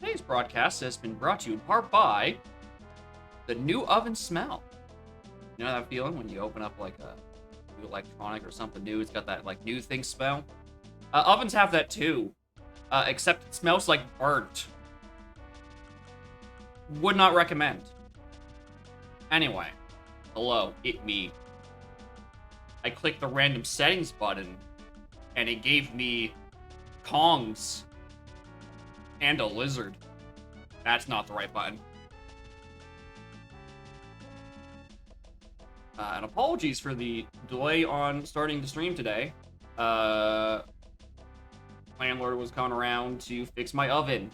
Today's broadcast has been brought to you in part by the new oven smell. You know that feeling when you open up like a new electronic or something new? It's got that like new thing smell. Ovens have that too, except it smells like burnt. Would not recommend. Anyway, hello, it me. I clicked the random settings button, and it gave me Kongs and a lizard. That's not the right button. And apologies for the delay on starting the stream today. Landlord was coming around to fix my oven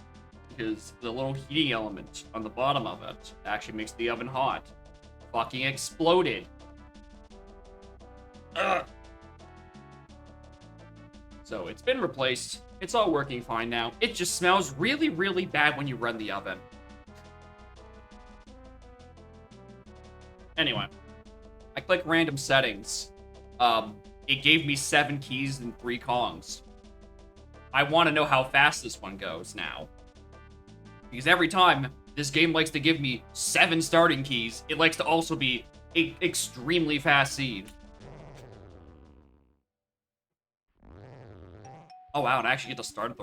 because the little heating element on the bottom of it actually makes the oven hot. Fucking exploded. Ugh. So it's been replaced. It's all working fine now. It just smells really, really bad when you run the oven. Anyway, I click random settings. It gave me 7 keys and 3 Kongs. I want to know how fast this one goes now. Because every time this game likes to give me 7 starting keys, it likes to also be an extremely fast seed. Oh wow, and I actually get to start at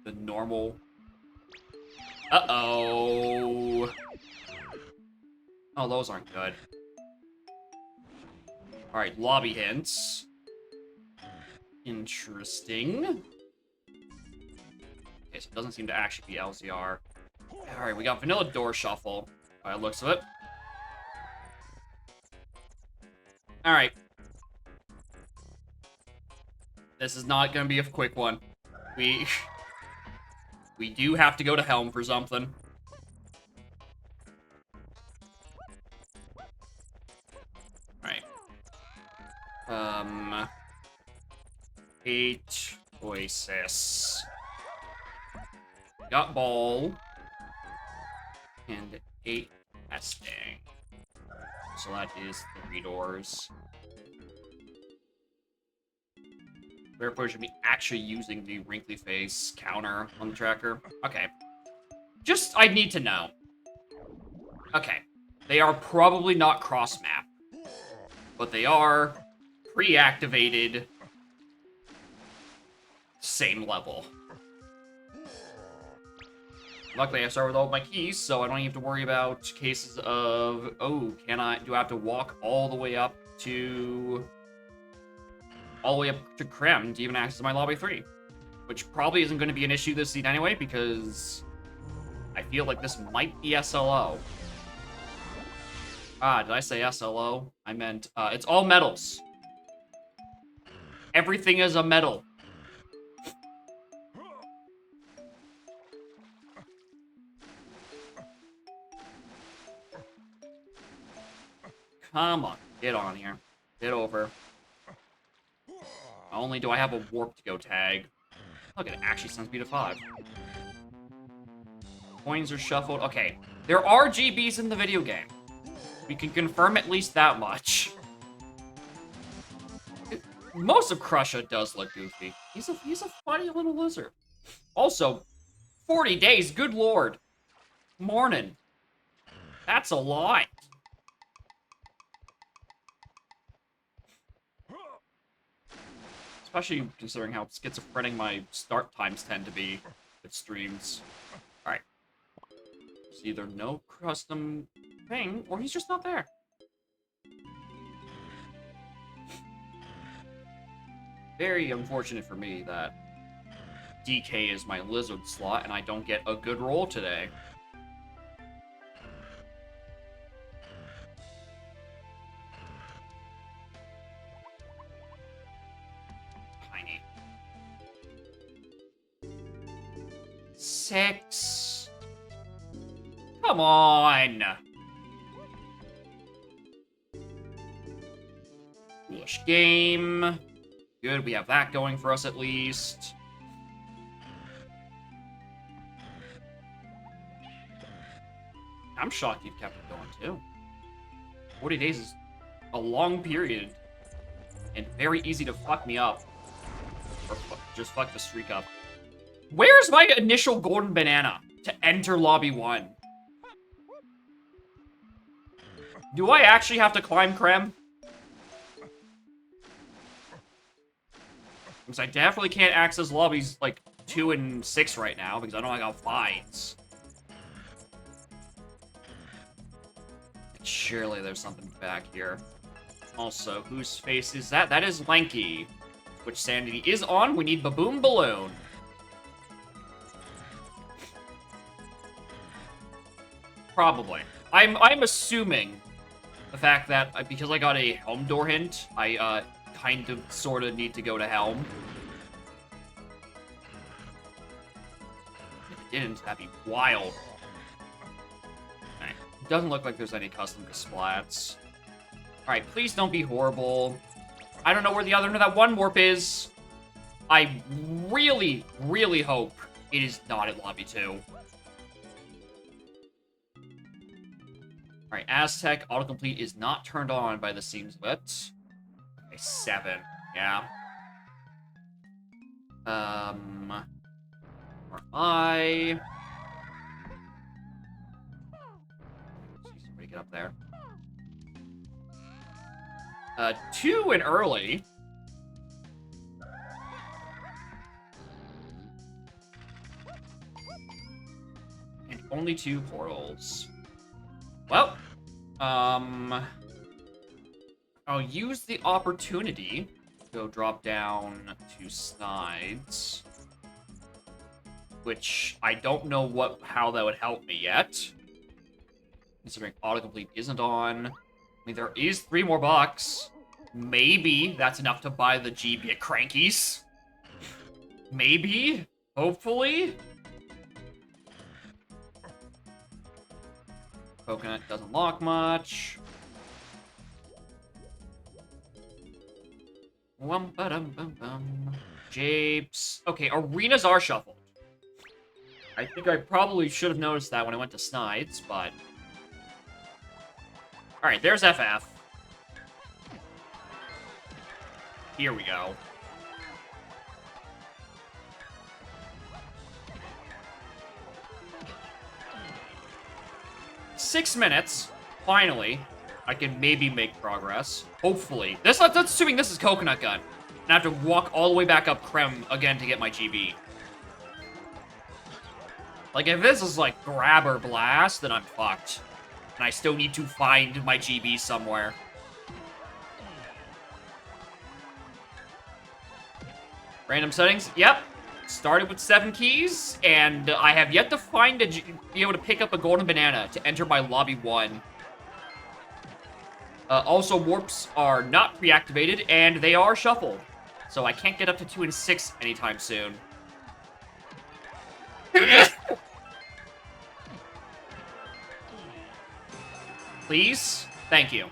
the normal... Uh-oh. Oh, those aren't good. Alright, lobby hints. Interesting. Okay, so it doesn't seem to actually be LZR. Alright, we got vanilla door shuffle, by the looks of it. Alright. This is not gonna be a quick one. We do have to go to Helm for something. Alright. 8 choices. Got ball. And 8 testing. So that is 3 doors. Therefore, should be actually using the wrinkly face counter on the tracker. Okay. Just, I need to know. Okay. They are probably not cross-map. But they are pre-activated. Same level. Luckily, I started with all my keys, so I don't have to worry about cases of, oh, do I have to walk all the way up to Krem to even access my lobby 3. Which probably isn't going to be an issue this seed anyway, because I feel like this might be SLO. Ah, did I say SLO? I meant, it's all metals. Everything is a metal. Come on, get on here. Get over. Not only do I have a warp to go tag. Look, it actually sends me to 5. Coins are shuffled. Okay, there are GBs in the video game. We can confirm at least that much. Most of Crusha does look goofy. He's a funny little lizard. Also, 40 days, good lord. Morning. That's a lot. Especially considering how schizophrenic my start times tend to be with streams. Alright. There's either no custom thing, or he's just not there. Very unfortunate for me that DK is my lizard slot, and I don't get a good roll today. Tiny. 6. Come on! Foolish game. Good, we have that going for us at least. I'm shocked you've kept it going, too. 40 days is a long period. And very easy to fuck me up. Or just fuck the streak up. Where's my initial golden banana? to enter lobby 1. Do I actually have to climb Krem? Because I definitely can't access lobbies, like, 2 and 6 right now, because I know I got fines. Surely there's something back here. Also, whose face is that? That is Lanky. Which sanity is on. We need Baboon Balloon. Probably. I'm assuming the fact that because I got a Helm door hint, I kind of sort of need to go to Helm. If it didn't, that'd be wild. Okay. It doesn't look like there's any custom splats. Alright, please don't be horrible. I don't know where the other that one warp is. I really, really hope it is not at lobby 2. Alright, Aztec autocomplete is not turned on by the seams of it. Okay, 7. Yeah. Where am I? See somebody get up there. 2 and early. And only 2 portals. Well, I'll use the opportunity to go drop down to Snides, which I don't know how that would help me yet, considering autocomplete isn't on. I mean, there is 3 more bucks. Maybe that's enough to buy the GB at Cranky's. Maybe, hopefully. Coconut doesn't lock much. Japes. Okay, arenas are shuffled. I think I probably should have noticed that when I went to Snides, but... Alright, there's FF. Here we go. Six minutes. Finally, I can maybe make progress. Hopefully. That's assuming this is Coconut Gun. And I have to walk all the way back up Krem again to get my GB. Like, if this is, like, Grab or Blast, then I'm fucked. And I still need to find my GB somewhere. Random settings? Yep. Started with 7 keys, and I have yet to be able to pick up a golden banana to enter my lobby 1. Also, warps are not pre-activated, and they are shuffled. So I can't get up to 2 and 6 anytime soon. Please? Thank you.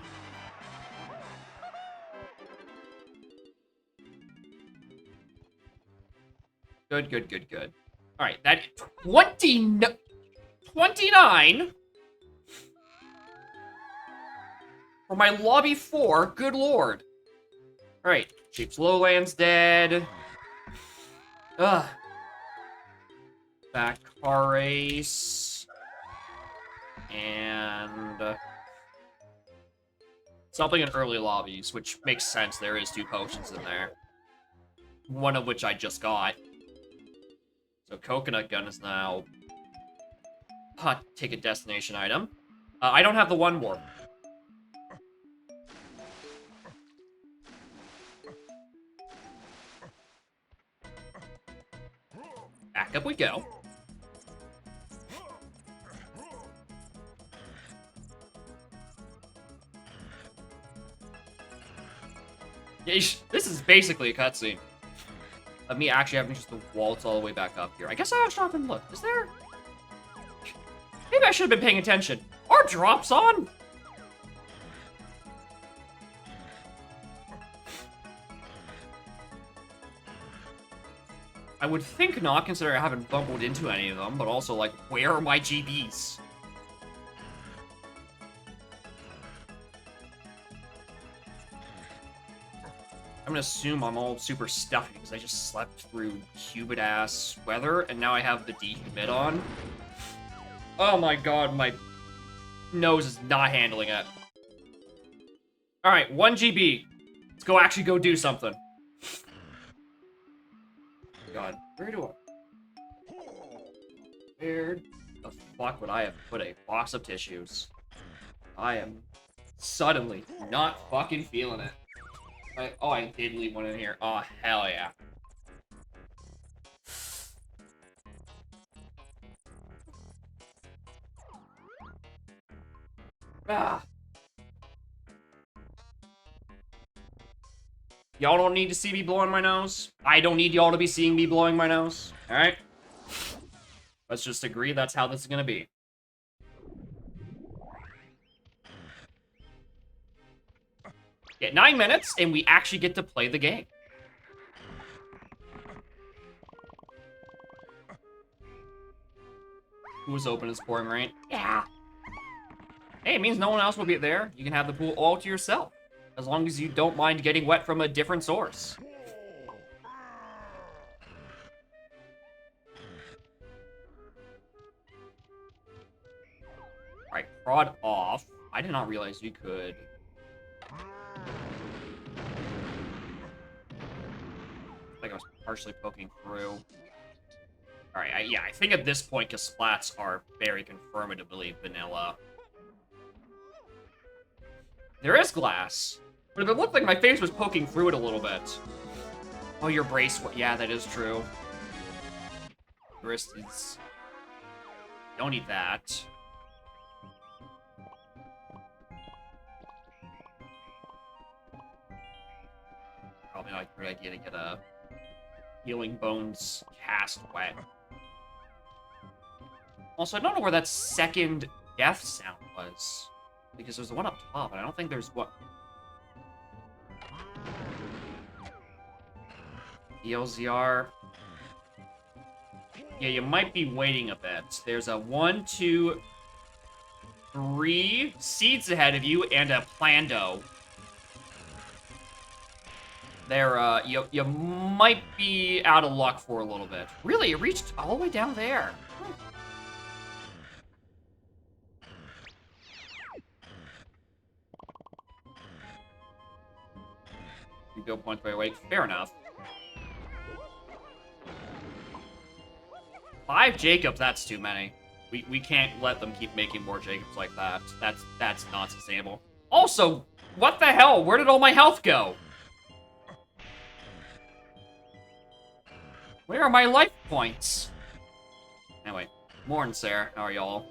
Good, good, good, good. Alright, that 29 for my lobby 4, good lord. Alright, Sheep's Lowlands dead. Ugh. Back car race. And something in early lobbies, which makes sense. There is 2 potions in there. One of which I just got. So Coconut Gun is now hot ticket destination item. I don't have the 1 warp. Back up we go. This is basically a cutscene. Of me actually having just to waltz all the way back up here. I guess I have to stop and look. Is there... Maybe I should have been paying attention. Are drops on? I would think not, considering I haven't bumbled into any of them, but also, like, where are my GBs? I'm gonna assume I'm all super stuffy because I just slept through humid-ass weather, and now I have the dehumid on. Oh my god, my nose is not handling it. Alright, 1 GB. Let's go actually go do something. God, where the fuck would I have put a box of tissues? I am suddenly not fucking feeling it. I did leave one in here. Oh, hell yeah. Ah. Y'all don't need to see me blowing my nose. I don't need y'all to be seeing me blowing my nose. Alright? Let's just agree that's how this is gonna be. Yeah, 9 minutes, and we actually get to play the game. Pool is open, it's pouring rain. Yeah. Hey, it means no one else will be there. You can have the pool all to yourself. As long as you don't mind getting wet from a different source. Alright, prod off. I did not realize you could... I was partially poking through. Alright, I think at this point, because splats are very confirmatively vanilla. There is glass, but it looked like my face was poking through it a little bit. Oh, your brace, yeah, that is true. The wrist is... Don't need that. Probably not a great idea to get a healing bones cast wet. Also, I don't know where that second death sound was. Because there's the one up top, and I don't think there's what... ELZR. Yeah, you might be waiting a bit. There's a 1, 2, 3 seeds ahead of you, and a Plando. There, you might be out of luck for a little bit. Really, it reached all the way down there. You go points by awake. Fair enough. 5 Jacobs, that's too many. We can't let them keep making more Jacobs like that. That's not sustainable. Also, what the hell? Where did all my health go? Where are my life points? Anyway, morning, Sarah. How are y'all?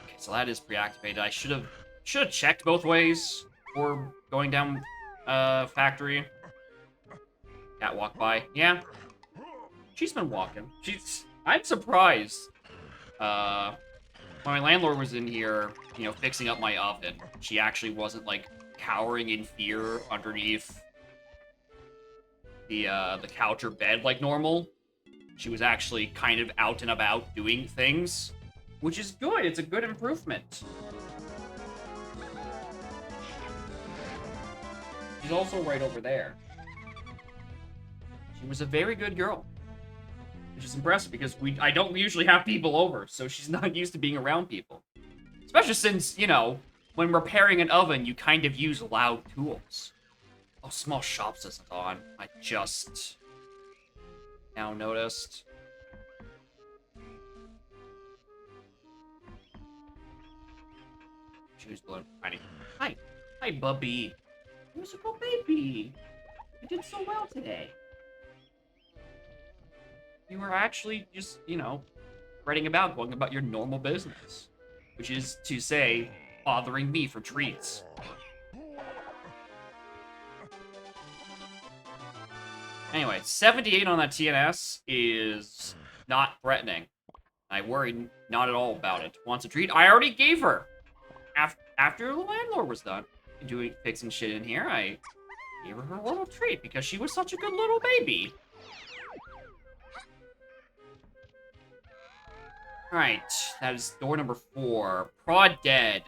Okay, so that is pre-activated. I should have checked both ways before going down factory. Cat walked by. Yeah. She's been walking. I'm surprised. When my landlord was in here, you know, fixing up my oven, she actually wasn't, like, cowering in fear underneath the couch or bed like normal. She was actually kind of out and about doing things, which is good. It's a good improvement. She's also right over there. She was a very good girl, which is impressive because I don't usually have people over, so she's not used to being around people. Especially since, you know, when repairing an oven, you kind of use loud tools. Oh, small shops isn't on. I just now noticed. She was blowing tiny. Hi. Hi, Bubby. Musical baby. You did so well today. You were actually just, you know, writing about, going about your normal business. Which is to say, bothering me for treats. Anyway, 78 on that TNS is not threatening. I worried not at all about it. Wants a treat? I already gave her! After the landlord was done fixing shit in here, I gave her a little treat because she was such a good little baby. Alright, that is door number 4. Prod dead.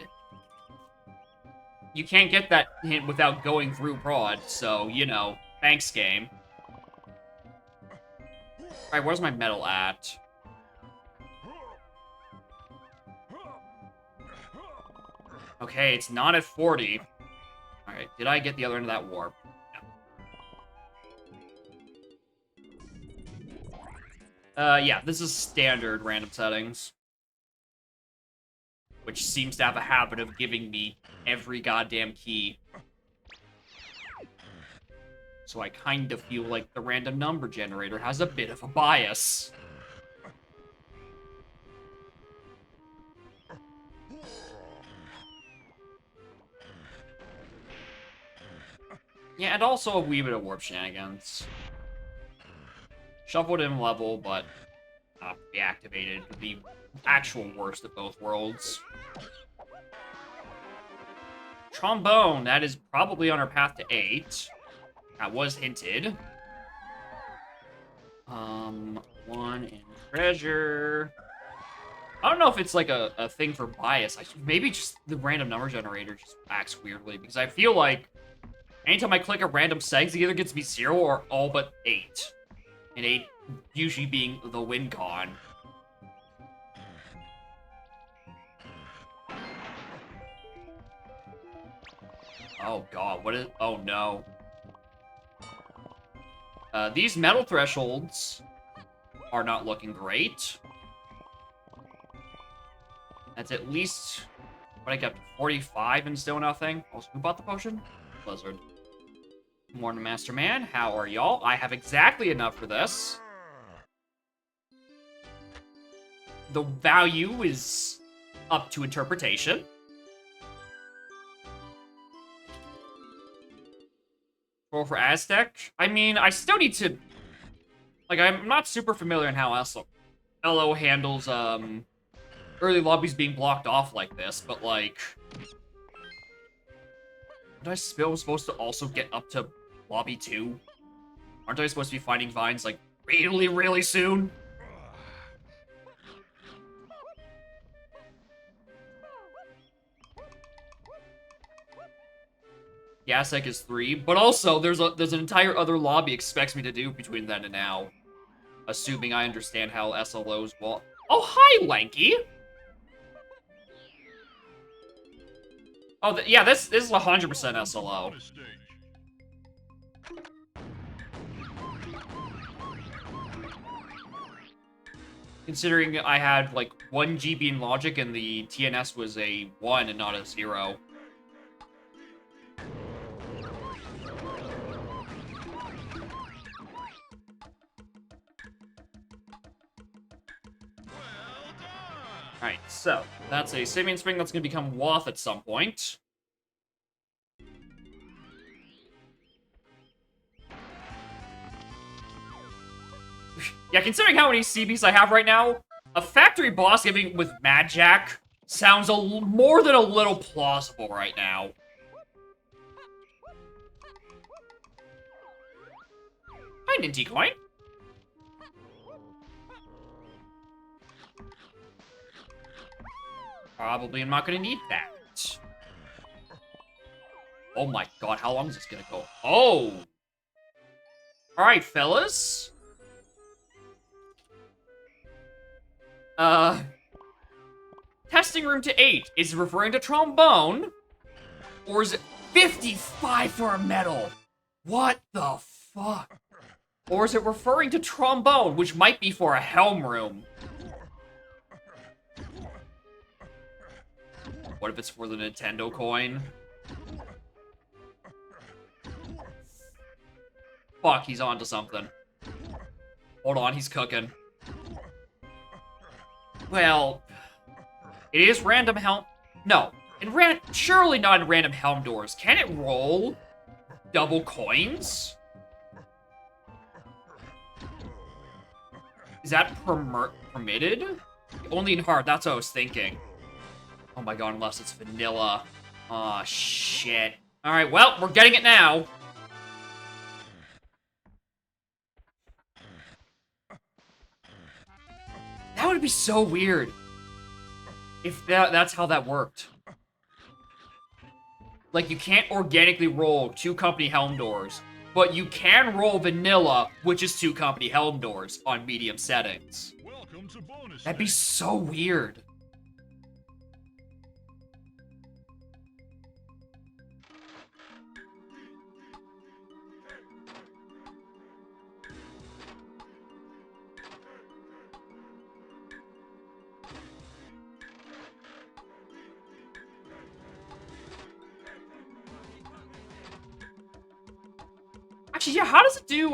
You can't get that hint without going through prod, so, you know, thanks, game. Alright, where's my medal at? Okay, it's not at 40. Alright, did I get the other end of that warp? No. Yeah, this is standard random settings. Which seems to have a habit of giving me every goddamn key. So I kind of feel like the random number generator has a bit of a bias. Yeah, and also a wee bit of warp shenanigans. Shuffled in level, but not reactivated. The actual worst of both worlds. Trombone, that is probably on our path to 8. That was hinted. 1 in treasure. I don't know if it's like a thing for bias. Maybe just the random number generator just acts weirdly, because I feel like anytime I click a random segs, it either gets me 0 or all but 8. And 8 usually being the win con. Oh god, what is... Oh no. These metal thresholds are not looking great. That's at least... What I got, 45 and still nothing? Also, who bought the potion? Blizzard. Morning, Master Man. How are y'all? I have exactly enough for this. The value is up to interpretation. Roll for Aztec? I mean, I still need to... Like, I'm not super familiar in how LO handles, early lobbies being blocked off like this, but, like... Aren't I supposed to also get up to lobby 2? Aren't I supposed to be finding vines, like, really, really soon? Gasek is 3, but also there's an entire other lobby expects me to do between then and now. Assuming I understand how SLOs will... Oh, hi, Lanky! Oh, yeah, this is 100% SLO. Considering I had, like, 1 GB in logic and the TNS was a 1 and not a 0. Alright, so, that's a Simeon Spring that's going to become Woth at some point. Yeah, considering how many CBs I have right now, a factory boss giving with Mad Jack sounds more than a little plausible right now. Hi, Ninty Coin. Probably am not going to need that. Oh my god, how long is this going to go? Oh! Alright, fellas. Testing room to 8. Is it referring to trombone? Or is it 55 for a medal? What the fuck? Or is it referring to trombone, which might be for a helm room? What if it's for the Nintendo coin? Fuck, he's onto something. Hold on, he's cooking. Well, it is random helm... No, surely not in random helm doors. Can it roll double coins? Is that permitted? Only in hard, that's what I was thinking. Oh my god, unless it's vanilla. Aw, shit. Alright, well, we're getting it now. That would be so weird. If that's how that worked. Like, you can't organically roll 2 company helm doors, but you can roll vanilla, which is 2 company helm doors on medium settings. Welcome to bonus That'd be day. so weird. Actually, yeah, how does it do,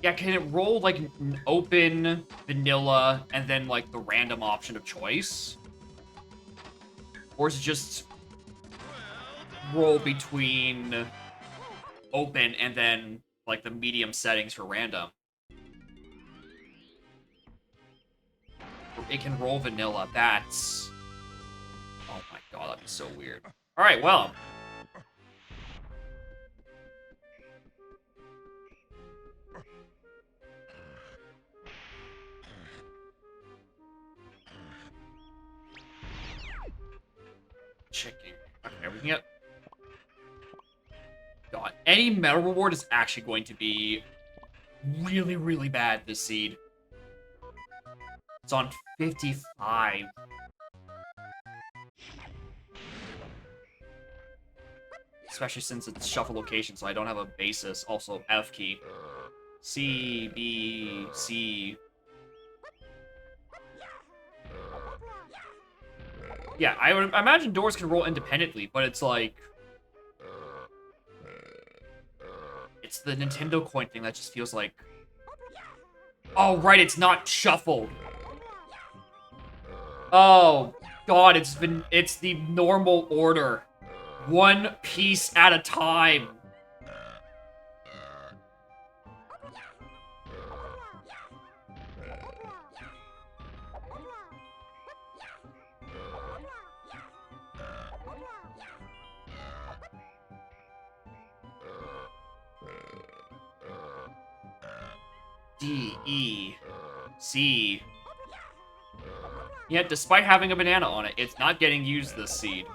yeah, can it roll, like, an open, vanilla, and then, like, the random option of choice? Or is it just roll between open and then, like, the medium settings for random? It can roll vanilla. That's... Oh my god, that'd be so weird. Alright, well... Checking. Okay, we can get... God, any medal reward is actually going to be really, really bad this seed. It's on 55. Especially since it's shuffle location, so I don't have a basis. Also, F key. C, B, C. Yeah, I would imagine doors can roll independently, but it's like... It's the Nintendo coin thing that just feels like... Oh, right, it's not shuffled. Oh, God, it's the normal order. 1 piece at a time. D, E, C. Yet, despite having a banana on it, it's not getting used this seed.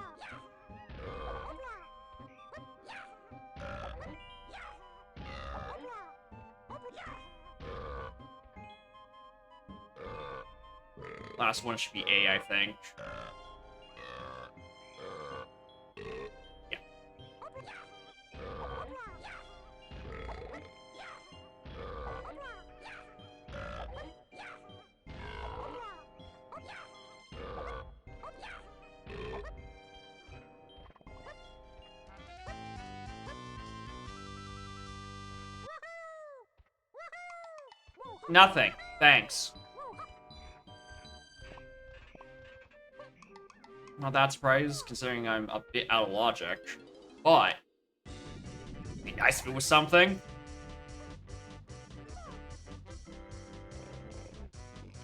Last one should be A, I think. Yeah. Nothing. Thanks. Not that surprised, considering I'm a bit out of logic. But, it'd be nice if it was something.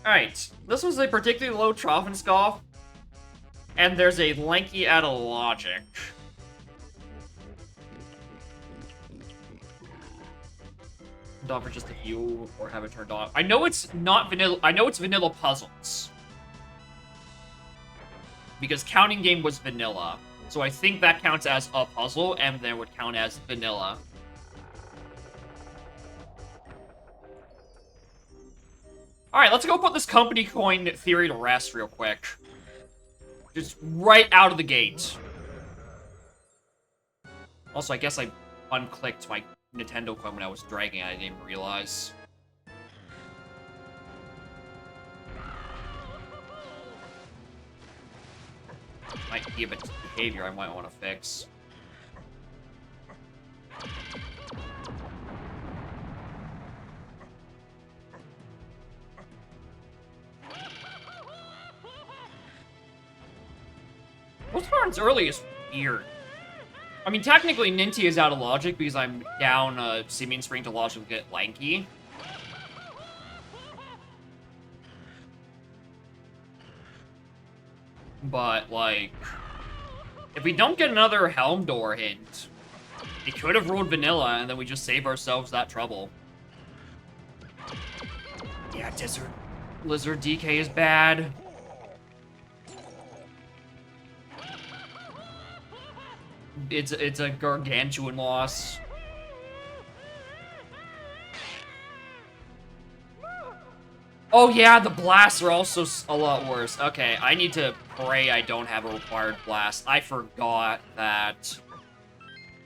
Alright, this was a particularly low Trophenscoff, and there's a lanky out of logic. Turned on for just a few, or have it turned off. I know it's not vanilla. I know it's vanilla puzzles. Because counting game was vanilla. So I think that counts as a puzzle, and then would count as vanilla. Alright, let's go put this company coin theory to rest real quick. Just right out of the gate. Also, I guess I unclicked my Nintendo coin when I was dragging it. I didn't even realize. Might be a bit of behavior I might want to fix. Most turns early is weird. I mean, technically, Ninty is out of logic because I'm down Simian Spring to logic get lanky. But, like, if we don't get another Helm Door hint, we could have rolled vanilla and then we just save ourselves that trouble. Yeah, Desert Lizard DK is bad. It's a gargantuan loss. Oh yeah, the blasts are also a lot worse. Okay, I need to pray I don't have a required blast. I forgot that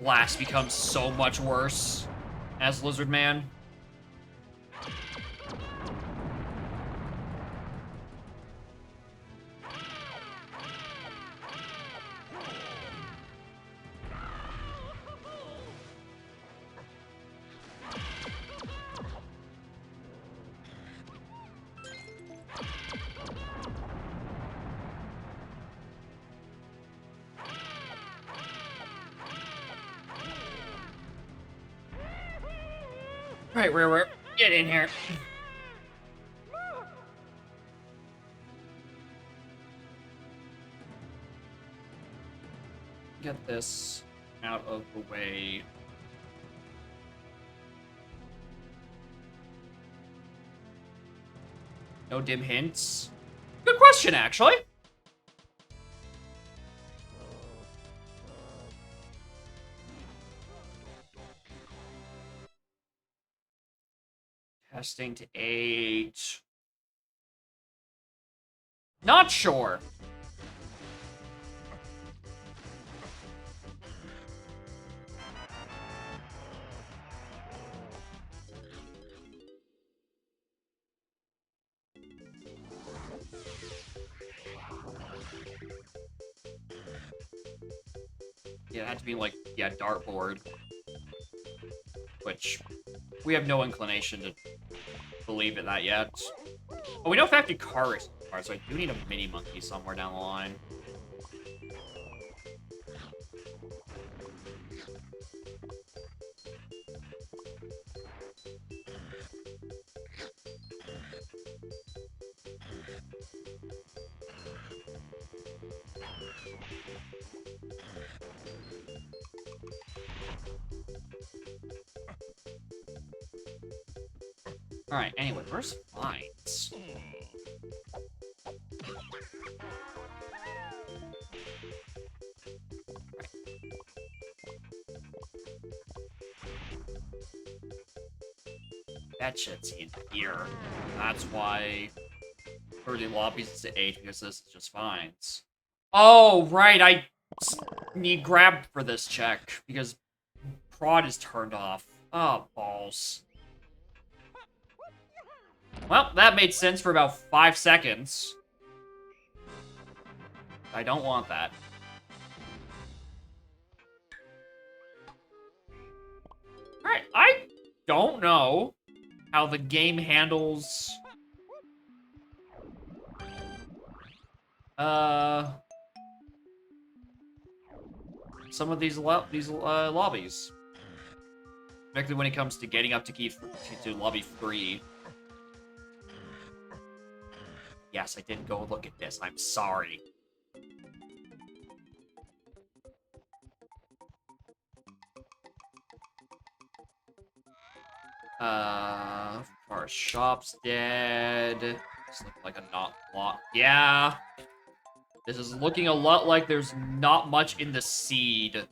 blast becomes so much worse as Lizard Man. Right, Rare, get in here. Get this out of the way. No dim hints? Good question, actually. Testing to 8. Not sure. Yeah, it had to be like, yeah, dartboard. Which, we have no inclination to believe in that yet. Oh, we know Factory Car Racing cars, so I do need a mini monkey somewhere down the line. Alright, anyway, where's Vines? That shit's in here. That's why early lobbies is at 8, because this is just Vines. Oh, right, I need grab for this check, because prod is turned off. Oh, balls. Well, that made sense for about 5 seconds. I don't want that. Alright, I don't know how the game handles... some of these lobbies. Particularly when it comes to getting up to lobby 3. Yes, I didn't go look at this. I'm sorry. Our shop's dead. This looks like a not lot. Yeah. This is looking a lot like there's not much in the seed.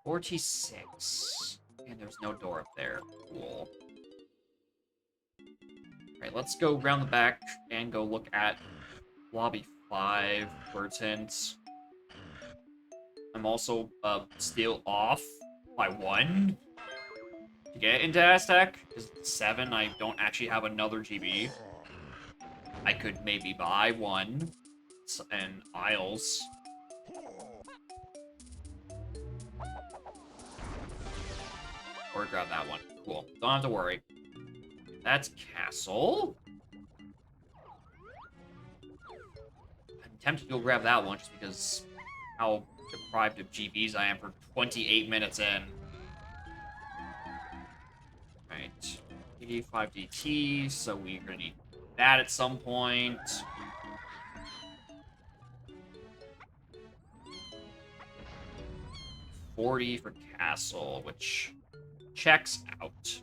$46. And there's no door up there. Cool. Alright, let's go around the back and go look at lobby 5 for hints. I'm also still off by 1 to get into Aztec. Because 7, I don't actually have another GB. I could maybe buy 1 and Isles. Or grab that one. Cool. Don't have to worry. That's Castle. I'm tempted to go grab that one just because how deprived of GBs I am for 28 minutes in. Right. DD5DT, so we're gonna need that at some point. 40 for castle, which checks out.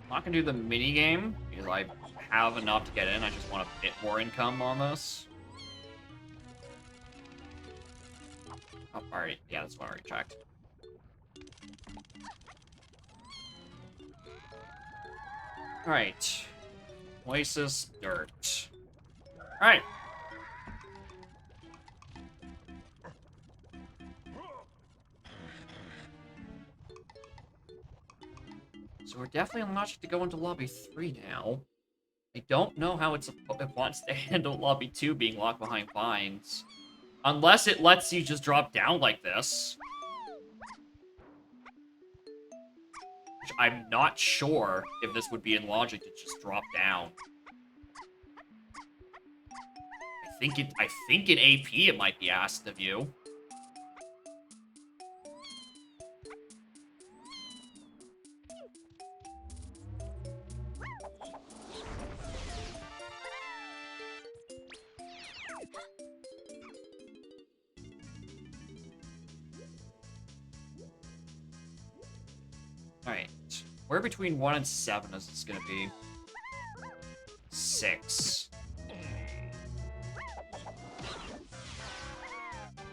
I'm not gonna do the mini game because I have enough to get in. I just want a bit more income on this. Oh, alright, yeah, that's one I already checked. Alright. Oasis dirt. Alright. So we're definitely unlocked to go into lobby 3 now. I don't know how it wants to handle lobby 2 being locked behind vines. Unless it lets you just drop down like this. Which I'm not sure if this would be in logic to just drop down. I think in AP it might be asked of you. Alright. Where between 1 and 7 is this gonna be? 6.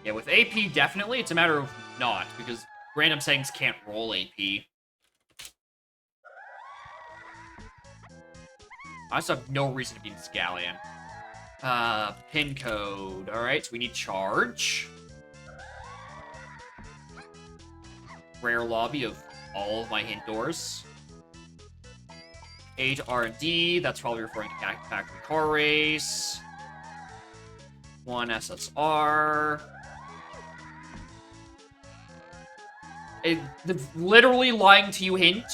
Yeah, with AP, definitely. It's a matter of not, because random settings can't roll AP. I also have no reason to be in Scallion. Pin code. Alright, so we need charge. Rare lobby of all of my hint doors. 8 R&D, that's probably referring to Factory Car Race. 1 SSR. Literally lying to you, hint.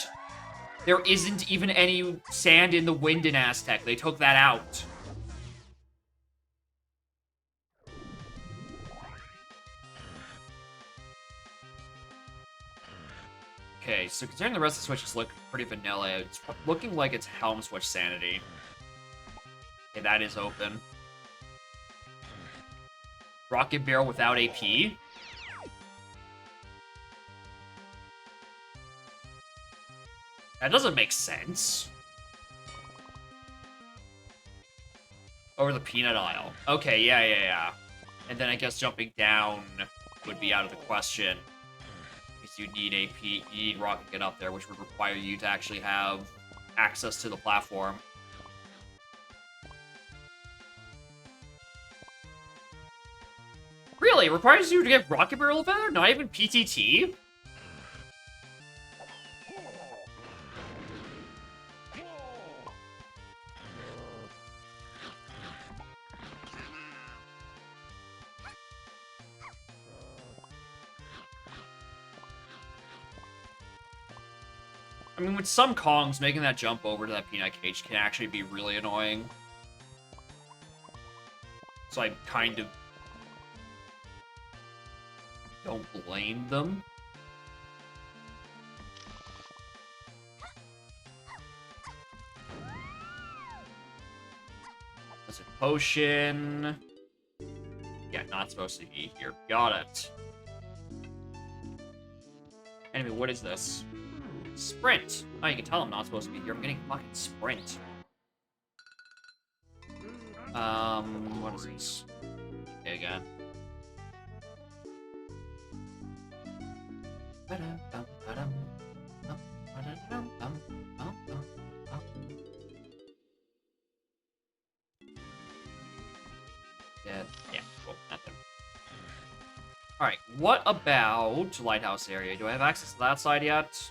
There isn't even any sand in the wind in Aztec. They took that out. Okay, so considering the rest of the switches look pretty vanilla, it's looking like it's Helm Switch Sanity. Okay, that is open. Rocket Barrel without AP. That doesn't make sense. Over the peanut aisle. Okay, yeah. And then I guess jumping down would be out of the question. Because you need AP, you need rocket to get up there, which would require you to actually have access to the platform. Really? It requires you to get rocket barrel there? Not even PTT? I mean, with some Kongs, making that jump over to that peanut cage can actually be really annoying. So I kind of don't blame them. That's a potion. Yeah, not supposed to be here. Got it. Anyway, what is this? Sprint. Oh, you can tell I'm not supposed to be here. I'm getting fucking sprint. What is this? Okay, again. Yeah, cool. Nothing. Alright, what about Lighthouse area? Do I have access to that side yet?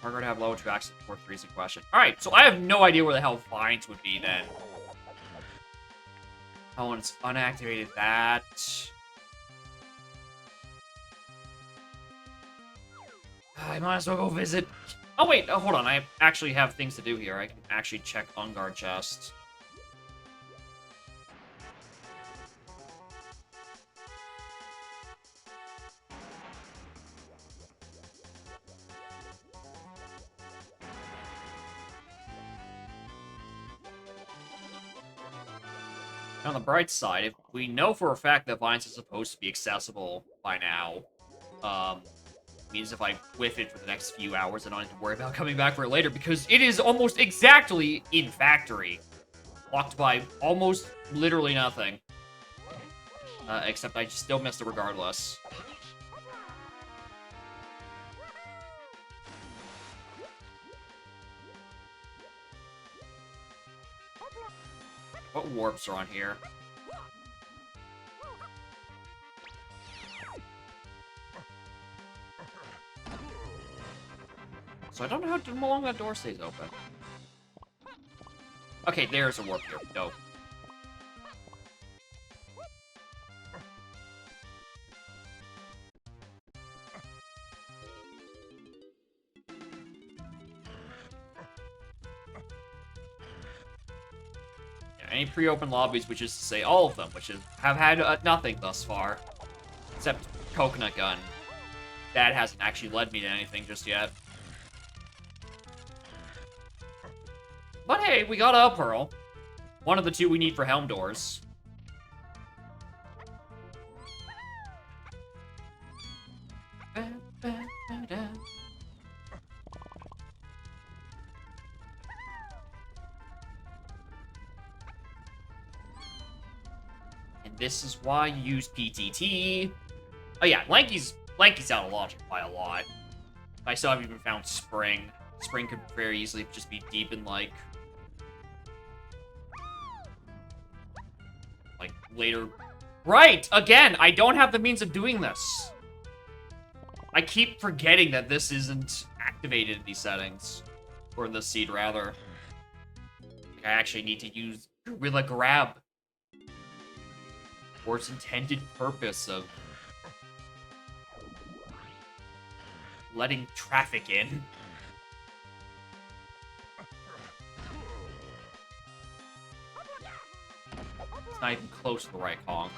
Harder to have level 2 access before 3 is a question. Alright, so I have no idea where the hell vines would be then. Oh, and it's unactivated that. I might as well go visit Oh, wait. Oh, hold on. I actually have things to do here. I can actually check on guard chest. On the bright side, if we know for a fact that vines are supposed to be accessible by now, means if I whiff it for the next few hours, I don't have to worry about coming back for it later, because it is almost exactly in factory. Blocked by almost literally nothing. Except I still missed it regardless. What warps are on here? So I don't know how long that door stays open. Okay, there's a warp here. Dope. Yeah, any pre-open lobbies, which is to say all of them, which have had nothing thus far. Except Coconut Gun. That hasn't actually led me to anything just yet. But hey, we got a Pearl. One of the two we need for Helm doors. And this is why you use PTT. Oh yeah, Lanky's out of logic by a lot. I still haven't even found Spring. Spring could very easily just be deep in, like later. Right! Again, I don't have the means of doing this. I keep forgetting that this isn't activated in these settings. Or in the seed, rather. I actually need to use Gorilla Grab. For its intended purpose of letting traffic in. It's not even close to the right Kong.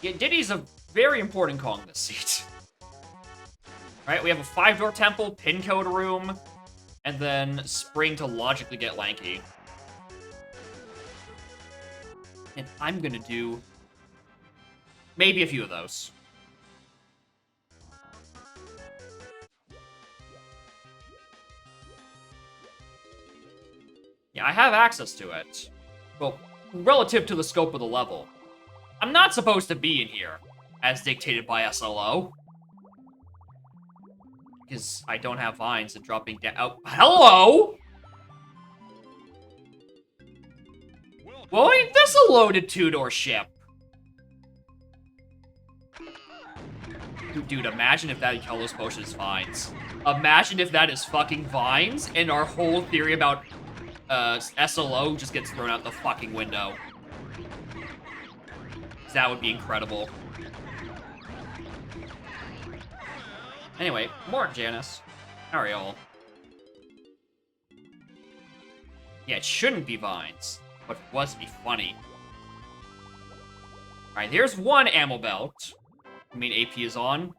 Yeah, Diddy's a very important Kong this seat. Right, we have a 5-door temple, pin code room, and then Spring to logically get Lanky. And I'm gonna do maybe a few of those. Yeah, I have access to it. Well, relative to the scope of the level. I'm not supposed to be in here, as dictated by SLO. Because I don't have vines and dropping down. Oh, hello? Well, ain't this a loaded 2-door ship? Dude, imagine if that Yellow's potion is vines. Imagine if that is fucking vines, and our whole theory about SLO just gets thrown out the fucking window. That would be incredible. Anyway, more Janice. How are y'all? Yeah, it shouldn't be vines, but it was to be funny. Alright, here's one ammo belt. I mean, AP is on.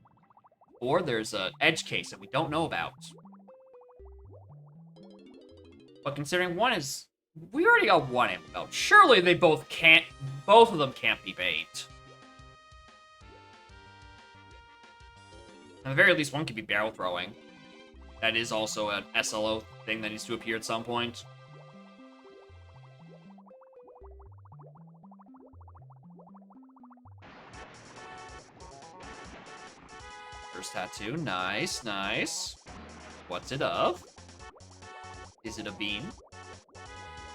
Or there's an edge case that we don't know about. But considering one is... We already got one ammo belt. Surely they both can't... Both of them can't be bait. At the very least, one could be barrel throwing. That is also an SLO thing that needs to appear at some point. First tattoo. Nice, nice. What's it of? Is it a bean?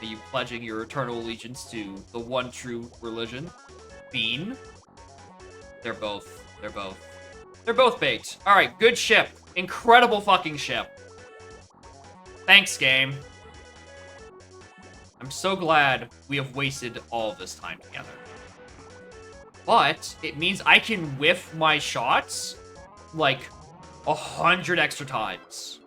Are you pledging your eternal allegiance to the one true religion? Bean? They're both They're both baked. Alright, good ship. Incredible fucking ship. Thanks, game. I'm so glad we have wasted all of this time together. But it means I can whiff my shots like 100 extra times.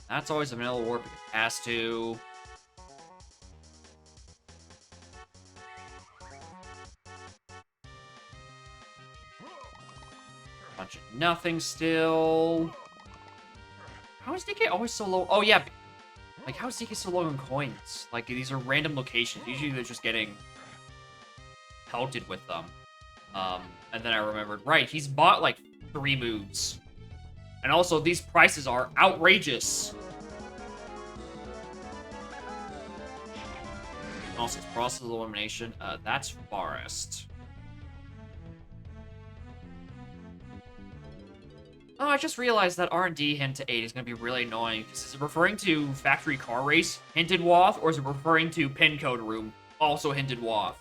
That's always a vanilla warp because it has to. Bunch of nothing still. How is DK always so low? Oh, yeah. Like, how is DK so low in coins? Like, these are random locations. Usually they're just getting pelted with them. And then I remembered, right, he's bought, like, 3 moves. And also, these prices are outrageous. Also, it's process of elimination. That's Forest. Oh, I just realized that R&D hint to 8 is going to be really annoying, because is it referring to Factory Car Race, hinted WAF, or is it referring to Pin Code Room, also hinted WAF?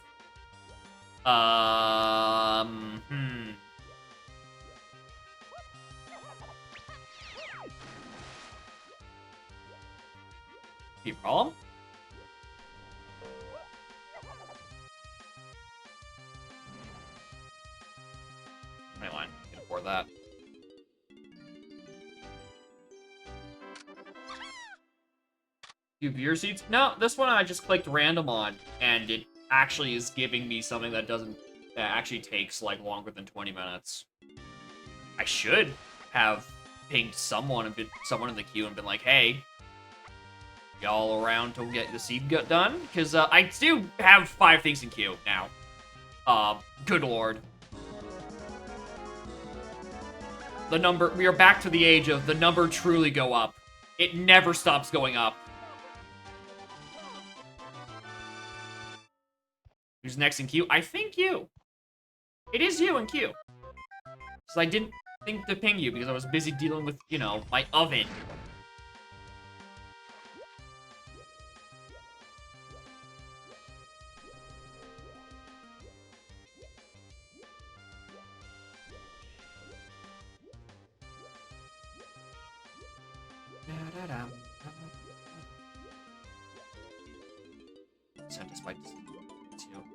Be a problem? Anyway, I can afford that. Viewer seats? No, this one I just clicked random on, and it actually is giving me something that actually takes, like, longer than 20 minutes. I should have pinged someone in the queue and been like, hey, y'all around to get the seed done? Because I do have 5 things in queue now. Good lord. We are back to the age of the number truly go up. It never stops going up. Who's next in queue? I think you. It is you in queue. So I didn't think to ping you because I was busy dealing with, you know, my oven.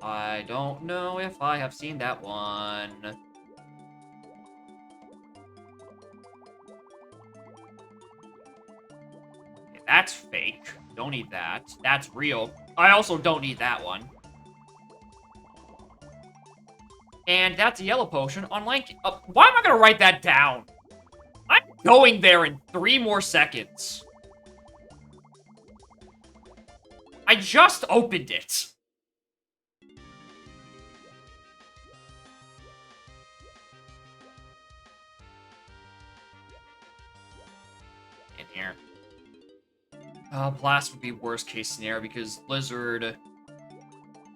I don't know if I have seen that one. Okay, that's fake. Don't need that. That's real. I also don't need that one. And that's a yellow potion on Lanky. Why am I gonna write that down? I'm going there in 3 more seconds. I just opened it. In here. Blast would be worst case scenario because Blizzard.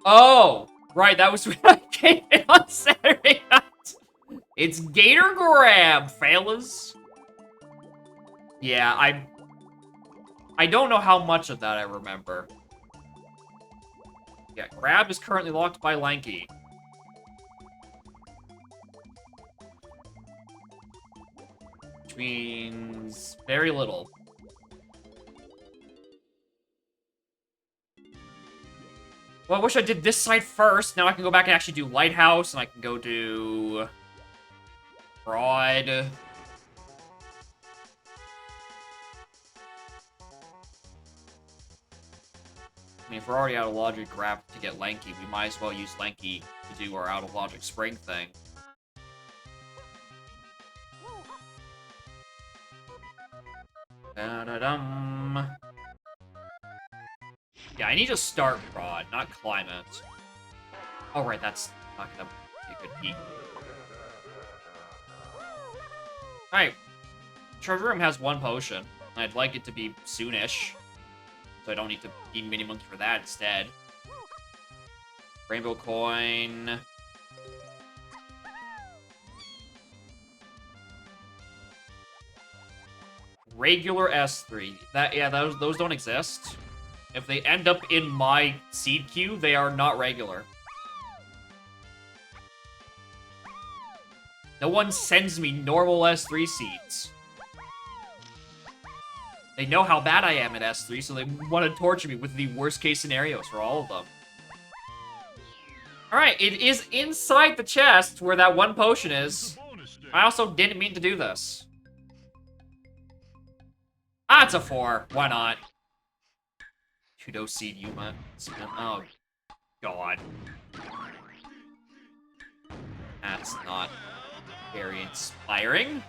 Oh! Right, that was when I came in on Saturday night. It's Gator Grab, fellas. Yeah, I don't know how much of that I remember. Yeah, Grab is currently locked by Lanky. Which means very little. Well, I wish I did this side first. Now I can go back and actually do Lighthouse, and I can go do Broad. I mean, if we're already out of logic grab to get Lanky, we might as well use Lanky to do our out of logic spring thing. Da-da-dum. Yeah, I need to start Broad, not Climate. Oh, right, that's not gonna be a good peak. Alright. Treasure Room has 1 potion. I'd like it to be soonish. So I don't need to eat Mini Monkey for that instead. Rainbow Coin. Regular S3. Yeah, those don't exist. If they end up in my seed queue, they are not regular. No one sends me normal S3 seeds. They know how bad I am at S3, so they want to torture me with the worst case scenarios for all of them. Alright, it is inside the chest where that one potion is. I also didn't mean to do this. Ah, it's a 4. Why not? Kudo Seed Yuma. Oh, God. That's not very inspiring.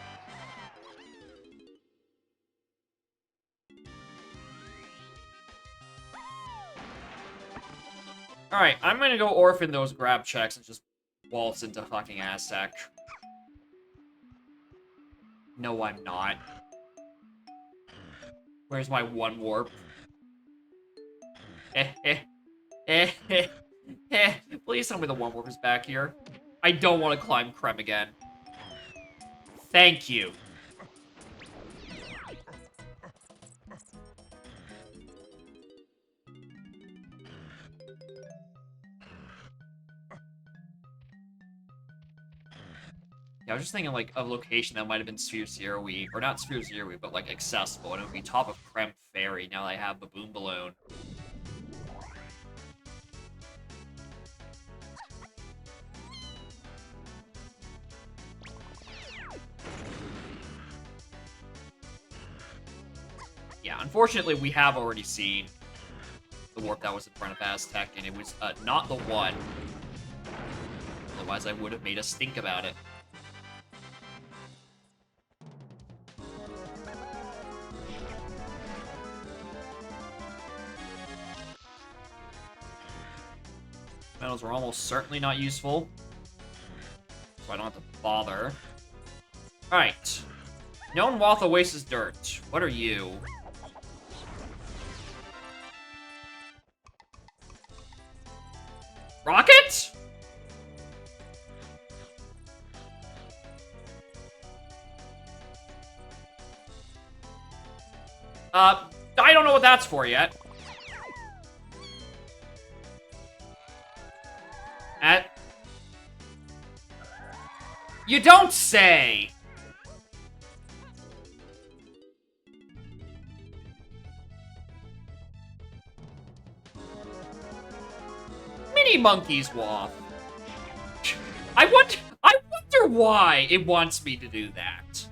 Alright, I'm gonna go orphan those grab checks and just waltz into fucking Aztec. No, I'm not. Where's my one warp? Please tell me the one warp is back here. I don't want to climb Krem again. Thank you. Yeah, I was just thinking, like, a location that might have been Sphere Zero-y, or not Sphere Zero-y, but, like, accessible, and it would be top of Krem Ferry, now that I have Baboon Balloon. Yeah, unfortunately, we have already seen the warp that was in front of Aztec, and it was not the one. Otherwise, I would have made us think about it. Metals were almost certainly not useful, so I don't have to bother. Alright. Known Wath Oasis Dirt. What are you? Rocket? I don't know what that's for yet. You don't say! Mini Monkey's Waff. I wonder why it wants me to do that.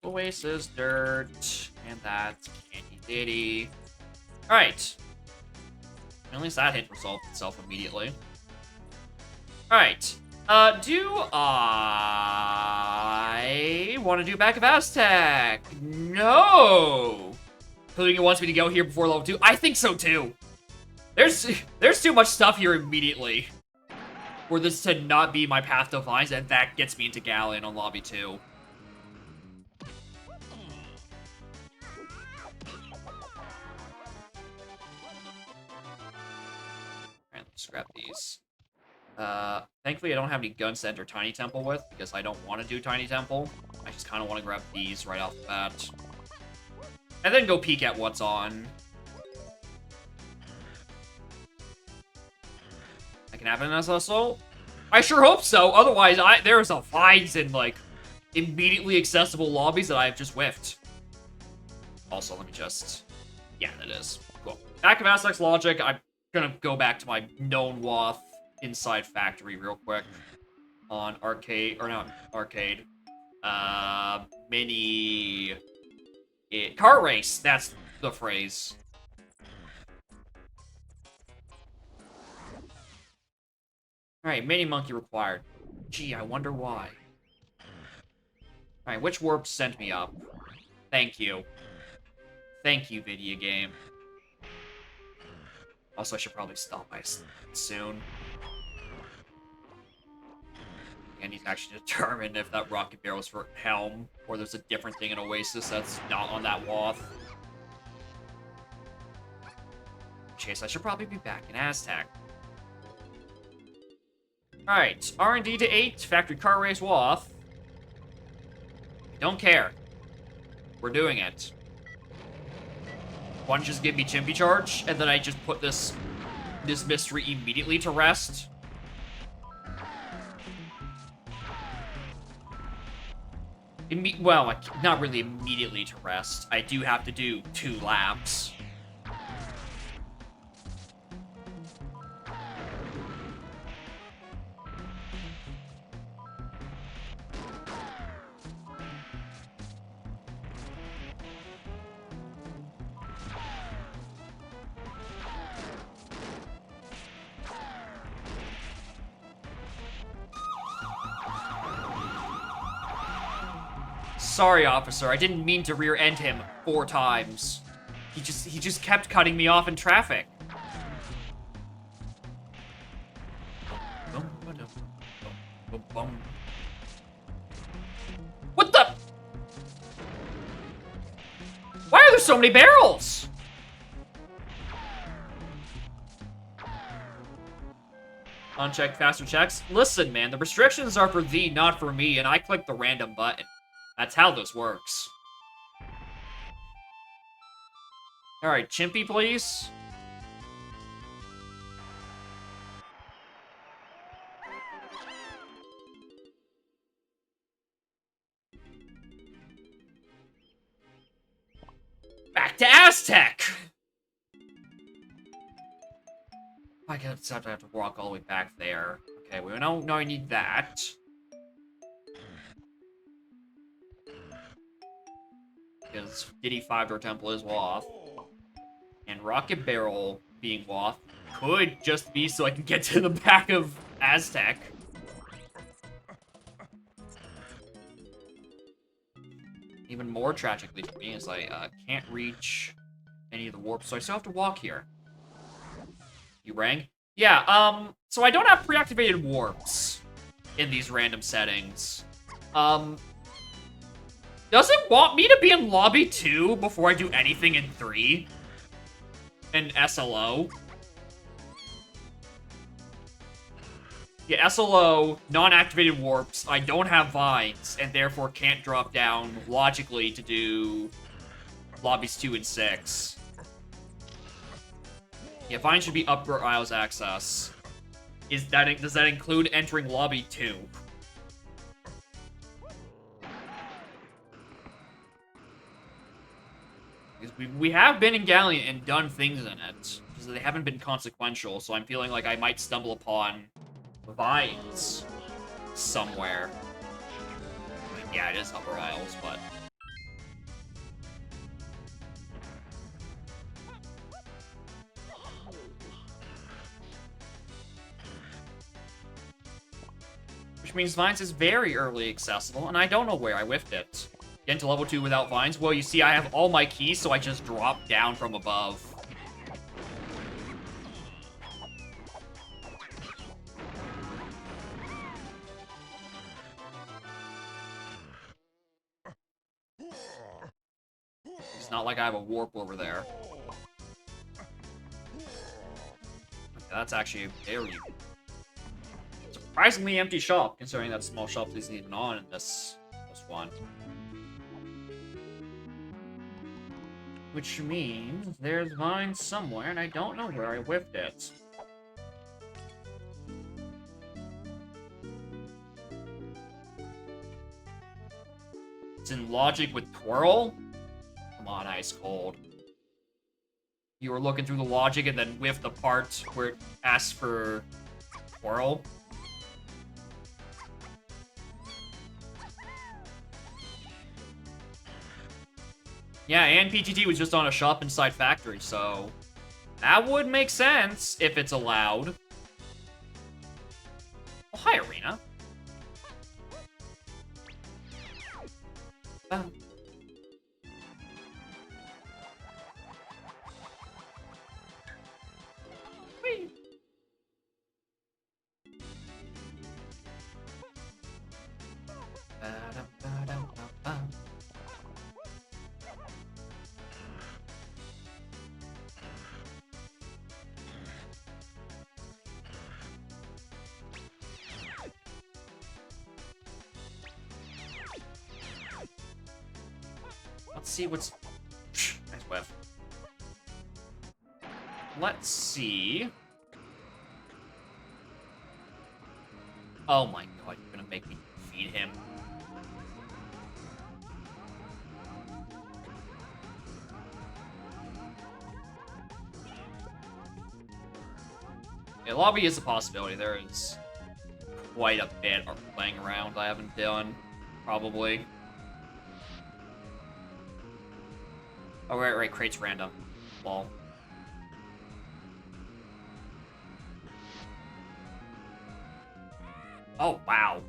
Oasis Dirt, and that's Candy Ditty. Alright. At least that hint resolved itself immediately. Alright. Do I want to do Back of Aztec? No! Including it wants me to go here before level 2. I think so too. There's too much stuff here immediately for this to not be my path to Vines, and that gets me into Gallon on lobby 2. Alright, let's grab these. Thankfully I don't have any guns to enter Tiny Temple with, because I don't want to do Tiny Temple. I just kind of want to grab these right off the bat. And then go peek at what's on. That can happen in SSO? I sure hope so, otherwise there's a Vines in, like, immediately accessible lobbies that I've just whiffed. Also, let me just... Yeah, that is. Cool. Back of Aztec's logic, I'm gonna go back to my known Wath inside factory real quick. On arcade, or not arcade. Mini... Car race, that's the phrase. Alright, mini monkey required. Gee, I wonder why. Alright, which warp sent me up? Thank you. Thank you, video game. Also, I should probably stop by soon. I need to actually determine if that rocket barrel is for Helm, or there's a different thing in Oasis that's not on that Wath. Chase, I should probably be back in Aztec. Alright, R&D to 8, factory car race Woth. Don't care. We're doing it. Why don't you just give me Chimpy Charge, and then I just put this mystery immediately to rest? Well, like, not really immediately to rest. I do have to do 2 laps. Sorry, officer. I didn't mean to rear-end him 4 times. He just kept cutting me off in traffic. What the? Why are there so many barrels? Unchecked faster checks. Listen, man, the restrictions are for thee, not for me, and I clicked the random button. That's how this works. Alright, Chimpy, please. Back to Aztec! I guess I have to walk all the way back there. Okay, we don't know I need that. Because Diddy 5-door Temple is Woth. And Rocket Barrel being Woth could just be so I can get to the back of Aztec. Even more tragically for me is I can't reach any of the warps, so I still have to walk here. You rang? Yeah, so I don't have pre-activated warps in these random settings. Does it want me to be in lobby 2 before I do anything in 3? And SLO? Yeah, SLO, non-activated warps, I don't have vines, and therefore can't drop down logically to do lobbies 2 and 6. Yeah, vines should be upper aisles access. Does that include entering lobby 2? Because we have been in Galleon and done things in it. Because they haven't been consequential, so I'm feeling like I might stumble upon vines somewhere. Yeah, it is upper aisles, but... Which means vines is very early accessible, and I don't know where I whiffed it. Get into level 2 without vines? Well, you see, I have all my keys, so I just drop down from above. It's not like I have a warp over there. Okay, that's actually a very surprisingly empty shop, considering that small shop isn't even on in this one. Which means there's vines somewhere, and I don't know where I whiffed it. It's in logic with twirl? Come on, Ice Cold. You were looking through the logic and then whiffed the part where it asks for twirl? Yeah, and PTT was just on a shop inside factory, so that would make sense if it's allowed. Oh, hi, Arena. Whee. Let's see what's... Nice whiff. Let's see... Oh my god, you're gonna make me feed him. Yeah, lobby is a possibility. There is quite a bit of playing around I haven't done, probably. Oh, right, crate's random. Lol. Oh, wow.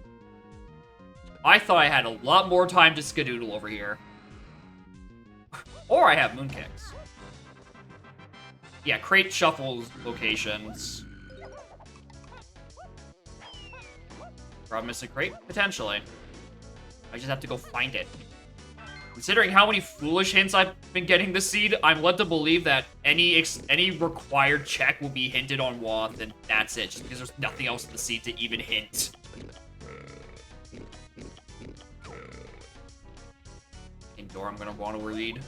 I thought I had a lot more time to skedoodle over here. Or I have moonkicks. Yeah, crate shuffles locations. Probably missing crate? Potentially. I just have to go find it. Considering how many foolish hints I've been getting this seed, I'm led to believe that any required check will be hinted on Wath, and that's it, just because there's nothing else in the seed to even hint. Indoor, I'm gonna want to read.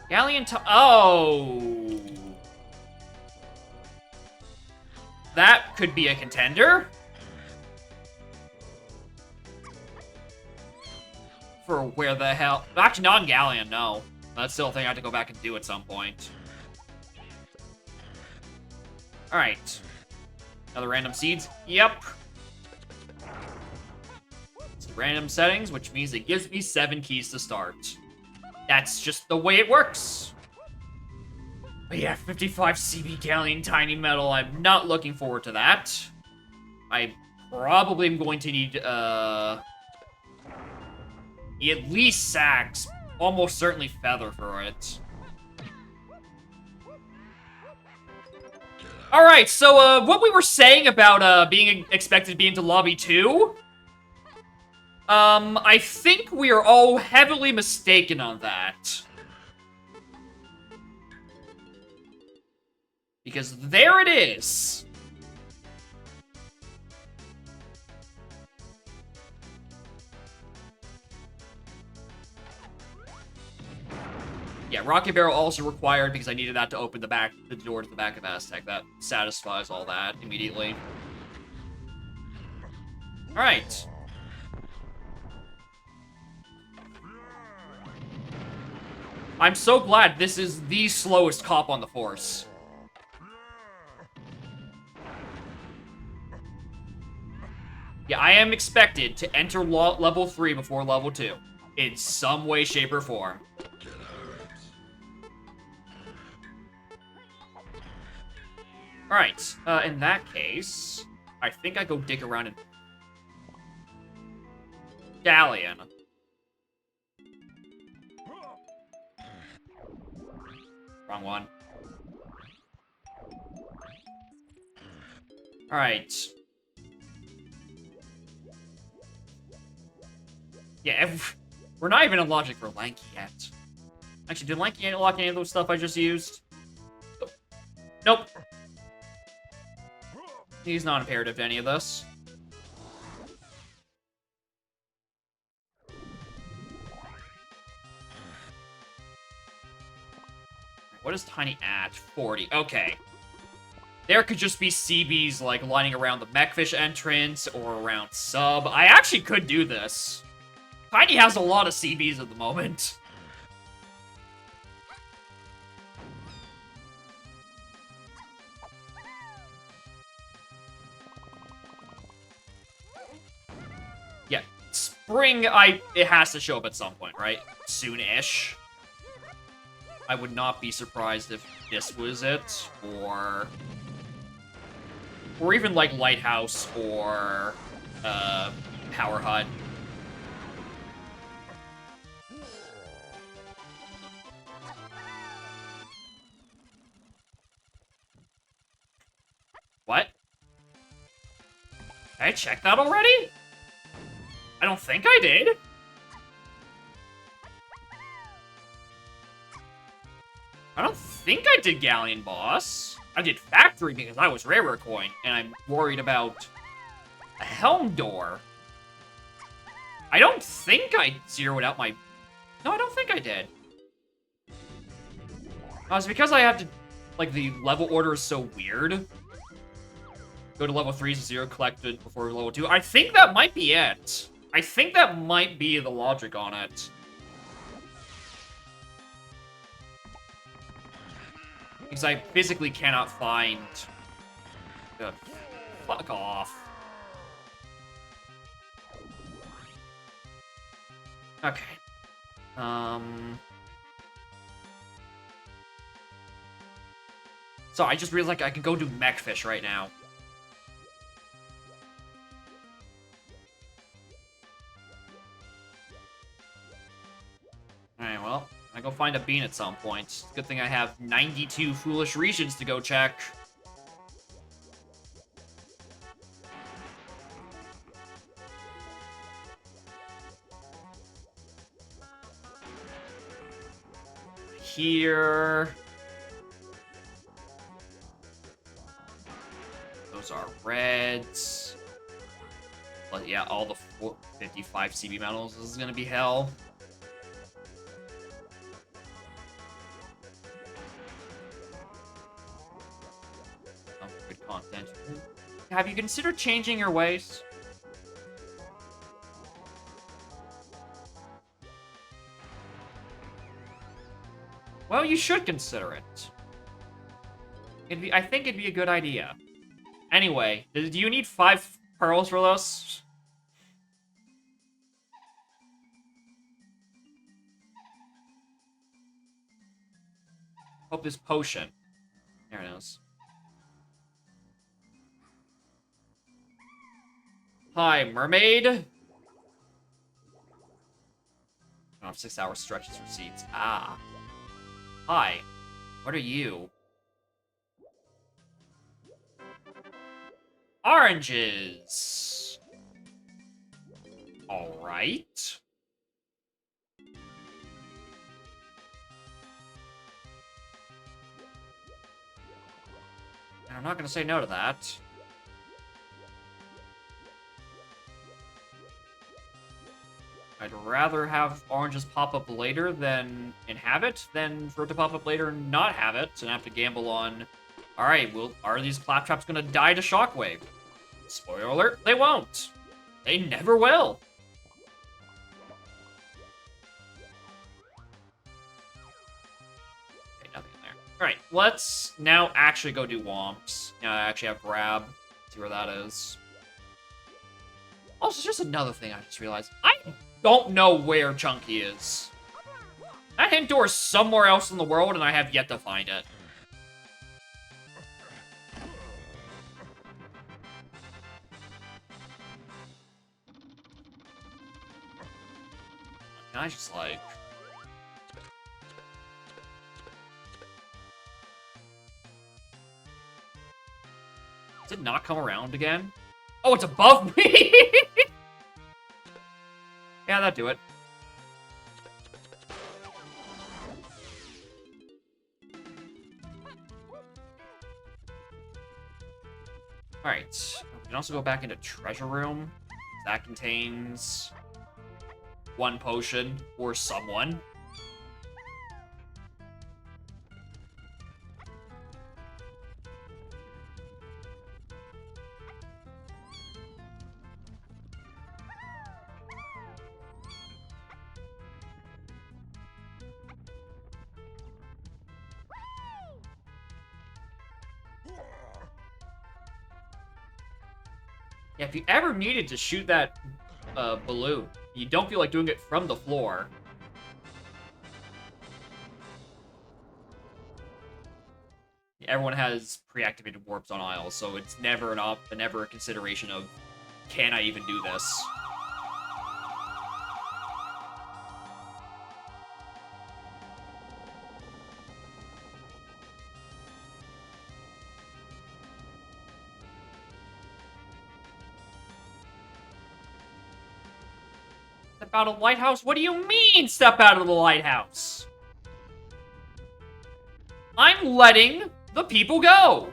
Galleon oh! That could be a contender. For where the hell... Actually, not in Galleon, no. That's still a thing I have to go back and do at some point. Alright. Another random seeds? Yep. It's random settings, which means it gives me 7 keys to start. That's just the way it works. But yeah, 55 CB Galleon Tiny Metal. I'm not looking forward to that. I probably am going to need, at least Sax. Almost certainly Feather for it. Alright, so, what we were saying about, being expected to be into Lobby 2... I think we are all heavily mistaken on that. Because there it is. Yeah, Rocket Barrel also required because I needed that to open the door to the back of Aztec. That satisfies all that immediately. Alright. I'm so glad this is the slowest cop on the force. Yeah, I am expected to enter level 3 before level 2. In some way, shape, or form. Alright, in that case, I think I go dig around in Galleon. Wrong one. Alright. Yeah, we're not even in logic for Lanky yet. Actually, did Lanky unlock any of those stuff I just used? Nope. He's not imperative to any of this. What is Tiny at? 40. Okay. There could just be CBs, like, lining around the Mechfish entrance or around Sub. I actually could do this. Tiny has a lot of CBs at the moment. Yeah. Spring, it has to show up at some point, right? Soon-ish. I would not be surprised if this was it, or even, like, Lighthouse, or, Power Hut. What? Did I check that already? I don't think I did. I don't think I did Galleon Boss. I did Factory because I was Rare Coin, and I'm worried about a Helm Door. I don't think I zeroed out my... No, I don't think I did. It's because I have to... Like, the level order is so weird. Go to level 3 is 0 collected before level 2. I think that might be it. I think that might be the logic on it. Because I physically cannot find... Ugh, fuck off. Okay. So I just realized like I can go do Mechfish right now. Alright, well, I go find a bean at some point. Good thing I have 92 foolish regions to go check. Here. Those are reds. But yeah, all the 55 CB metals. This is gonna be hell. Oh, good content. Have you considered changing your ways? Well, you should consider it. I think it'd be a good idea. Anyway, do you need 5 pearls for this? Hope this potion. There it is. Hi, mermaid. I don't have 6-hour stretches receipts. Ah. Hi. What are you? Oranges. All right. And I'm not going to say no to that. I'd rather have oranges pop up later than have it, than for it to pop up later and not have it, and have to gamble on, alright, well, are these claptraps gonna die to Shockwave? Spoiler alert, they won't. They never will. Okay, nothing in there. Alright, let's now actually go do Womps. Now I actually have Grab. See where that is. Also, just another thing I just realized. I don't know where Chunky is. That hint door is somewhere else in the world, and I have yet to find it. Can I just, like... Does it not come around again? Oh, it's above me! Yeah, that'd do it. Alright. We can also go back into Treasure Room. That contains 1 potion for someone. Yeah, if you ever needed to shoot that balloon, you don't feel like doing it from the floor. Everyone has pre-activated warps on Isles, so it's never never a consideration of, can I even do this? Step out of the lighthouse? What do you mean, step out of the lighthouse? I'm letting the people go.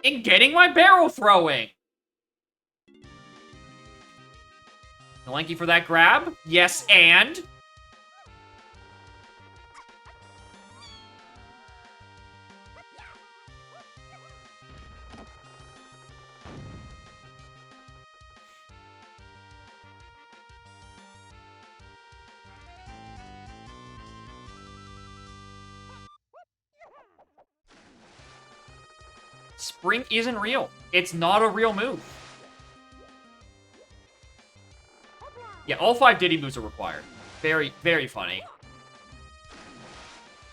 And getting my barrel throwing. Thank you for that grab. Yes, and... Sprint isn't real. It's not a real move. Yeah, all 5 Diddy moves are required. Very, very funny.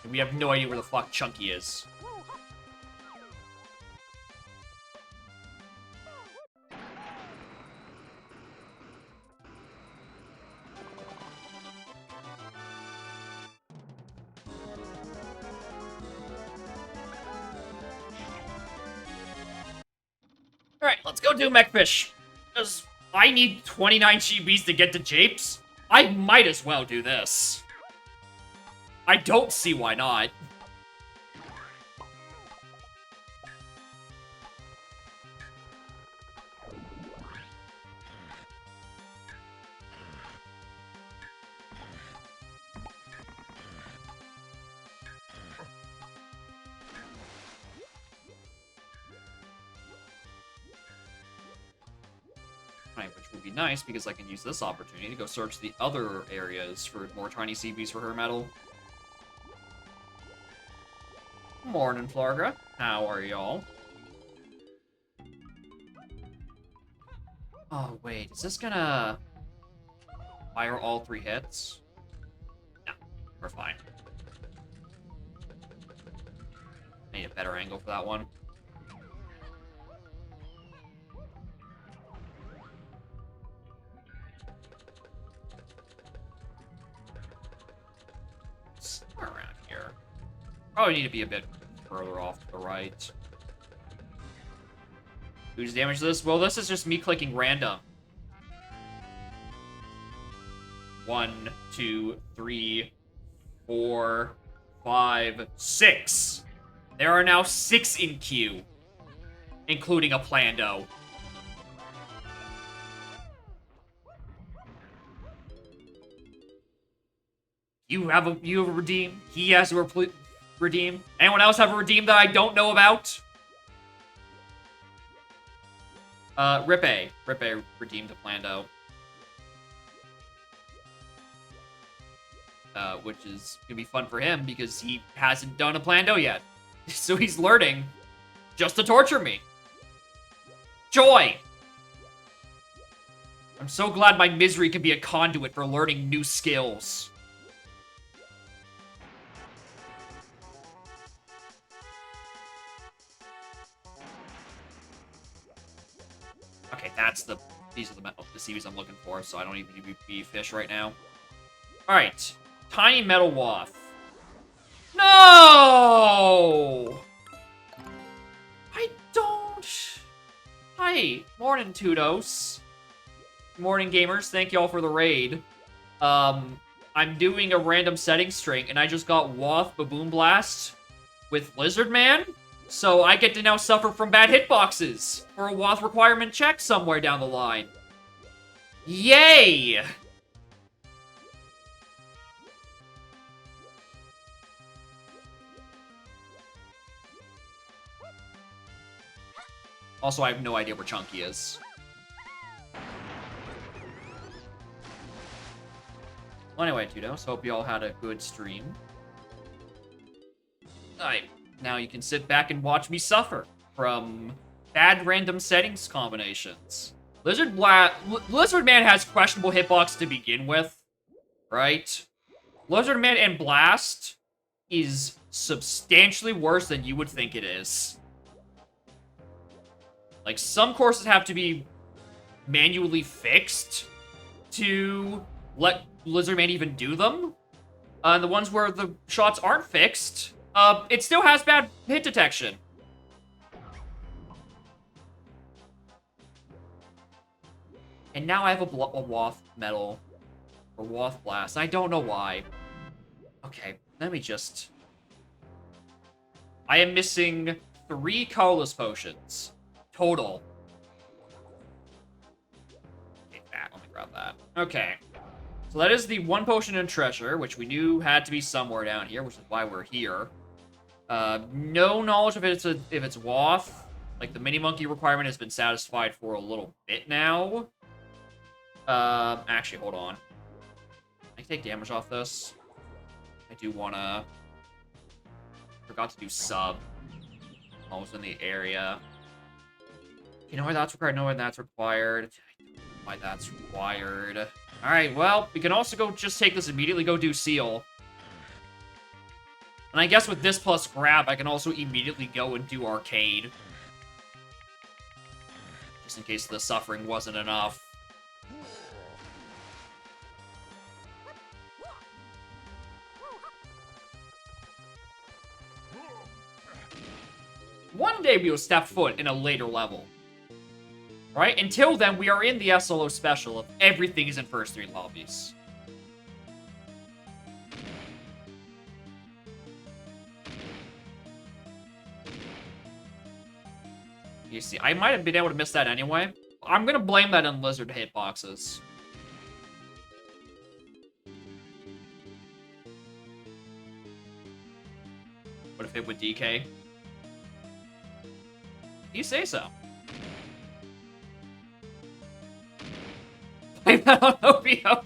And we have no idea where the fuck Chunky is. Alright, let's go do Mechfish. Because I need 29 Chibis to get to Japes. I might as well do this. I don't see why not. Right, which would be nice because I can use this opportunity to go search the other areas for more tiny CBs for her metal. Morning, Flarga. How are y'all? Oh, wait. Is this gonna fire all 3 hits? No. We're fine. I need a better angle for that one. Somewhere around here. Probably need to be a bit further off to the right. Who's damaged this? Well, this is just me clicking random. 1, 2, 3, 4, 5, 6. There are now 6 in queue, including a Plando. You have a redeem. He has a redeem. Anyone else have a redeem that I don't know about? Rippe. Rippe redeemed a Plando. Which is gonna be fun for him because he hasn't done a Plando yet. So he's learning just to torture me. Joy! I'm so glad my misery can be a conduit for learning new skills. Okay, these are the CVs I'm looking for, so I don't even need to be fish right now. Alright. Tiny Metal Waff. No! I don't... Hi. Morning, Tudos. Morning, gamers. Thank y'all for the raid. I'm doing a random setting string, and I just got Waff Baboon Blast with Lizard Man. So I get to now suffer from bad hitboxes for a Waff requirement check somewhere down the line. Yay! Also, I have no idea where Chunky is. Well, anyway, Tudos, hope you all had a good stream. Alright, now you can sit back and watch me suffer from bad random settings combinations. Lizard Man has questionable hitbox to begin with, right? Lizard Man and Blast is substantially worse than you would think it is. Like, some courses have to be manually fixed to let Lizard Man even do them. And the ones where the shots aren't fixed, it still has bad hit detection. And now I have a Waff Metal, or Waff Blast. I don't know why. Okay, let me just... I am missing 3 colorless potions. Total. Take that. Let me grab that. Okay. So that is the 1 potion and treasure, which we knew had to be somewhere down here, which is why we're here. No knowledge of if it's Waff. Like, the mini-monkey requirement has been satisfied for a little bit now. Actually, hold on. Can I take damage off this? I do wanna... Forgot to do sub. Almost in the area. You know why that's required? Know why that's required. I don't know why that's required. Alright, well, we can also go just take this immediately, go do seal. And I guess with this plus grab, I can also immediately go and do arcade. Just in case the suffering wasn't enough. One day we will step foot in a later level. Right? Until then, we are in the SLO special of everything is in first 3 lobbies. You see, I might have been able to miss that anyway. I'm gonna blame that on lizard hitboxes. What if it would DK? You say so. Blame that on OBO.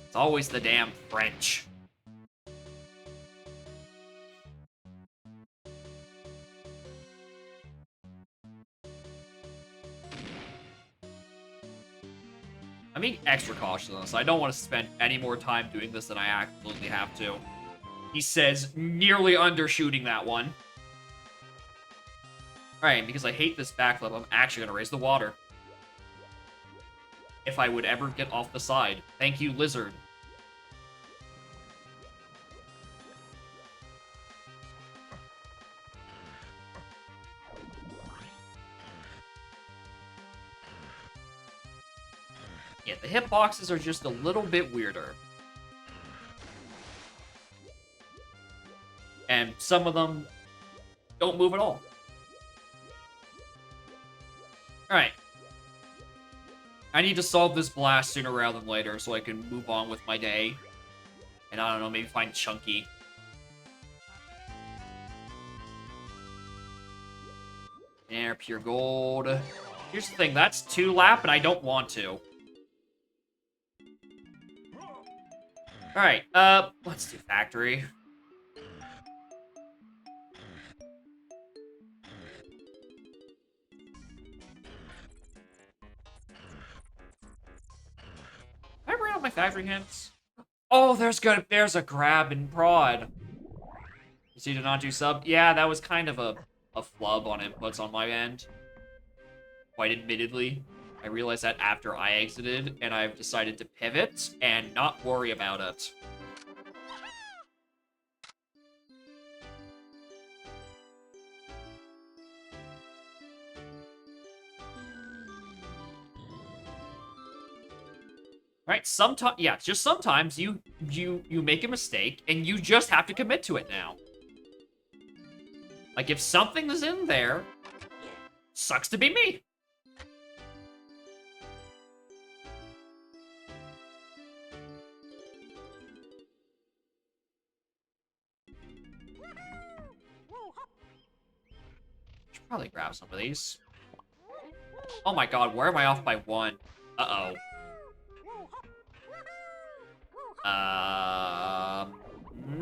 It's always the damn French. I'm being extra cautious on this. I don't want to spend any more time doing this than I absolutely have to. He says, nearly undershooting that one. Alright, because I hate this backflip, I'm actually going to raise the water. If I would ever get off the side. Thank you, lizard. Yeah, the hitboxes are just a little bit weirder. And some of them don't move at all. Alright. I need to solve this blast sooner rather than later so I can move on with my day. And I don't know, maybe find Chunky. There, pure gold. Here's the thing, that's 2 lap, and I don't want to. Alright, let's do factory. Have I ran out my factory hints? Oh, there's a grab and prod. You did not do sub? Yeah, that was kind of a flub on inputs on my end. Quite admittedly. I realized that after I exited, and I've decided to pivot and not worry about it. Right? Sometimes, yeah, just sometimes you make a mistake and you just have to commit to it now. Like if something is in there, sucks to be me. Should probably grab some of these. Oh my god, where am I off by 1? Uh-oh.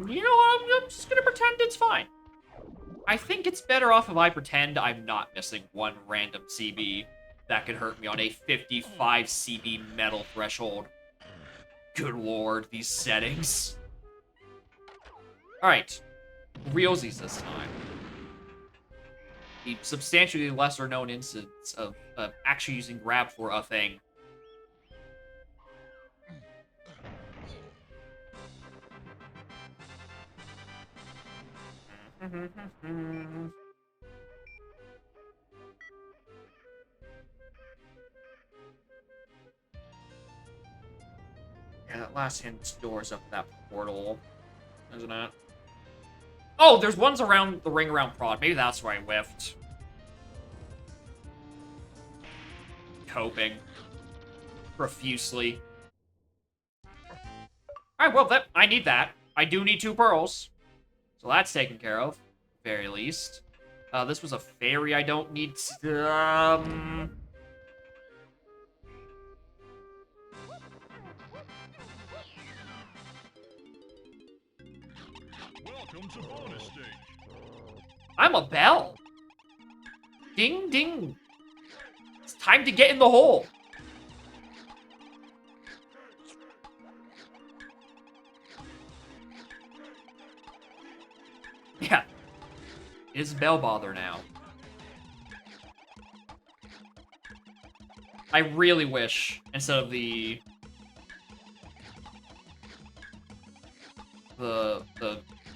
You know what? I'm just gonna pretend it's fine. I think it's better off if I pretend I'm not missing 1 random CB that could hurt me on a 55 CB metal threshold. Good lord, these settings. Alright. Realsies this time. The substantially lesser known instance of actually using grab for a thing. Yeah, that last hint doors up that portal, isn't it? Oh, there's ones around the ring around Prod. Maybe that's where I whiffed. Coping. Profusely. Alright, well, I need that. I do need 2 pearls. So that's taken care of. Very least. This was a fairy I don't need to, Welcome to bonus stage. I'm a bell. Ding, ding. It's time to get in the hole. Yeah. Is bell bother now. I really wish, instead of the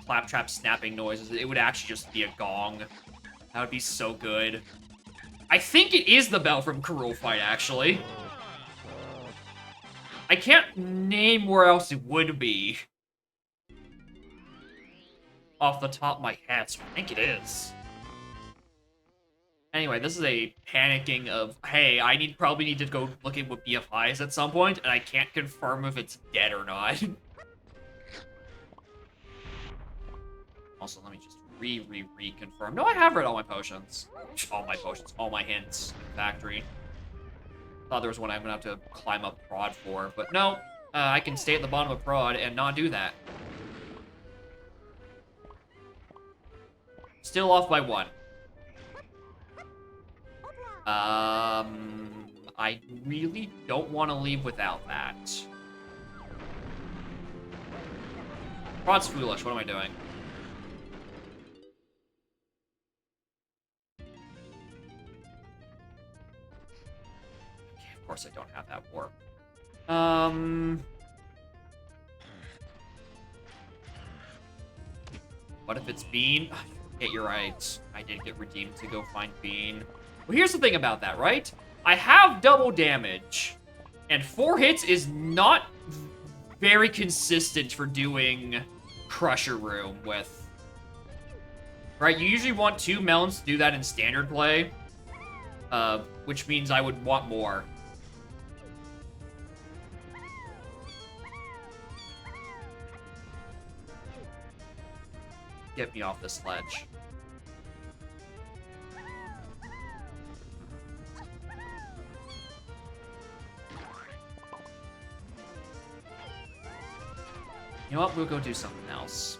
claptrap snapping noises, it would actually just be a gong. That would be so good. I think it is the bell from Kurul Fight, actually. I can't name where else it would be. Off the top of my head, so I think it is. Anyway, this is a panicking of, hey, I probably need to go look at what BFI is at some point, and I can't confirm if it's dead or not. Also, let me just reconfirm. No, I have read all my potions. All my hints in the factory. Thought there was one I'm gonna have to climb up Prod for, but no. I can stay at the bottom of Prod and not do that. Still off by 1. I really don't want to leave without that. Prod's foolish. What am I doing? Okay, of course I don't have that warp. What if it's Bean? Yeah, you're right. I did get redeemed to go find Bean. Well, here's the thing about that, right? I have double damage, and 4 hits is not very consistent for doing Crusher Room with. Right, you usually want 2 melons to do that in standard play, which means I would want more. Get me off this ledge. You know what? We'll go do something else.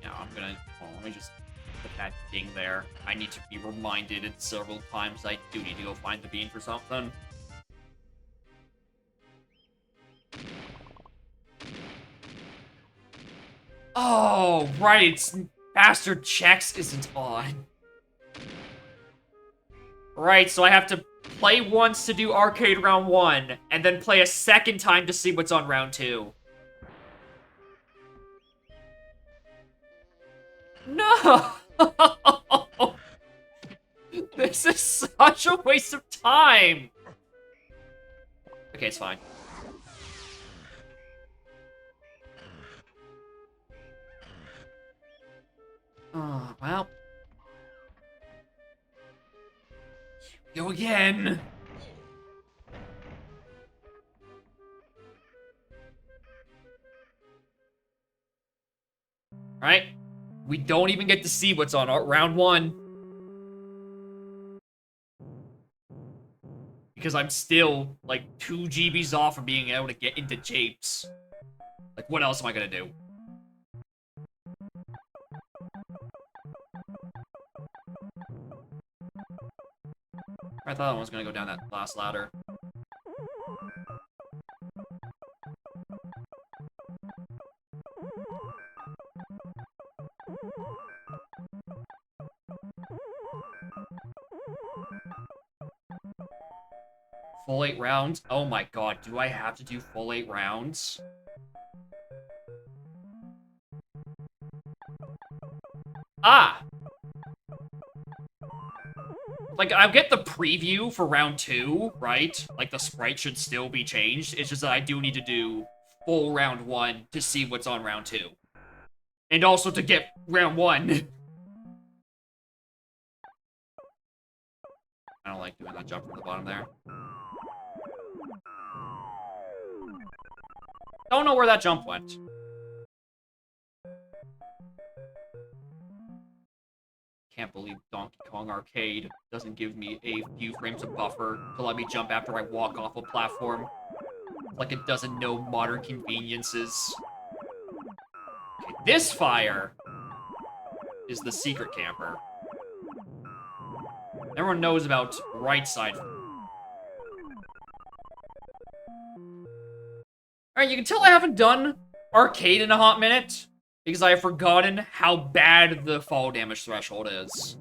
Yeah, I'm gonna... Hold on, let me just put that ding there. I need to be reminded it several times I do need to go find the bean for something. Oh, right. Bastard Checks isn't on. Right, so I have to play once to do Arcade Round 1, and then play a second time to see what's on Round 2. No! This is such a waste of time! Okay, it's fine. Oh, well. Go again! Alright. We don't even get to see what's on round 1. Because I'm still, like, 2 GBs off from being able to get into Japes. Like, what else am I gonna do? I thought I was gonna go down that last ladder. Full 8 rounds? Oh my god, do I have to do full 8 rounds? Ah! Like, I'll get the preview for round 2, right? Like, the sprite should still be changed. It's just that I do need to do full round 1 to see what's on round 2. And also to get round 1. I don't like doing that jump from the bottom there. Don't know where that jump went. Can't believe Donkey Kong Arcade doesn't give me a few frames of buffer to let me jump after I walk off a platform. Like it doesn't know modern conveniences. Okay, this fire is the secret camper. Everyone knows about right side. Alright, you can tell I haven't done arcade in a hot minute, because I have forgotten how bad the fall damage threshold is.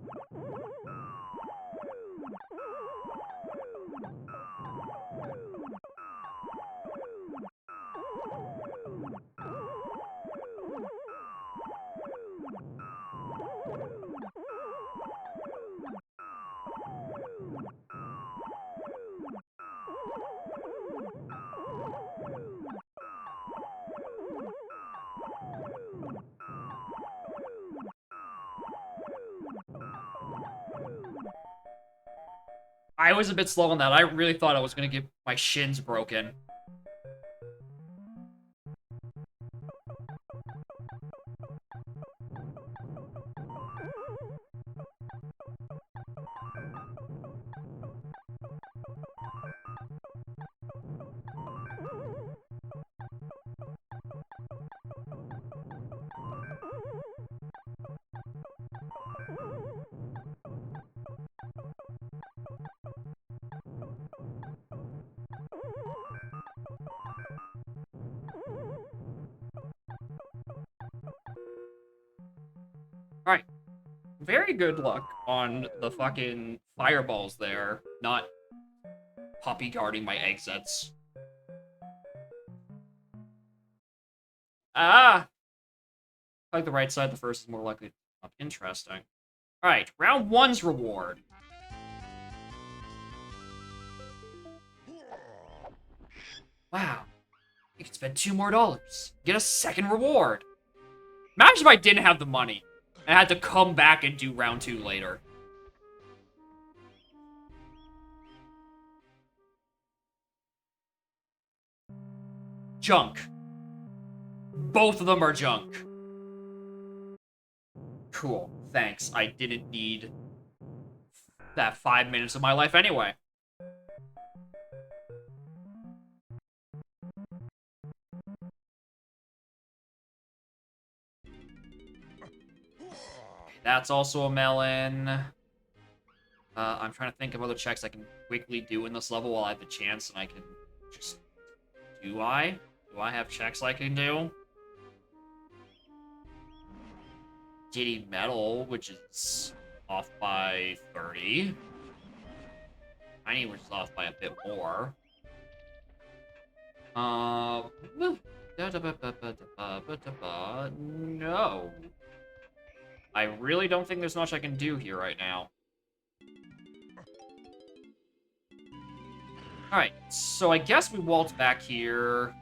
I was a bit slow on that. I really thought I was gonna get my shins broken. Alright. Very good luck on the fucking fireballs there, not poppy guarding my exits. Ah! I like the right side, the first is more likely to come up. Interesting. Alright, round 1's reward. Wow. You can spend $2 more. Get a second reward. Imagine if I didn't have the money. I had to come back and do round 2 later. Junk. Both of them are junk. Cool. Thanks. I didn't need that 5 minutes of my life anyway. That's also a melon. I'm trying to think of other checks I can quickly do in this level while I have the chance, and I can just... Do I? Do I have checks I can do? Diddy Metal, which is off by 30. Tiny, which is off by a bit more. No. I really don't think there's much I can do here right now. Alright, so I guess we waltz back here.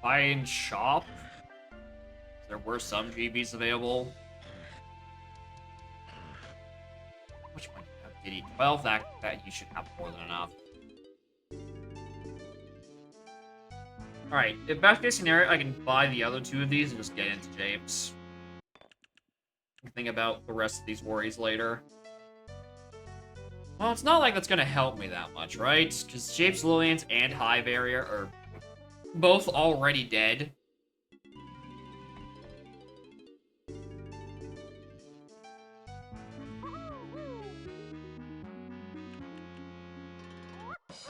Buy and shop. There were some GBs available. Which one do you have? Diddy 12? That you should have more than enough. Alright, if best case scenario, I can buy the other 2 of these and just get into Japes. Think about the rest of these worries later. Well, it's not like that's gonna help me that much, right? Because Japes, Lillian's, and Hive Area are both already dead. And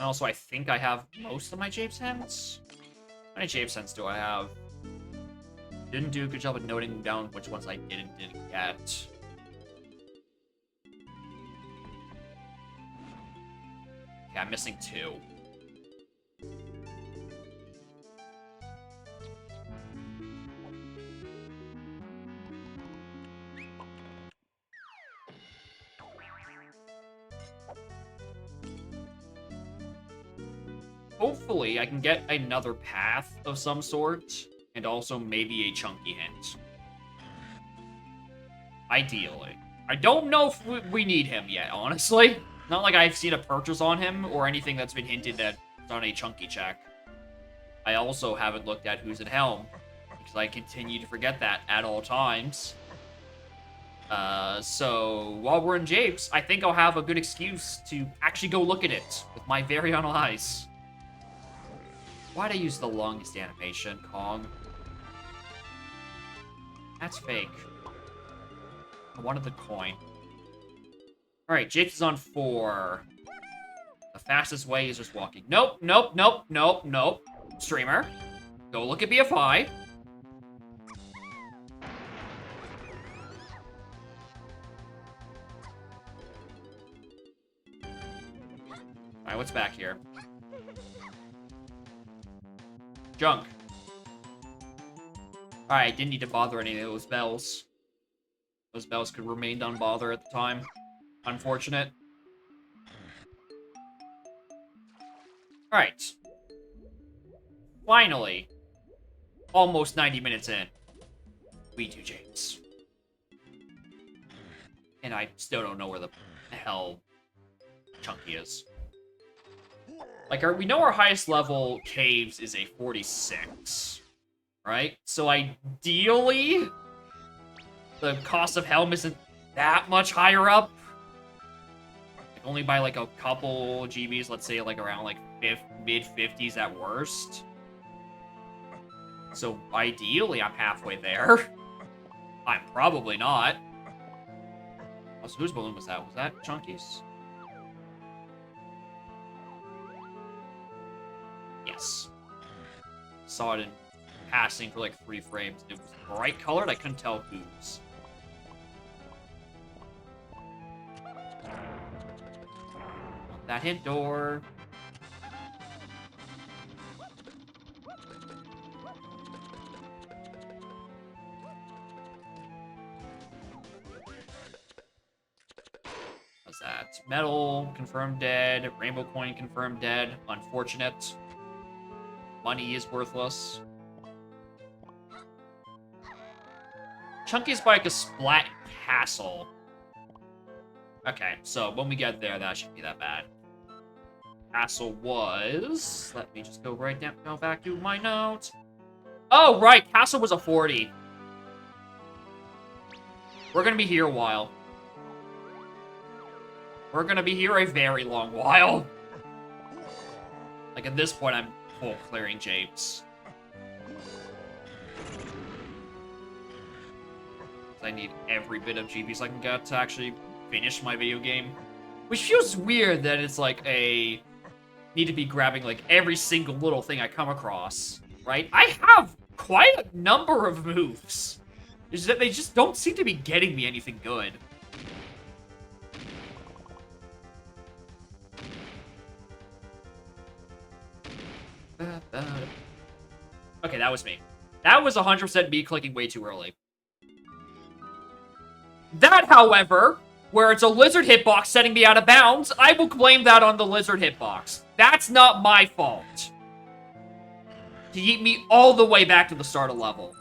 also, I think I have most of my Japes Hens. How many Japes Hens do I have? Didn't do a good job of noting down which ones I did and didn't get. Okay, I'm missing 2. hopefully I can get another path of some sort, and also maybe a chunky hint. Ideally. I don't know if we need him yet, honestly. Not like I've seen a purchase on him or anything that's been hinted that it's on a chunky check. I also haven't looked at who's at helm, because I continue to forget that at all times. So while we're in Japes, I think I'll have a good excuse to actually go look at it with my very own eyes. Why'd I use the longest animation, Kong? That's fake. I wanted the coin. Alright, Japes is on 4. The fastest way is just walking. Nope, nope, nope, nope, nope. Streamer, go look at BFI. Alright, what's back here? Junk. Alright, didn't need to bother any of those bells. Those bells could remain unbothered at the time. Unfortunate. Alright. Finally. Almost 90 minutes in. We do James. And I still don't know where the hell Chunky is. Like, we know our highest level caves is a 46. Right? So ideally, the cost of Helm isn't that much higher up. Like, only by like a couple GBs, let's say like around like mid-50s at worst. So ideally, I'm halfway there. I'm probably not. Also, whose balloon was that? Was that Chunky's? Yes. Saw it in passing for like 3 frames. It was bright colored. I couldn't tell whose. That hint door. What's that? Metal, confirmed dead. Rainbow coin, confirmed dead. Unfortunate. Money is worthless. Chunky's by like a splat castle. Okay, so when we get there, that shouldn't be that bad. Castle was... Let me just go right down, go back to my notes. Oh, right, castle was a 40. We're gonna be here a while. We're gonna be here a very long while. Like, at this point, I'm full clearing Japes. I need every bit of GPs I can get to actually finish my video game. Which feels weird that it's like a... Need to be grabbing like every single little thing I come across, right? I have quite a number of moves. It's that they just don't seem to be getting me anything good. Okay, that was me. That was 100% me clicking way too early. That, however, where it's a lizard hitbox setting me out of bounds, I will blame that on the lizard hitbox. That's not my fault. To yeet me all the way back to the start of level.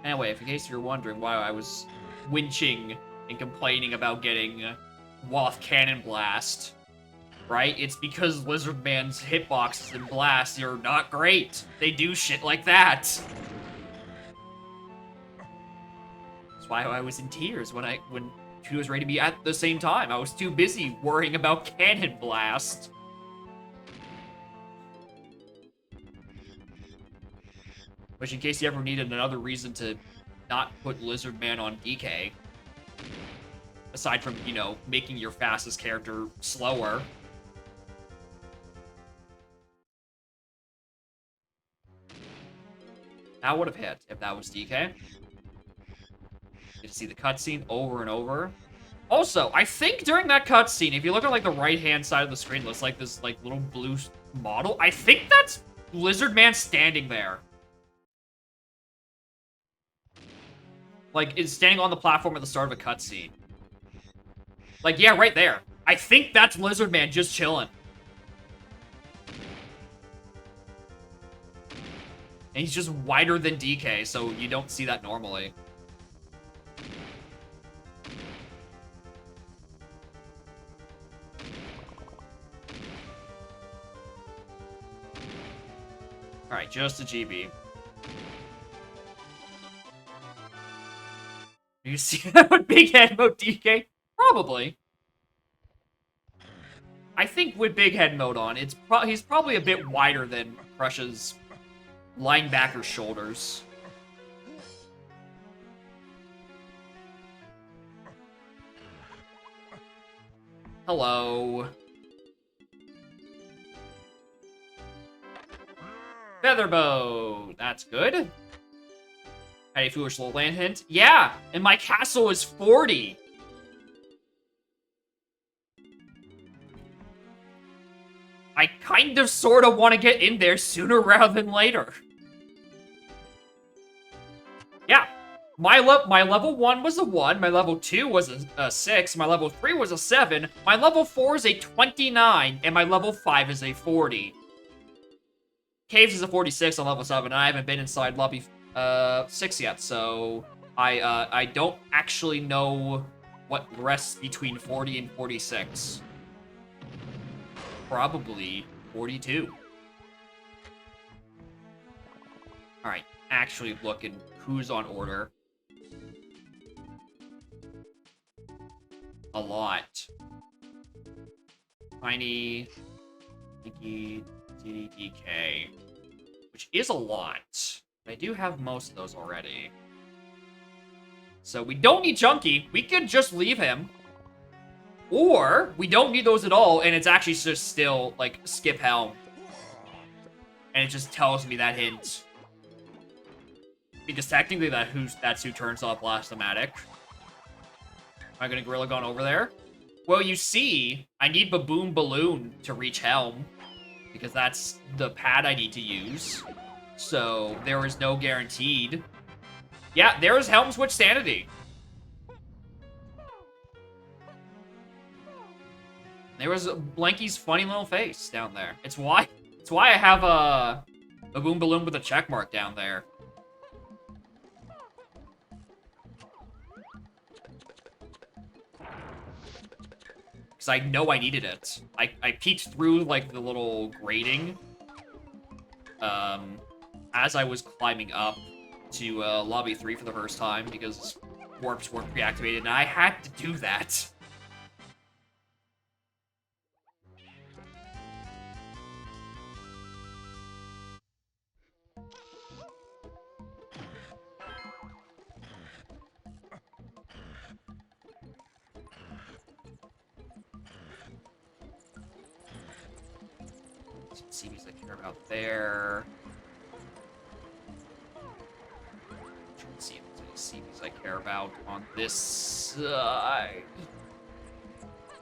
Anyway, if in case you're wondering why I was winching and complaining about getting Wath Cannon Blast, right? It's because Lizard Man's hitboxes and blasts are not great. They do shit like that. That's why I was in tears when she was ready to be at the same time. I was too busy worrying about Cannon Blast. Which, in case you ever needed another reason to not put Lizard Man on DK, aside from, you know, making your fastest character slower. That would have hit if that was DK. You see the cutscene over and over. Also, I think during that cutscene, if you look at like the right-hand side of the screen, it looks like this like little blue model. I think that's Lizard Man standing there. Like, is standing on the platform at the start of a cutscene. Like, yeah, right there. I think that's Lizard Man just chilling. And he's just wider than DK, so you don't see that normally. Alright, just a GB. You see that with big head mode DK? Probably. I think with big head mode on, he's probably a bit wider than Crush's linebacker shoulders. Hello. Featherbow. That's good. Had a foolish little land hint. Yeah, and my castle is 40. I kind of sort of want to get in there sooner rather than later. Yeah. My level 1 was a 1, my level 2 was a 6, my level 3 was a 7, my level 4 is a 29, and my level 5 is a 40. Caves is a 46 on level 7, and I haven't been inside lobby 6 yet, so I don't actually know what rests between 40 and 46. Probably 42. Alright, actually looking who's on order. A lot. Tiny, Dinky, DK, which is a lot. But I do have most of those already. So we don't need Chunky. We could just leave him. Or we don't need those at all, and it's actually just still, like, skip Helm. And it just tells me that hint. Because technically that's who turns off Blastomatic. Am I gonna Gorilla Gun over there? Well, you see, I need Baboon Balloon to reach Helm. Because that's the pad I need to use. So, there is no guaranteed. Yeah, there is Helm Switch Sanity. There was Blanky's funny little face down there. It's why I have a Baboon Balloon with a check mark down there. Because I know I needed it. I peeked through, like, the little grating as I was climbing up to Lobby 3 for the first time because warps weren't pre-activated, and I had to do that. Some CVs I care about there. Trying to see if there's any CVs I care about on this side.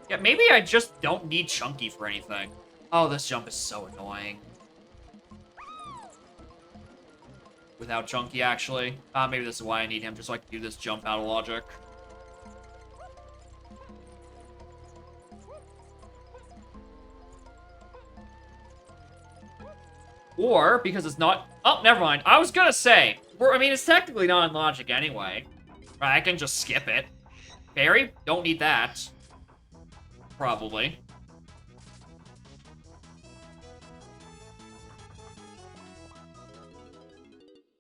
Yeah, maybe I just don't need Chunky for anything. Oh, this jump is so annoying. Without Chunky, actually. Maybe this is why I need him, just so I can do this jump out of logic. Or, because it's not... Oh, never mind. I was gonna say... I mean, it's technically not in logic anyway. Right, I can just skip it. Fairy? Don't need that. Probably.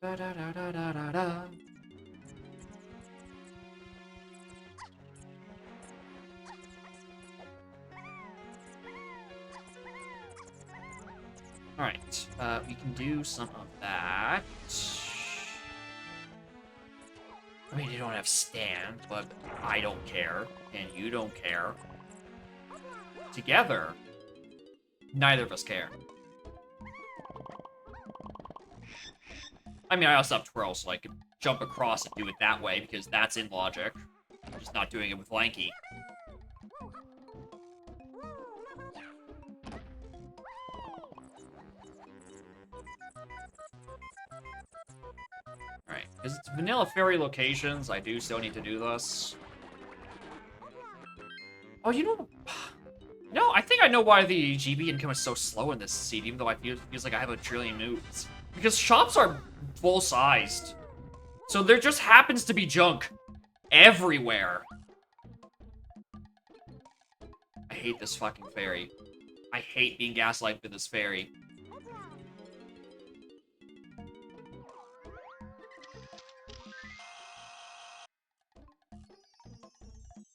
Da-da-da-da-da-da. Alright, we can do some of that. I mean, you don't have stand, but I don't care, and you don't care. Together, neither of us care. I mean, I also have twirl, so I could jump across and do it that way, because that's in logic. I'm just not doing it with Lanky. Alright, Because it's vanilla fairy locations, I do still need to do this. Oh, you know... No, I think I know why the GB income is so slow in this seed, even though feels like I have a trillion moves. Because shops are full-sized. So there just happens to be junk everywhere. I hate this fucking fairy. I hate being gaslighted with this fairy.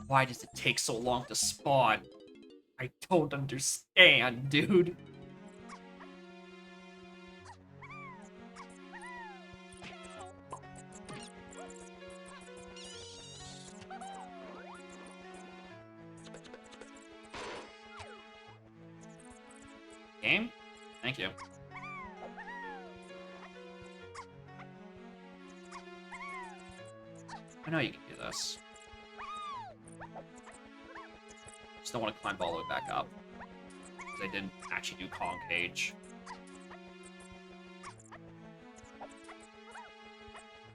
Why does it take so long to spawn? I don't understand, dude. Game? Thank you. I know you can do this. Just don't want to climb all the way back up. Because I didn't actually do Kong Cage.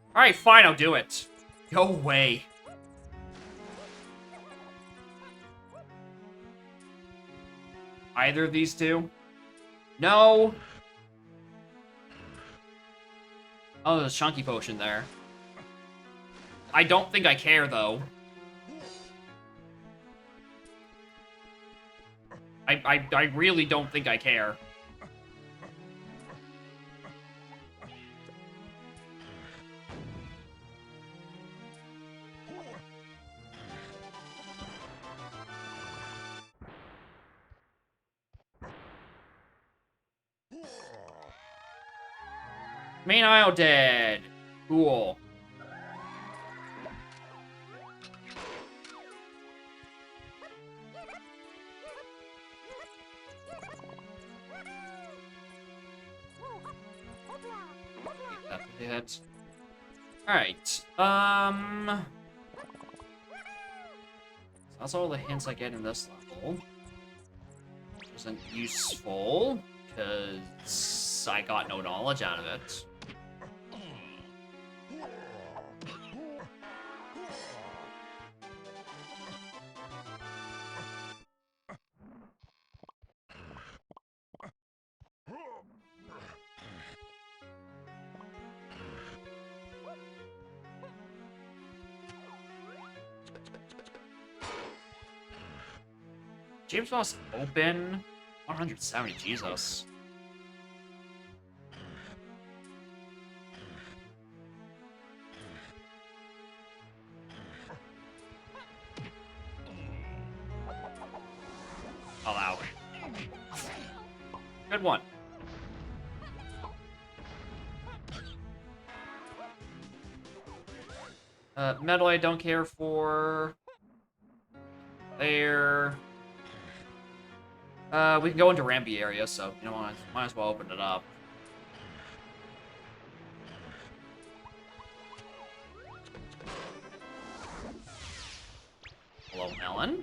Alright, fine, I'll do it. Go away. Either of these two? No! Oh, there's a chunky potion there. I don't think I care, though. I really don't think I care. Main aisle dead. Cool. That's it. Alright. So that's all the hints I get in this level. Which isn't useful, because I got no knowledge out of it. James Boss open 170, Jesus. Allow it. Good one. Metal I don't care for. There. We can go into Ramby area, so, you know, might as well open it up. Hello, Melon.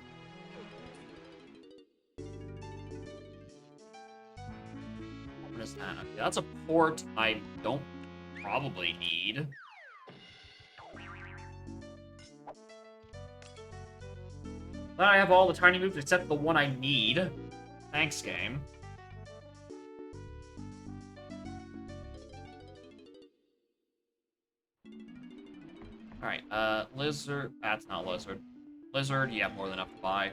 What is that? Okay, that's a port I don't probably need. Then I have all the tiny moves except the one I need. Thanks, game. Alright, lizard. That's not lizard. Lizard, you have more than enough to buy.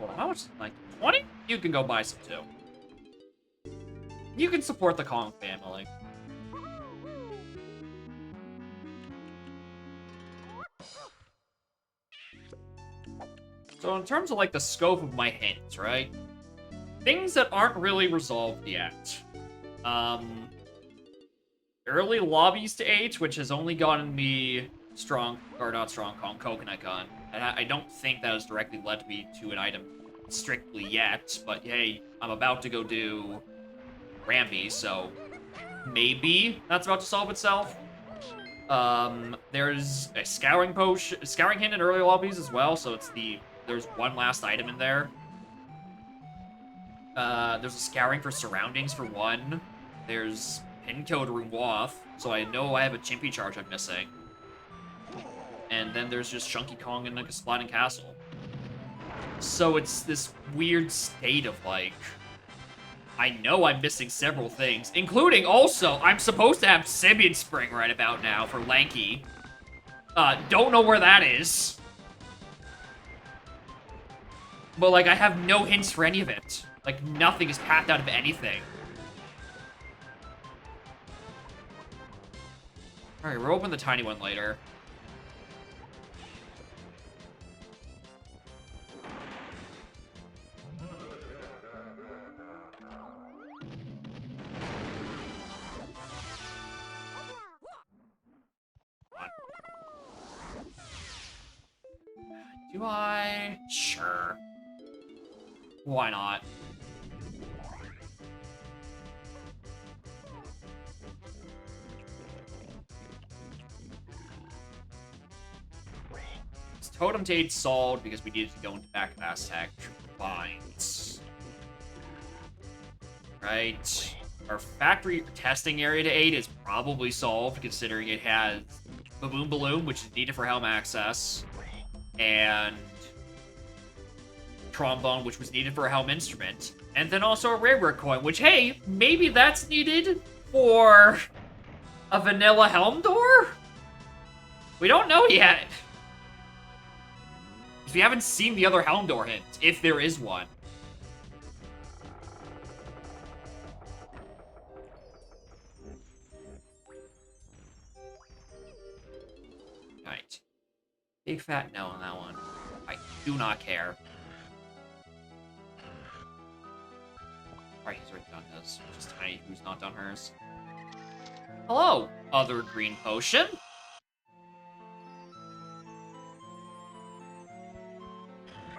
Hold on, how much? Like 20? You can go buy some too. You can support the Kong family. So in terms of like the scope of my hints, right? Things that aren't really resolved yet. Early lobby stage, which has only gotten me strong, or not strong Kong, coconut gun. And I don't think that has directly led me to an item strictly yet, but hey, I'm about to go do Ramby, so maybe that's about to solve itself. There's a scouring potion, scouring hint in early lobbies as well, so there's one last item in there. There's a scouring for surroundings for one. There's pin code room Waff, so I know I have a Chimpy charge I'm missing. And then there's just Chunky Kong and like a Splatting Castle. So it's this weird state of like, I know I'm missing several things, including also, I'm supposed to have Simeon Spring right about now for Lanky. Don't know where that is. But like, I have no hints for any of it. Like, nothing is packed out of anything. Alright, we'll open the tiny one later. Do I? Sure. Why not? It's Totem Tate solved because we needed to go into back of Aztec Vines. Right. Our factory testing area to 8 is probably solved, considering it has Baboon Balloon, which is needed for helm access, and Trombone, which was needed for a helm instrument, and then also a Rare coin, which, hey, maybe that's needed for a vanilla helm door? We don't know yet. We haven't seen the other helm door hint, if there is one. Right. Big fat no on that one. I do not care. Alright, he's already done his. Just Tiny, who's not done hers. Hello, other green potion.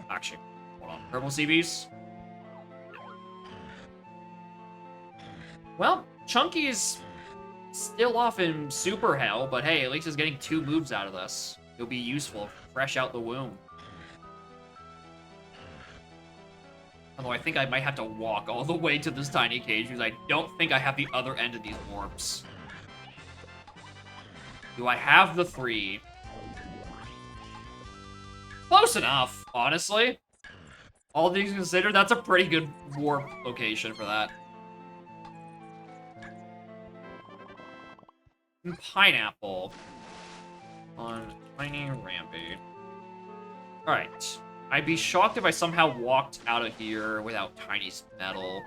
Actually, hold on. Purple CBs? Well, Chunky's still off in Super Hell, but hey, at least he's getting 2 moves out of this. It'll be useful, fresh out the womb. Although I think I might have to walk all the way to this tiny cage because I don't think I have the other end of these warps. Do I have the 3? Close enough, honestly. All things considered, that's a pretty good warp location for that. Pineapple on Tiny Rampy. Alright. I'd be shocked if I somehow walked out of here without Tiny's medal.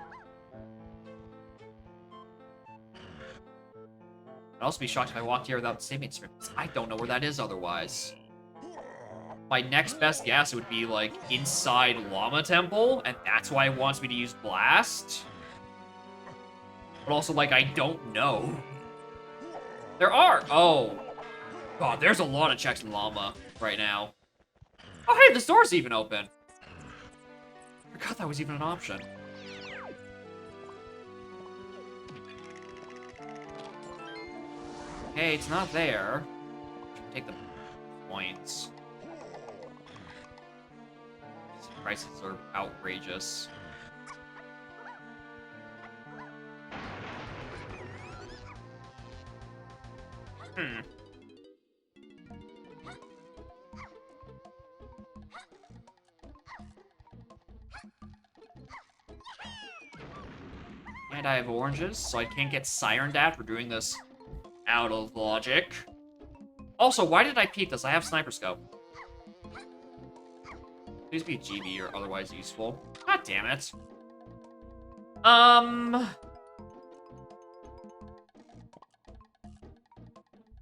I'd also be shocked if I walked here without Simeon Spring. I don't know where that is otherwise. My next best guess would be, like, inside Llama Temple, and that's why it wants me to use Blast. But also, like, I don't know. There are! Oh. God, there's a lot of checks in Llama right now. Oh, hey, this door's even open. I forgot that was even an option. Hey, it's not there. Take the points. These prices are outrageous. And I have oranges, so I can't get sirened at for doing this out of logic. Also, why did I peek this? I have Sniper Scope. Please be GB or otherwise useful. God damn it.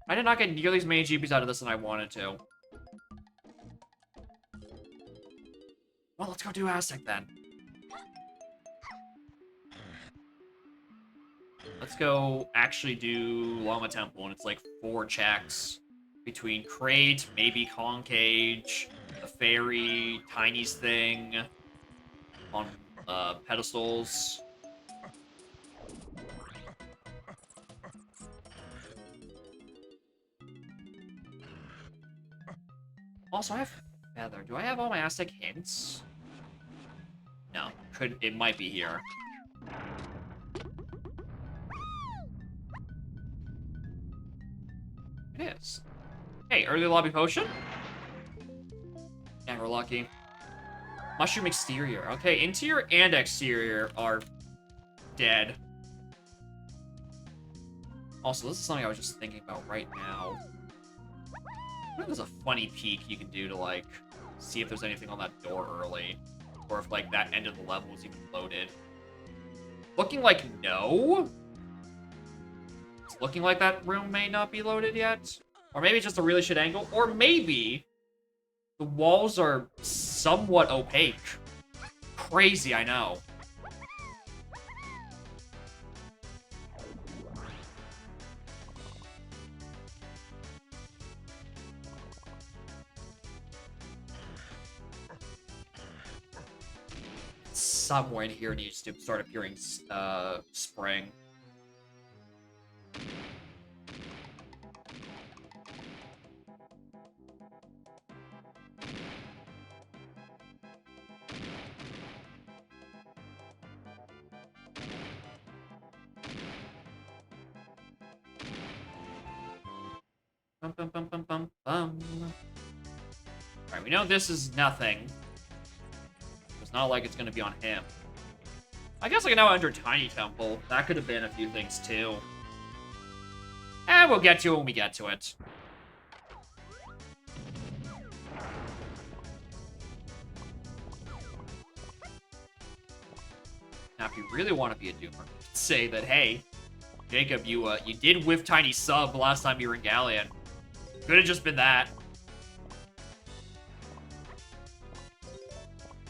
I did not get nearly as many GBs out of this than I wanted to. Well, let's go do Aztec then. Let's go actually do Llama Temple, and it's like 4 checks between Crate, maybe Concage, the Fairy, Tiny's thing. on pedestals. Also, I have feather. Do I have all my Aztec hints? No. It might be here. It is. Hey, early lobby potion? Yeah, we're lucky. Mushroom exterior. Okay, interior and exterior are dead. Also, this is something I was just thinking about right now. I think there's a funny peek you can do to, like, see if there's anything on that door early. Or if, like, that end of the level was even loaded. Looking like no? It's looking like that room may not be loaded yet. Or maybe just a really shit angle. Or maybe the walls are somewhat opaque. Crazy, I know. Somewhere in here needs to start appearing spring. Bum, bum, bum, bum, bum, bum. Alright, we know this is nothing. It's not like it's gonna be on him. I guess I can now enter Tiny Temple. That could have been a few things, too. We'll get to it when we get to it. Now, if you really want to be a Doomer, say that, hey, Jacob, you did whiff Tiny Sub last time you were in Galleon. Could have just been that.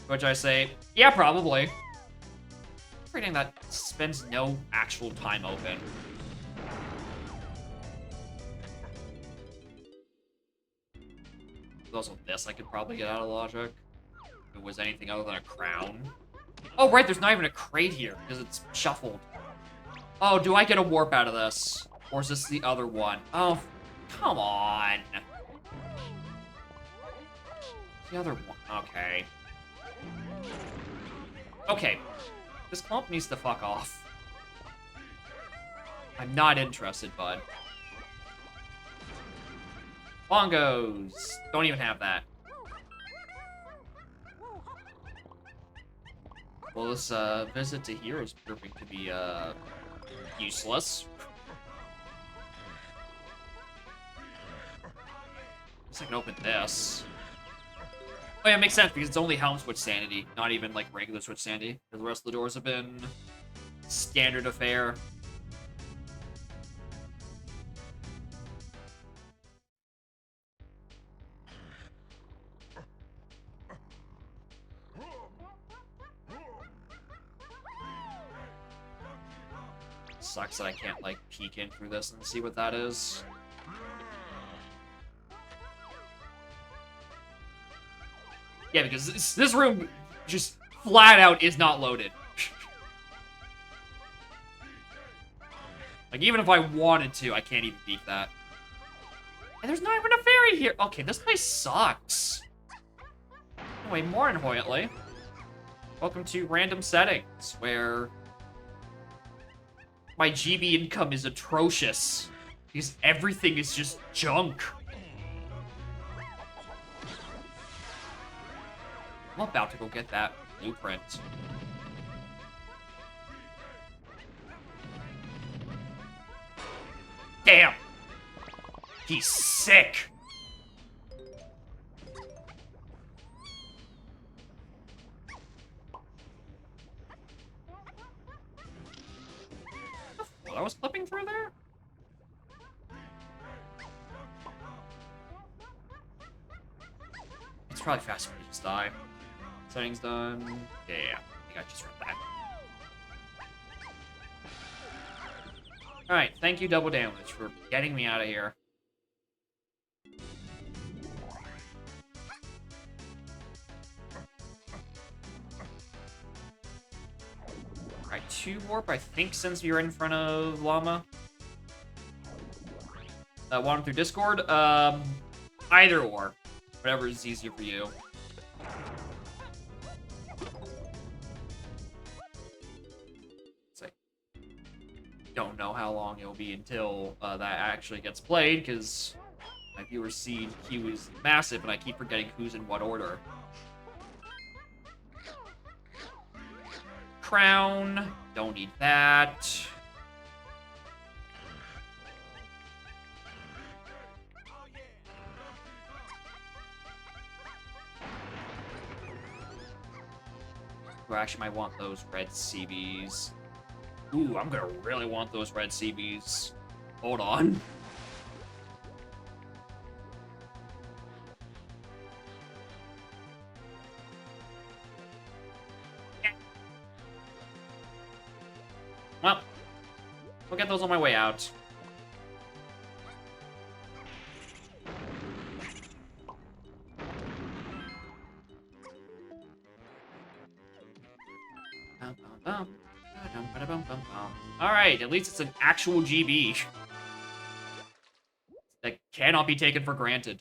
Which I say, yeah, probably. Everything that spends no actual time open. There's also this I could probably get out of logic. If it was anything other than a crown. Oh, right, there's not even a crate here, because it's shuffled. Oh, do I get a warp out of this? Or is this the other one? Oh, come on. The other one, okay. Okay, this clump needs to fuck off. I'm not interested, bud. Bongos! Don't even have that. Well, this visit to here is proving to be useless. Guess I can open this. Oh yeah, it makes sense because it's only Helm Switch Sanity, not even like regular Switch Sanity. The rest of the doors have been standard affair. Sucks that I can't like peek in through this and see what that is. Yeah, because this room just flat out is not loaded. Like, even if I wanted to, I can't even beat that. And there's not even a fairy here. Okay, this place sucks. Anyway, more importantly, welcome to random settings, where my GB income is atrocious. Because everything is just junk. I'm about to go get that blueprint. Damn! He's sick! Well, I was clipping through there? It's probably faster to just die. Settings done. Yeah, I think I just read that. Alright, thank you, Double Damage, for getting me out of here. to warp, I think, since we were in front of Llama. Want him through Discord? Either or. Whatever is easier for you. Don't know how long it'll be until that actually gets played, because my viewers see queue is massive, and I keep forgetting who's in what order. Crown. Don't need that. Or actually might want those red CBs. Ooh, I'm gonna really want those red CBs. Hold on. Well, we'll get those on my way out. Alright, at least it's an actual GB. That cannot be taken for granted.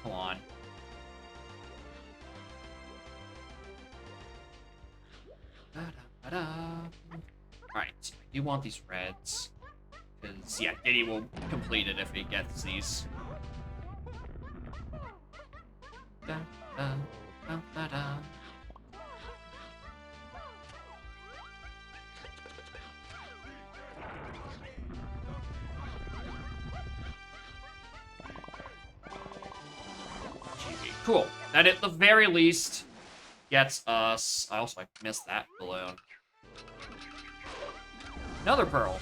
Come on. Alright, I do want these reds. Because, yeah, Diddy will complete it if he gets these. Cool. That at the very least gets us... I missed that balloon. Another pearl.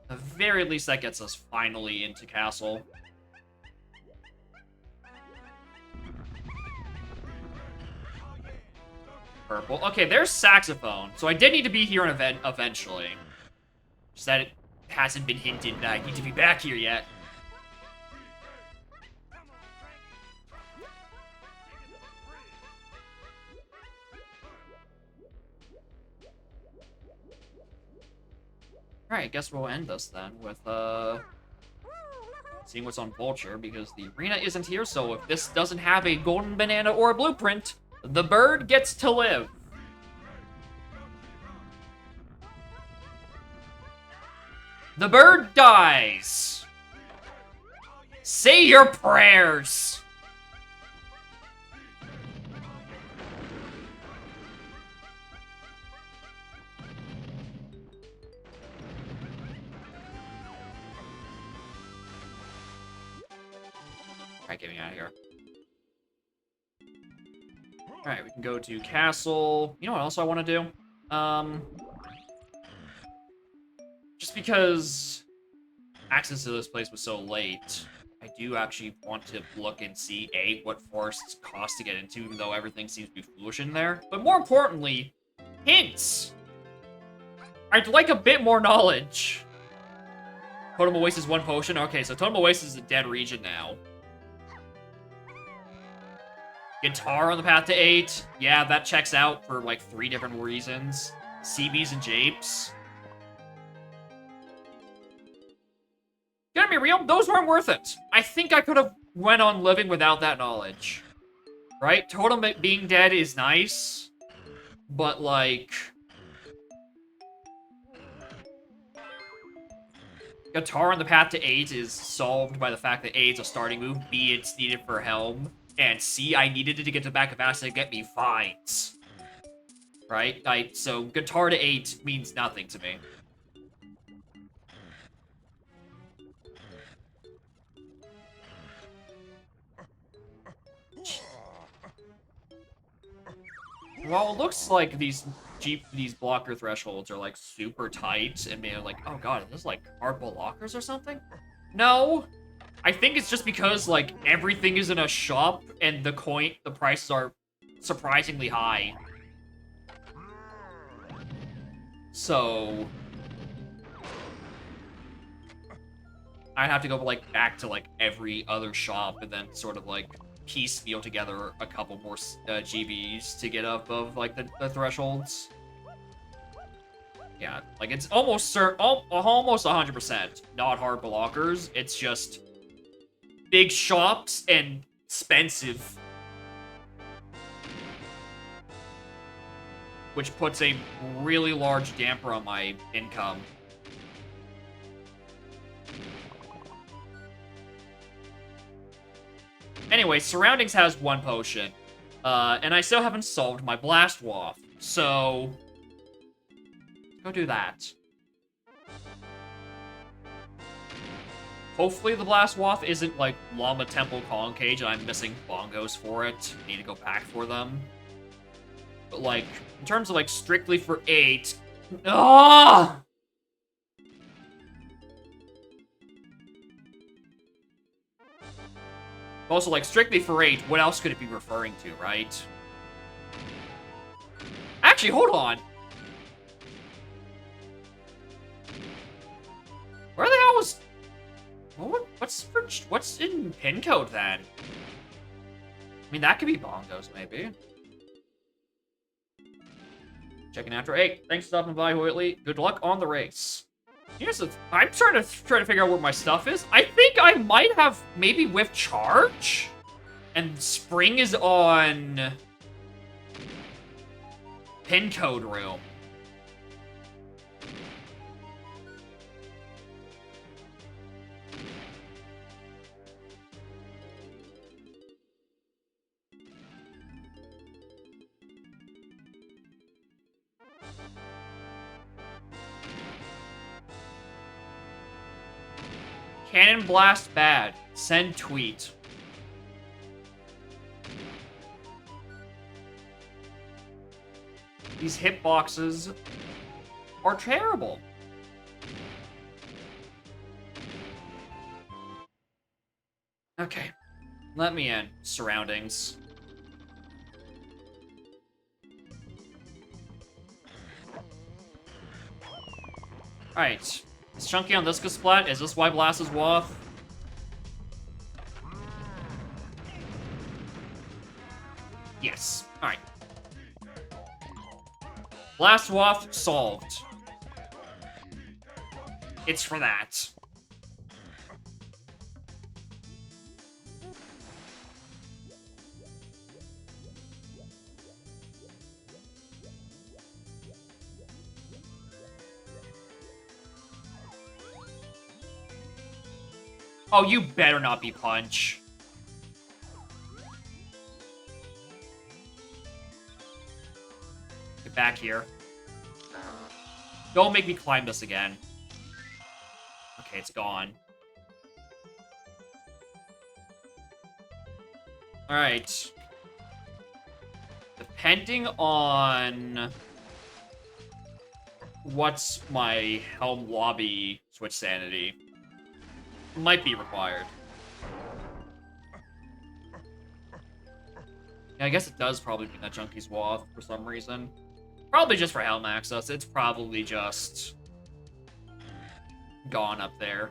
At the very least, that gets us finally into castle. Purple. Okay, there's saxophone. So I did need to be here eventually. Just that it hasn't been hinted that I need to be back here yet. Alright, I guess we'll end this then with, seeing what's on Vulture, because the arena isn't here, so if this doesn't have a golden banana or a blueprint, the bird gets to live. The bird dies. Say your prayers. Alright, get me out of here. Alright, we can go to castle. You know what else I want to do? Just because access to this place was so late, I do actually want to look and see, A, what forests cost to get into, even though everything seems to be foolish in there. But more importantly, hints! I'd like a bit more knowledge. Totem Oasis 1 potion? Okay, so Totem Oasis is a dead region now. Guitar on the path to 8. Yeah, that checks out for like 3 different reasons. CBs and Japes. Gonna be real, those weren't worth it. I think I could have went on living without that knowledge. Right? Totem being dead is nice. But like... Guitar on the path to 8 is solved by the fact that A, it's a starting move, B, it's needed for Helm, and C, I needed it to get to the back of Acid to get me fines. Right? So Guitar to 8 means nothing to me. Well, it looks like these blocker thresholds are like super tight and maybe like, oh god, are those like hardball lockers or something? No. I think it's just because like everything is in a shop and the prices are surprisingly high. So I'd have to go like back to like every other shop and then sort of like piecemeal together a couple more GBs to get up of like the thresholds. Yeah, like it's almost almost 100% not hard blockers. It's just big shops and expensive, which puts a really large damper on my income. Anyway, Surroundings has 1 potion, and I still haven't solved my Blast Waft, so go do that. Hopefully the Blast Waft isn't like Llama Temple Concage and I'm missing bongos for it. I need to go back for them. But like, in terms of like strictly for 8, ah! Also, like, strictly for 8, what else could it be referring to, right? Actually, hold on. Where the hell was... What's in pin code, then? I mean, that could be bongos, maybe. Checking after 8. Thanks for stopping by, Whitley. Good luck on the race. Here's the I'm trying to figure out where my stuff is. I think I might have maybe with charge, and spring is on pin code room. Cannon blast bad. Send tweet. These hitboxes are terrible. Okay. Let me in. Surroundings. Alright. Is Chunky on this splat? Is this why Blast is Waft? Yes. Alright. Blast Waft solved. It's for that. Oh, you better not be Punch. Get back here. Don't make me climb this again. Okay, it's gone. Alright. Depending on what's my Helm Lobby Switch Sanity, might be required. Yeah, I guess it does probably mean that Chunky's Waft for some reason. Probably just for Helm access. It's probably just gone up there.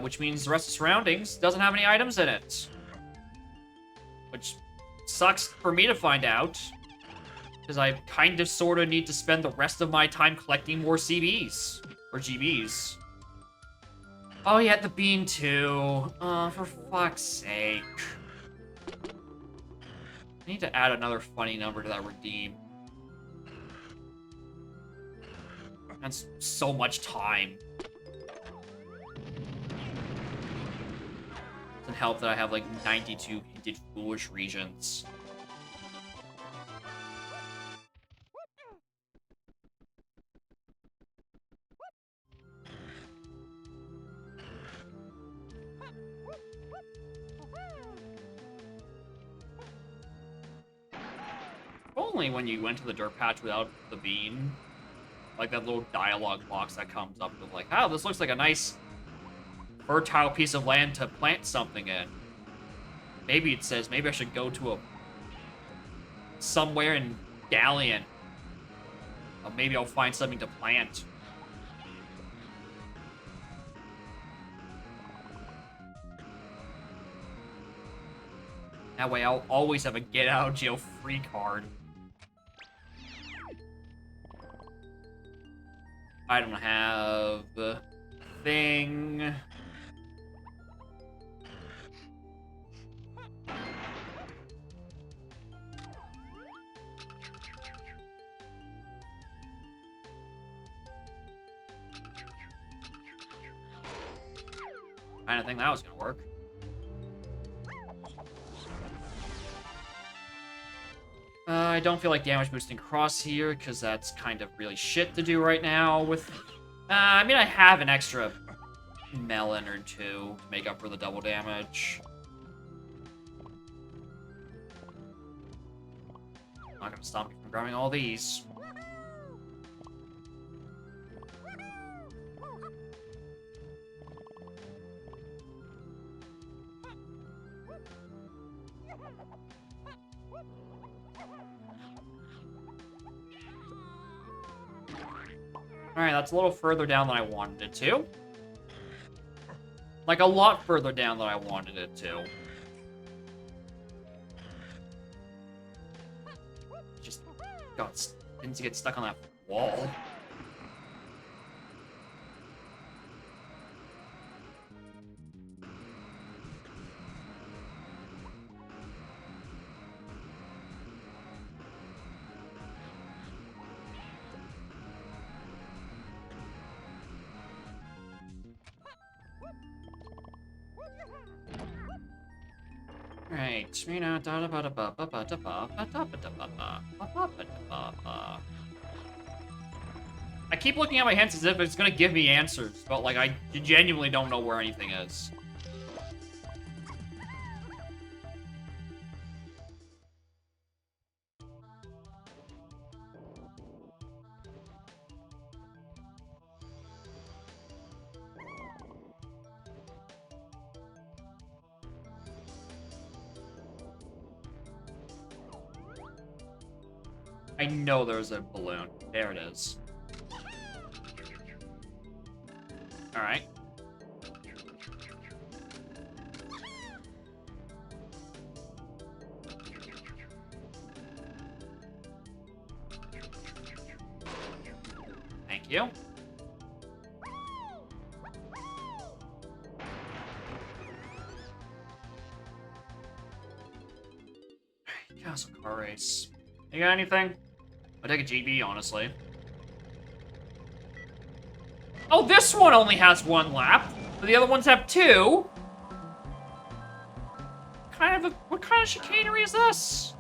Which means the rest of Surroundings doesn't have any items in it. Which sucks for me to find out. Because I kind of sort of need to spend the rest of my time collecting more CBs. Or GBs. Oh, yeah, the bean too. For fuck's sake. I need to add another funny number to that redeem. That's so much time. Doesn't help that I have like 92 hinted foolish regions. Only when you went to the dirt patch without the bean. Like that little dialogue box that comes up with like, oh, this looks like a nice fertile piece of land to plant something in. Maybe it says, maybe I should go to somewhere in Galleon. Or maybe I'll find something to plant. That way I'll always have a get out of jail free card. I don't have a thing. I didn't think that was gonna work. I don't feel like damage boosting cross here, because that's kind of really shit to do right now with... I mean, I have an extra melon or two to make up for the double damage. Not gonna stop me from grabbing all these. Alright, that's a little further down than I wanted it to. Like, a lot further down than I wanted it to. Just didn't get stuck on that wall. Right, I keep looking at my hints as if it's gonna give me answers, but like I genuinely don't know where anything is. I know there's a balloon. There it is. Alright. Thank you. Castle car race. You got anything? I'll take a GB, honestly. Oh, this one only has one lap, but the other ones have two. What kind of chicanery is this?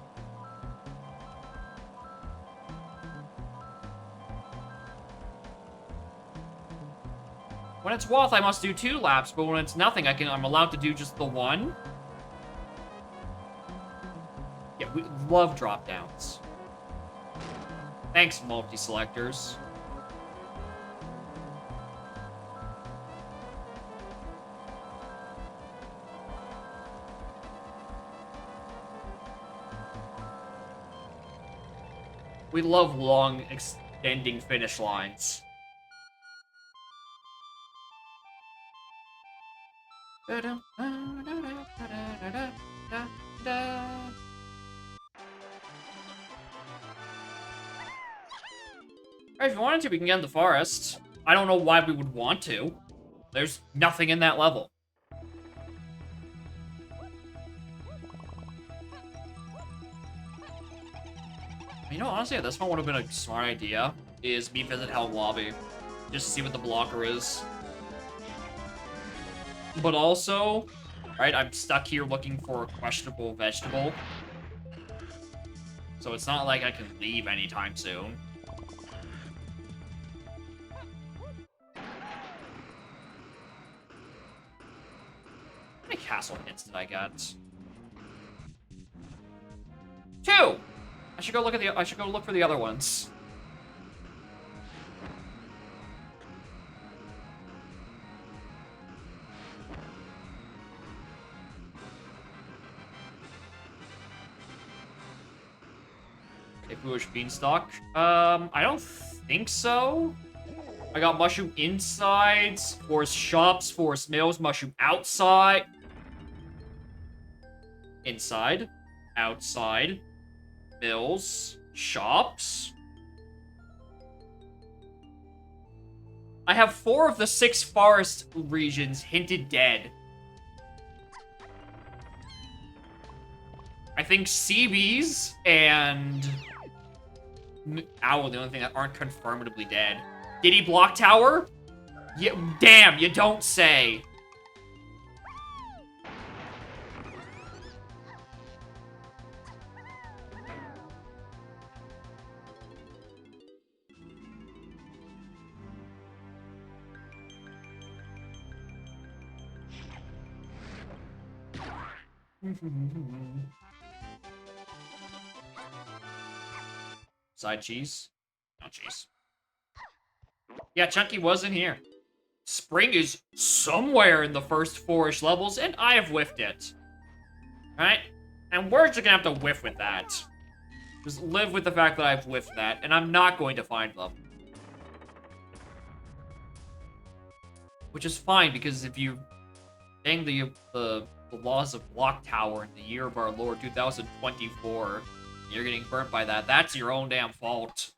When it's Woth, I must do 2 laps, but when it's nothing, I'm allowed to do just the one. Yeah, we love drop downs. Thanks, multi-selectors. We love long, extending finish lines. If you wanted to, we can get in the forest. I don't know why we would want to. There's nothing in that level. You know, honestly, this one would have been a smart idea, is me visit Helm Lobby, just to see what the blocker is. But also, right, I'm stuck here looking for a questionable vegetable. So it's not like I can leave anytime soon. How many castle hits did I get? 2! I should go look for the other ones. A foolish beanstalk. I don't think so. I got mushroom insides, forest shops, forest mills, mushroom outside. Inside. Outside. Mills. Shops. I have 4 of the 6 forest regions hinted dead. I think CBs and Owl are the only thing that aren't confirmatively dead. Diddy Block Tower? Yeah, damn, you don't say. Side cheese? No cheese. Yeah, Chunky was in here. Spring is somewhere in the first 4-ish levels, and I have whiffed it. Alright? And we're just gonna have to whiff with that. Just live with the fact that I've whiffed that, and I'm not going to find them. Which is fine, because if you dang the laws of Block Tower in the year of our Lord 2024, you're getting burnt by that, that's your own damn fault.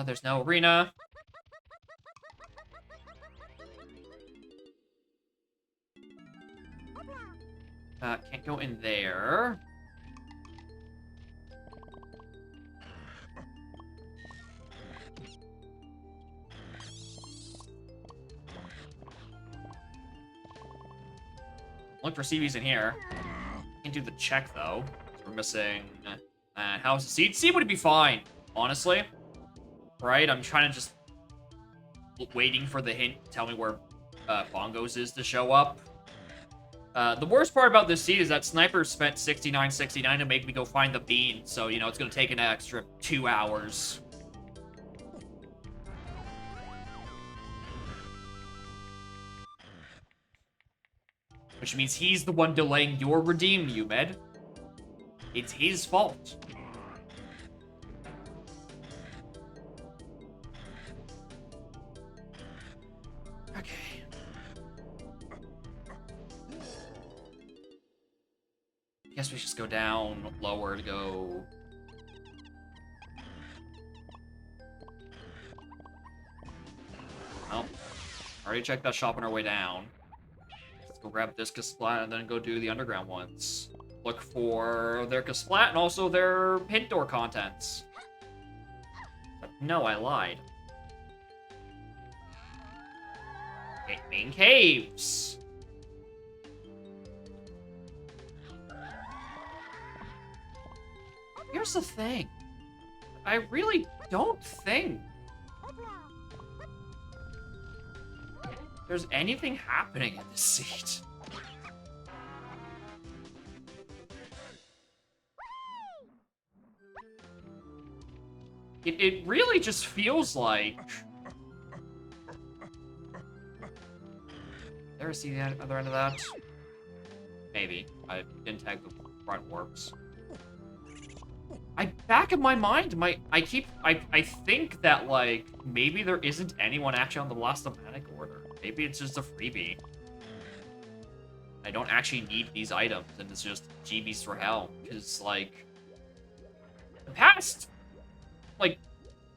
There's no arena. Can't go in there. Look for CVs in here. Can't do the check though. We're missing House of Seed. Seed would be fine, honestly. Right? I'm trying to just waiting for the hint to tell me where Bongos is to show up. The worst part about this seed is that Sniper spent $69.69 to make me go find the bean, so, you know, it's gonna take an extra 2 hours. Which means he's the one delaying your redeem, Umed. It's his fault. Okay. Guess we should just go down lower to go. Well, already checked that shop on our way down. Let's go grab this Kasplat and then go do the underground ones. Look for their Kasplat and also their hint door contents. But no, I lied. Main caves. Here's the thing. I really don't think there's anything happening in this seat. It really just feels like... Ever see the other end of that? Maybe. I didn't tag the front warps. Back in my mind, I think that, like, maybe there isn't anyone actually on the Blastomatic order. Maybe it's just a freebie. I don't actually need these items, and it's just GBs for hell. Because, like, the past, like,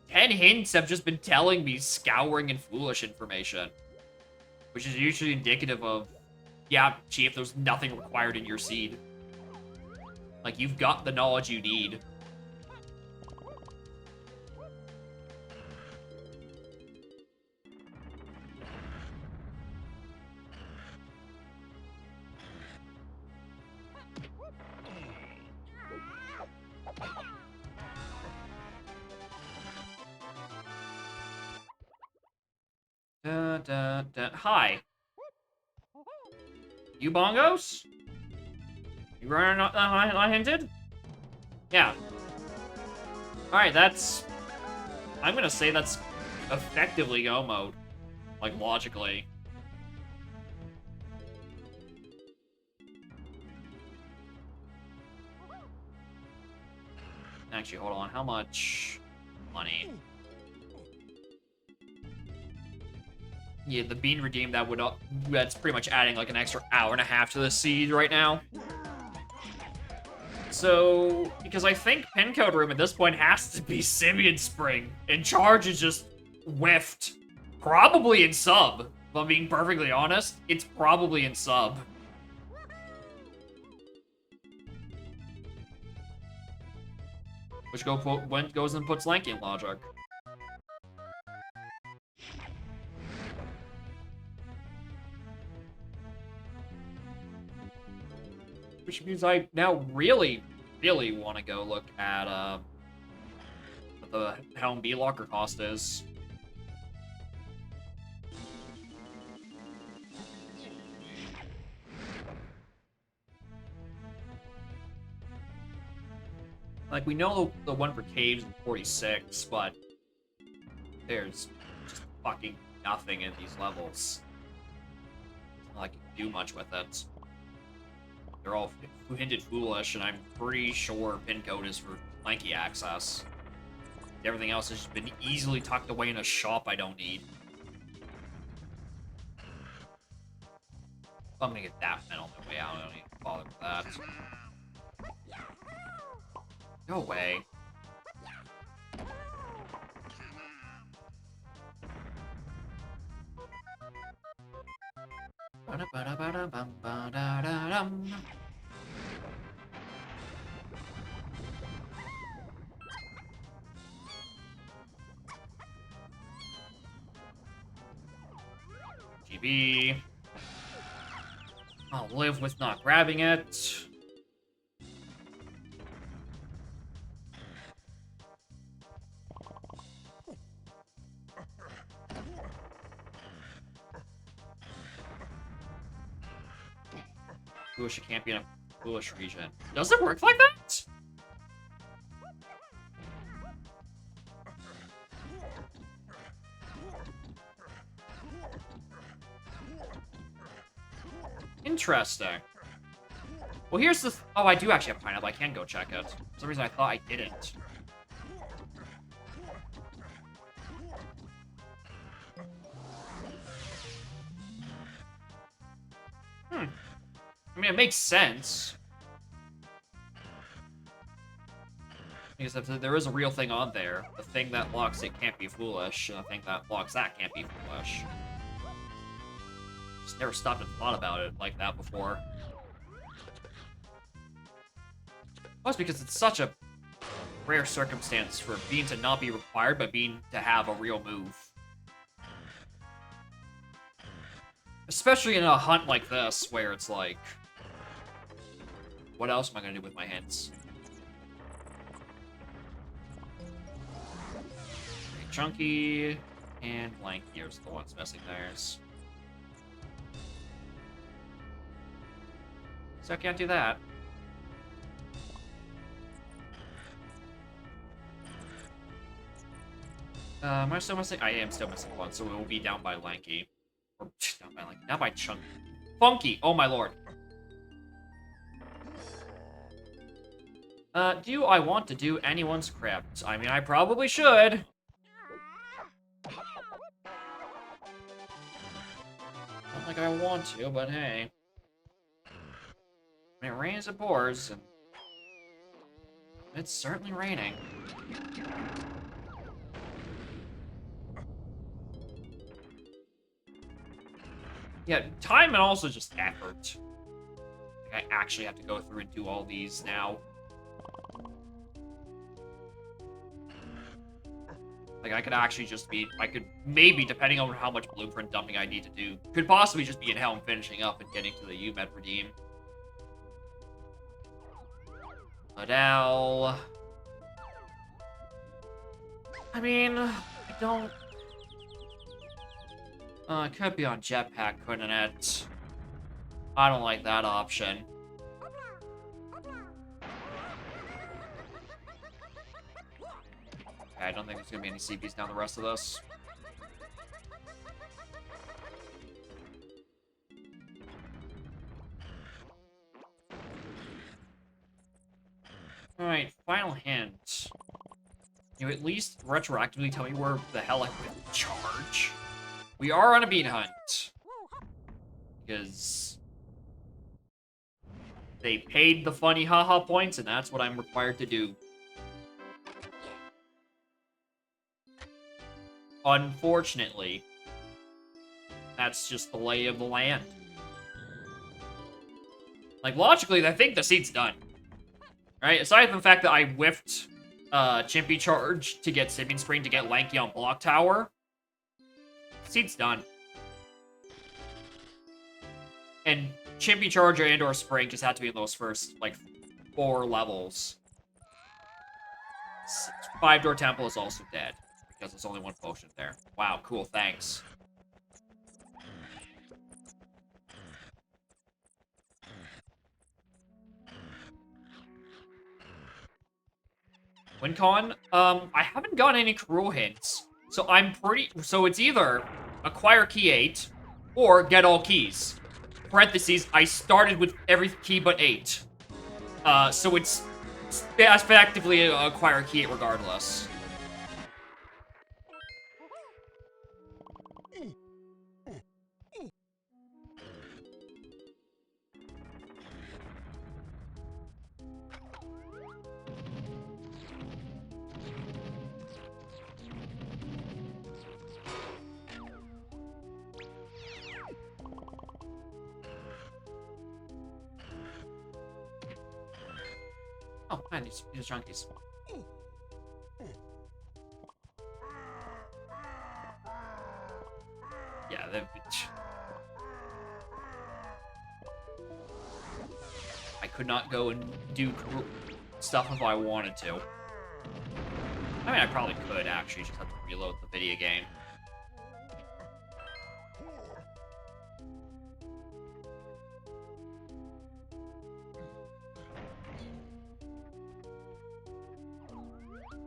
10 hints have just been telling me scouring and foolish information. Which is usually indicative of, yeah, Chief, there's nothing required in your seed. Like, you've got the knowledge you need. Hi. You bongos? You running unhinted? Yeah. Alright, that's... I'm gonna say that's effectively go mode. Like, logically. Actually, hold on. How much money? Yeah, the bean redeem that would that's pretty much adding like an extra hour and a half to the seed right now. So, because I think pin code room at this point has to be Simian Spring, and charge is just whiffed. Probably in sub, if I'm being perfectly honest. It's probably in sub. Which goes and puts Lanky in logic. Which means I now really, really want to go look at what the Helm B locker cost is. Like, we know the one for caves is 46, but there's just fucking nothing in these levels. It's not like you can do much with it. They're all hinted foolish, and I'm pretty sure pin code is for lanky access. Everything else has just been easily tucked away in a shop I don't need. I'm gonna get that medal on my way out. I don't need to bother with that. Go away. GB. I'll live with not grabbing it. Foolish, it can't be in a foolish region. Does it work like that? Interesting. Well, here's the... oh, I do actually have a pineapple. I can go check it. For some reason, I thought I didn't. I mean, it makes sense. Because if there is a real thing on there, the thing that locks it can't be foolish, and the thing that locks that can't be foolish. Just never stopped and thought about it like that before. Plus, because it's such a rare circumstance for Bean to not be required, but Bean to have a real move. Especially in a hunt like this, where it's like... what else am I going to do with my hints? Okay, Chunky and Lanky are the ones missing theirs. So I can't do that. Am I still missing? I am still missing one, so it will be down by Lanky. Or, down by Lanky. Down by Chunky. Funky! Oh my lord. Do I want to do anyone's crypt? I mean, I probably should. Not like I want to, but hey. It rains, it pours, and it's certainly raining. Yeah, time and also just effort. I actually have to go through and do all these now. Like, I could actually just be... I could maybe, depending on how much blueprint dumping I need to do, could possibly just be in Helm finishing up and getting to the UMed redeem. Adele... I mean, I don't... it could be on Jetpack, couldn't it? I don't like that option. Okay, I don't think there's gonna be any CPs down the rest of this. Alright, final Final hint. You at least retroactively tell me where the hell I could charge. We are on a bean hunt. Because they paid the funny haha points, and that's what I'm required to do. Unfortunately, that's just the lay of the land. Like, logically, I think the seat's done. Right? Aside from the fact that I whiffed Chimpy Charge to get Simming Spring to get Lanky on Block Tower, the seat's done. And Chimpy Charge and or Spring just had to be in those first, like, 4 levels. 5-door Temple is also dead, because there's only 1 potion there. Wow, cool, thanks. WinCon, I haven't gotten any cruel hints. So so it's either acquire key 8 or get all keys. Parentheses, I started with every key but 8. So it's effectively acquire key 8 regardless. Oh, man, these are junkies. Yeah, I could not go and do stuff if I wanted to. I mean, I probably could, actually. Just have to reload the video game.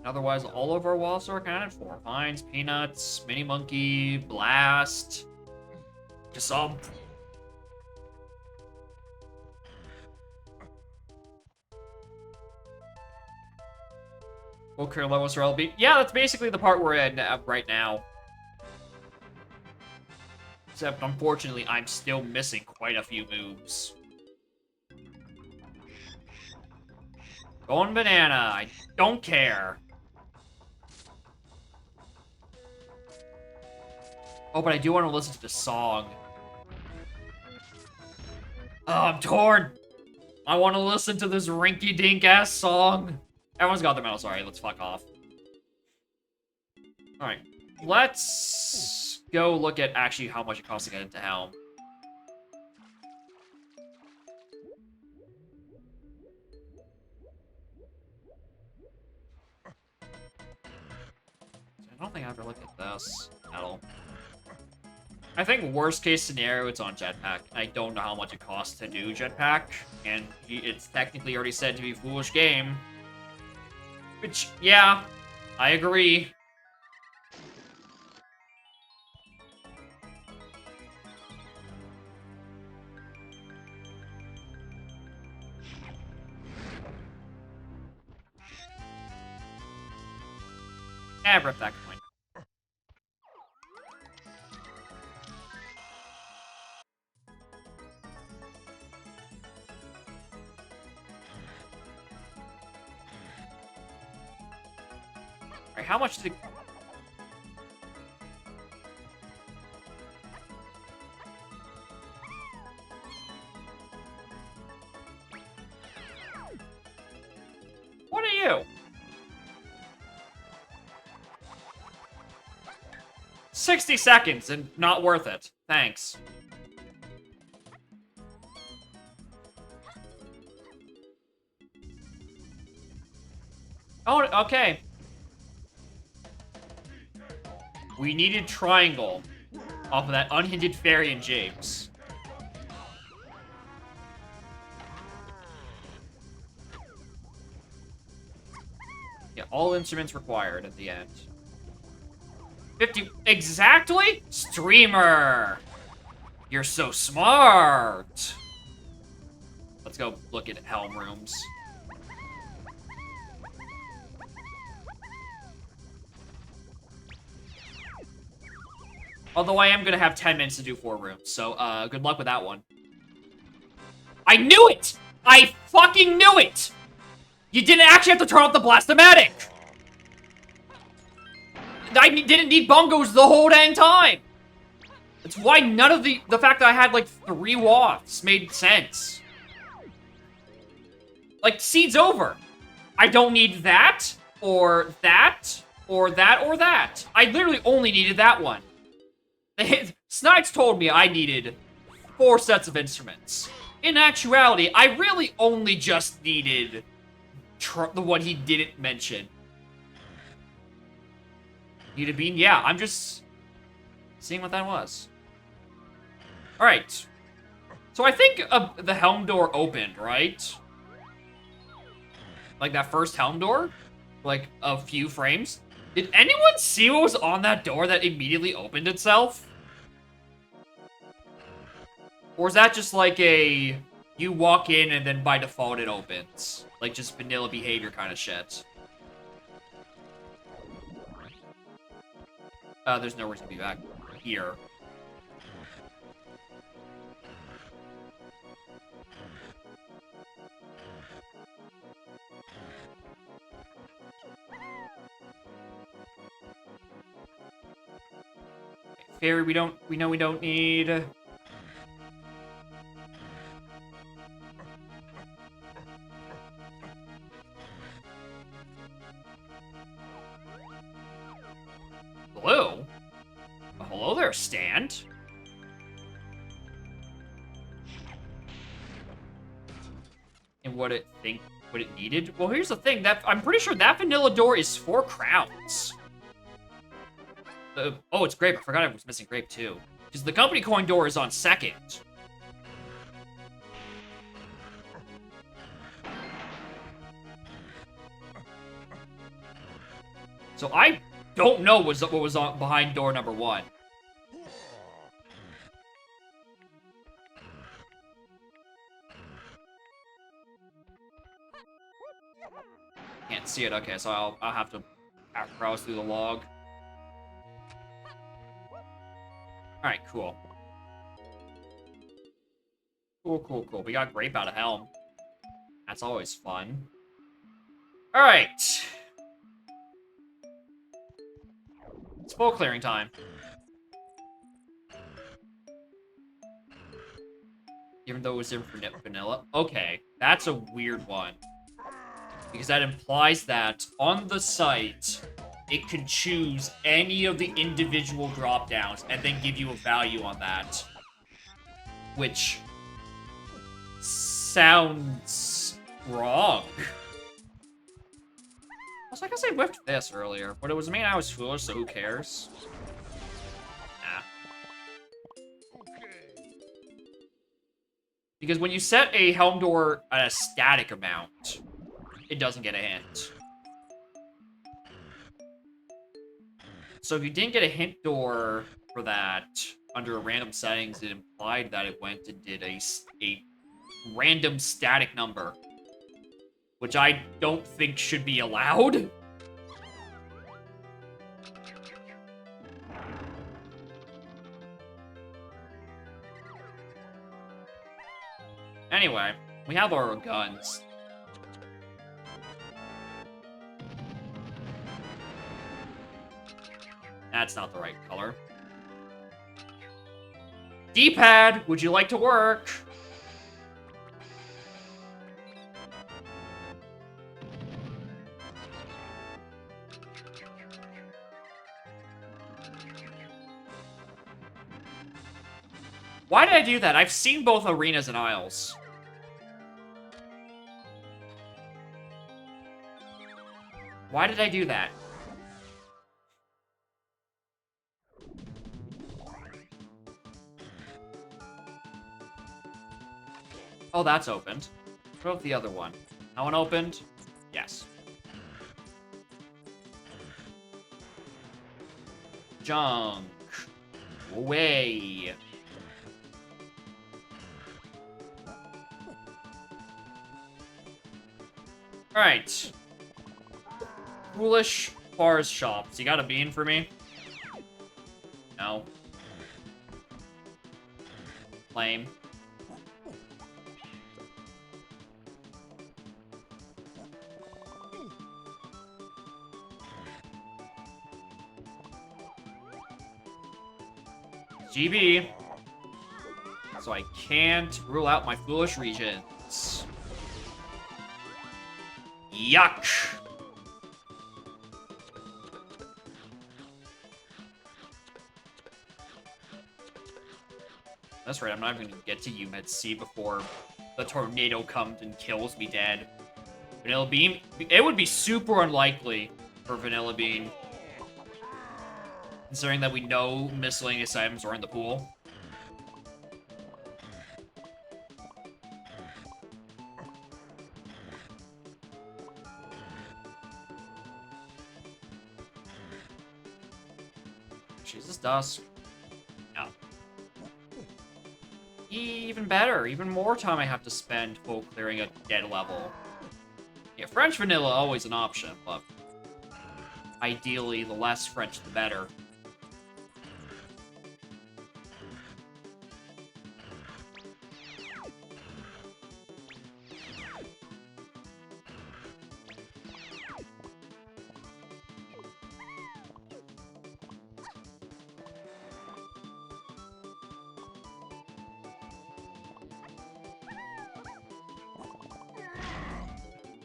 Otherwise, all of our walls are accounted for. Vines, Peanuts, Mini Monkey, Blast, Kasump. What career levels are LB? Yeah, that's basically the part we're in right now. Except, unfortunately, I'm still missing quite a few moves. Going banana. I don't care. Oh, but I do want to listen to the song. Oh, I'm torn. I want to listen to this rinky-dink-ass song. Everyone's got their medals. Alright, let's fuck off. Alright. Let's go look at actually how much it costs to get into Helm. I don't think I ever looked at this at all. I think worst case scenario, it's on Jetpack. I don't know how much it costs to do Jetpack, and it's technically already said to be foolish game. Which, yeah, I agree. Rip that coin. Alright, how much did it... What are you? 60 seconds and not worth it. Thanks. Oh, okay. We needed triangle off of that unhindered fairy and James. Yeah, all instruments required at the end. 50 exactly? Streamer! You're so smart! Let's go look at Helm rooms. Although I am gonna have 10 minutes to do 4 rooms, so, good luck with that one. I knew it! I fucking knew it! You didn't actually have to turn off the Blast-O-Matic! I didn't need bongos the whole dang time! That's why none of the fact that I had, like, 3 wafts made sense. Like, seed's over. I don't need that, or that, or that, or that. I literally only needed that one. Snipes told me I needed 4 sets of instruments. In actuality, I really only just needed the one he didn't mention. Need a bean? Yeah, I'm just seeing what that was. Alright. So I think the helm door opened, right? Like that first helm door? Like a few frames? Did anyone see what was on that door that immediately opened itself? Or is that just like a... You walk in and then by default it opens? Like just vanilla behavior kind of shit. There's no reason to be back here. Fairy, we know we don't need... Blue? Oh, hello there, stand. And what it needed? Well, here's the thing, that I'm pretty sure that vanilla door is 4 crowns. Oh, it's grape. I forgot I was missing grape too. Because the company coin door is on 2nd. So I don't know what was on behind door number 1. Can't see it. Okay, so I'll have to browse through the log. Alright, cool. Cool. We got grape out of helm. That's always fun. Alright. It's full clearing time. Even though it was in vanilla. Okay, that's a weird one. Because that implies that on the site, it can choose any of the individual drop-downs and then give you a value on that. Which sounds wrong. Also, I guess I whiffed this earlier, but it was me and I was foolish, so who cares? Nah. Because when you set a helm door at a static amount, it doesn't get a hint. So if you didn't get a hint door for that under random settings, it implied that it went and did a random static number. Which I don't think should be allowed. Anyway, we have our guns. That's not the right color. D-pad, would you like to work? Why did I do that? I've seen both arenas and aisles. Why did I do that? Oh, that's opened. What about the other one? That one opened? Yes. Junk. Away. Alright. Foolish Bars Shops. You got a bean for me? No. Lame. GB. So I can't rule out my foolish regions. Yuck. That's right, I'm not even gonna get to you, Med C, before the tornado comes and kills me dead. Vanilla Bean? It would be super unlikely for Vanilla Bean. Considering that we know miscellaneous items are in the pool. Jesus, Dusk. No. Even better. Even more time I have to spend full clearing a dead level. Yeah, French vanilla always an option, but ideally, the less French, the better.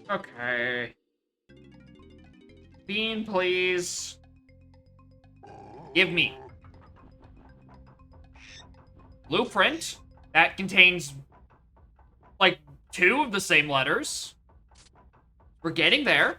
Okay. Bean, please. Give me. Blueprint. That contains, like, 2 of the same letters. We're getting there.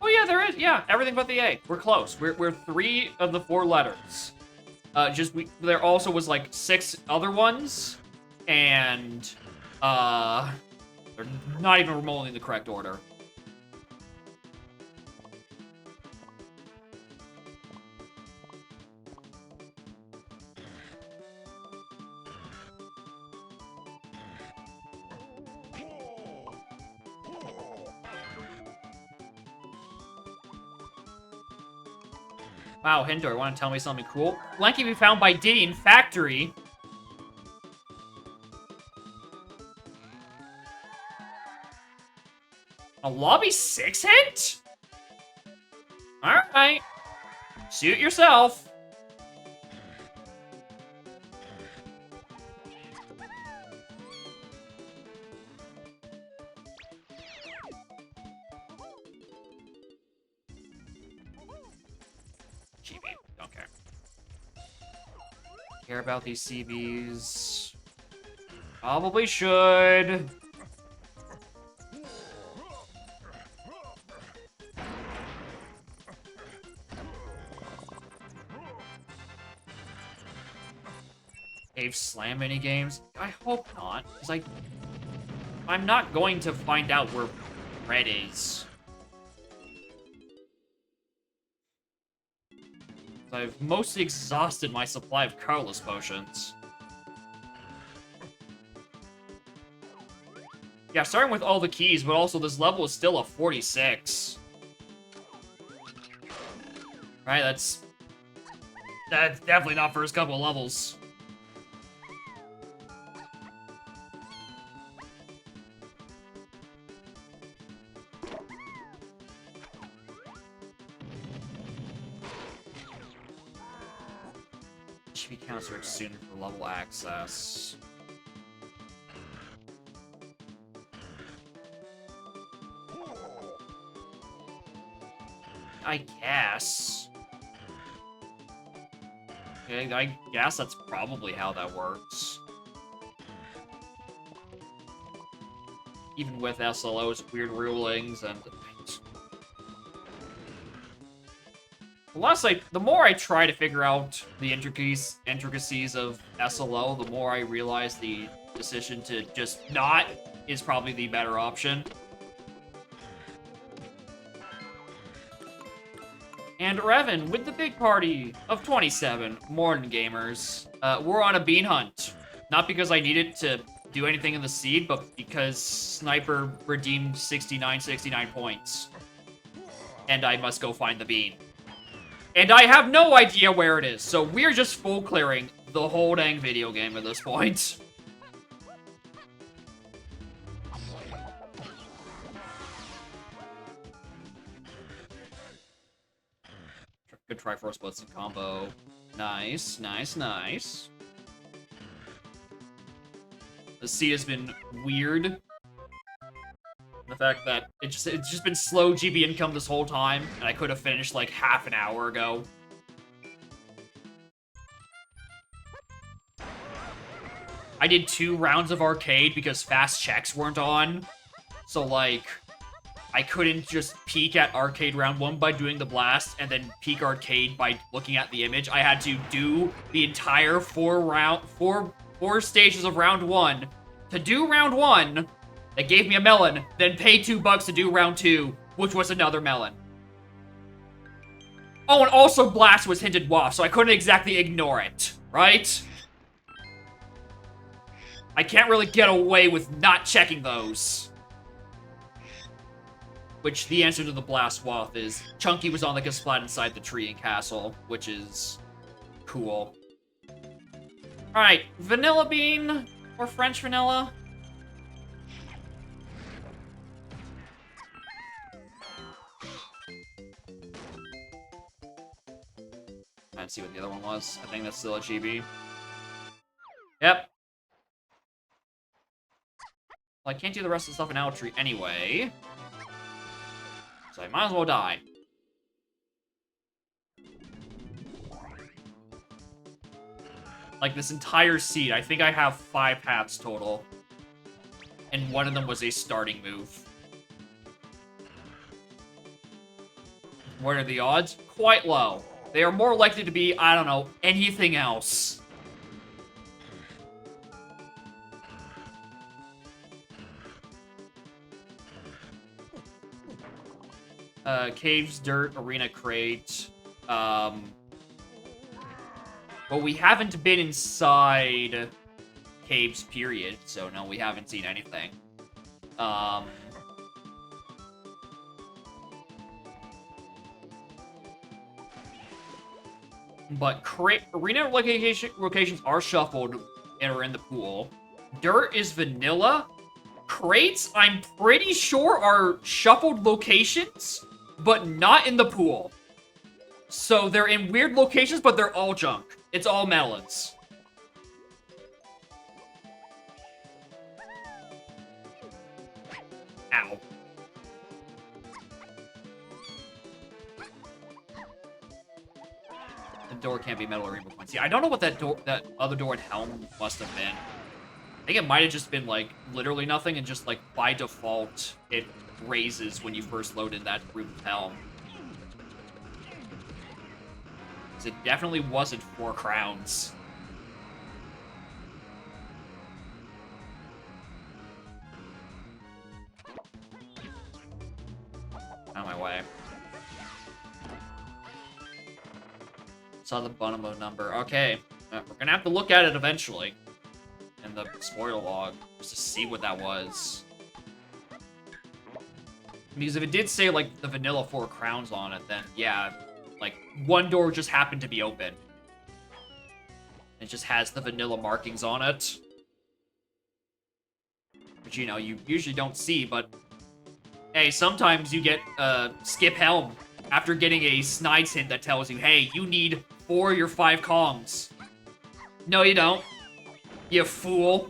Oh yeah, there is. Yeah, everything but the A. We're close. We're 3 of the 4 letters. There also was like 6 other ones, and they're not even remotely in the correct order. Wow, Hindor, want to tell me something cool? Blanky be found by didnt Factory. A lobby 6 hit? Alright. Suit yourself. GB, don't care. Care about these CBs. Probably should. Cave Slam minigames? I hope not, because I'm not going to find out where red is. I've mostly exhausted my supply of colorless potions. Yeah, starting with all the keys, but also this level is still a 46. Right, that's definitely not first couple of levels. Should be counseled soon for level access. I guess. Okay, I guess that's probably how that works. Even with SLO's weird rulings and... the more I try to figure out the intricacies of SLO, the more I realize the decision to just not is probably the better option. And Revan with the big party of 27 morning gamers. We're on a bean hunt. Not because I needed to do anything in the seed, but because Sniper redeemed 69 points. And I must go find the bean. And I have no idea where it is, so we're just full clearing the whole dang video game at this point. Good try for a splits and combo. Nice, nice, nice. The seed has been weird. The fact that it's just been slow GB income this whole time, and I could have finished like half an hour ago. I did 2 rounds of arcade because fast checks weren't on. So like, I couldn't just peek at arcade round 1 by doing the blast, and then peek arcade by looking at the image. I had to do the entire 4 stages of round 1 to do round 1. That gave me a melon, then pay $2 to do round 2, which was another melon. Oh, and also blast was hinted waft, so I couldn't exactly ignore it, right? I can't really get away with not checking those. Which, the answer to the blast waft is, Chunky was on like a splat inside the tree in Castle, which is cool. Alright, vanilla bean or French vanilla? Let's see what the other one was. I think that's still a GB. Yep. Well, I can't do the rest of the stuff in Outtree anyway. So I might as well die. Like, this entire seed, I think I have 5 paths total. And one of them was a starting move. What are the odds? Quite low. They are more likely to be, I don't know, anything else. Caves, dirt, arena crate. Well, we haven't been inside caves, period. So, no, we haven't seen anything. But arena locations are shuffled and are in the pool. Dirt is vanilla. Crates, I'm pretty sure, are shuffled locations, but not in the pool. So they're in weird locations, but they're all junk. It's all melons. Ow. The door can't be metal or rainbow points. Yeah, I don't know what that other door at Helm must have been. I think it might have just been, like, literally nothing, and just, like, by default, it raises when you first load in that room of Helm. Because it definitely wasn't 4 crowns. On my way. Saw the bottom of number. Okay. We're gonna have to look at it eventually. In the spoiler log. Just to see what that was. Because if it did say, like, the vanilla 4 crowns on it, then, yeah. Like, one door just happened to be open. It just has the vanilla markings on it. Which, you know, you usually don't see, but... Hey, sometimes you get, skip Helm after getting a Snides hint that tells you, hey, you need 4 of your 5 Kongs. No, you don't. You fool.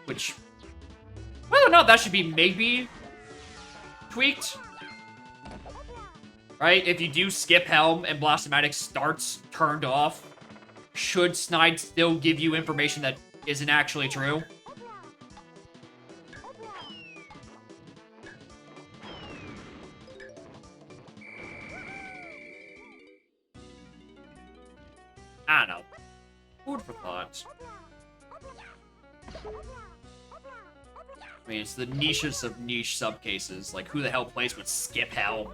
Which... Whether or not that should be maybe tweaked. Right? If you do skip Helm and Blastomatic starts turned off, should Snide still give you information that isn't actually true? I don't know. Food for thought. I mean, it's the nichest of niche subcases. Like, who the hell plays with Skip Helm?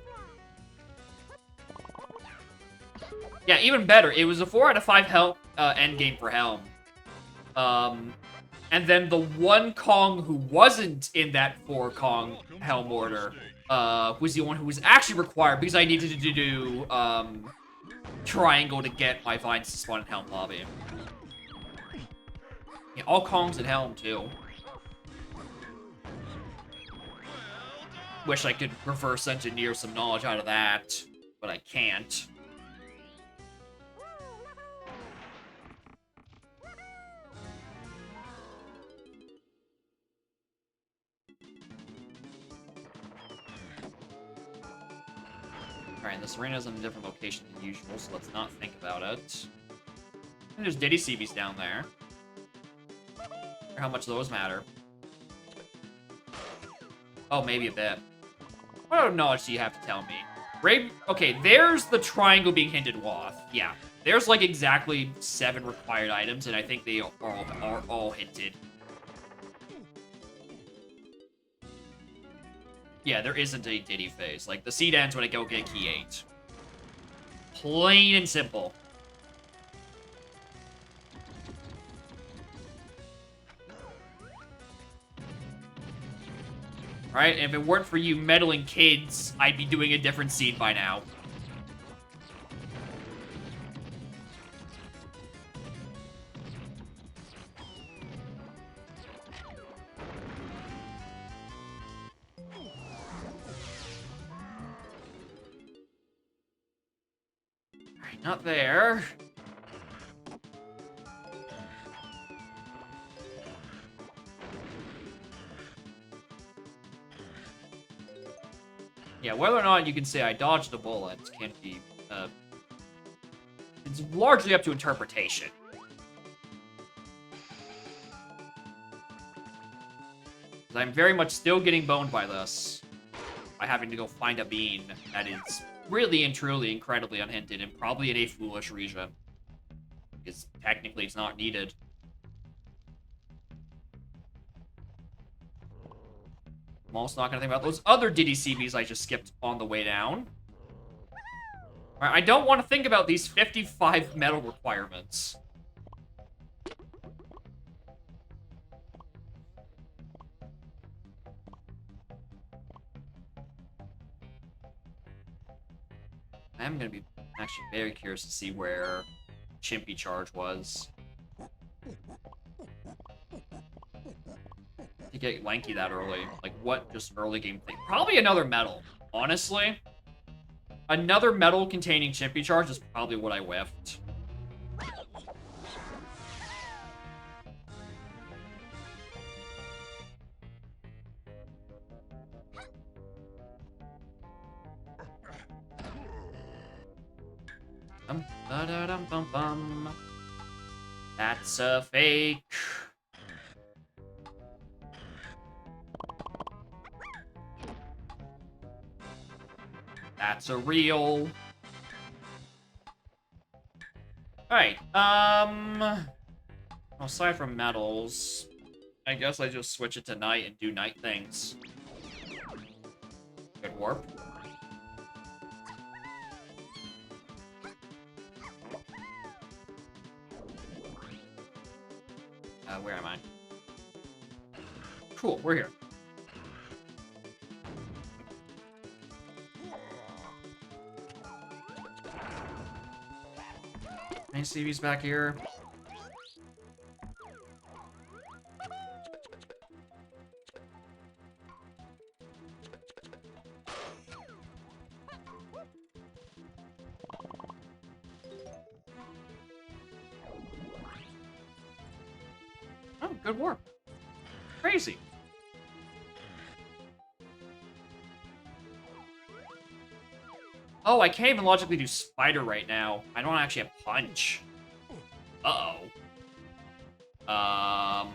Yeah, even better. It was a 4 out of 5 Helm endgame for Helm. And then the one Kong who wasn't in that 4 Kong Helm order was the one who was actually required because I needed to do Triangle to get my Vines to spawn in Helm lobby. Yeah, all Kongs in Helm, too. Wish I could reverse engineer some knowledge out of that, but I can't. Alright, this arena's in a different location than usual, so let's not think about it. And there's Diddy CBs down there. How much those matter? Oh, maybe a bit. What other knowledge do you have to tell me? Okay, there's the triangle being hinted with. Yeah. There's like exactly 7 required items, and I think they are all hinted. Yeah, there isn't a Diddy phase. Like, the seed ends when I go get key 8. Plain and simple. Right? And if it weren't for you meddling kids, I'd be doing a different seed by now. Alright, not there. Yeah, whether or not you can say I dodged a bullet can't be, it's largely up to interpretation. I'm very much still getting boned by this. By having to go find a bean that is really and truly incredibly unhinted and probably in a foolish region. Because technically it's not needed. I'm also not going to think about those other Diddy CBs I just skipped on the way down. Alright, I don't want to think about these 55 medal requirements. I am going to be actually very curious to see where Chimpy Charge was. To get Lanky that early. Like, what just early game thing? Probably another medal, honestly. Another medal containing Chimpy Charge is probably what I whiffed. Ba-da-dum-bum-bum. That's a fake. That's a real. Alright, aside from medals, I guess I just switch it to night and do night things. Good warp. Where am I? Cool, we're here. Any CVs back here? Oh, good warp. Crazy. Oh, I can't even logically do Spider right now. I don't actually have Punch. Uh-oh. Not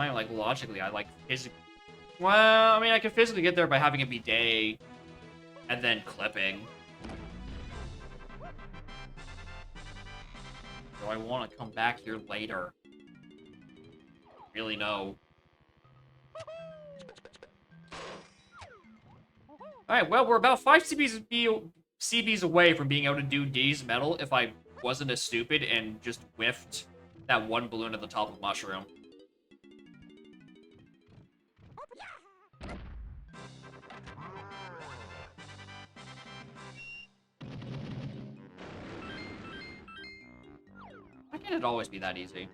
even, like, logically. I, like, physically... Well, I mean, I could physically get there by having it be day. And then clipping. Do I want to come back here later? really know. Alright, well, we're about 5 CBs away from being able to do D's medal if I wasn't as stupid and just whiffed that one balloon at the top of the mushroom. Why can't it always be that easy?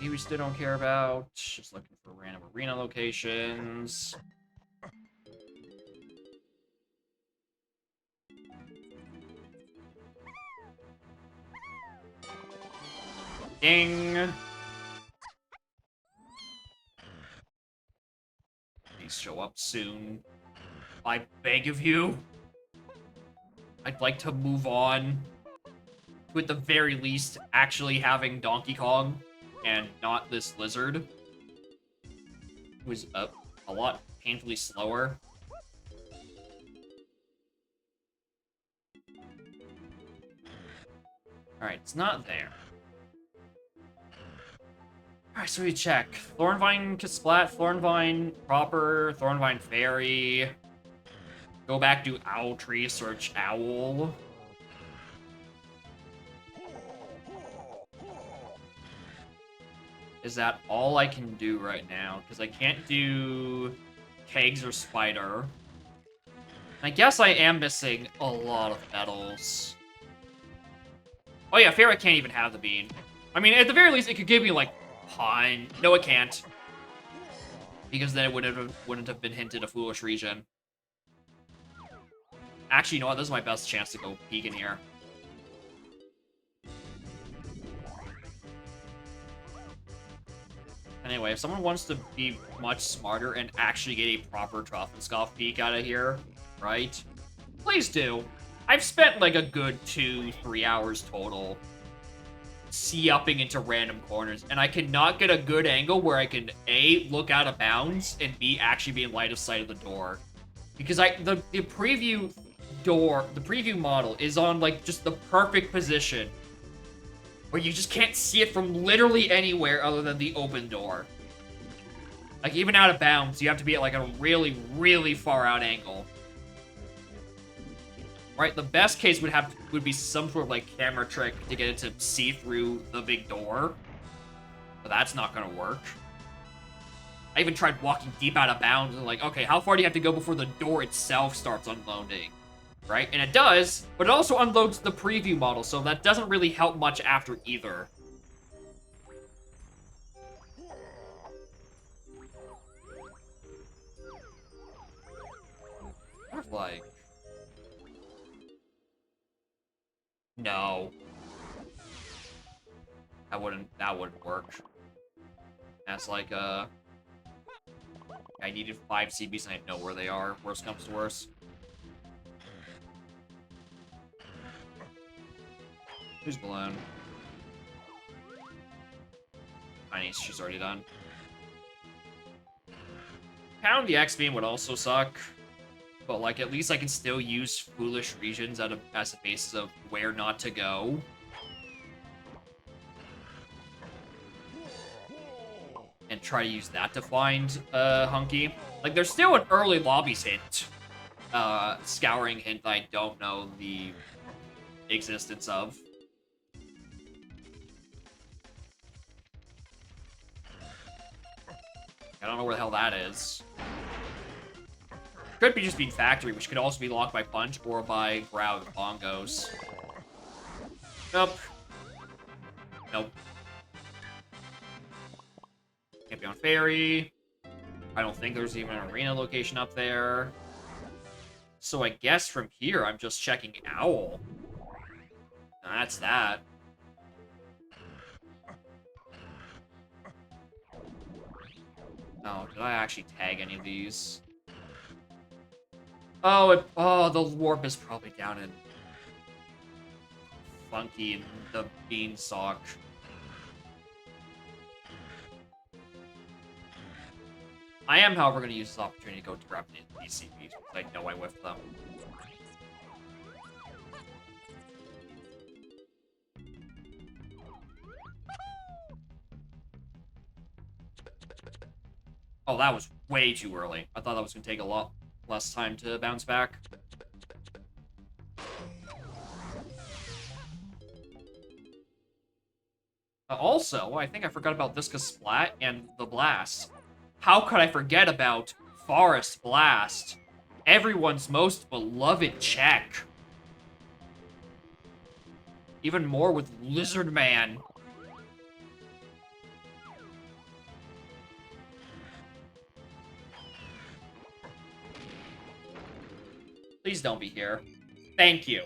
We still don't care about. Just looking for random arena locations. Ding! Please show up soon. I beg of you. I'd like to move on to, at the very least, actually having Donkey Kong and not this lizard, who is a lot painfully slower. Alright, it's not there. Alright, so we check. Thornvine Splat, Thornvine Proper, Thornvine Fairy. Go back to Owl Tree, search Owl. Is that all I can do right now? Because I can't do Kegs or Spider. I guess I am missing a lot of medals. Oh yeah, Fairy can't even have the bean. I mean, at the very least, it could give me, like, Pine. No, it can't. Because then it wouldn't have been hinted a Foolish Region. Actually, you know what? This is my best chance to go peek in here. Anyway, if someone wants to be much smarter and actually get a proper Troffenscoff peek out of here, right? Please do. I've spent like a good 2-3 hours total C-upping into random corners, and I cannot get a good angle where I can A, look out of bounds, and B, actually be in line of sight of the door. Because the preview door, the preview model is on like just the perfect position where you just can't see it from literally anywhere other than the open door. Like, even out of bounds, you have to be at, like, a really, really far out angle. Right? The best case would be some sort of, like, camera trick to get it to see through the big door. But that's not gonna work. I even tried walking deep out of bounds and, like, okay, how far do you have to go before the door itself starts unloading? Right? And it does, but it also unloads the preview model, so that doesn't really help much after either. Like... No. That wouldn't work. That's like, I needed 5 CBs and I know where they are. Worst comes to worst. Who's Balloon? She's already done. Pound the X-Beam would also suck. But, like, at least I can still use Foolish Regions as a basis of where not to go. And try to use that to find Hunky. Like, there's still an early lobbies hint. Scouring hint that I don't know the existence of. I don't know where the hell that is. Could be just being Factory, which could also be locked by Punch or by Grab with Bongos. Nope. Nope. Can't be on Fairy. I don't think there's even an arena location up there. So I guess from here, I'm just checking Owl. That's that. Oh, did I actually tag any of these? Oh, the warp is probably down in Funky and the Beanstalk. I am, however, going to use this opportunity to go grab these CPs because I know I whiffed them. Oh, that was way too early. I thought that was going to take a lot less time to bounce back. Also, I think I forgot about Viscous Splat and the Blast. How could I forget about Forest Blast? Everyone's most beloved check. Even more with Lizard Man. Please don't be here. Thank you.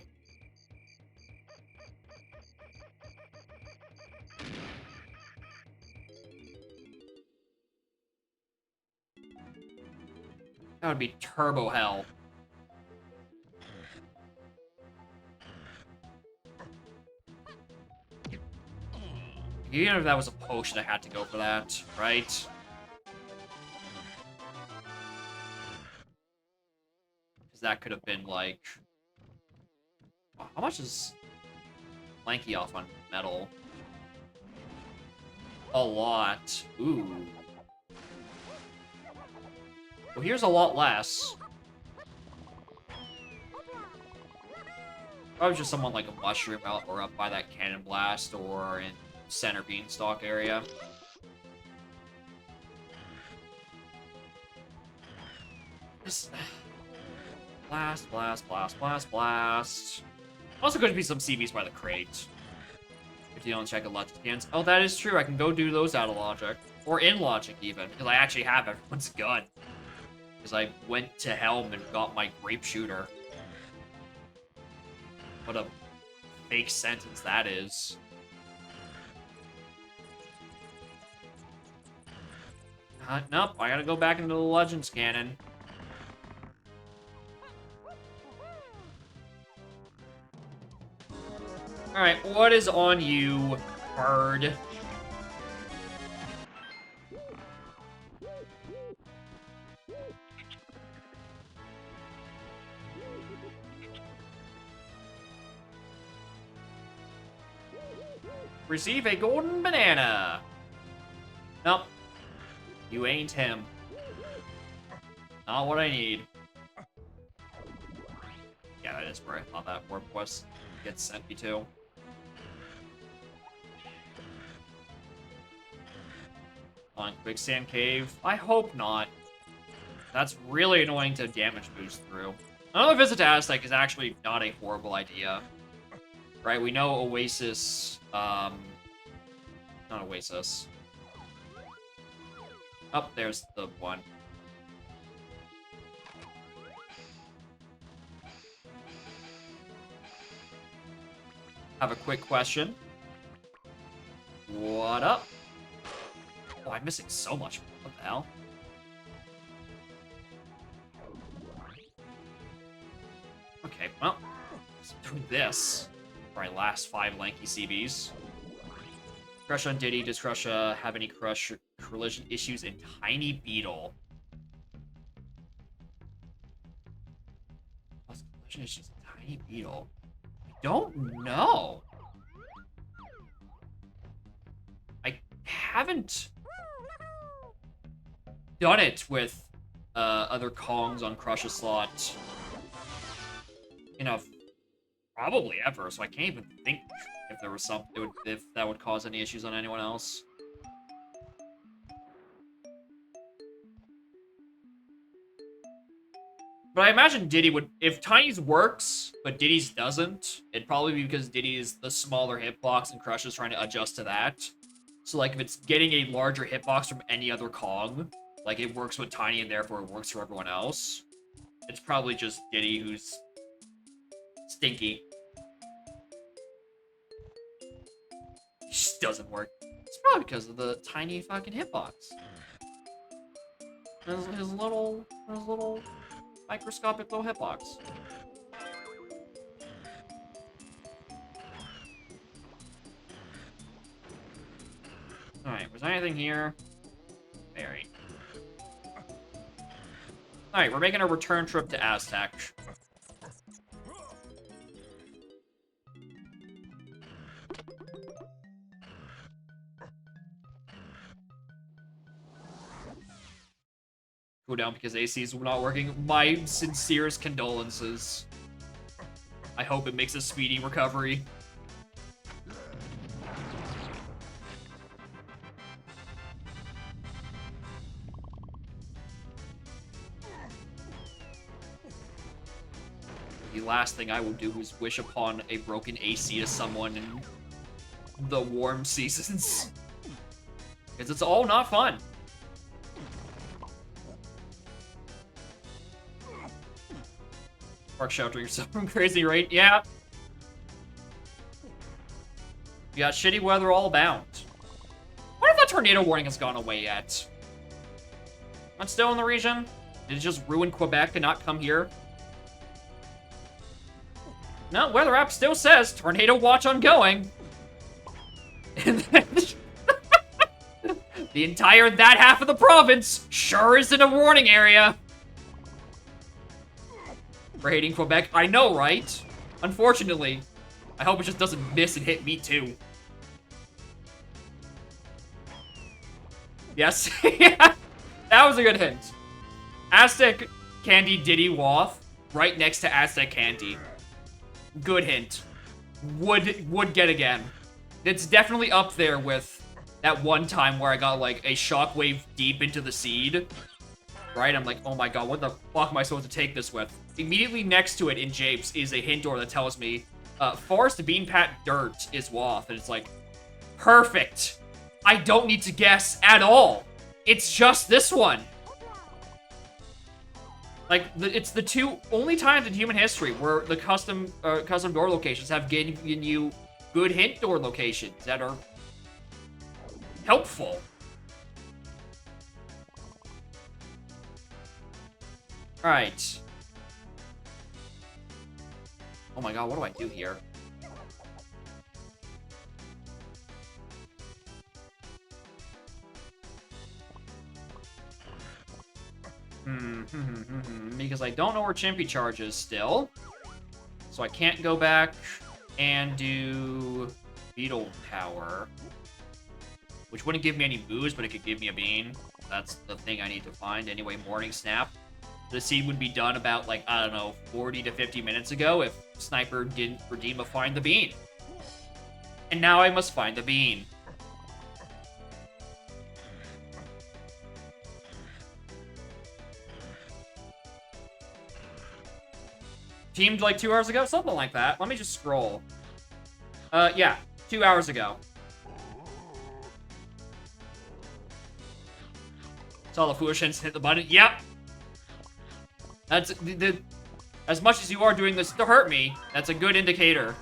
That would be turbo hell. Even if that was a potion, I had to go for that, right? Because that could have been like... How much is Lanky off on metal? A lot. Ooh. Well, here's a lot less. Probably just someone like a Mushroom out or up by that Cannon Blast or in Center Beanstalk area. Just... Blast, blast, blast, blast, blast. Also going to be some CBs by the crate. If you don't check a logic scans. Oh, that is true. I can go do those out of logic. Or in logic, even. Because I actually have everyone's gun. Because I went to Helm and got my Grape Shooter. What a fake sentence that is. Nope, I gotta go back into the Legends canon. Alright, what is on you, bird? Receive a golden banana. Nope. You ain't him. Not what I need. Yeah, that is where I thought that warp quest gets sent me to. On Quicksand Cave? I hope not. That's really annoying to damage boost through. Another visit to Aztec is actually not a horrible idea. Right, we know Oasis, not Oasis. Oh, there's the one. Have a quick question. What up? Oh, I'm missing so much. What the hell? Okay, well, let's do this for my last 5 lanky CBs. Crush on Diddy. Does Crush have any crush or collision issues in Tiny Beetle? Collision issues in Tiny Beetle. I don't know. I haven't done it with other Kongs on Crush a slot. You know, probably ever, so I can't even think if there was something if that would cause any issues on anyone else. But I imagine Diddy would, if Tiny's works, but Diddy's doesn't, it'd probably be because Diddy is the smaller hitbox and Crush is trying to adjust to that. So, like, if it's getting a larger hitbox from any other Kong, like, it works with Tiny and therefore it works for everyone else, it's probably just Diddy who's stinky. It just doesn't work. It's probably because of the tiny fucking hitbox. His little microscopic little hitbox. Alright, was there anything here? Very. Alright, we're making a return trip to Aztec. cooldown because AC is not working. My sincerest condolences. I hope it makes a speedy recovery. The last thing I will do is wish upon a broken AC to someone in the warm seasons. Because it's all not fun. Park sheltering yourself from crazy rain. Yeah. You got shitty weather all abound. What if that tornado warning has gone away yet? Not still in the region? Did it just ruin Quebec and not come here? No, weather app still says tornado watch ongoing. And then the entire that half of the province sure is in a warning area. For hating Quebec, I know, right? Unfortunately. I hope it just doesn't miss and hit me too. Yes, yeah, that was a good hint. Aztec Candy Diddy Wath, right next to Aztec Candy. Good hint. Would get again. It's definitely up there with that one time where I got like a shockwave deep into the seed. Right? I'm like, oh my god, what the fuck am I supposed to take this with? Immediately next to it in Japes is a hint door that tells me Forest Bean Pat Dirt is Wath. And it's like, perfect. I don't need to guess at all. It's just this one. Like, it's the two only times in human history where the custom door locations have given you good hint door locations that are helpful. Alright. Oh my god, what do I do here? Because I don't know where Chimpy Charge is still. So I can't go back and do Beetle Tower. Which wouldn't give me any booze, but it could give me a bean. That's the thing I need to find. Anyway, Morning Snap. The seed would be done about, like, I don't know, 40 to 50 minutes ago if Sniper didn't redeem a Find the Bean. And now I must find the bean. Teamed like 2 hours ago? Something like that. Let me just scroll. Yeah, 2 hours ago. Saw the foolish hints hit the button. Yep. That's as much as you are doing this to hurt me, that's a good indicator.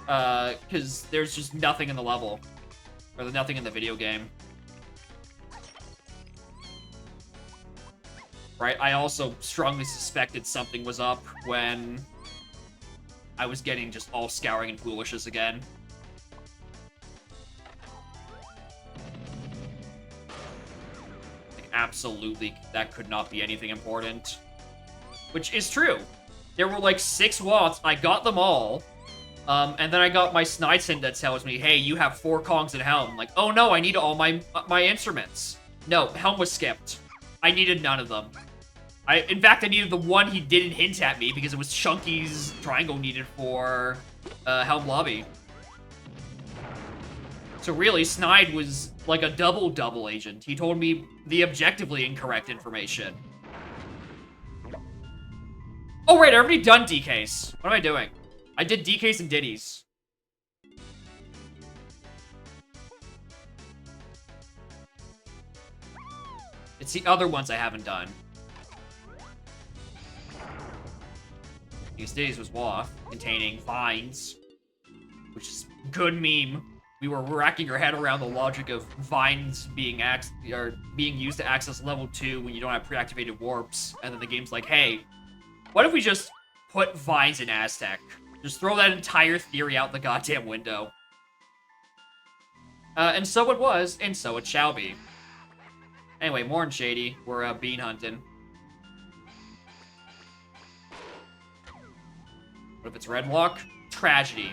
Because there's just nothing in the level. Or nothing in the video game. Right, I also strongly suspected something was up when I was getting just all scouring and foolishes again. Like, absolutely, that could not be anything important. Which is true. There were like 6 Watts, I got them all. And then I got my Snides hint that tells me, hey, you have 4 Kongs and Helm. Like, oh no, I need all my instruments. No, Helm was skipped. I needed none of them. In fact, I needed the one he didn't hint at me because it was Chunky's triangle needed for Helm Lobby. So really, Snide was like a double agent. He told me the objectively incorrect information. Oh, right, I already done DKs. What am I doing? I did DKs and Ditties. It's the other ones I haven't done. These Ditties was Waff, containing Vines, which is good meme. We were racking our head around the logic of Vines being used to access level 2 when you don't have pre-activated warps, and then the game's like, hey, what if we just put Vines in Aztec? Just throw that entire theory out the goddamn window. And so it was, and so it shall be. Anyway, more in Shady. We're bean hunting. What if it's redlock? Tragedy.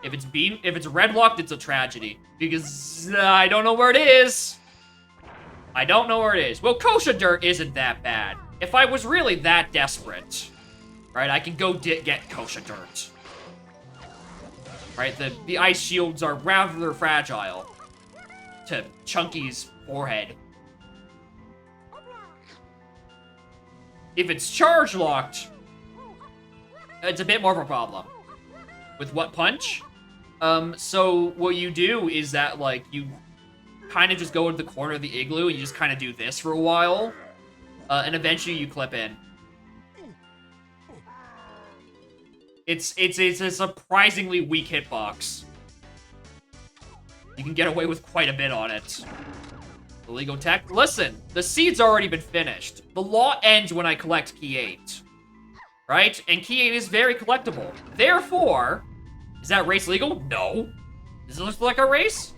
If it's redlocked, it's a tragedy. Because I don't know where it is. I don't know where it is. Well, kosher dirt isn't that bad. If I was really that desperate, right, I could go get kosher dirt. Right, the ice shields are rather fragile to Chunky's forehead. If it's charge locked, it's a bit more of a problem. With what punch? So what you do is that, like, you kind of just go into the corner of the igloo and you just kind of do this for a while. And eventually you clip in. It's a surprisingly weak hitbox. You can get away with quite a bit on it. Illegal tech. Listen, the seed's already been finished. The law ends when I collect key 8. Right? And key 8 is very collectible. Therefore, is that race legal? No. Does it look like a race?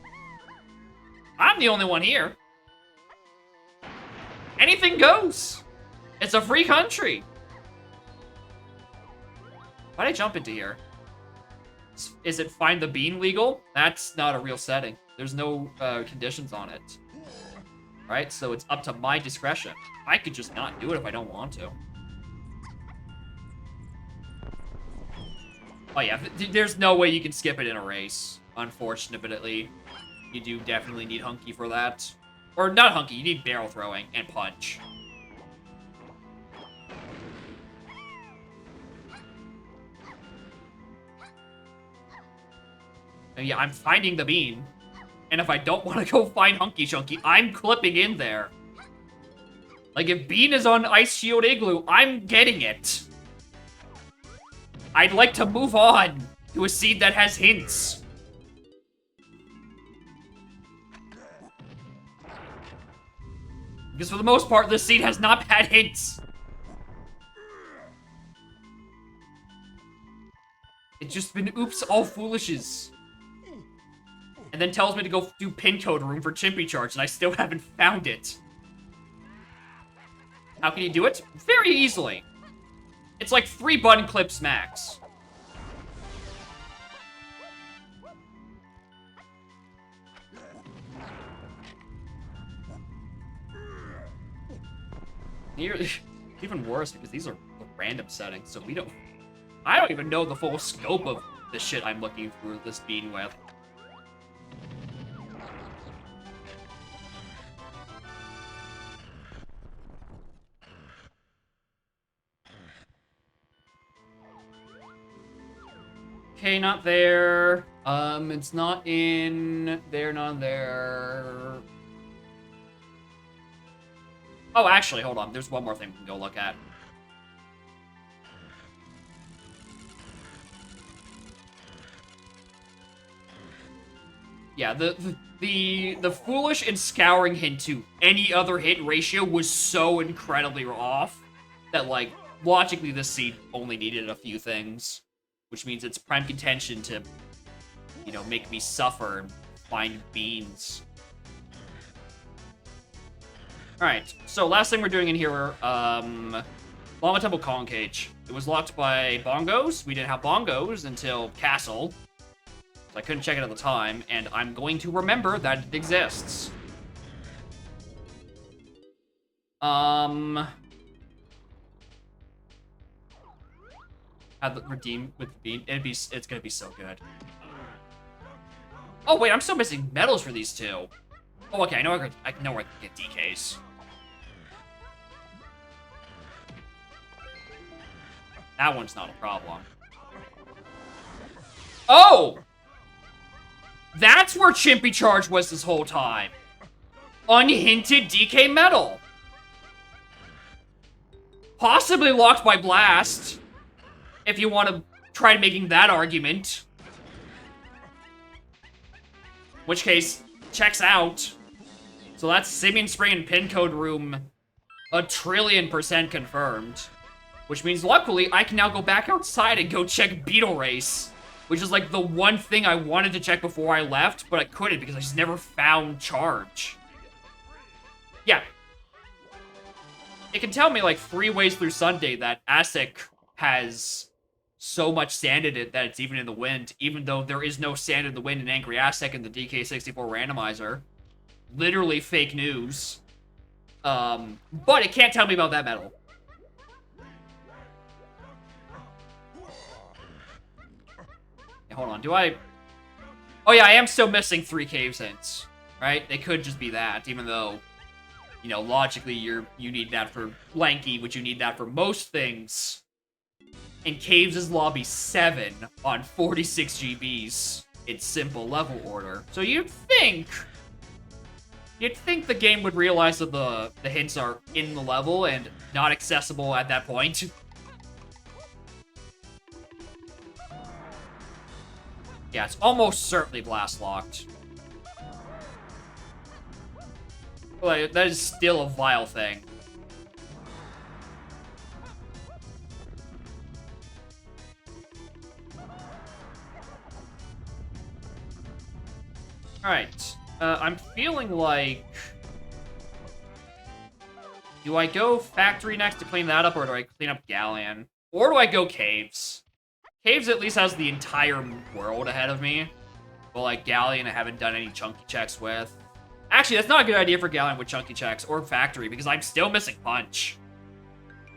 I'm the only one here. Anything goes. It's a free country. Why'd I jump into here? Is it find the bean legal? That's not a real setting. There's no conditions on it. Right? So it's up to my discretion. I could just not do it if I don't want to. Oh yeah, there's no way you can skip it in a race. Unfortunately. You do definitely need Hunky for that. Or not Hunky, you need barrel throwing and punch. And yeah, I'm finding the bean. And if I don't want to go find Hunky Chunky, I'm clipping in there. Like, if Bean is on Ice Shield Igloo, I'm getting it. I'd like to move on to a seed that has hints. Because for the most part, this seed has not had hints. It's just been oops all foolishes. And then tells me to go do pin code room for Chimpy Charge, and I still haven't found it. How can you do it? Very easily. It's like 3 button clips max. Even worse, because these are the random settings, so I don't even know the full scope of the shit I'm looking through this bean with. Okay, not there. It's not in there, not there. Oh, actually, hold on. There's one more thing we can go look at. Yeah, the foolish and scouring hint to any other hit ratio was so incredibly off that, like, logically this seed only needed a few things. Which means it's prime contention to, you know, make me suffer and find beans. Alright, so last thing we're doing in here, Llama Temple Kong Cage. It was locked by bongos. We didn't have bongos until Castle. So I couldn't check it at the time, and I'm going to remember that it exists. Have the redeem with bean. It's gonna be so good. Oh wait, I'm still missing medals for these two. Oh, okay, I know where I can get DKs. That one's not a problem. Oh! That's where Chimpy Charge was this whole time. Unhinted DK medal. Possibly locked by Blast. If you want to try making that argument. Which case, checks out. So that's Simian Spring and Pin Code Room 1,000,000,000% confirmed. Which means, luckily, I can now go back outside and go check Beetle Race. Which is, like, the one thing I wanted to check before I left, but I couldn't because I just never found Charge. Yeah. It can tell me, like, 3 ways through Sunday that ASIC has so much sand in it that it's even in the wind, even though there is no sand in the wind in Angry ASIC and the DK64 randomizer. Literally fake news. But it can't tell me about that metal. Yeah, hold on, do I... Oh yeah, I am still missing 3 caves hints, right? They could just be that, even though, you know, logically you need that for Lanky, which you need that for most things. And Caves is lobby 7 on 46 GBs in simple level order. So you'd think the game would realize that the hints are in the level and not accessible at that point. Yeah, it's almost certainly blast locked. But that is still a vile thing. Alright. I'm feeling like... Do I go Factory next to clean that up, or do I clean up Galleon? Or do I go Caves? Caves at least has the entire world ahead of me. But, like, Galleon I haven't done any chunky checks with. Actually, that's not a good idea for Galleon with chunky checks, or Factory, because I'm still missing Punch.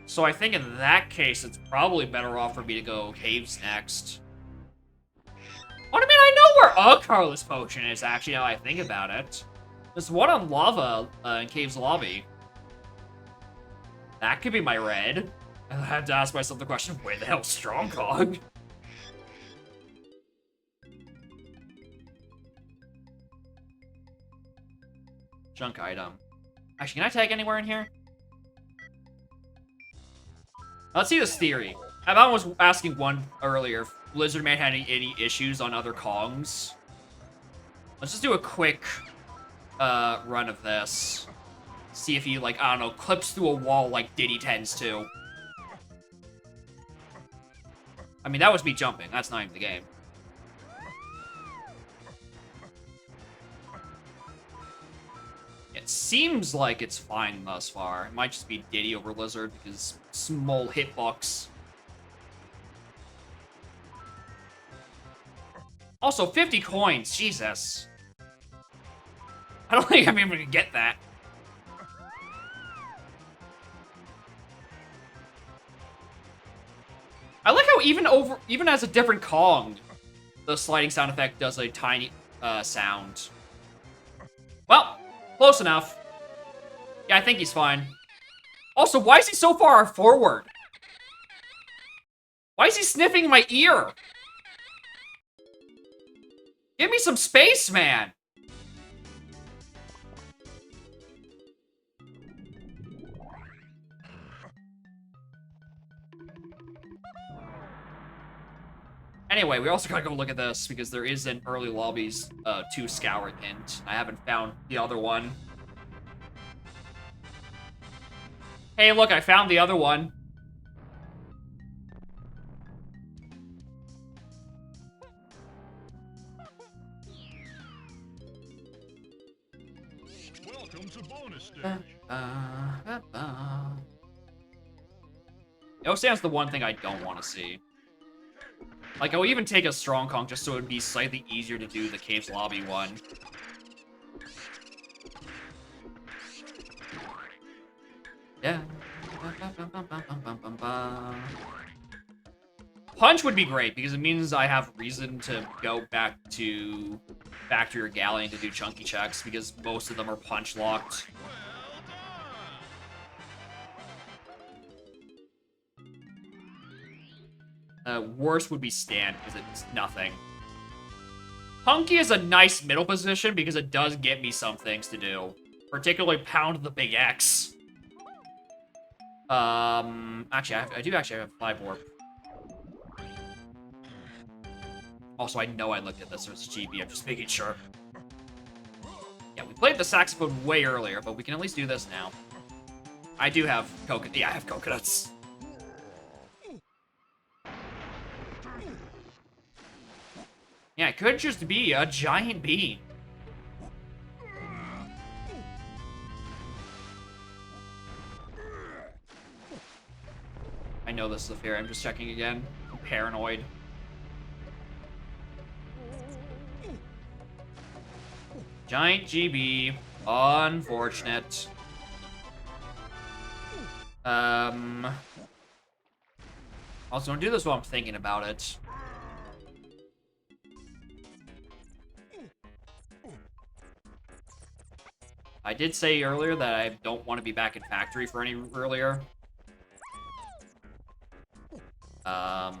So I think in that case, it's probably better off for me to go Caves next. Well, I mean, I know where a Carlos Potion is, actually, now I think about it. There's one on Lava in Caves Lobby. That could be my red. I have to ask myself the question, where the hell's Strong Kong? Junk item. Actually, can I tag anywhere in here? Let's see this theory. I was asking one earlier if Lizardman had any issues on other Kongs. Let's just do a quick run of this. See if he, like, I don't know, clips through a wall like Diddy tends to. I mean, that was me jumping. That's not even the game. It seems like it's fine thus far. It might just be Diddy over Lizard because small hitbox. Also, 50 coins. Jesus. I don't think I'm even gonna get that. I like how even as a different Kong, the sliding sound effect does a tiny sound. Well, close enough. Yeah, I think he's fine. Also, why is he so far forward? Why is he sniffing my ear? Give me some space, man. Anyway, we also gotta go look at this, because there is an early lobbies 2 scour hint. I haven't found the other one. Hey, look, I found the other one. Welcome to bonus stage. Ocean's the one thing I don't want to see. Like, I'll even take a Strong Kong just so it would be slightly easier to do the Caves Lobby one. Yeah. Punch would be great, because it means I have reason to go back to Factory or Galleon to do chunky checks, because most of them are punch locked. Worst would be stand, because it's nothing. Punky is a nice middle position, because it does get me some things to do. Particularly pound the big X. Actually, I do actually have 5 warp. Also, I know I looked at this, so it's GB, I'm just making sure. Yeah, we played the saxophone way earlier, but we can at least do this now. I do have coconut. Yeah, I have coconuts. Yeah, it could just be a giant bean. I know this is a fear. I'm just checking again. I'm paranoid. Giant GB. Unfortunate. I was gonna do this while I'm thinking about it. I did say earlier that I don't want to be back in factory for any earlier. I'm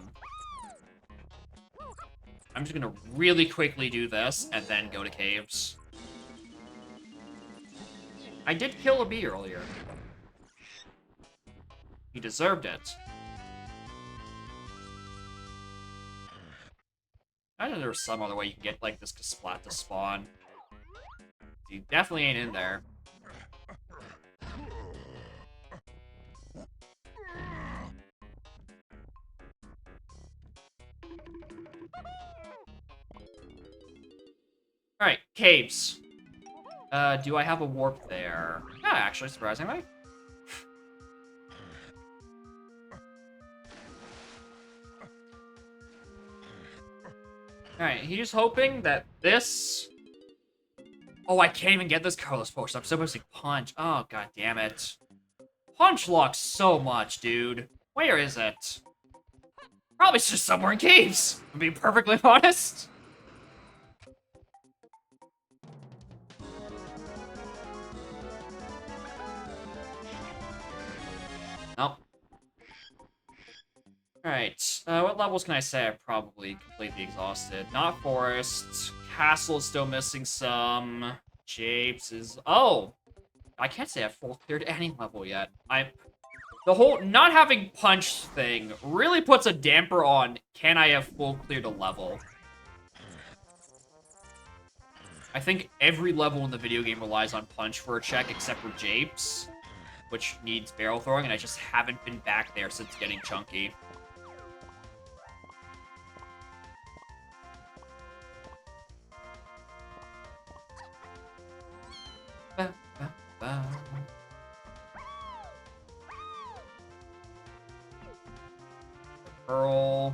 just gonna really quickly do this and then go to caves. I did kill a bee earlier. He deserved it. I know there's some other way you can get, like, this splat to spawn. He definitely ain't in there. Alright, caves. Do I have a warp there? Yeah, actually, surprisingly. Alright, he's hoping that this... Oh, I can't even get this Carlos potion. I'm so missing Punch. Oh, god damn it. Punch locks so much, dude. Where is it? Probably it's just somewhere in caves, to be perfectly honest. Nope. Alright, what levels can I say I've probably completely exhausted? Not Forest. Castle is still missing some. Japes is... Oh! I can't say I've full cleared any level yet. The whole not having punch thing really puts a damper on can I have full cleared a level. I think every level in the video game relies on punch for a check except for Japes, which needs barrel throwing, and I just haven't been back there since getting chunky. Ba, ba, ba. Pearl.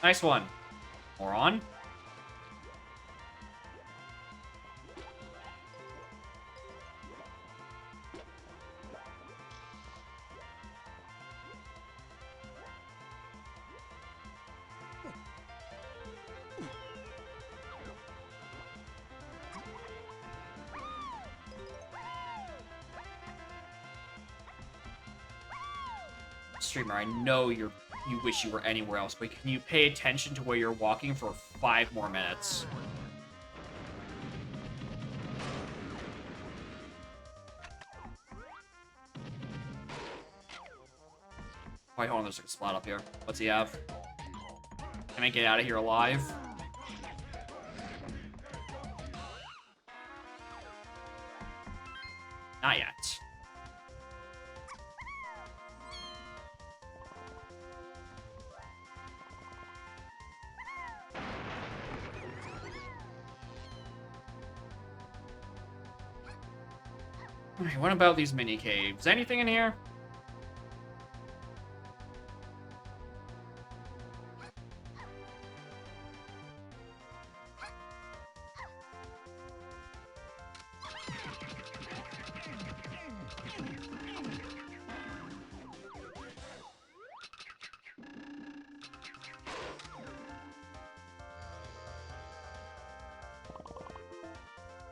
Nice one. Moron. Streamer, I know you wish you were anywhere else, but can you pay attention to where you're walking for 5 more minutes? Wait, hold on, there's like a spot up here. What's he have? Can I get out of here alive? Not yet. Alright, what about these mini caves? Anything in here?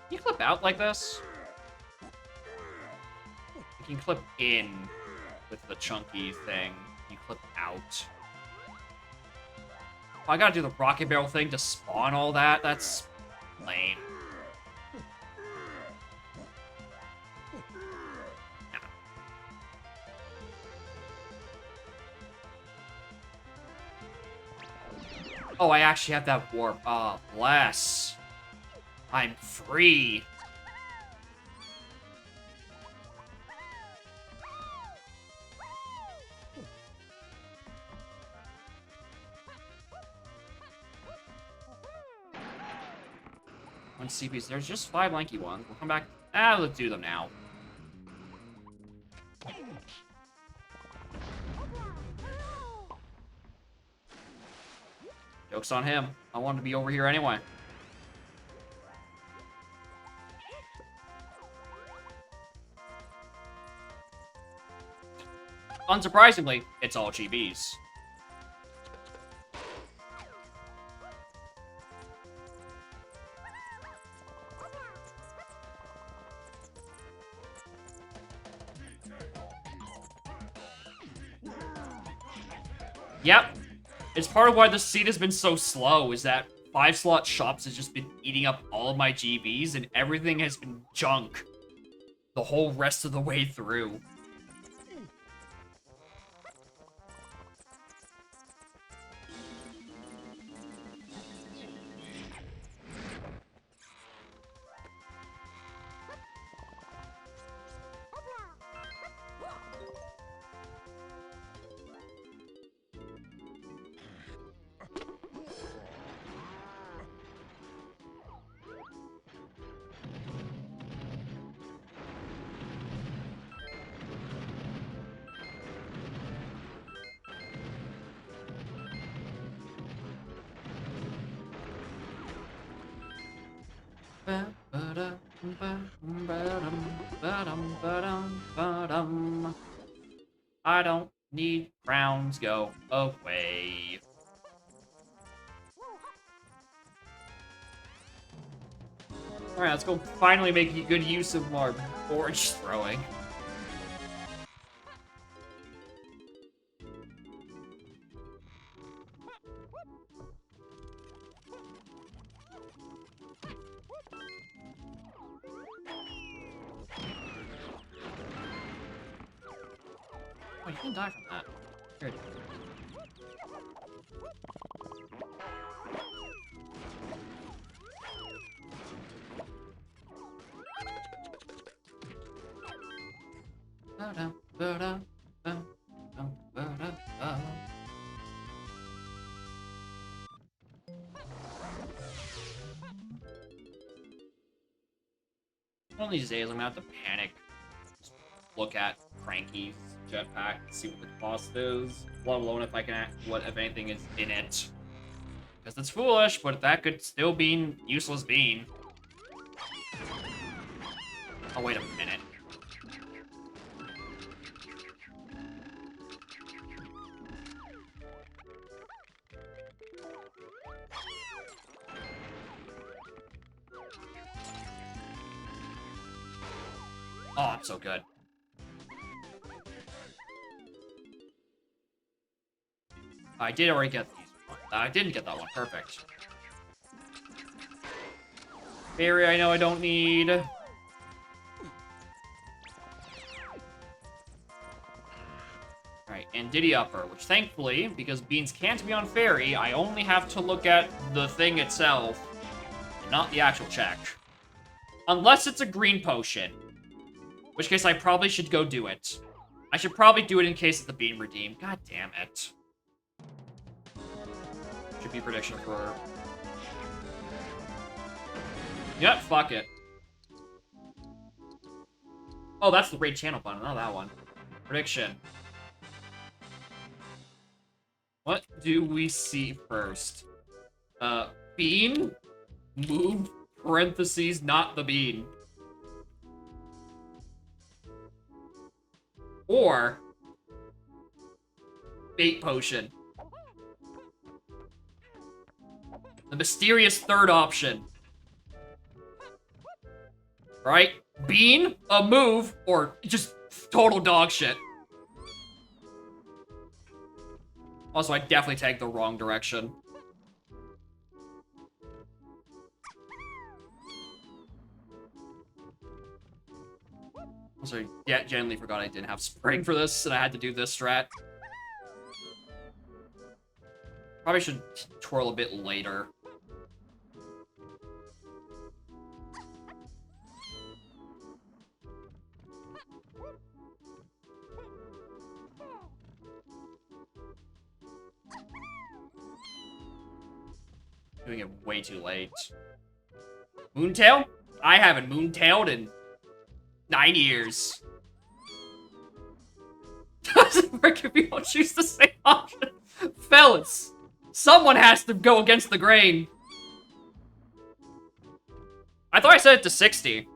Can you clip out like this? You can clip in with the chunky thing. You clip out. Oh, I gotta do the rocket barrel thing to spawn all that? That's lame. Nah. Oh, I actually have that warp. Ah, oh, bless. I'm free. One CPs. There's just 5 lanky ones. We'll come back. Let's do them now. Joke's on him. I wanted to be over here anyway. unsurprisingly, it's all GBs. Yep. It's part of why the seed has been so slow, is that 5-slot shops has just been eating up all of my GBs, and everything has been junk the whole rest of the way through. I don't need crowns, go away. Alright, let's go finally make good use of our orange throwing. Oh, you can die from that. Here. One of these days, I'm gonna have to panic. Just look at Cranky's jetpack, see what the cost is, let alone if I can what, if anything, is in it. Because it's foolish, but that could still be useless bean. Oh, wait a minute. Oh, I'm so good. I did already get these. I didn't get that one. Perfect. Berry, I know I don't need. Alright, and Diddy Upper, which thankfully, because beans can't be on Fairy, I only have to look at the thing itself, and not the actual check. Unless it's a green potion. In which case I probably should go do it. I should probably do it in case it's the bean redeem. God damn it. Should be prediction for... Yep, fuck it. Oh, that's the raid channel button, not that one. Prediction. What do we see first? Bean? Move, parentheses, not the bean. Or... bait potion. The mysterious third option. Right? Bean, a move, or just total dog shit. Also, I definitely tagged the wrong direction. Also, yeah, genuinely forgot I didn't have spring for this, and I had to do this strat. Probably should twirl a bit later. Doing it way too late. Moontail? I haven't moontailed in 9 years. Doesn't work if you don't choose the same option. Fellas, someone has to go against the grain. I thought I set it to 60.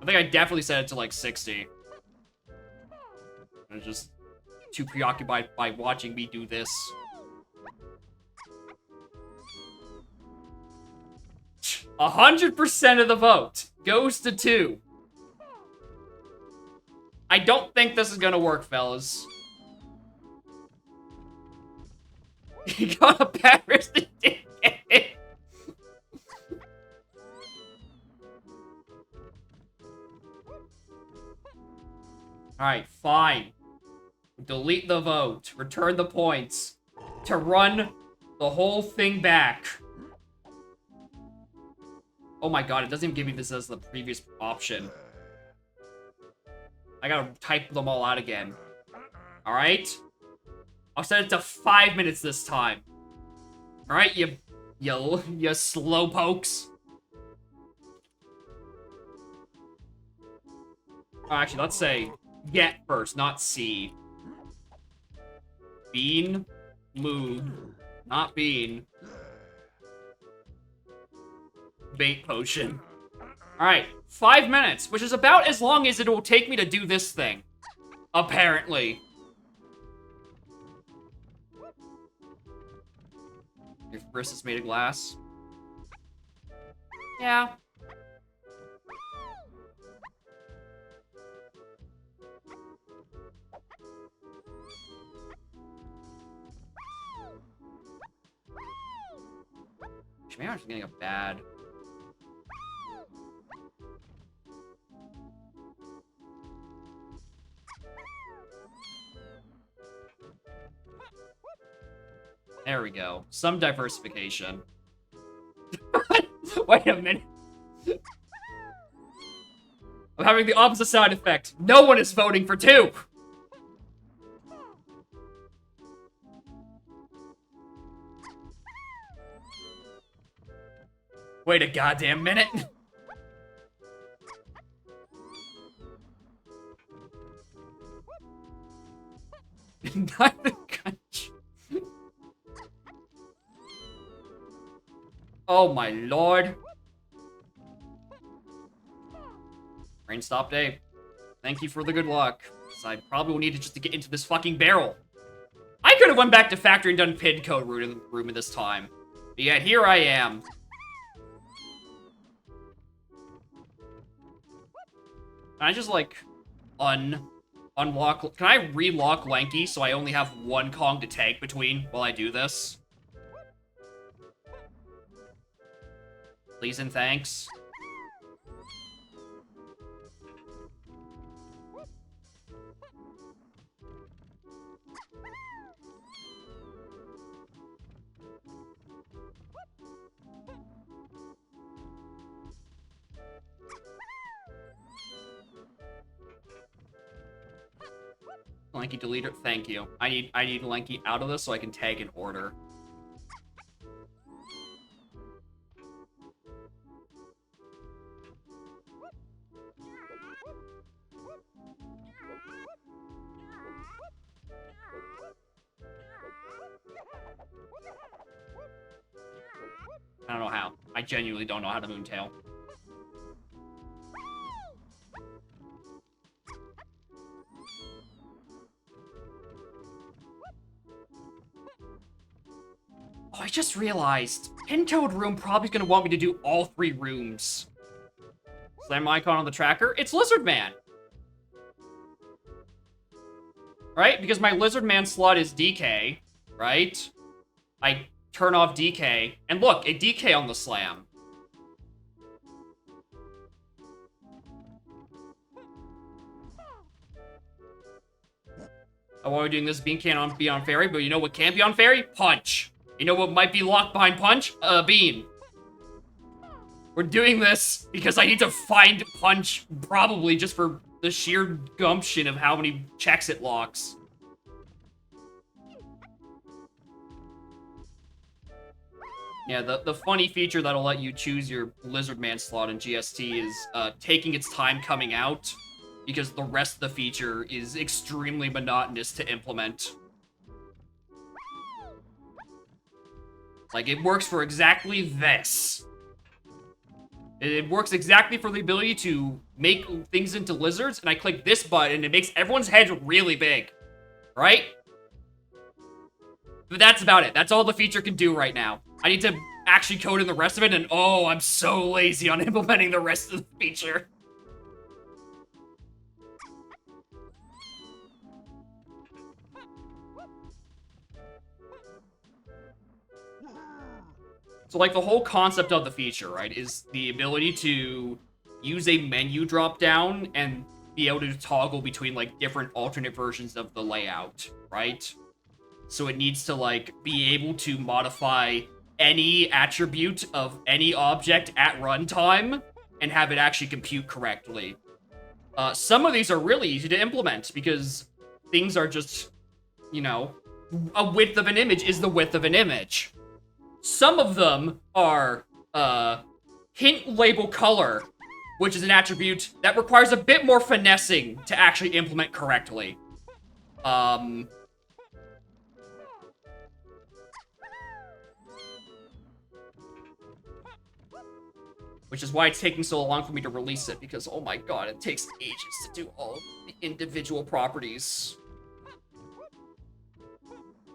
I think I definitely set it to like 60. It's just too preoccupied by watching me do this. A 100% of the vote goes to 2. I don't think this is gonna work, fellas. You got a Paris to DK. Alright, fine. Delete the vote. Return the points. To run the whole thing back. Oh my god, it doesn't even give me this as the previous option. I gotta type them all out again. Alright? I'll set it to 5 minutes this time. Alright, you slow pokes. Oh, actually, let's say get first, not see. Bean, move, not bean. Bait potion. Alright, 5 minutes, which is about as long as it will take me to do this thing. Apparently. Your wrist is made of glass. Yeah. Maybe I'm just getting a bad... There we go. Some diversification. Wait a minute. I'm having the opposite side effect. No one is voting for 2. Wait a goddamn minute. Oh my lord. Rain stop day. Thank you for the good luck. So I probably will need it just to get into this fucking barrel. I could have went back to factory and done PID code room in this time. But yet here I am. Can I just like unlock? Can I relock Lanky so I only have 1 Kong to tag between while I do this? Please and thanks. Lanky deleter, thank you. I need Lanky out of this so I can tag in order. I don't know how. I genuinely don't know how to Moontail. Oh, I just realized. Pintoed room probably gonna want me to do all 3 rooms. Slam icon on the tracker. It's Lizard Man. Right? Because my Lizard Man slot is DK, right? I turn off DK, and look, a DK on the slam. Oh, why are we doing this? Bean can't be on Fairy, but you know what can't be on Fairy? Punch. You know what might be locked behind Punch? Bean. We're doing this because I need to find Punch, probably just for the sheer gumption of how many checks it locks. Yeah, the funny feature that'll let you choose your Lizard Man slot in GST is taking its time coming out, because the rest of the feature is extremely monotonous to implement. Like, it works for exactly this. It works exactly for the ability to make things into lizards, and I click this button, and it makes everyone's head really big. Right? But that's about it. That's all the feature can do right now. I need to actually code in the rest of it, and oh, I'm so lazy on implementing the rest of the feature. So, like, the whole concept of the feature, right, is the ability to use a menu drop-down and be able to toggle between, like, different alternate versions of the layout, right? So it needs to, like, be able to modify any attribute of any object at runtime and have it actually compute correctly. Some of these are really easy to implement because things are just, you know, a width of an image is the width of an image. Some of them are hint label color, which is an attribute that requires a bit more finessing to actually implement correctly. Which is why it's taking so long for me to release it, because, oh my god, it takes ages to do all of the individual properties.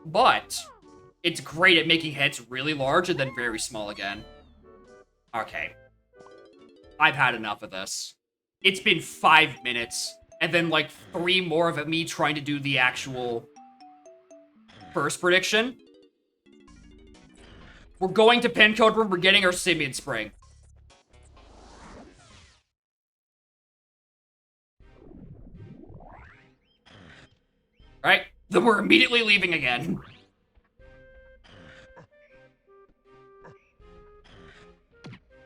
But it's great at making heads really large and then very small again. Okay. I've had enough of this. It's been 5 minutes, and then, like, 3 more of me trying to do the actual first prediction. We're going to pin code room, we're getting our Simian Spring. Right? Then we're immediately leaving again.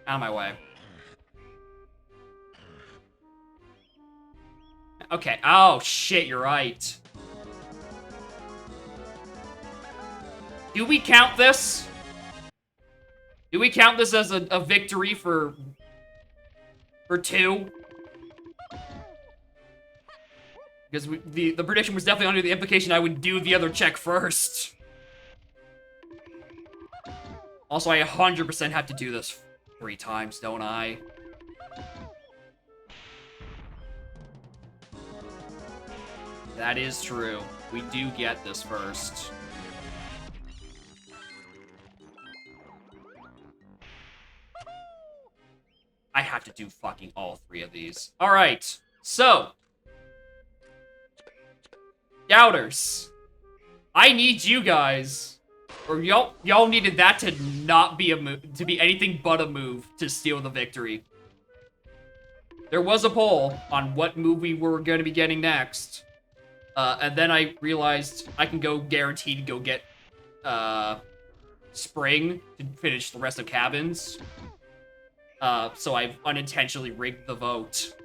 Out of my way. Okay. Oh, shit, you're right. Do we count this? Do we count this as a victory for 2? Because the prediction was definitely under the implication I would do the other check first. Also, I 100% have to do this 3 times, don't I? That is true. We do get this first. I have to do fucking all 3 of these. Alright, so. Doubters. I need you guys. Or y'all needed that to not be a move, to be anything but a move to steal the victory. There was a poll on what move we were going to be getting next. And then I realized I can go guaranteed to go get Spring to finish the rest of Cabins. So I've unintentionally rigged the vote.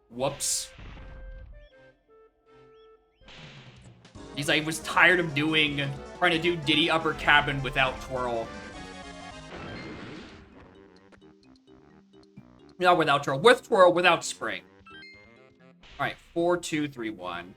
Whoops. Because I was tired of trying to do Diddy Upper Cabin without Twirl. Not without Twirl. With Twirl, without Spring. Alright, 4, 2, 3, 1.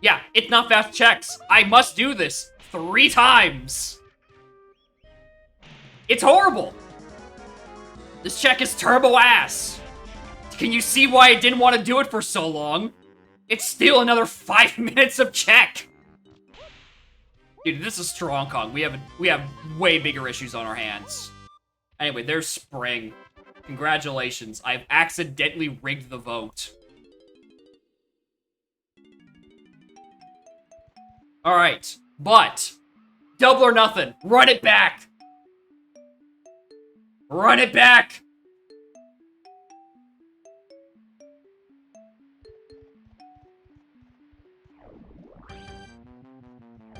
Yeah, it's not fast checks. I must do this 3 times. It's horrible. This check is turbo ass. Can you see why I didn't want to do it for so long? It's still another 5 minutes of check. Dude, this is strong Kong. We have way bigger issues on our hands. Anyway, there's Spring. Congratulations. I've accidentally rigged the vote. Alright, but double or nothing. Run it back. Run it back.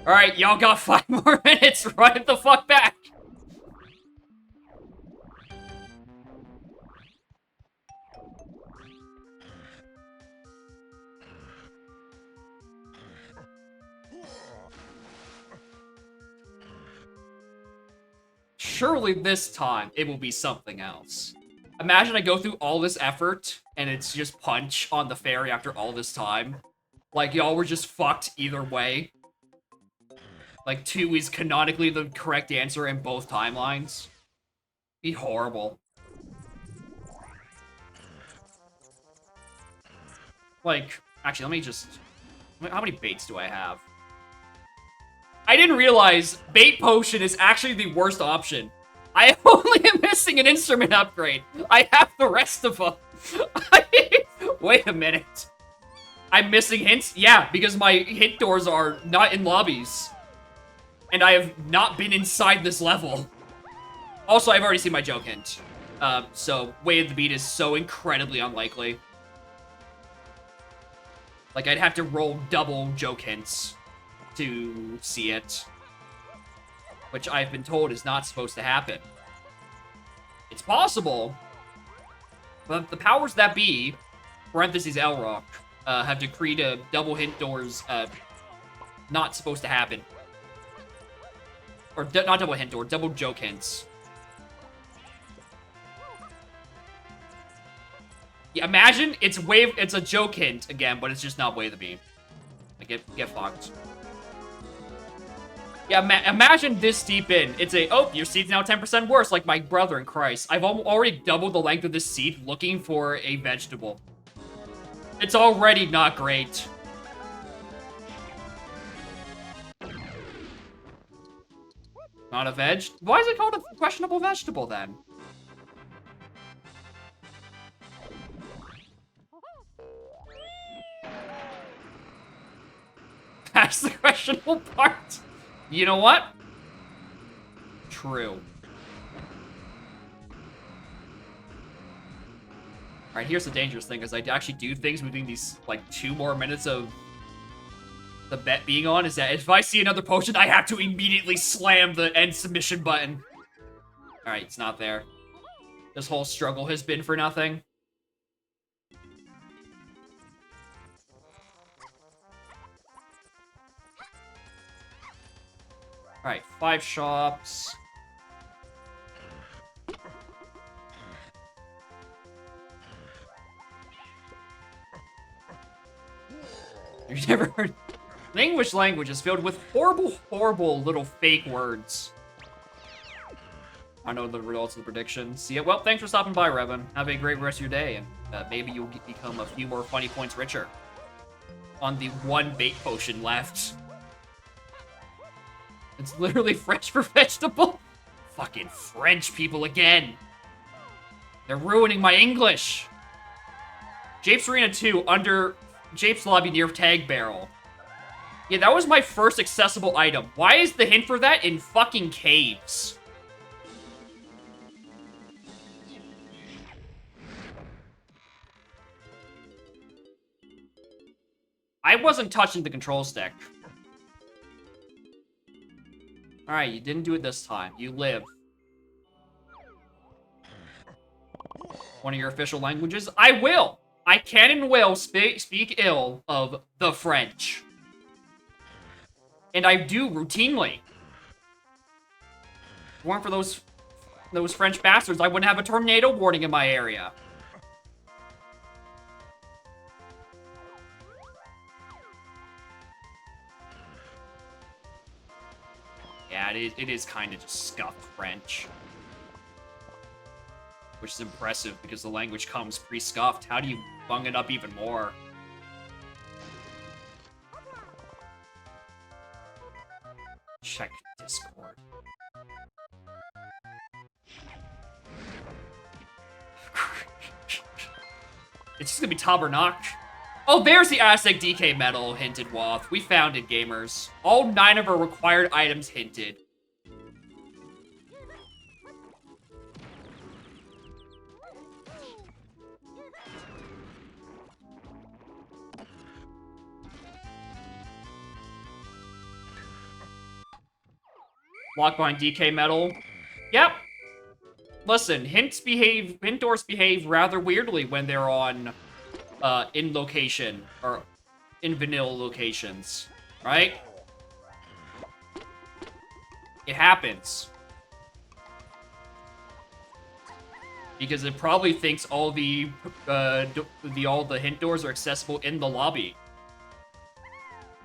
Alright, y'all got 5 more minutes. Run it the fuck back. Surely this time, it will be something else. Imagine I go through all this effort, and it's just punch on the ferry after all this time. Like, y'all were just fucked either way. Like, 2 is canonically the correct answer in both timelines. Be horrible. Like, actually, let me just... How many baits do I have? I didn't realize bait potion is actually the worst option. I only am missing an instrument upgrade. I have the rest of them. Wait a minute. I'm missing hints? Yeah, because my hint doors are not in lobbies. And I have not been inside this level. Also, I've already seen my joke hint. So, Way of the Beat is so incredibly unlikely. Like, I'd have to roll double joke hints to see it. Which I've been told is not supposed to happen. It's possible, but the powers that be, parentheses Elrock, have decreed a double hint doors not supposed to happen. Or not double hint door, double joke hints. Yeah, imagine it's a joke hint again, but it's just not Way of the Beam. Like, get fucked. Yeah, imagine this deep in. It's oh, your seed's now 10% worse, like my brother in Christ. I've already doubled the length of this seed looking for a vegetable. It's already not great. Not a veg? Why is it called a questionable vegetable, then? That's the questionable part. You know what? True. Alright, here's the dangerous thing, is I actually do things within these, like, 2 more minutes of the bet being on, is that if I see another potion, I have to immediately slam the end submission button. Alright, it's not there. This whole struggle has been for nothing. Alright, 5 shops. You've never heard... English language is filled with horrible, horrible little fake words. I know the results of the predictions. Yeah, well, thanks for stopping by, Revan. Have a great rest of your day, and maybe you'll become a few more funny points richer. On the 1 bait potion left. It's literally French for vegetable. Fucking French people again. They're ruining my English. Japes Arena 2 under Japes Lobby near Tag Barrel. Yeah, that was my first accessible item. Why is the hint for that in fucking caves? I wasn't touching the control stick. Alright, you didn't do it this time. You live. One of your official languages? I will! I can and will speak ill of the French. And I do routinely. If it weren't for those French bastards, I wouldn't have a tornado warning in my area. Yeah, it is kind of just scuffed French. Which is impressive, because the language comes pre-scuffed. How do you bung it up even more? Check Discord. It's just gonna be Tabernacle. Oh, there's the Aztec DK medal, hinted Wath. We found it, gamers. All 9 of our required items hinted. Lock behind DK medal. Yep. Listen, hint doors behave rather weirdly when they're on in location or in vanilla locations, right? It happens. Because it probably thinks all the hint doors are accessible in the lobby.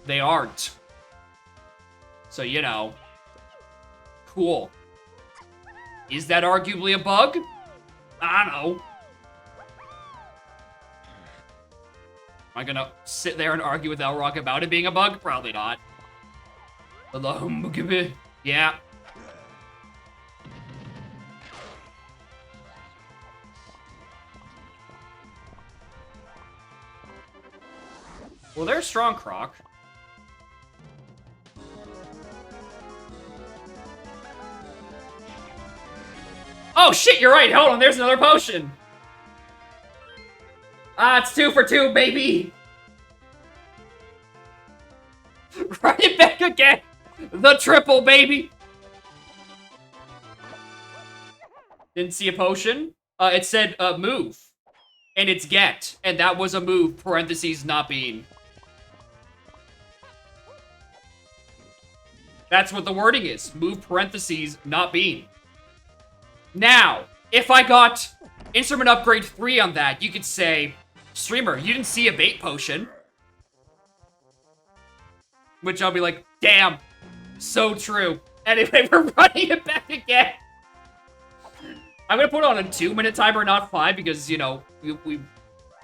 They aren't. So, you know. Cool. Is that arguably a bug? I don't know. Am I gonna sit there and argue with Elrock about it being a bug? Probably not. Yeah. Well, there's Strong Croc. Oh shit, you're right. Hold on, there's another potion. Ah, it's 2 for 2, baby. Run it back again. The triple, baby. Didn't see a potion. It said move. And it's get. And that was a move, parentheses, not being. That's what the wording is. Move, parentheses, not being. Now, if I got instrument upgrade 3 on that, you could say, streamer, you didn't see a bait potion. Which I'll be like, damn, so true. Anyway, we're running it back again. I'm gonna put it on a 2-minute timer, not 5, because, you know, we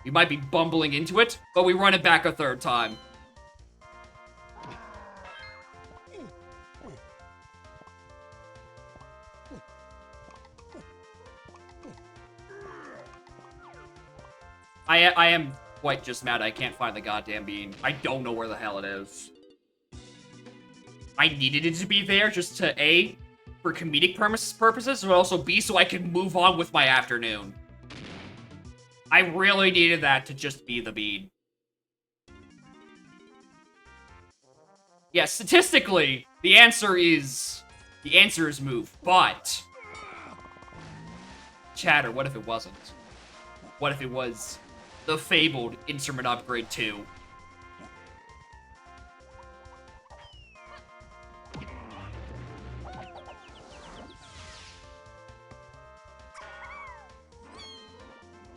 might be bumbling into it, but we run it back a 3rd time. I am quite just mad I can't find the goddamn bean. I don't know where the hell it is. I needed it to be there just to A, for comedic purposes, but also B, so I could move on with my afternoon. I really needed that to just be the bean. Yeah, statistically, the answer is move, but... Chatter, what if it wasn't? What if it was the fabled instrument upgrade 2?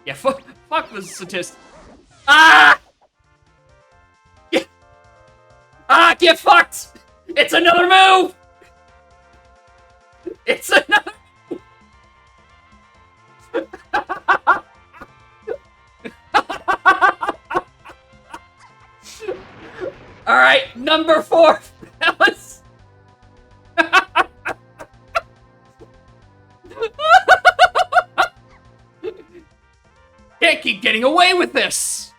Yeah, fuck the statistic. Ah! Yeah. Ah, get fucked! It's another move! It's another move! Alright, number 4, fellas! Can't keep getting away with this!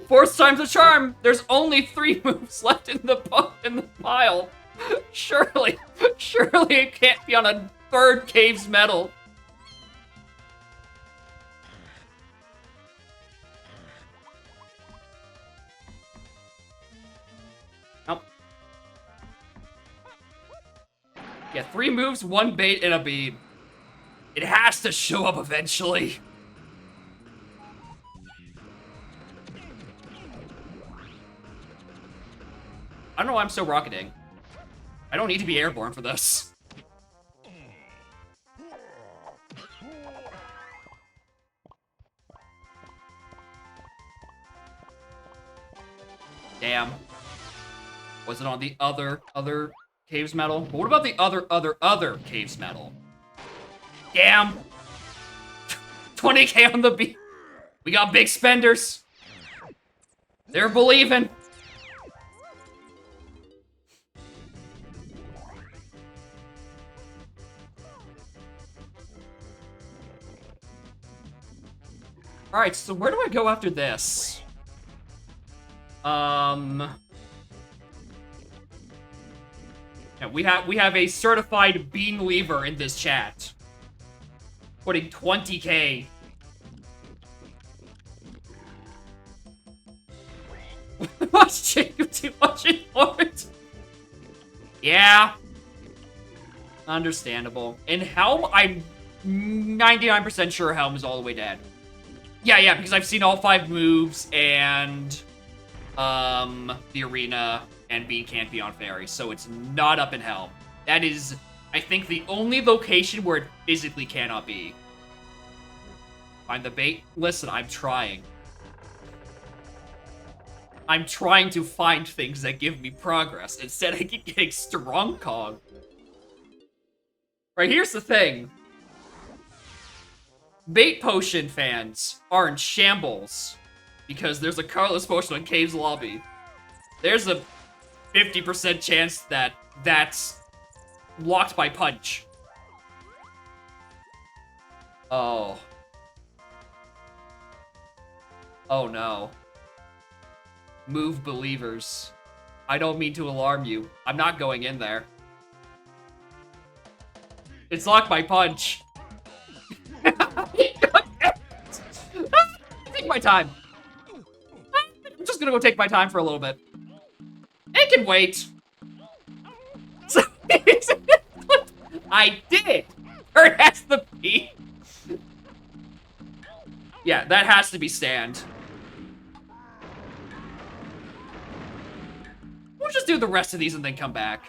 Fourth time's a charm. There's only 3 moves left in the pile. Surely it can't be on a 3rd Cave's Medal. Yeah, 3 moves, 1 bait, and a bead. It has to show up eventually. I don't know why I'm still rocketing. I don't need to be airborne for this. Damn. Was it on the other Cave's Medal? But what about the other Cave's Medal? Damn! 20k on the beat. We got big spenders. They're believing. Alright, so where do I go after this? Yeah, we have a certified bean lever in this chat. Putting 20k. Watch Jacob too much for it. Yeah. Understandable. And Helm, I'm 99% sure Helm is all the way dead. Yeah, because I've seen all 5 moves and the arena and Bean can't be on Fairy, so it's not up in Helm. That is, I think, the only location where it physically cannot be. Find the bait. Listen, I'm trying. I'm trying to find things that give me progress. Instead, I keep getting strong Kong. Right, here's the thing. Bait potion fans are in shambles because there's a colorless potion on Cave's lobby. There's a 50% chance that that's locked by punch. Oh. Oh no. Move believers. I don't mean to alarm you. I'm not going in there. It's locked by punch. Take my time. I'm just gonna go take my time for a little bit. It can wait. I did. Or it has to be. Yeah, that has to be stand. We'll just do the rest of these and then come back.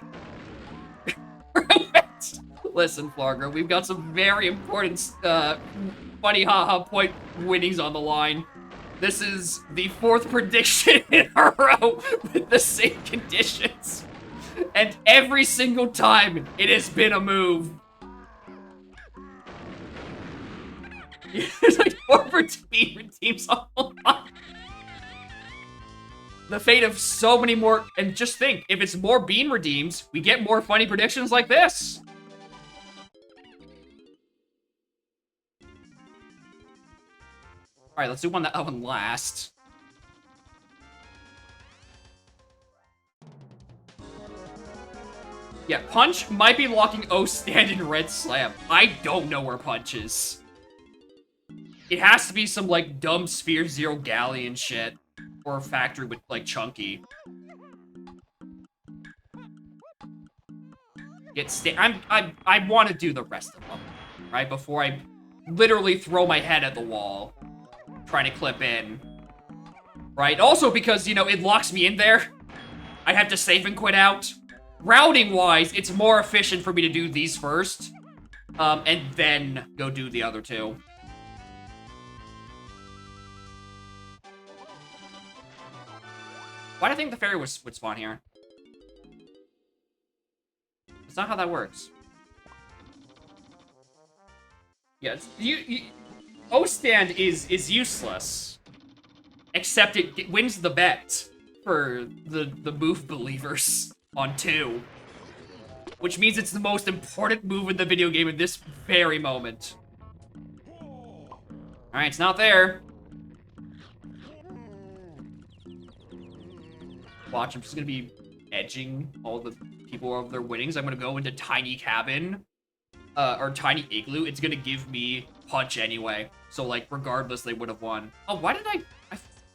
Listen, Flargo, we've got some very important, funny haha point winnings on the line. This is the 4th prediction in a row with the same conditions. And every single time, it has been a move. There's like 4 being redeems on the line. The fate of so many more, and just think, if it's more bean redeems, we get more funny predictions like this. Alright, let's do that one last. Yeah, Punch might be locking O stand in Red Slam. I don't know where Punch is. It has to be some, like, dumb Sphere Zero Galleon shit. Or a factory with, like, Chunky. I want to do the rest of them, right? Before I literally throw my head at the wall. Trying to clip in. Right? Also because, you know, it locks me in there. I have to save and quit out. Routing-wise, it's more efficient for me to do these first. And then go do the other two. Why do I think the fairy would spawn here? It's not how that works. Yeah, O-stand is useless. Except it wins the bet for the move believers on 2. Which means it's the most important move in the video game in this very moment. Alright, it's not there. Watch, I'm just gonna be edging all the people of their winnings. I'm gonna go into Tiny Cabin, or Tiny Igloo. It's gonna give me Punch anyway. So, like, regardless, they would have won. Oh, why did I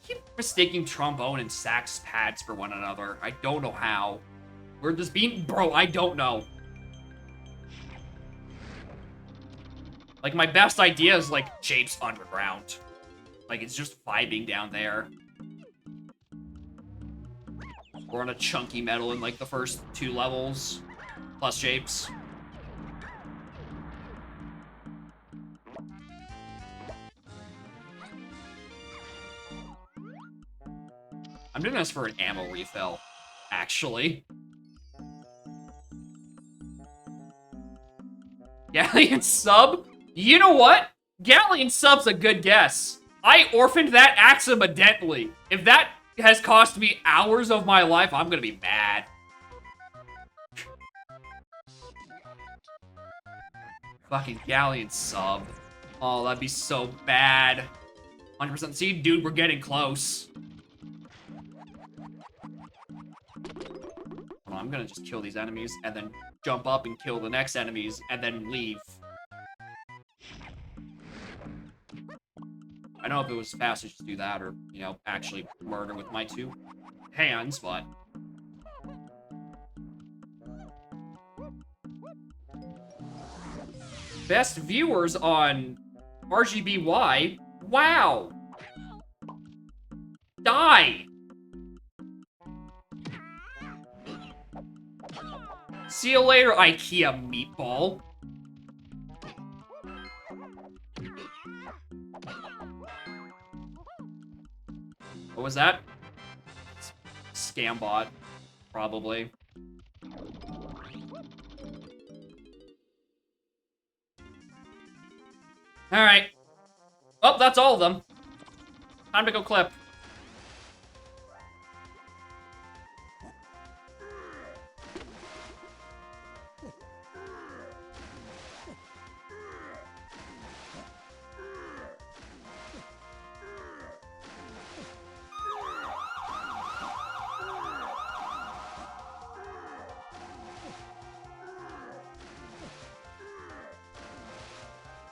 keep mistaking Trombone and Sax pads for one another. I don't know how. We're just being, bro, I don't know. Like, my best idea is, like, Japes Underground. Like, it's just vibing down there. We're on a chunky metal in, like, the first 2 levels. Plus Japes. I'm doing this for an ammo refill, actually. Galleon sub? You know what? Galleon sub's a good guess. I orphaned that accidentally. If that has cost me hours of my life, I'm gonna be mad. Fucking Galleon sub. Oh, that'd be so bad. 100%. See, dude, we're getting close. Hold on, I'm gonna just kill these enemies and then jump up and kill the next enemies and then leave. I know if it was faster to do that or, you know, actually murder with my 2 hands, but... Best viewers on RGBY? Wow! Die! See you later, IKEA meatball. What was that? Scam bot, probably. Alright. Oh, that's all of them. Time to go clip.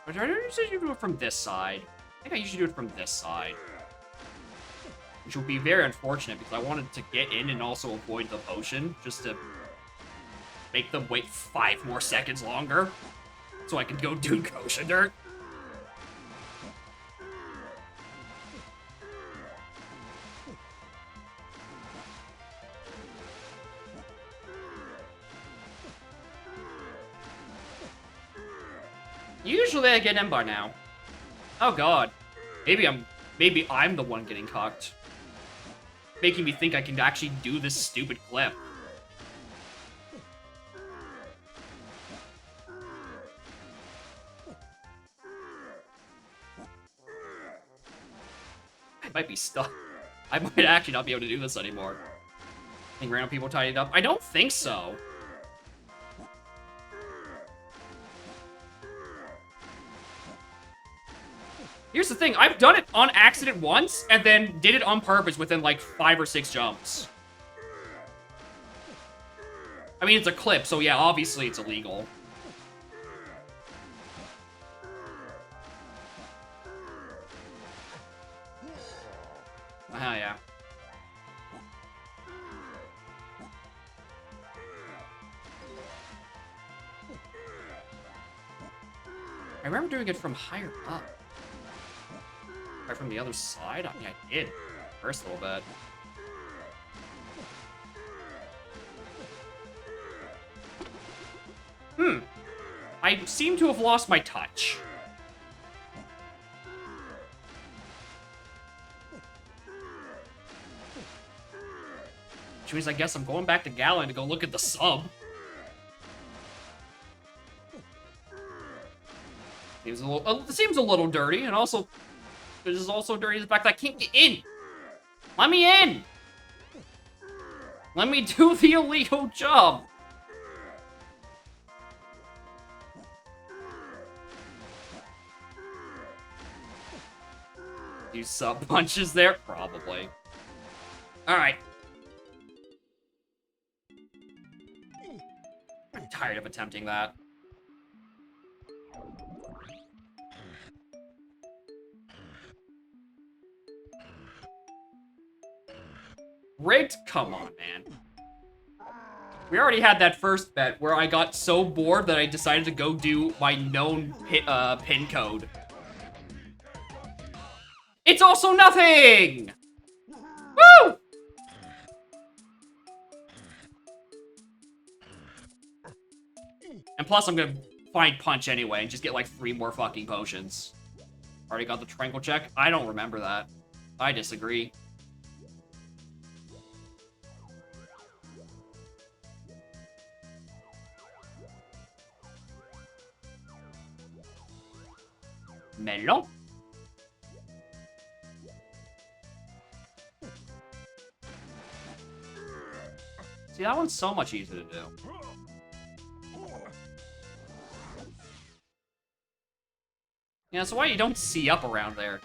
But I usually do it from this side. I think I usually do it from this side. Which would be very unfortunate because I wanted to get in and also avoid the potion, just to make them wait 5 more seconds longer. So I could go do Kosha Dirt. Usually I get Embar now. Oh god. Maybe I'm the one getting cocked. Making me think I can actually do this stupid clip. I might be stuck. I might actually not be able to do this anymore. I think random people tied it up. I don't think so. Here's the thing, I've done it on accident once, and then did it on purpose within like 5 or 6 jumps. I mean, it's a clip, so yeah, obviously it's illegal. Yeah. I remember doing it from higher up. Right from the other side? I mean, I did. First a little bit. I seem to have lost my touch. Which means I guess I'm going back to Gallon to go look at the sub. Seems a little dirty, and also... This is also dirty the fact that I can't get in. Let me in. Let me do the illegal job. Do sub punches there? Probably. Alright. I'm tired of attempting that. Rigged? Come on, man. We already had that first bet where I got so bored that I decided to go do my known pin code. It's also nothing! Woo! And plus I'm gonna find Punch anyway and just get like 3 more fucking potions. Already got the Tranquil check? I don't remember that. I disagree. Melon. See, that one's so much easier to do. Yeah, that's why you don't see up around there.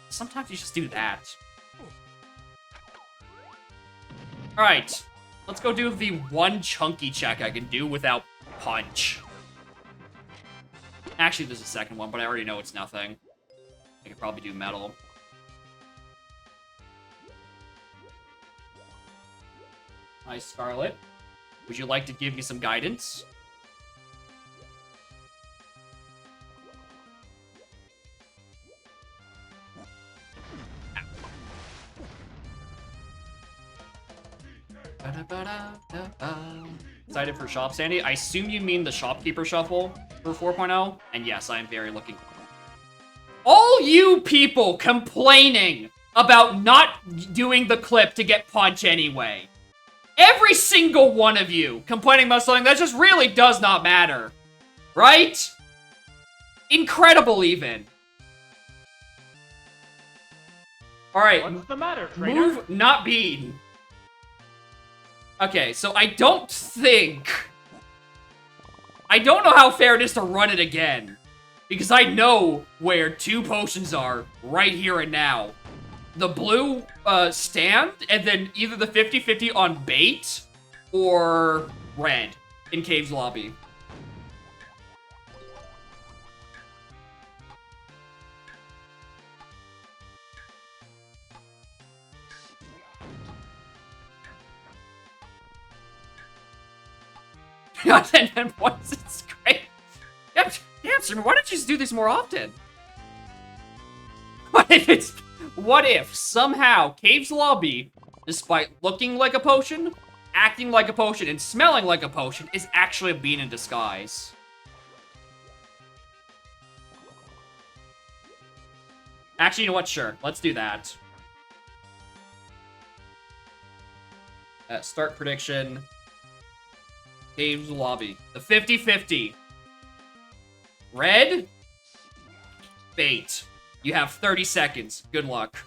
Sometimes you just do that. Alright, let's go do the one chunky check I can do without Punch. Actually, there's a second one, but I already know it's nothing. I could probably do Metal. Hi, Scarlet. Would you like to give me some guidance? Excited for Shop Sandy? I assume you mean the Shopkeeper Shuffle for 4.0? And yes, I am very looking. All you people complaining about not doing the clip to get punch anyway. Every single one of you complaining about something that just really does not matter. Right? Incredible, even. Alright. What's the matter, trainer? Move not bean. Okay, so I don't know how fair it is to run it again. Because I know where 2 potions are right here and now. The blue stand, and then either the 50-50 on bait or red in Cave's lobby. Yeah, 10 points, it's great. Yeah, sir, why don't you just do this more often? What if somehow Cave's lobby, despite looking like a potion, acting like a potion, and smelling like a potion, is actually a bean in disguise? Actually, you know what? Sure, let's do that. Start prediction. Cave's lobby. The 50-50. Red. Bait. You have 30 seconds. Good luck.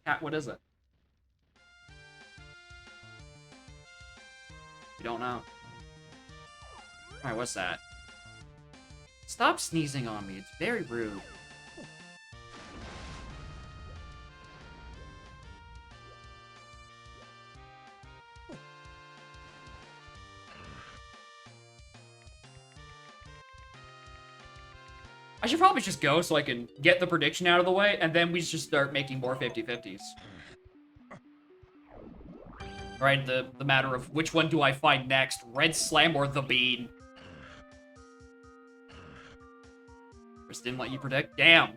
Cat, what is it? You don't know. Alright, what's that? Stop sneezing on me. It's very rude. I should probably just go so I can get the prediction out of the way, and then we just start making more 50-50s. Alright, the matter of which one do I find next? Red Slam or the Bean? Chris didn't let you predict? Damn.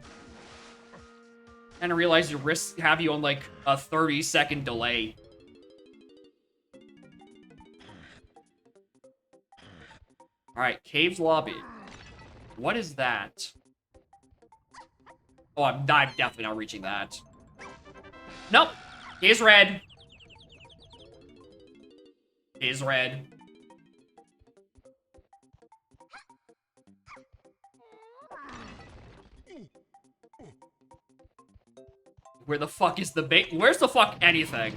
And I realize your wrists have you on like a 30-second delay. Alright, Cave's lobby. What is that? Oh, I'm definitely not reaching that. Nope. Cave's red. Cave's red. Where the fuck is the bait? Where's the fuck anything?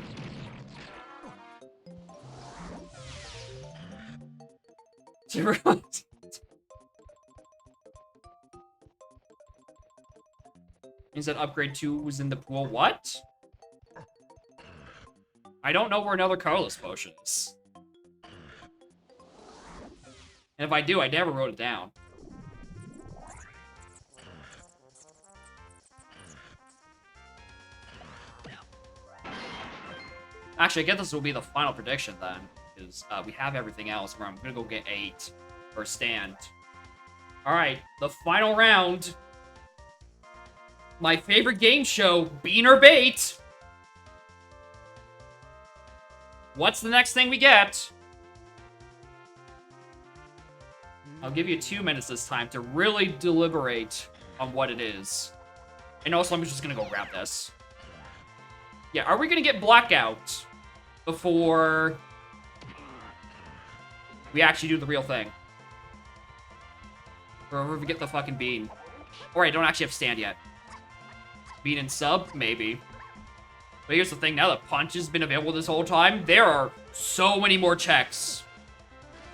He said upgrade 2 was in the pool. What? I don't know where another colorless potion is. And if I do, I never wrote it down. Actually, I guess this will be the final prediction then, because we have everything else where I'm gonna go get 8 for stand. Alright, the final round. My favorite game show, Bean or Bait. What's the next thing we get? I'll give you 2 minutes this time to really deliberate on what it is. And also, I'm just gonna go grab this. Yeah, are we gonna get Blackout before we actually do the real thing? Or we get the fucking Bean? Or I don't actually have stand yet. Bean and sub? Maybe. But here's the thing, now that Punch has been available this whole time, there are so many more checks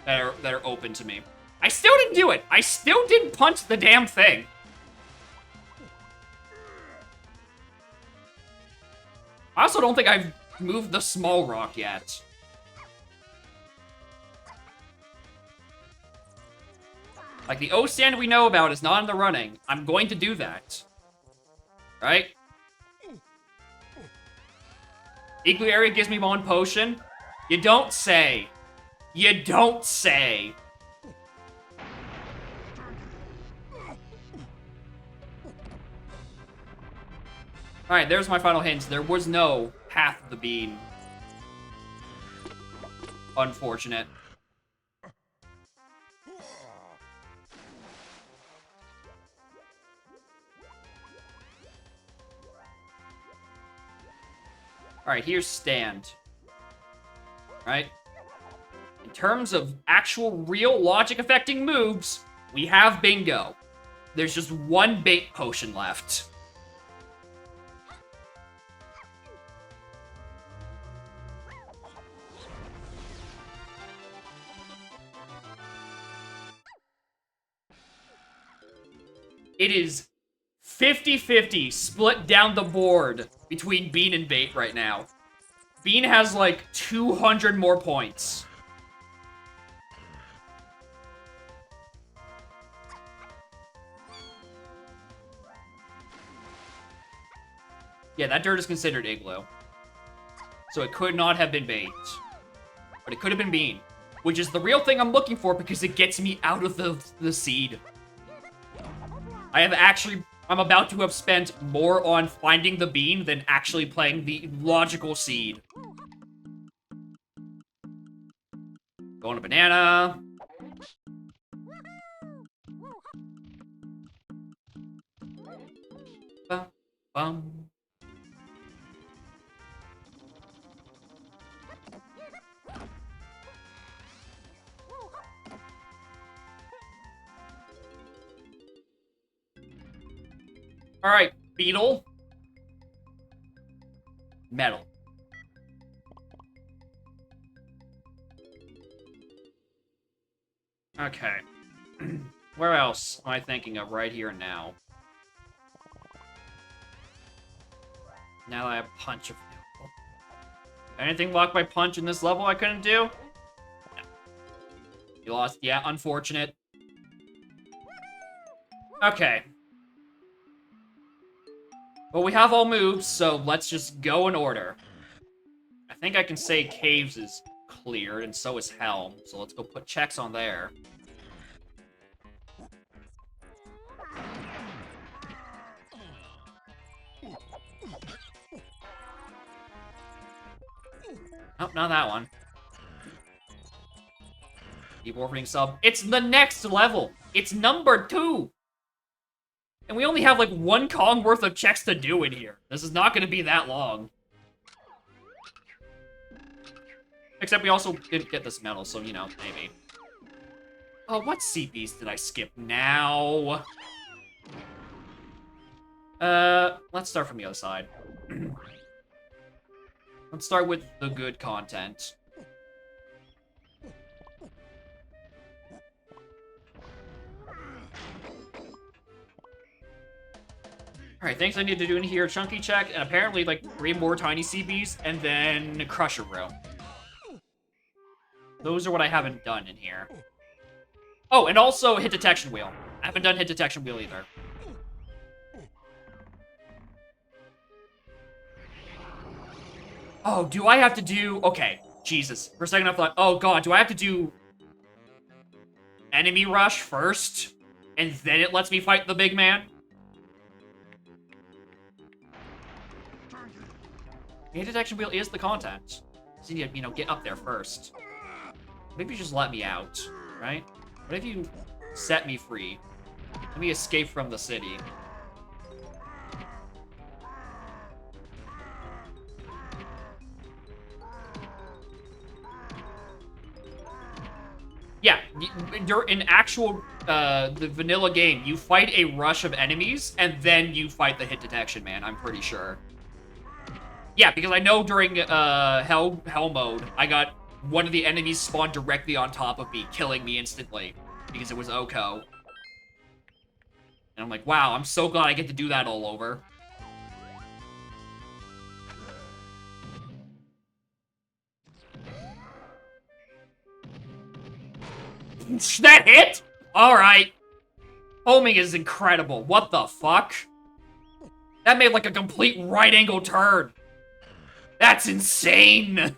that are open to me. I still didn't do it! I still didn't punch the damn thing! I also don't think I've moved the small rock yet. Like, the O stand we know about is not in the running. I'm going to do that. Right? Igloo area gives me 1 potion. You don't say. You don't say. Alright, there's my final hints. There was no Path of the Bean. unfortunate. Alright, here's stand. Right? In terms of actual real logic affecting moves, we have bingo. There's just one bait potion left. It is 50-50 split down the board between Bean and Bait right now. Bean has like 200 more points. Yeah, that dirt is considered igloo. So it could not have been Bait. But it could have been Bean. Which is the real thing I'm looking for because it gets me out of the seed. I'm about to have spent more on finding the bean than actually playing the logical seed. Going to banana. Bum, bum. Alright, beetle. Metal. Okay. Where else am I thinking of right here and now? Now that I have punch of... Anything blocked by punch in this level I couldn't do? No. You lost. Yeah, unfortunate. Okay. Well, we have all moves, so let's just go in order. I think I can say Caves is cleared, and so is Helm. So let's go put checks on there. Oh, not that one. Keep orbiting sub. It's the next level! It's number 2! And we only have like 1 Kong worth of checks to do in here. This is not going to be that long. Except we also didn't get this medal, so, you know, maybe. Oh, what CPs did I skip now? Let's start from the other side. Let's start with the good content. Alright, things I need to do in here. Chunky check, and apparently, like, 3 more tiny CBs, and then Crusher Room. Those are what I haven't done in here. Oh, and also Hit Detection Wheel. I haven't done Hit Detection Wheel either. Oh, do I have to do... Okay, Jesus. For a second I thought, oh god, do I have to do... Enemy Rush first? And then it lets me fight the big man? Hit Detection Wheel is the content. So you need to, you know, get up there first. Maybe just let me out, right? What if you set me free? Let me escape from the city. Yeah, in actual, the vanilla game, you fight a rush of enemies, and then you fight the hit detection man, I'm pretty sure. Yeah, because I know during, Hell mode, I got one of the enemies spawn directly on top of me, killing me instantly, because it was Oko. And I'm like, wow, I'm so glad I get to do that all over. That hit? Alright. Homing is incredible. What the fuck? That made like a complete right angle turn. That's insane.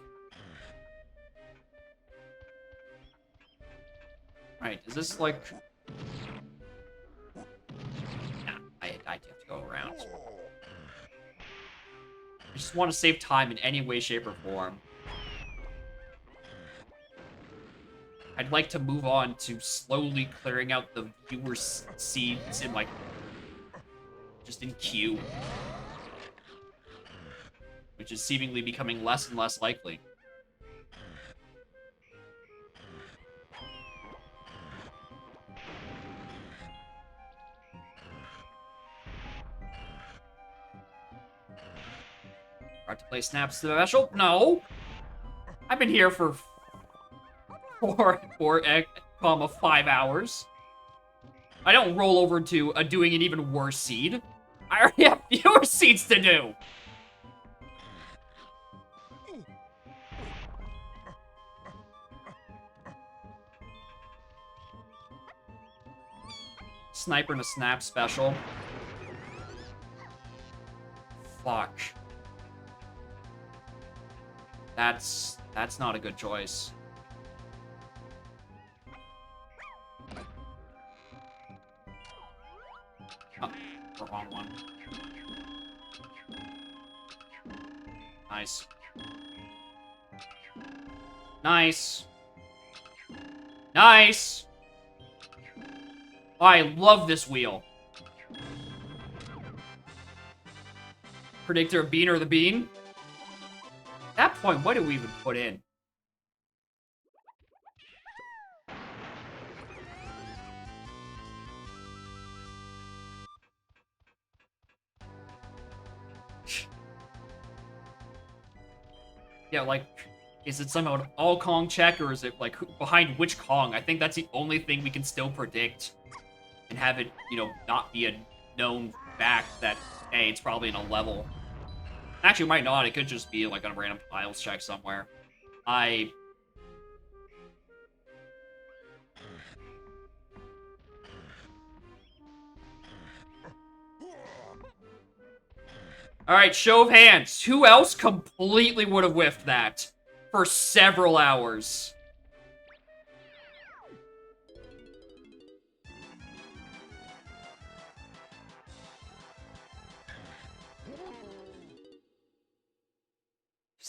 Alright, is this like... Nah, I have to go around. I just want to save time in any way, shape, or form. I'd like to move on to slowly clearing out the viewer seeds in, like, just in queue. Which is seemingly becoming less and less likely. Try to play Snap Special? No! I've been here for 5 hours. I don't roll over to doing an even worse seed. I already have fewer seeds to do! Sniper and a Snap Special. Fuck. That's not a good choice. Oh, the wrong one. Nice. Nice. Nice! I love this wheel. Predictor of bean or the bean? At that point, what do we even put in? Yeah, like, is it somehow an all Kong check, or is it, like, behind which Kong? I think that's the only thing we can still predict. And have it, you know, not be a known fact that, hey, it's probably in a level. Actually, it might not. It could just be, like, on a random tiles check somewhere. Alright, show of hands. Who else completely would have whiffed that for several hours?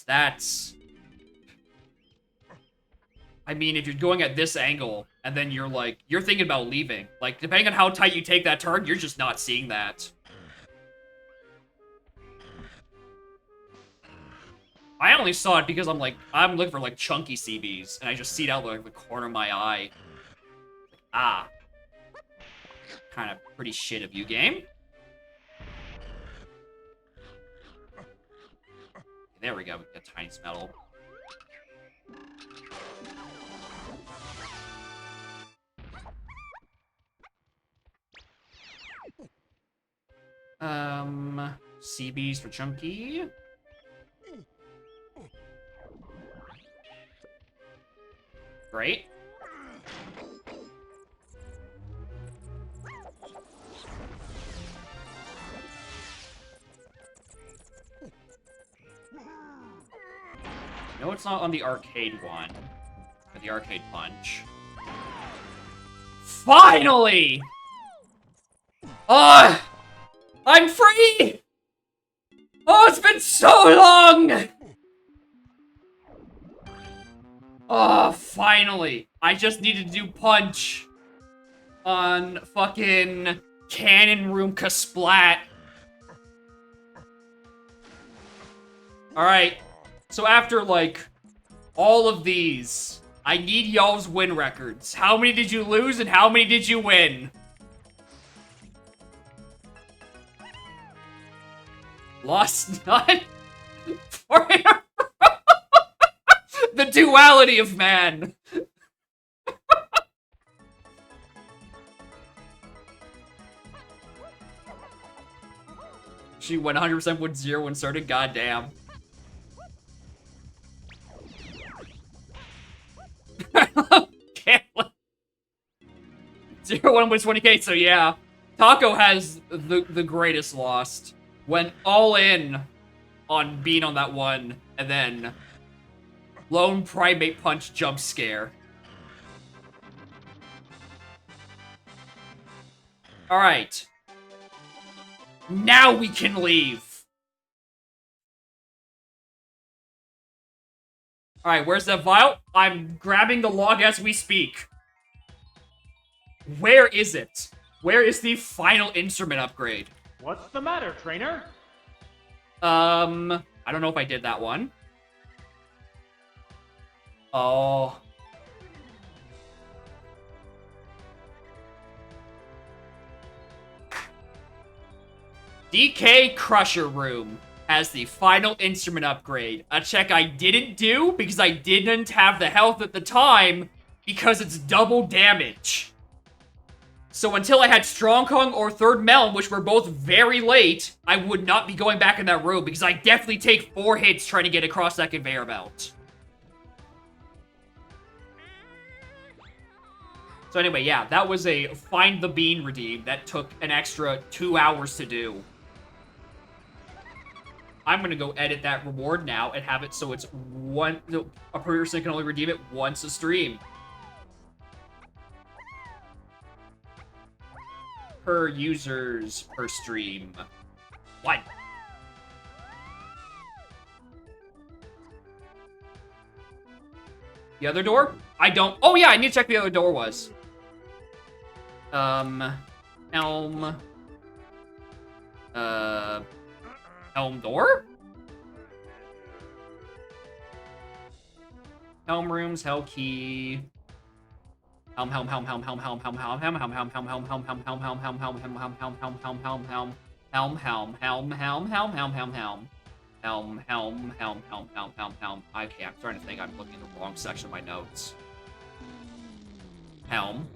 That's... I mean, if you're going at this angle, and then you're, like, you're thinking about leaving. Like, depending on how tight you take that turn, you're just not seeing that. I only saw it because I'm looking for, like, chunky CBs, and I just see it out, like, the corner of my eye. Ah. Kind of pretty shit of you, game. There we go, we got tiny metal. CBs for chunky. Great. No, it's not on the arcade one. Or the arcade punch. Finally! I'm free! Oh, it's been so long! Oh, finally. I just needed to do punch on fucking Cannon Room Kasplat. Alright. So after, like, all of these, I need y'all's win records. How many did you lose and how many did you win? Lost none? The duality of man. She 100% with 0 when started, goddamn. Zero 1 with 20k, so yeah. Taco has the greatest lost. Went all in on being on that one, and then lone primate punch jump scare. Alright. Now we can leave. Alright, where's that vial? I'm grabbing the log as we speak. Where is it? Where is the final instrument upgrade? What's the matter, trainer? I don't know if I did that one. Oh. DK Crusher Room has the final instrument upgrade. A check I didn't do because I didn't have the health at the time because it's double damage. So until I had Strong Kong or Third Melon, which were both very late, I would not be going back in that room because I definitely take 4 hits trying to get across that conveyor belt. So anyway, yeah, that was a Find the Bean redeem that took an extra 2 hours to do. I'm gonna go edit that reward now and have it so it's a person can only redeem it once a stream. Per users per stream. 1. The other door? I don't. Oh yeah, I need to check the other door was. Helm. Helm door? Helm rooms, hell key. Helm. Okay, I'm starting to think I'm looking at the wrong section of my notes. Helm.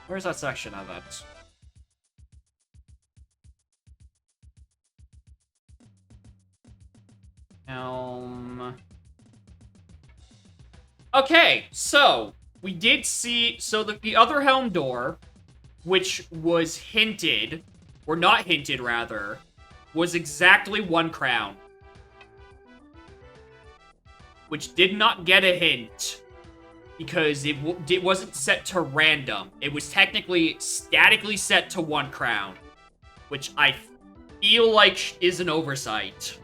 Where's that section of it? Okay, so we did see the other helm door, which was hinted, or not hinted rather, was exactly 1 crown. Which did not get a hint. Because it wasn't set to random. It was technically statically set to 1 crown. Which I feel like is an oversight.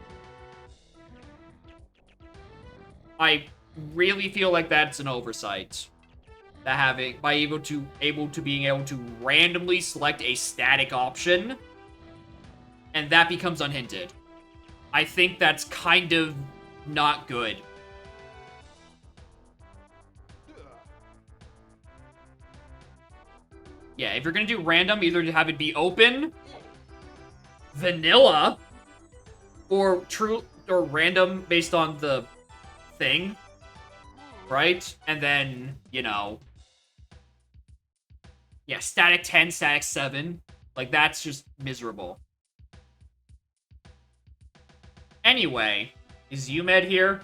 I really feel like that's an oversight. That being able to randomly select a static option. And that becomes unhinted. I think that's kind of not good. Yeah, if you're gonna do random, either to have it be open, vanilla, or random based on the thing, right? And then, you know, yeah, static 10, static 7. Like, that's just miserable. Anyway, is UMed here?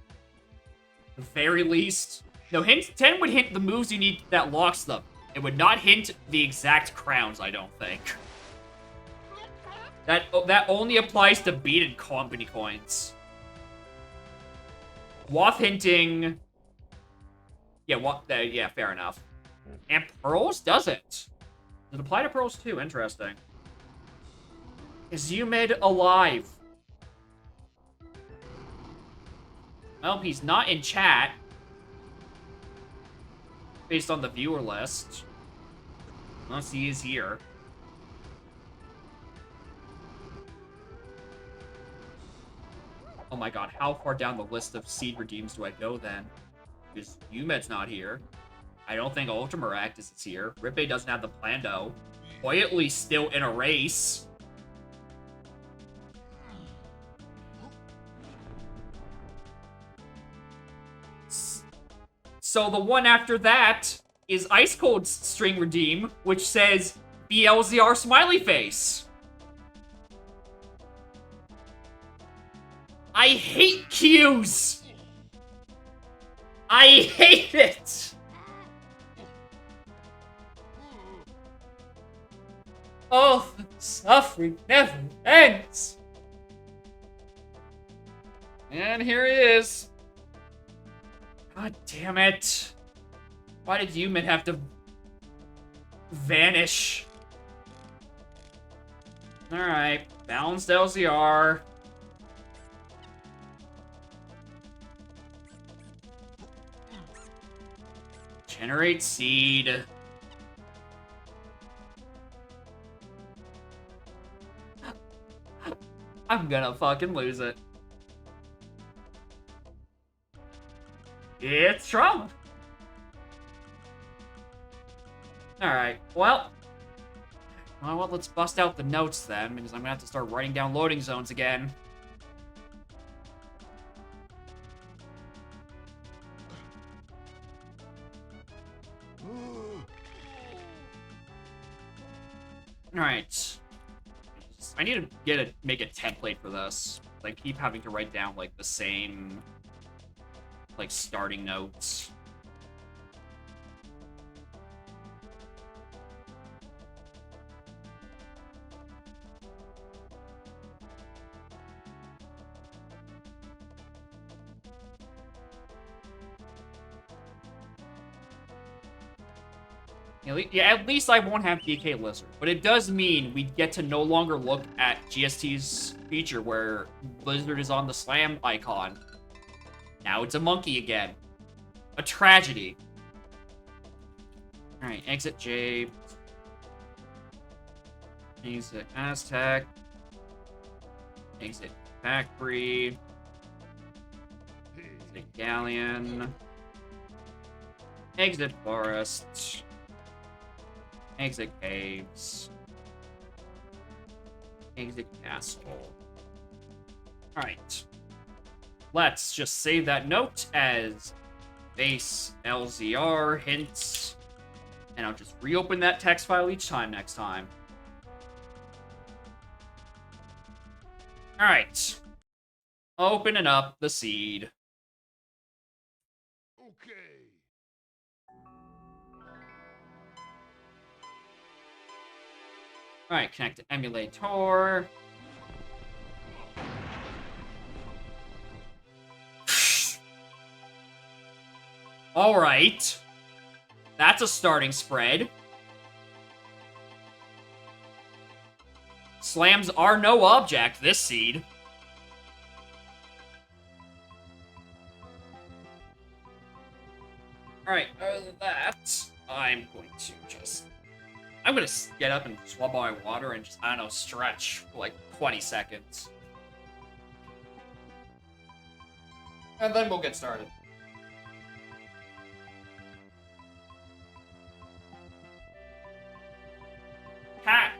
At the very least. No, hint 10 would hint the moves you need that locks them. It would not hint the exact crowns, I don't think. That only applies to beat and company coins. Waff hinting... Yeah, fair enough. And pearls? Does it? Does it apply to pearls too? Interesting. Is UMed alive? Well, he's not in chat. Based on the viewer list. Unless he is here. Oh my god, how far down the list of seed redeems do I go then? Because UMed's not here. I don't think Ultramaractus is here. Rippe doesn't have the Plando. Quietly's still in a race. So the one after that is Ice Cold's string redeem, which says BLZR smiley face. I hate queues. I hate it. Oh, the suffering never ends. And here he is. God damn it. Why did human have to vanish? Alright, balanced LZR. Generate seed. I'm gonna fucking lose it. It's Trump. Alright, well, let's bust out the notes then, because I'm gonna have to start writing down loading zones again. Alright. I need to make a template for this. I keep having to write down, like, the same, like, starting notes. Yeah, at least I won't have DK Lizard. But it does mean we get to no longer look at GST's feature where Lizard is on the slam icon. Now it's a monkey again. A tragedy. Alright, exit Jade. Exit Aztec. Exit Factory. Exit Galleon. Exit Forest. Exit Caves. Exit Castle. Alright. Let's just save that note as base LZR hints. And I'll just reopen that text file each time next time. Alright. Opening up the seed. Okay. Alright, connect to emulator. Alright. That's a starting spread. Slams are no object, this seed. Alright, other than that, I'm going to get up and swallow my water and just, I don't know, stretch for like 20 seconds. And then we'll get started. Cat!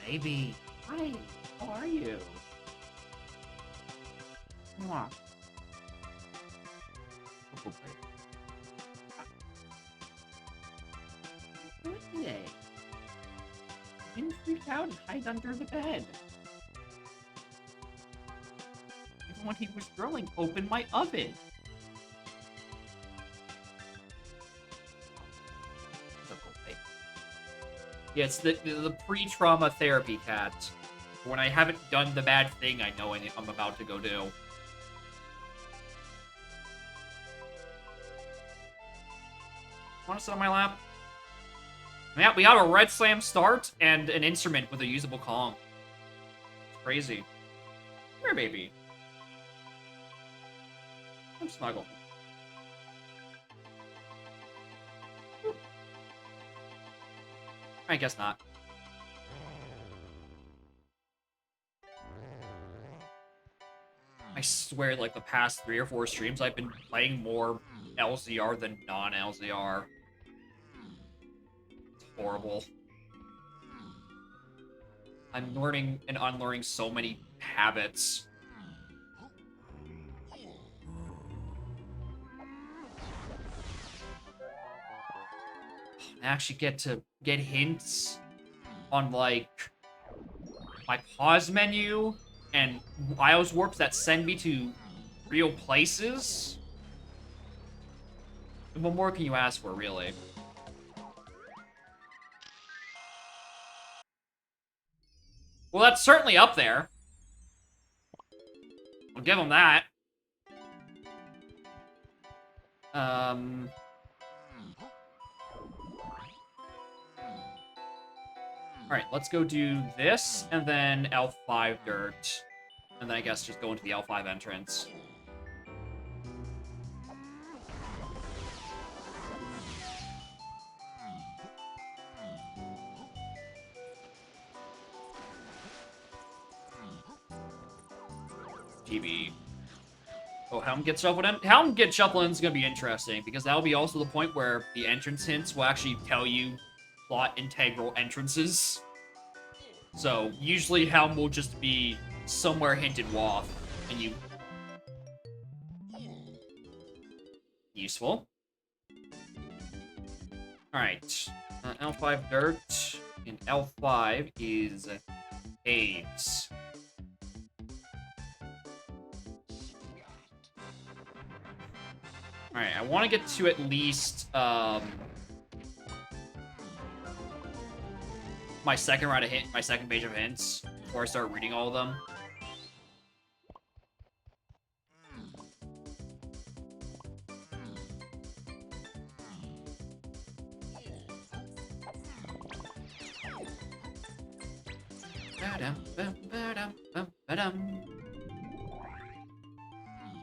Baby, hi, how are you? Mwah. Oh, baby. Good today. Didn't freak out and hide under the bed. Even when he was grilling, open my oven. Yeah, it's the pre-trauma therapy cat. When I haven't done the bad thing I know I'm about to go do. Want to sit on my lap? Yeah, we have a red slam start and an instrument with a usable Kong. It's crazy. Come here, baby. Come snuggle. I guess not. I swear, like, the past 3 or 4 streams, I've been playing more LZR than non-LZR. It's horrible. I'm learning and unlearning so many habits. I actually get to get hints on, like, my pause menu and Wiles warps that send me to real places. What more can you ask for, really? Well, that's certainly up there. I'll give him that. Alright, let's go do this, and then L5 dirt. And then I guess just go into the L5 entrance. GB. Oh, Helm gets shuffled in? Helm get shuffled in is going to be interesting, because that'll be also the point where the entrance hints will actually tell you plot integral entrances. So, usually Helm will just be somewhere hinted off, and you... Useful. Alright. L5 dirt, and L5 is Aves. Alright, I want to get to at least, my second round of my second page of hints before I start reading all of them.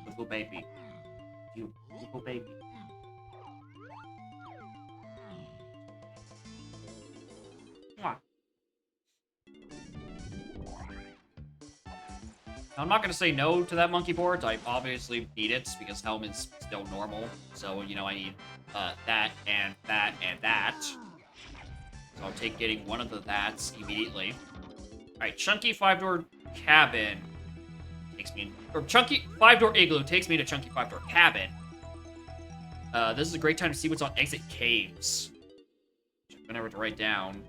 Little baby. You little baby. Mwah. I'm not going to say no to that monkey board. I obviously need it because Helm is still normal. So, you know, I need that and that and that. So I'll take getting one of the that's immediately. Alright, Chunky 5-door cabin takes me... Or Chunky 5-door igloo takes me to Chunky 5-door cabin. This is a great time to see what's on exit caves. I'm gonna have to write down.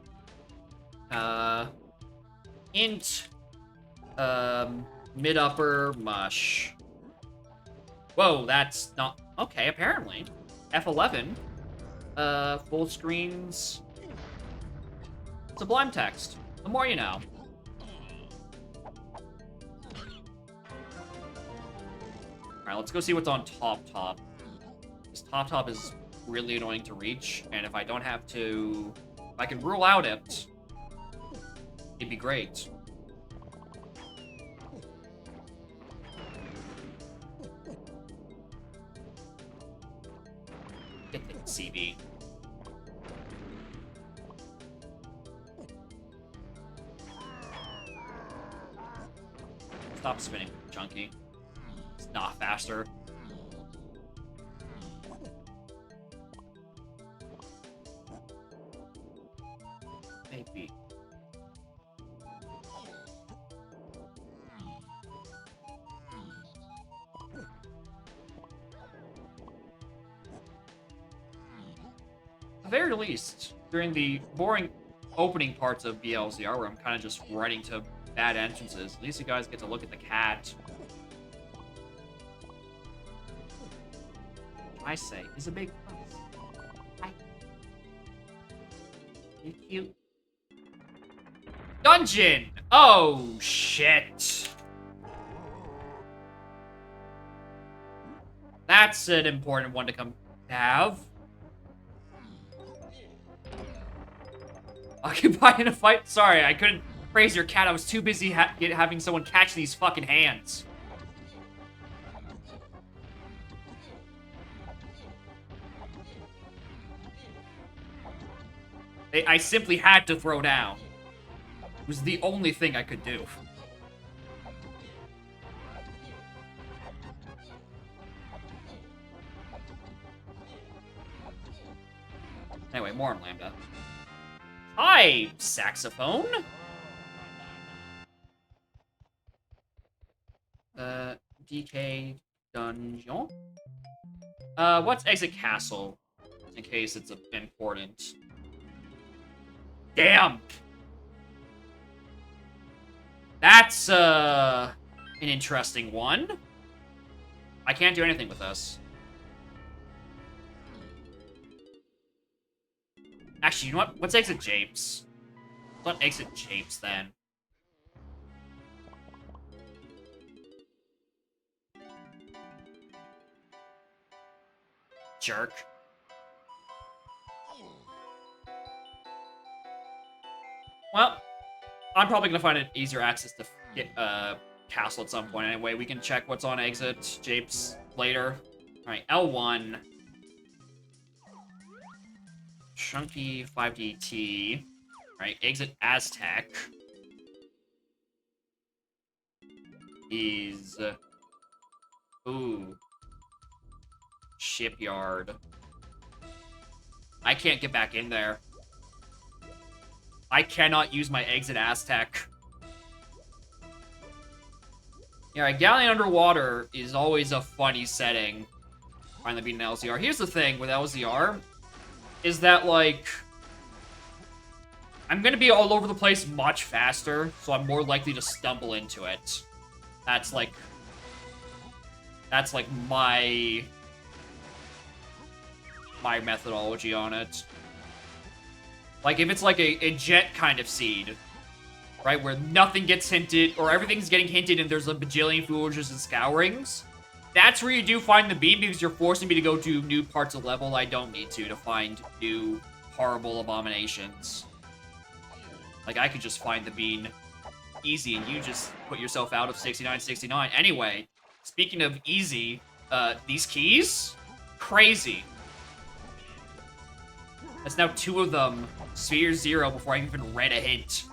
Int... mid-upper mush. Whoa, that's not... Okay, apparently. F11. Full screens. Sublime text. The more you know. Alright, let's go see what's on top. This top is really annoying to reach, and if I don't have to... If I can rule out it, it'd be great. Get the CB. Stop spinning, Chunky. It's not faster. Maybe. At the very least, during the boring opening parts of BLZR, where I'm kind of just running to bad entrances, at least you guys get to look at the cat. I say, is a big plus. Hi. You cute. Dungeon! Oh, shit. That's an important one to come have. Occupying a fight? Sorry, I couldn't praise your cat. I was too busy having someone catch these fucking hands. I simply had to throw down. It was the only thing I could do. Anyway, more on Lambda. Hi, saxophone. DK dungeon. What's exit castle? In case it's important. Damn! That's, an interesting one. I can't do anything with this. Actually, you know what? Let's exit Japes. Let's exit Japes, then. Jerk. Well, I'm probably gonna find an easier access to get castle at some point anyway. We can check what's on exit Japes later. Alright, L1. Chunky 5DT. Alright, exit Aztec. Is... Ooh. Shipyard. I can't get back in there. I cannot use my exit Aztec. Yeah, a galleon underwater is always a funny setting. Finally beating LZR. Here's the thing with LZR, is that, like, I'm gonna be all over the place much faster, so I'm more likely to stumble into it. That's like my methodology on it. Like, if it's like a jet kind of seed, right, where nothing gets hinted, or everything's getting hinted and there's a bajillion forages and scourings, that's where you do find the beam, because you're forcing me to go to new parts of level I don't need to find new horrible abominations. Like, I could just find the bean easy, and you just put yourself out of 69-69. Anyway, speaking of easy, these keys? Crazy. That's now 2 of them. Sphere 0 before I even read a hint.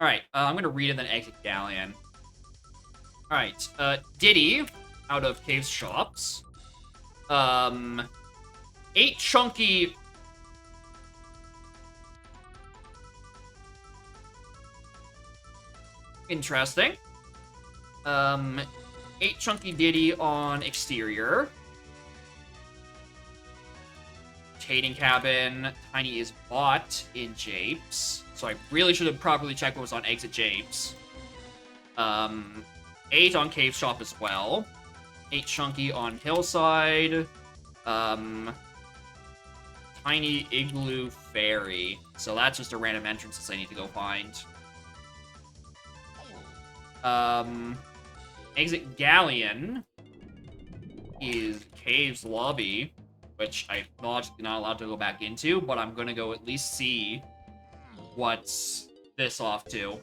Alright, I'm gonna read and then exit Galleon. Alright, Diddy, out of Cave's Shops. 8 chunky... Interesting. 8 chunky Diddy on exterior. Trading cabin. Tiny is bought in Japes. So I really should have properly checked what was on exit Japes. 8 on Cave Shop as well. 8 chunky on Hillside. Tiny Igloo Ferry. So that's just a random entrance I need to go find. Exit Galleon is Cave's Lobby, which I'm logically not allowed to go back into, but I'm gonna go at least see what's this off to.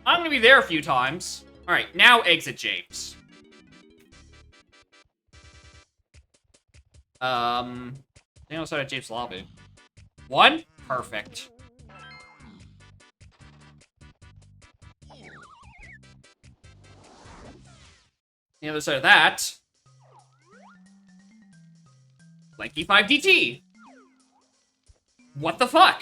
I'm gonna be there a few times. Alright, now exit Japes. Stay outside of Japes' lobby. 1? Perfect. The other side of that... Lanky 5DT! What the fuck?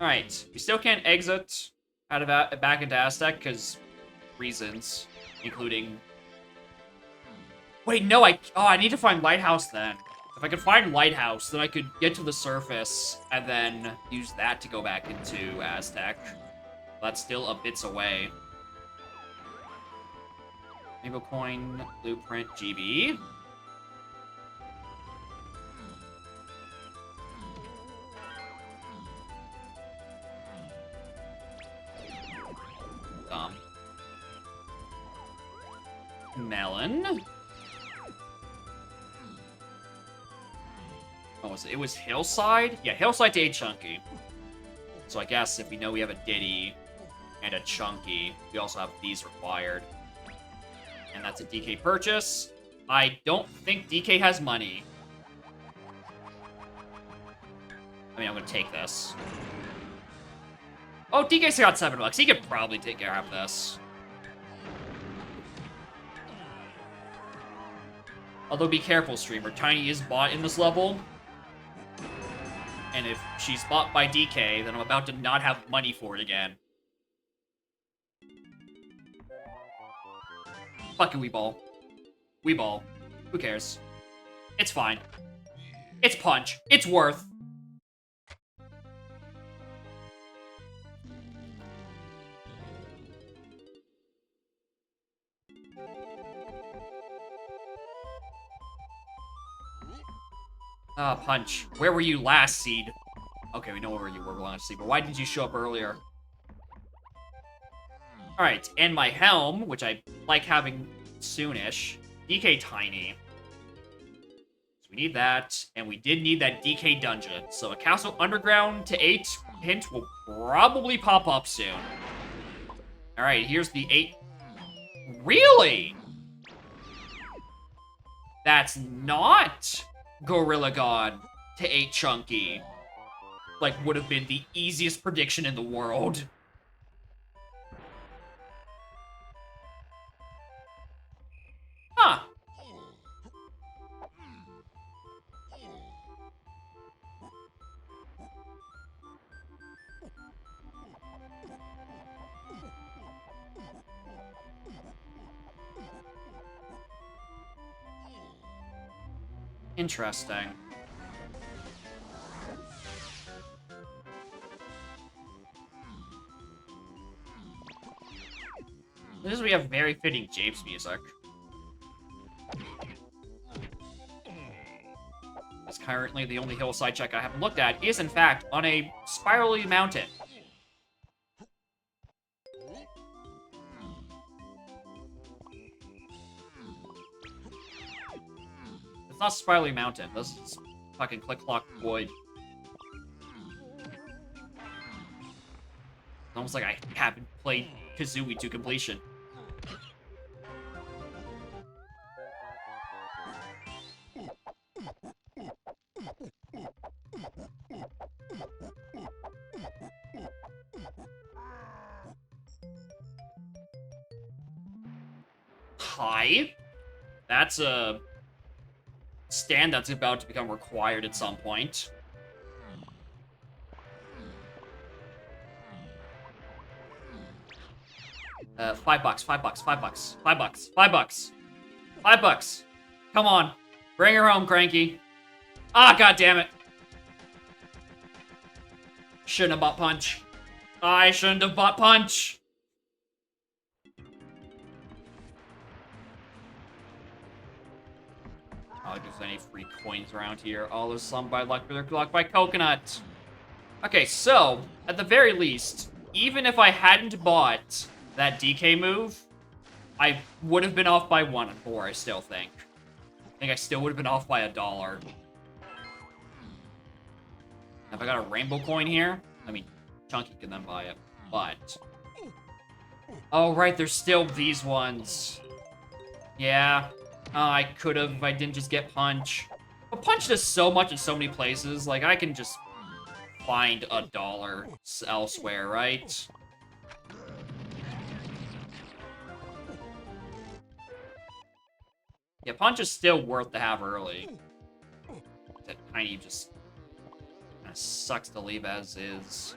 Alright, we still can't exit out of back into Aztec, because reasons, including... Wait, no, I need to find Lighthouse then. If I could find Lighthouse, then I could get to the surface and then use that to go back into Aztec. That's still a bits away. Rainbow Coin, Blueprint, GB. Melon. Oh, it was Hillside? Yeah, Hillside to 8 chunky. So I guess if we know we have a Diddy and a chunky, we also have these required. And that's a DK purchase. I don't think DK has money. I mean, I'm gonna take this. Oh, DK still got $7. He could probably take care of this. Although be careful, streamer. Tiny is bought in this level. And if she's bought by DK, then I'm about to not have money for it again. Fuck it, Weeball. Weeball. Who cares? It's fine. It's punch. It's worth. Punch. Where were you last, Seed? Okay, we know where you were last, Seed, but why didn't you show up earlier? Alright, and my helm, which I like having soonish. DK Tiny. So we need that, and we did need that DK Dungeon. So a Castle Underground to 8 hint will probably pop up soon. Alright, here's the 8. Really? That's not Gorilla God to 8 Chunky. Like, would have been the easiest prediction in the world. Huh. Interesting. This is we have very fitting Japes music. As currently the only hillside check I haven't looked at is in fact on a spirally mountain. It's not spirally mountain. This is fucking click clock void. It's almost like I haven't played Kazooie to completion. Hi? That's a stand that's about to become required at some point. $5, $5, $5, $5, $5, $5, $5. Come on. Bring her home, Cranky. Ah, god damn it. Shouldn't have bought Punch. I shouldn't have bought Punch. I don't think there's any free coins around here. Oh, there's some by luck, but they're blocked by Coconut. Okay, so, at the very least, even if I hadn't bought that DK move, I would have been off by 1 and 4, I still think. I think I still would have been off by $1. Have I got a rainbow coin here? I mean, Chunky can then buy it, but... Oh, right, there's still these ones. Yeah. I could have if I didn't just get Punch. But Punch does so much in so many places, like, I can just find $1 elsewhere, right? Yeah, Punch is still worth to have early. That Tiny just kind of sucks to leave as is.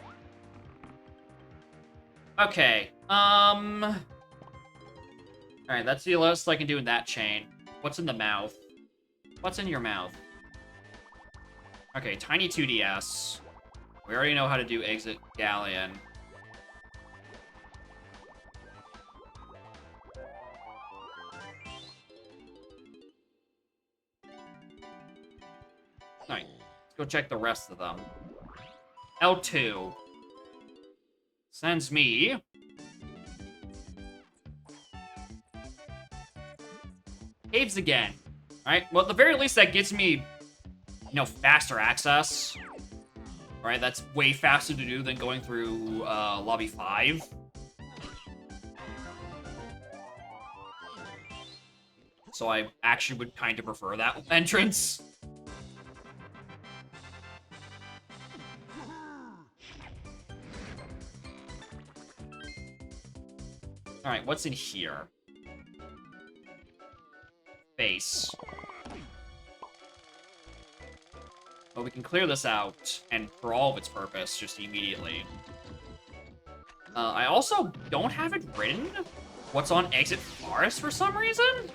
Okay, alright, that's the lowest I can do in that chain. What's in the mouth? What's in your mouth? Okay, Tiny 2DS. We already know how to do Exit Galleon. Alright, let's go check the rest of them. L2 sends me caves again. Alright, well, at the very least, that gets me, you know, faster access. Alright, that's way faster to do than going through Lobby 5. So I actually would kind of prefer that entrance. Alright, what's in here? Base. But we can clear this out, and for all of its purpose, just immediately. I also don't have it written what's on Exit Forest for some reason.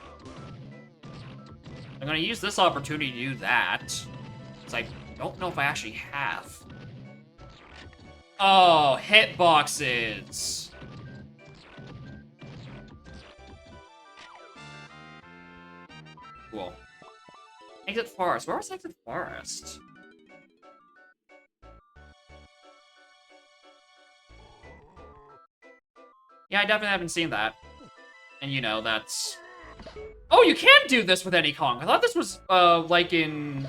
I'm gonna use this opportunity to do that, because I don't know if I actually have. Oh, hitboxes! Cool. Exit Forest. Where was Exit Forest? Yeah, I definitely haven't seen that. And you know, that's... Oh, you can do this with any Kong! I thought this was, like in,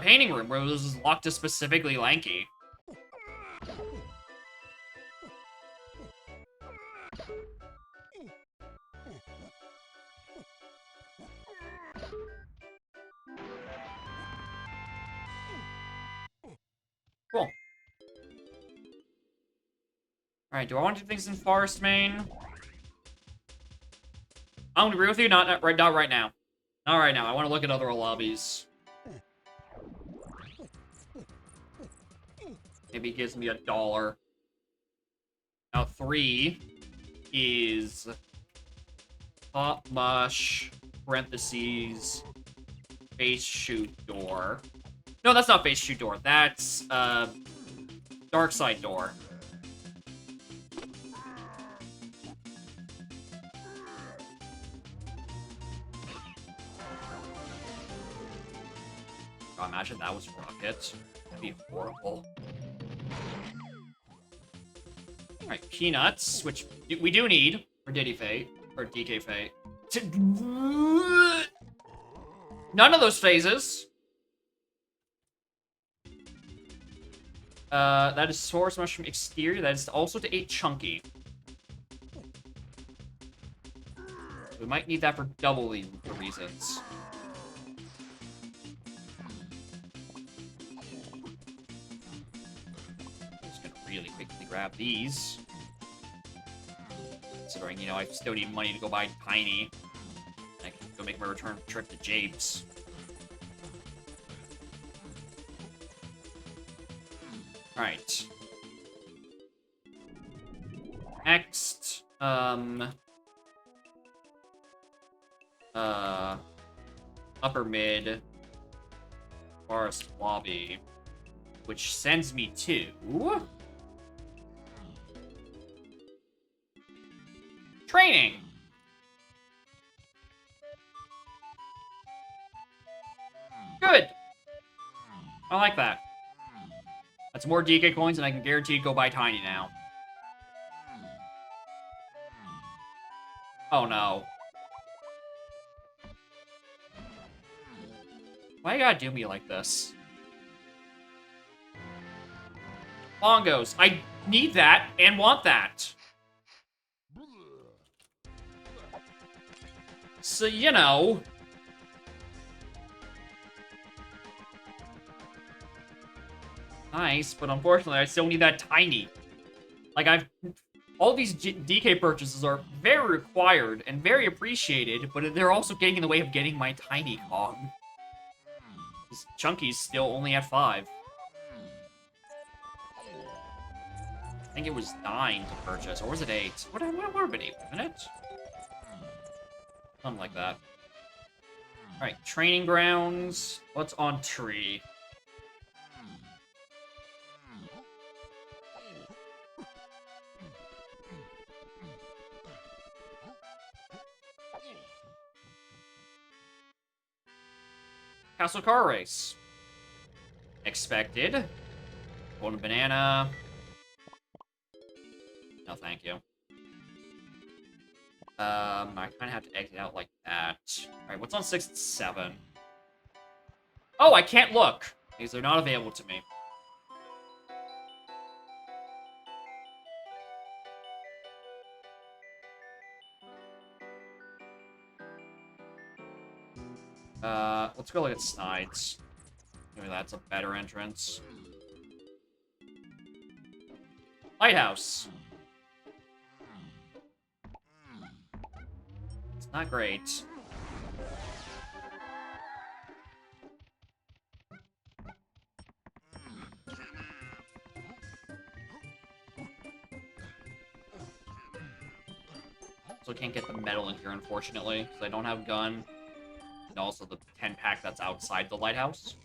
Painting Room, where it was locked to specifically Lanky. Cool. Alright, do I want to do things in Forest Main? I'm gonna agree with you, not right now. Not right now. I want to look at other lobbies. Maybe it gives me $1. Now 3 is Hot Mush, parentheses, Face Shoot Door. No, that's not Face Shoot Door. That's, Dark Side Door. Oh, imagine that was Rocket. That'd be horrible. Alright, Peanuts, which we do need for Diddy Fate, or DK Fate. None of those phases. That is Source Mushroom Exterior. That is also to 8 Chunky. We might need that for doubling the reasons. Just gonna really quickly grab these. Considering, you know, I still need money to go buy Tiny. I can go make my return trip to Jabe's. Alright. Next, upper mid forest lobby, which sends me to training. Good. I like that. That's more DK coins, and I can guarantee to go buy Tiny now. Oh no. Why you gotta do me like this? Bongos. I need that and want that. So, you know. Nice, but unfortunately, I still need that Tiny. Like, all these DK purchases are very required and very appreciated, but they're also getting in the way of getting my Tiny Kong. Chunky's still only at 5. I think it was 9 to purchase, or was it 8? What would have been 8, wasn't it? Something like that. Alright, training grounds. What's on tree? Castle Car Race. Expected. Golden Banana. No, thank you. I kind of have to exit out like that. Alright, what's on 6 and 7? Oh, I can't look! Because they're not available to me. Let's go look at Snides. Maybe that's a better entrance. Lighthouse. Not great. So I can't get the metal in here, unfortunately, because I don't have gun. And also the 10-pack that's outside the lighthouse.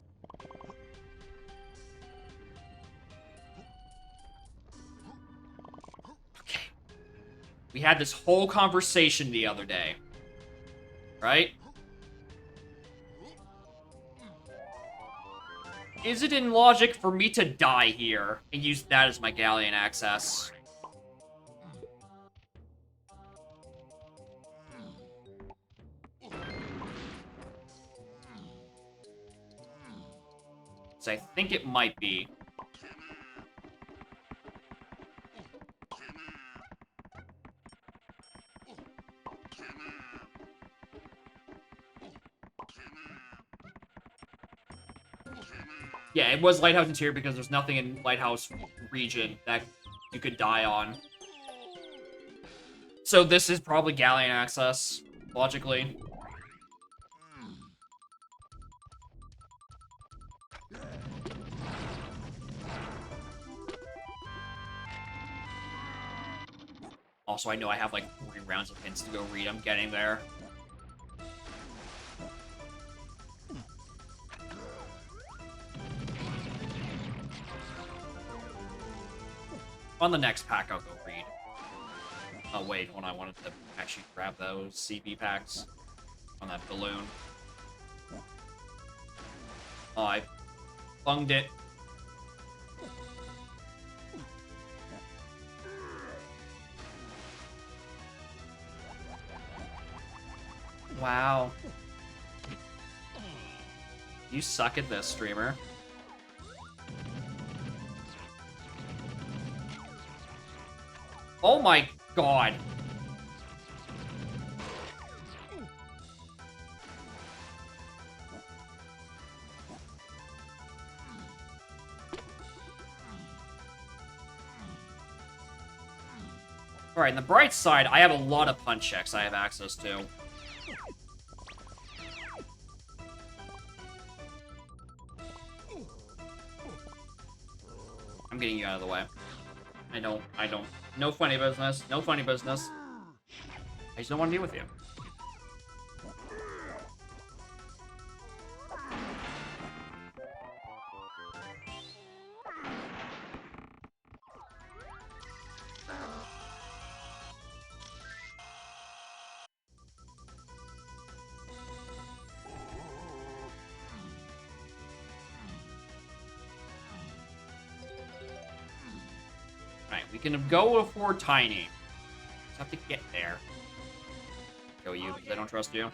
Okay. We had this whole conversation the other day. Right? Is it in logic for me to die here and use that as my galleon access? So I think it might be. Yeah, it was Lighthouse Interior because there's nothing in Lighthouse region that you could die on. So this is probably Galleon access, logically. Also, I know I have like 3 rounds of hints to go read. I'm getting there. On the next pack, I'll go read. Oh, wait, when I wanted to actually grab those CB packs on that balloon. Oh, I bunged it. Wow. You suck at this, streamer. Oh my god. Alright, on the bright side, I have a lot of punch checks I have access to. I'm getting you out of the way. I don't. No funny business. No funny business. I just don't want to deal with you. Right, we can go for Tiny. Just have to get there. Kill you, because I don't trust you.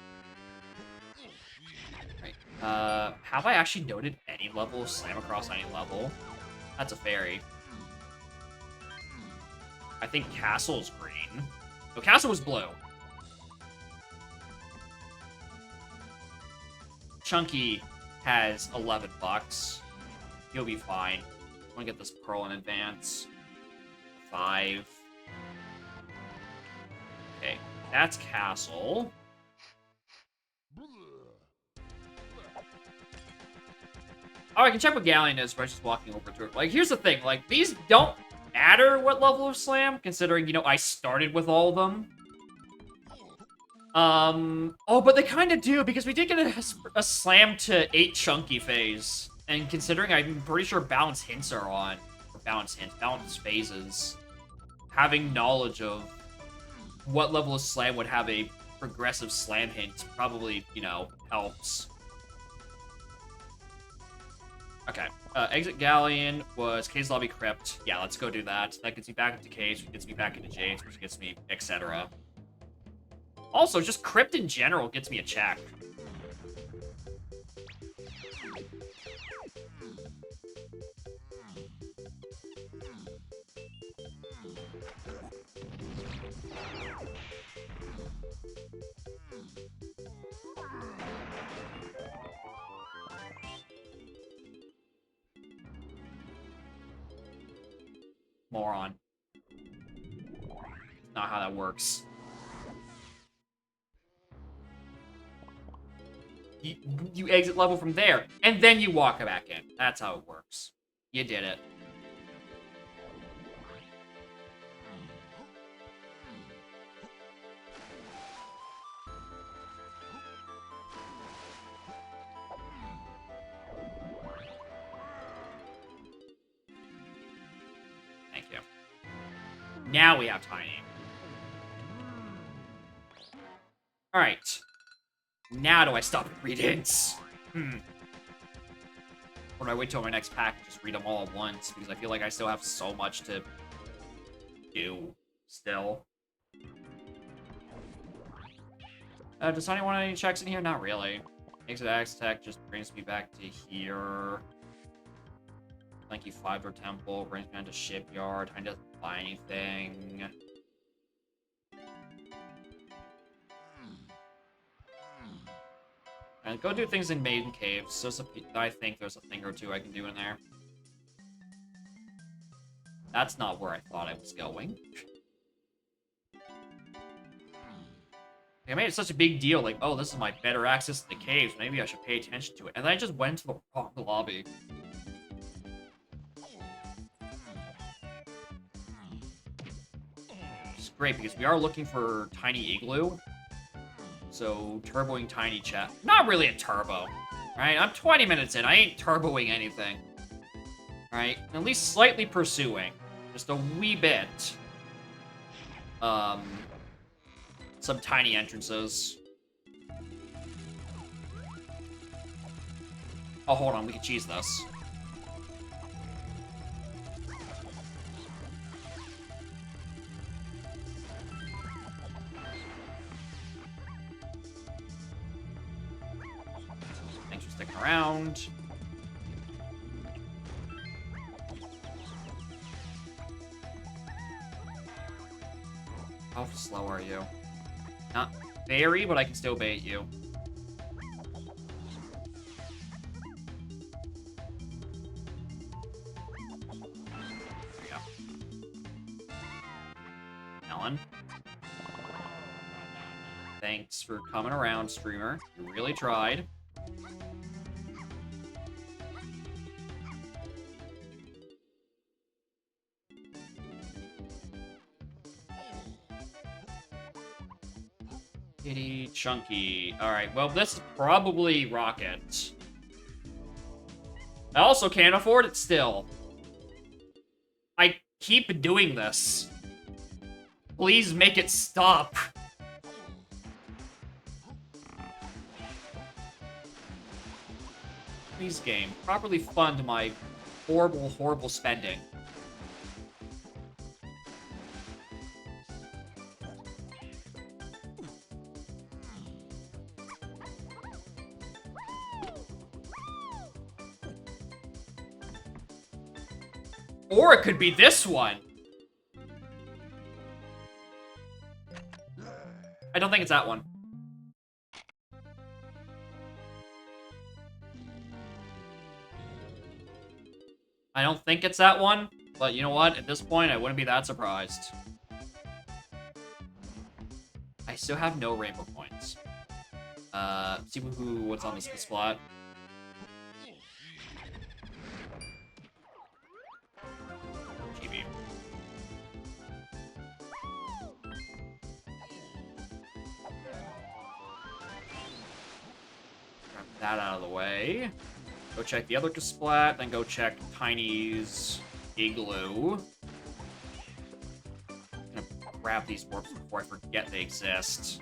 Right. Have I actually noted any level of slam across any level? That's a fairy. I think Castle's green. No, Castle was blue. Chunky has 11 bucks. He'll be fine. I'm gonna get this pearl in advance. 5. Okay, that's Castle. Oh, I can check what Galleon is by just walking over to it. Like, here's the thing. Like, these don't matter what level of slam, considering, you know, I started with all of them. Oh, but they kind of do, because we did get a slam to 8 Chunky phase. And considering I'm pretty sure balance hints are on, or balance phases, having knowledge of what level of slam would have a progressive slam hint probably, you know, helps. Okay. Exit Galleon was Cave's Lobby Crypt. Yeah, let's go do that. That gets me back into Caves, which gets me back into Jades, which gets me, etc. Also, just Crypt in general gets me a check. Moron. Not how that works. you exit level from there, and then you walk back in. That's how it works. You did it. Thank you. Now we have Tiny. Alright. Now do I stop and read hints? Or do I wait till my next pack and just read them all at once? Because I feel like I still have so much to do still. Does Tiny want any checks in here? Not really. Exit Axe Tech just brings me back to here. Lanky Fiber Temple brings me down to Shipyard. Tiny doesn't buy anything. And go do things in Maiden Caves. I think there's a thing or two I can do in there. That's not where I thought I was going. I made it such a big deal, like, oh, this is my better access to the caves. Maybe I should pay attention to it. And then I just went to the wrong lobby. Which is great, because we are looking for Tiny Igloo. So, turboing Tiny Chat. Not really a turbo. Right? I'm 20 minutes in. I ain't turboing anything. Right? At least slightly pursuing. Just a wee bit. Some tiny entrances. Oh, hold on. We can cheese this. Thanks for sticking around. How slow are you? Not very, but I can still bait you. There we go. Ellen. Thanks for coming around, streamer. You really tried. Kitty Chunky. Alright, well, this is probably Rocket. I also can't afford it still. I keep doing this. Please make it stop. Please, game. Properly fund my horrible, horrible spending. Or it could be this one. I don't think it's that one. I don't think it's that one, but you know what? At this point, I wouldn't be that surprised. I still have no rainbow points. See what's on this spot. GB. Grab that out of the way. Go check the other Kasplat, then go check Tiny's Igloo. I'm gonna grab these warps before I forget they exist.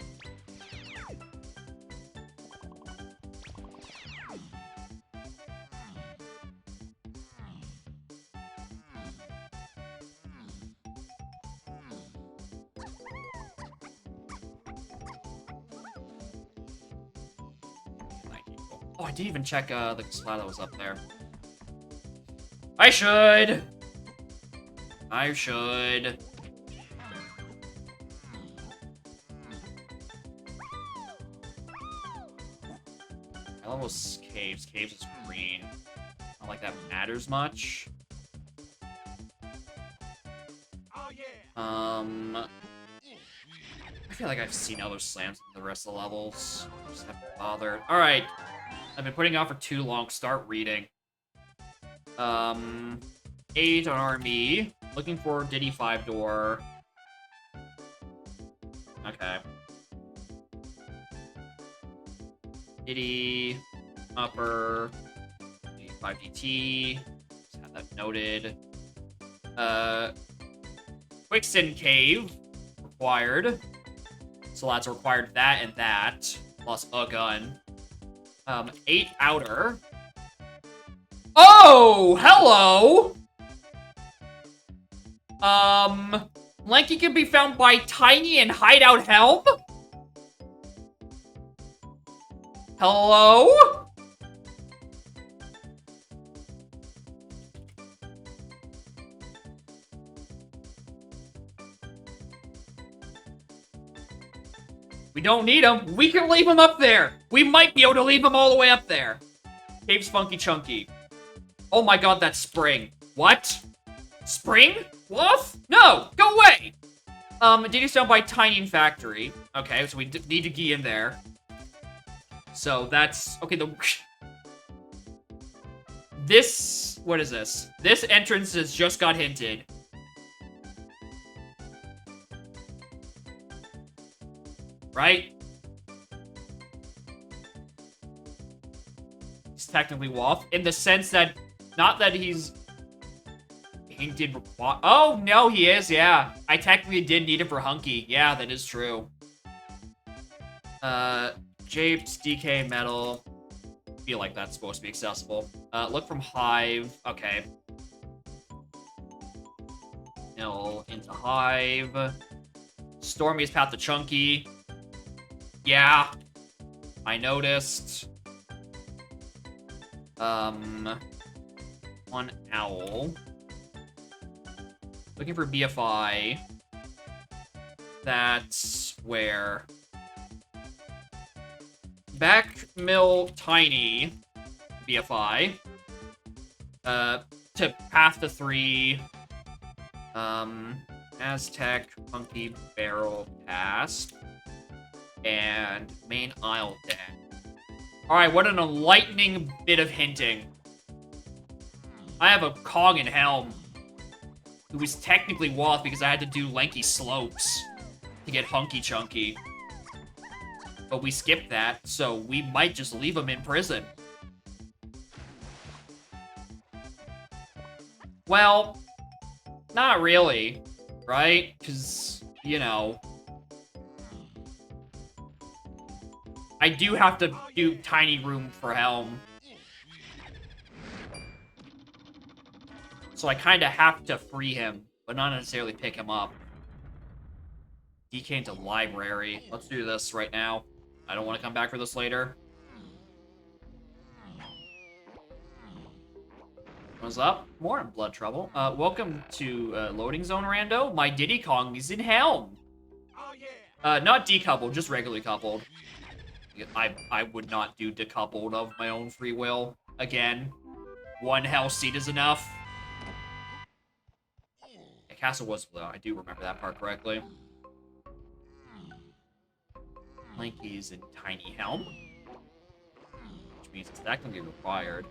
Oh, I didn't even check the Kasplat that was up there. I should! I should. I love those caves. Caves is green. Not like that matters much. I feel like I've seen other slams in the rest of the levels. Just haven't bothered. Alright. I've been putting off for too long. Start reading. 8 on RME. Looking for Diddy 5-door. Okay. Diddy, upper, 5DT. Just have that noted. Quicksand Cave required. So that's required that and that. Plus a gun. 8 outer. Oh! Hello! Lanky can be found by Tiny and Hideout Helm? Hello? We don't need him. We can leave him up there. We might be able to leave him all the way up there. Cave's Funky Chunky. Oh my god, that's Spring. What? Spring? Wolf? No! Go away! Diddy's found by Tiny and Factory. Okay, so we need to key in there. So that's... Okay, This... What is this? This entrance has just got hinted. Right? He's technically Wolf. In the sense that... Not that he's... Hinted require... Oh, no, he is, yeah. I technically did need it for Hunky. Yeah, that is true. Japes, DK, Metal. Feel like that's supposed to be accessible. Look from Hive. Okay. Nil into Hive. Stormy's Path to Chunky. Yeah. I noticed. One Owl. Looking for BFI. That's where... Back Mill Tiny BFI. To Path to 3. Aztec, Funky Barrel Pass. And Main Aisle Den. Alright, what an enlightening bit of hinting. I have a Cog and Helm. Who was technically Wolf because I had to do Lanky Slopes to get Hunky Chunky. But we skipped that, so we might just leave him in prison. Well, not really, right? Because, you know... I do have to do Tiny Room for Helm. So I kind of have to free him, but not necessarily pick him up. DK into Library. Let's do this right now. I don't want to come back for this later. What's up? More in blood trouble. Welcome to Loading Zone, Rando. My Diddy Kong is in Helm. Oh, yeah. Not decoupled, just regularly coupled. I would not do decoupled of my own free will. Again, one hell seat is enough. Yeah, Castle was blue. I do remember that part correctly. Lanky's in Tiny Helm. Which means it's that can be required.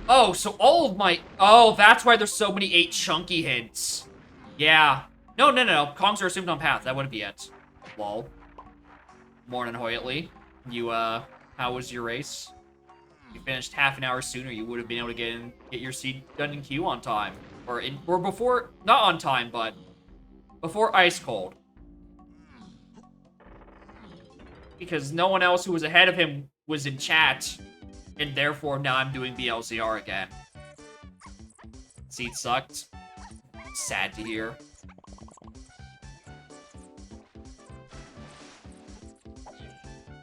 Oh, so all of my... Oh, that's why there's so many 8 chunky hints. Yeah. No. Kongs are assumed on path. That wouldn't be it. Lol. Morning, Hoytley. You, how was your race? If you finished half an hour sooner, you would have been able to get your seed done in queue on time. Or before... Not on time, but... Before Ice Cold. Because no one else who was ahead of him was in chat, and therefore now I'm doing BLCR again. Seed sucked. Sad to hear.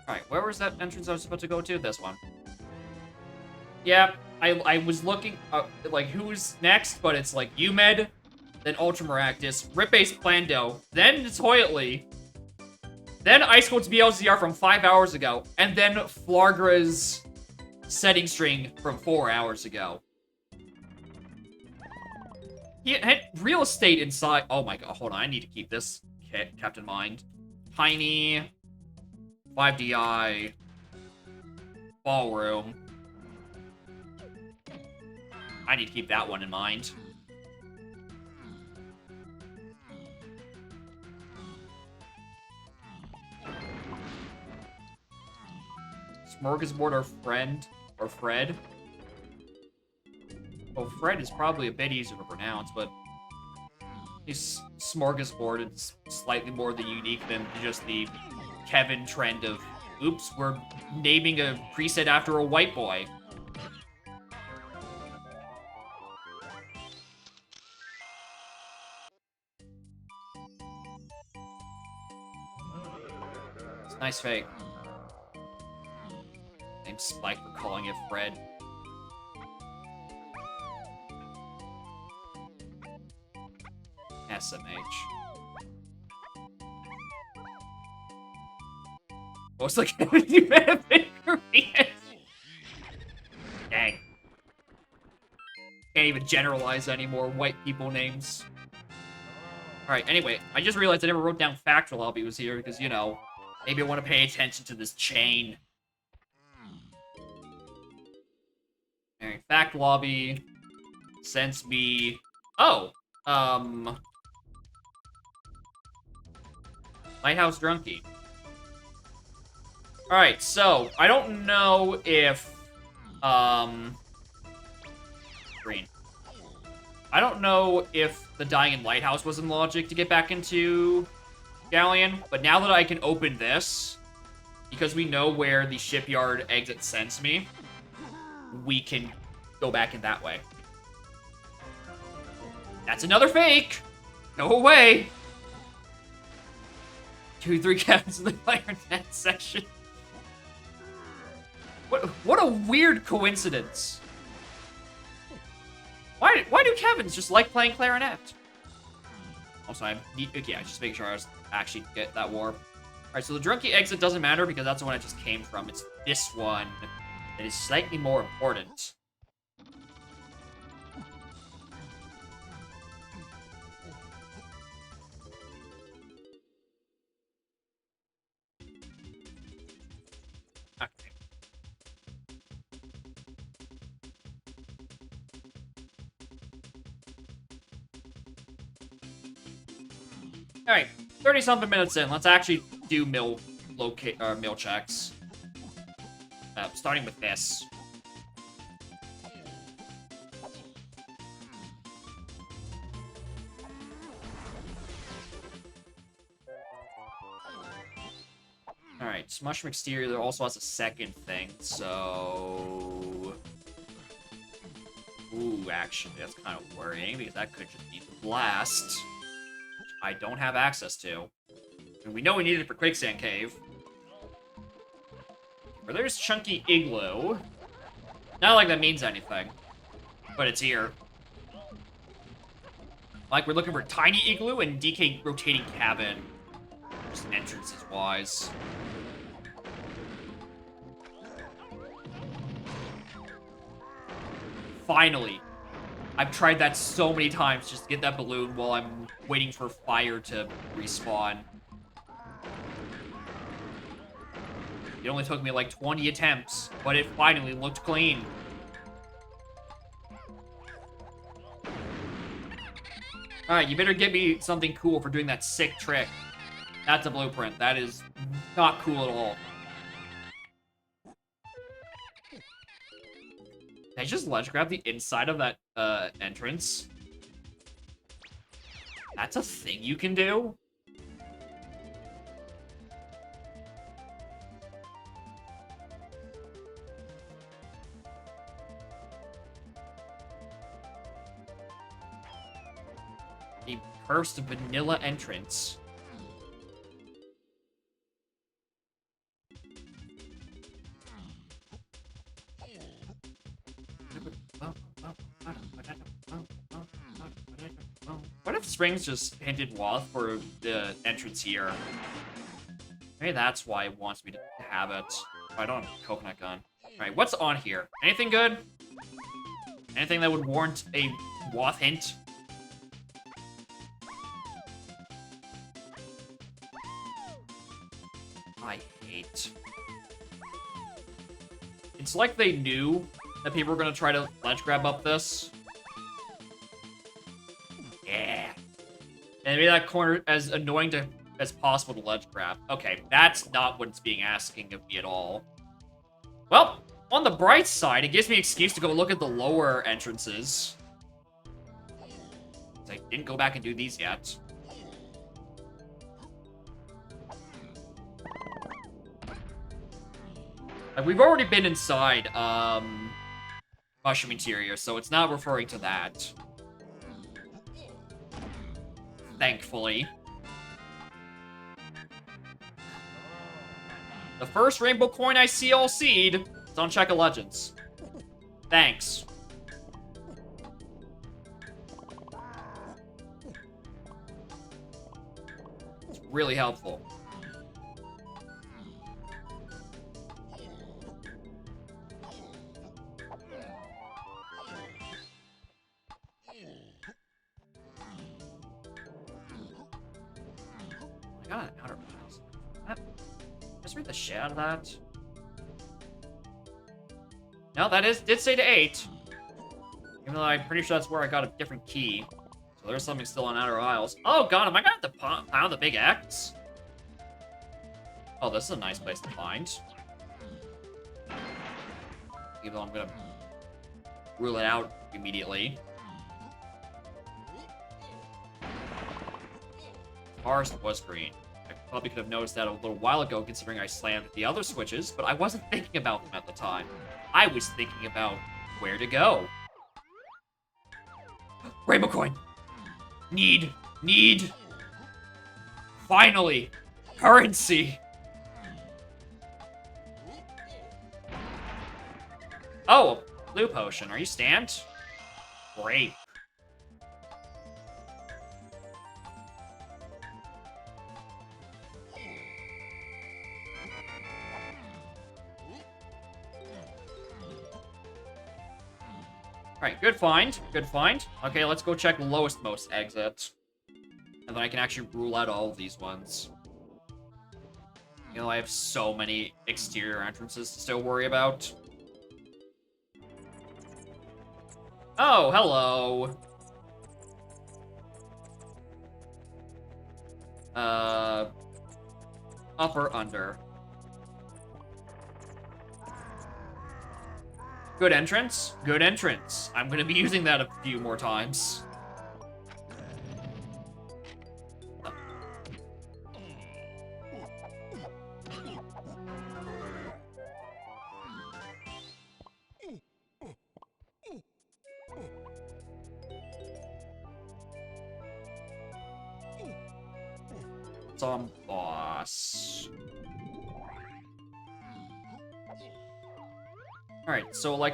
Alright, where was that entrance I was supposed to go to? This one. Yeah, I was looking, like, who's next, but it's like UMed, then Ultra Maractus, Rip-Ace Plando, then it's Hoytley, then Ice Cold's BLCR from 5 hours ago, and then Flargra's setting string from 4 hours ago. He had real estate inside. Oh my god, hold on, I need to keep this kept in mind. Tiny, 5DI, ballroom. I need to keep that one in mind. Smorgasbord or friend or Fred. Oh, Fred is probably a bit easier to pronounce, but he's smorgasbord. It's slightly more unique than just the Kevin trend of, oops, we're naming a preset after a white boy. It's a nice fake. Named Spike for calling it Fred. SMH. Most like you have been Korean. Dang. Can't even generalize anymore white people names. Alright, anyway, I just realized I never wrote down Factor Lobby was here because, you know, maybe I want to pay attention to this chain. Alright, Fact Lobby sends me... Oh! Lighthouse Drunkie. Alright, so, I don't know if... Green. I don't know if the Dying in Lighthouse was in logic to get back into Galleon, but now that I can open this, because we know where the shipyard exit sends me, we can go back in that way. That's another fake! Go away! 2-3 Kevins in the clarinet section. What a weird coincidence. Why do Kevins just like playing clarinet? Also, I just making sure I was actually get that warp. Alright, so the Drunkie exit doesn't matter because that's the one I just came from. It's this one that is slightly more important. Okay. Alright, 30-something minutes in. Let's actually do mill checks. Starting with this. Alright, Smush Exterior also has a second thing, so... Ooh, actually, that's kind of worrying, because that could just be the Blast, which I don't have access to. And we know we need it for Quicksand Cave. But there's Chunky Igloo. Not like that means anything, but it's here. Like, we're looking for Tiny Igloo and DK Rotating Cabin. Just entrances-wise. Finally. I've tried that so many times just to get that balloon while I'm waiting for fire to respawn. It only took me like 20 attempts, but it finally looked clean. Alright, you better get me something cool for doing that sick trick. That's a blueprint. That is not cool at all. Can I just ledge grab the inside of that entrance? That's a thing you can do? A cursed vanilla entrance. What if Springs just hinted Woth for the entrance here? Maybe that's why it wants me to have it. Oh, I don't have a coconut gun. Alright, what's on here? Anything good? Anything that would warrant a Woth hint? I hate It's like they knew that people were gonna try to ledge grab up this. Yeah. And made that corner as annoying as possible to ledge grab. Okay, that's not what it's being asking of me at all. Well, on the bright side, it gives me an excuse to go look at the lower entrances. I didn't go back and do these yet. Like, we've already been inside, Mushroom Interior, so it's not referring to that. Thankfully. The first rainbow coin I see all seed. It's on Check of Legends. Thanks. It's really helpful. I got an outer box. Let's read the shit out of that. No, that did say to 8. Even though I'm pretty sure that's where I got a different key. So there's something still on Outer Isles. Oh god, am I gonna have to pound the big X? Oh, this is a nice place to find. Even though I'm gonna rule it out immediately. Forest was green. I probably could have noticed that a little while ago, considering I slammed the other switches, but I wasn't thinking about them at the time. I was thinking about where to go. Rainbow coin! Need! Finally! Currency! Oh, blue potion. Are you stamped? Great. Alright, good find. Good find. Okay, let's go check lowest most exit. And then I can actually rule out all of these ones. You know, I have so many exterior entrances to still worry about. Oh, hello. Up or under? Good entrance. Good entrance. I'm gonna be using that a few more times. Some boss. Alright, so like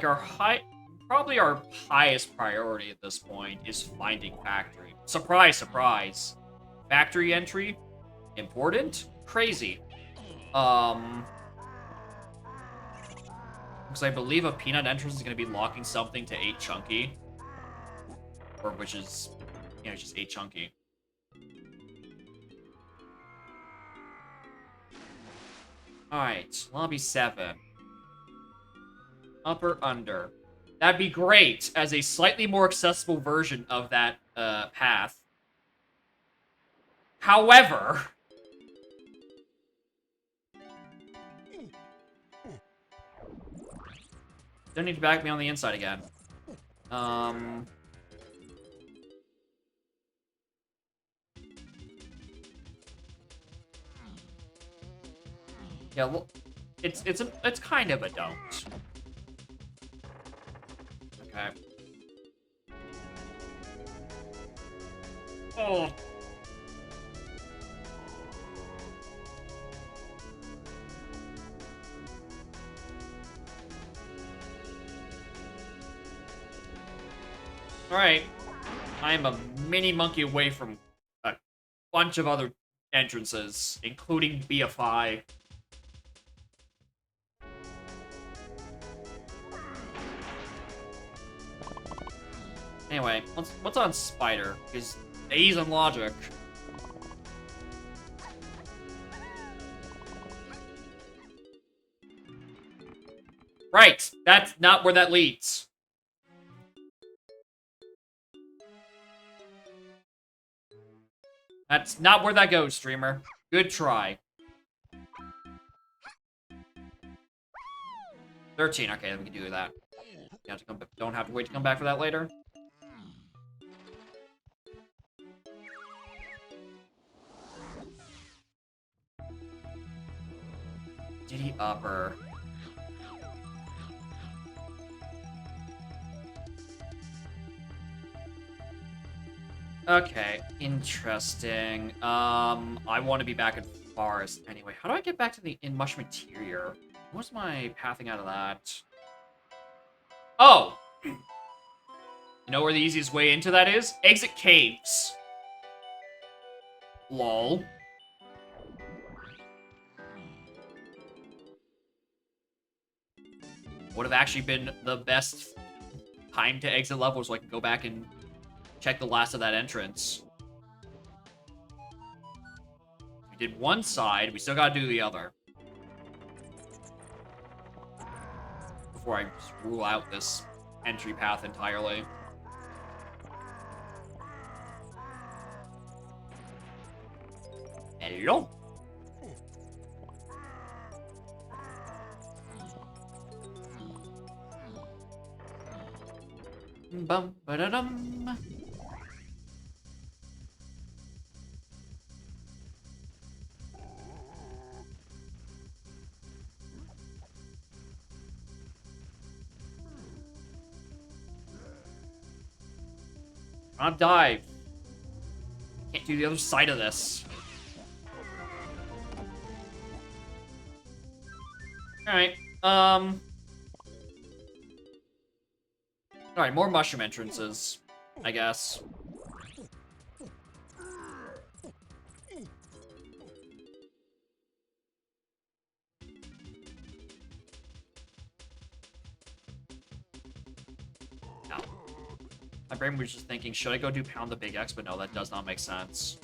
probably our highest priority at this point is finding factory. Surprise, surprise. Factory entry? Important? Crazy. Because I believe a peanut entrance is going to be locking something to 8 chunky. Or which is, you know, just 8 chunky. Alright, lobby 7. Up or under? That'd be great as a slightly more accessible version of that path. However, don't need to back me on the inside again. Yeah, well, it's kind of a don't. Okay. Oh. Alright. I am a mini monkey away from a bunch of other entrances, including BFI. Anyway, what's on Spider? Because A's on logic. Right, that's not where that leads. That's not where that goes, streamer. Good try. 13, okay, then we can do that. You have to come, don't have to wait to come back for that later. Diddy upper. Okay, interesting. I want to be back in forest anyway. How do I get back to the mushroom interior? What's my pathing out of that? Oh! You know where the easiest way into that is? Exit caves. Lol. Would have actually been the best time to exit level so I can go back and check the last of that entrance. We did one side, we still gotta do the other. Before I just rule out this entry path entirely. Hello? Bum ba da dum. I'll dive. Can't do the other side of this. Alright, Alright, more mushroom entrances, I guess. No. My brain was just thinking, should I go do Pound the Big X? But no, that does not make sense.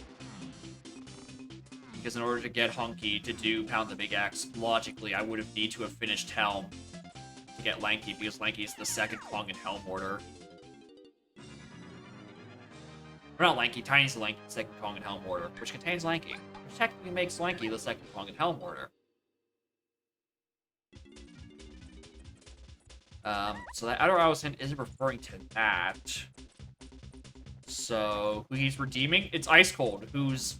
Because in order to get Hunky to do Pound the Big X, logically, I would have need to have finished Helm to get Lanky, because Lanky is the second Kong in Helm order. Or not Lanky, Tiny's the second Kong in Helm order, which contains Lanky, which technically makes Lanky the second Kong in Helm order. So that Outer Hours hint isn't referring to that. So, who he's redeeming? It's Ice Cold, whose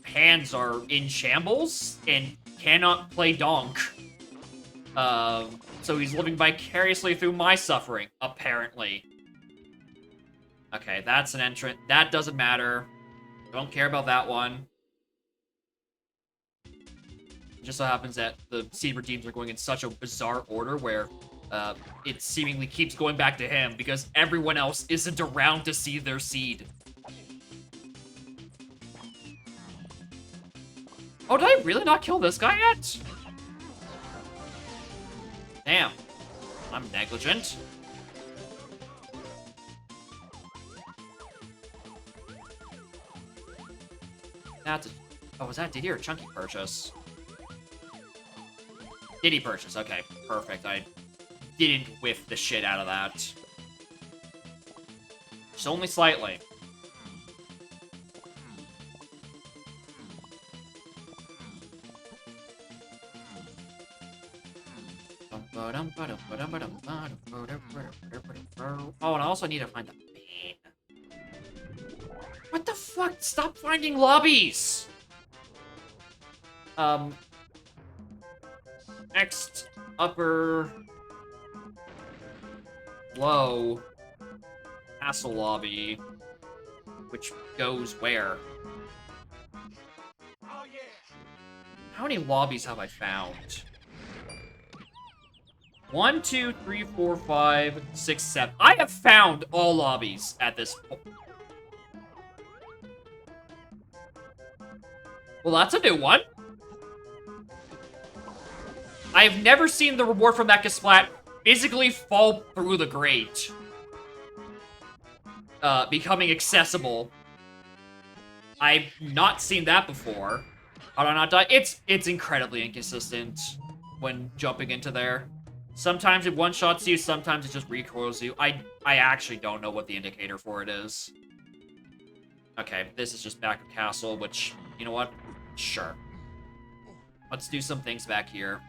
hands are in shambles and cannot play Donk. So he's living vicariously through my suffering, apparently. Okay, that's an entrant. That doesn't matter. Don't care about that one. It just so happens that the seed redeems are going in such a bizarre order where it seemingly keeps going back to him because everyone else isn't around to see their seed. Oh, did I really not kill this guy yet? Damn. I'm negligent. That's a... Oh, was that Diddy or Chunky purchase? Diddy purchase, okay. Perfect. I didn't whiff the shit out of that. Just only slightly. Oh, and I also need to find the bean. What the fuck? Stop finding lobbies! Next, upper, low, castle lobby, which goes where? Oh yeah. How many lobbies have I found? 1, 2, 3, 4, 5, 6, 7. I have found all lobbies at this point. Well, that's a new one. I have never seen the reward from that Kasplat physically fall through the grate. Becoming accessible. I've not seen that before. How do I not die? It's incredibly inconsistent when jumping into there. Sometimes it one-shots you, sometimes it just recoils you. I actually don't know what the indicator for it is. Okay, this is just back of castle, which, you know what? Sure. Let's do some things back here.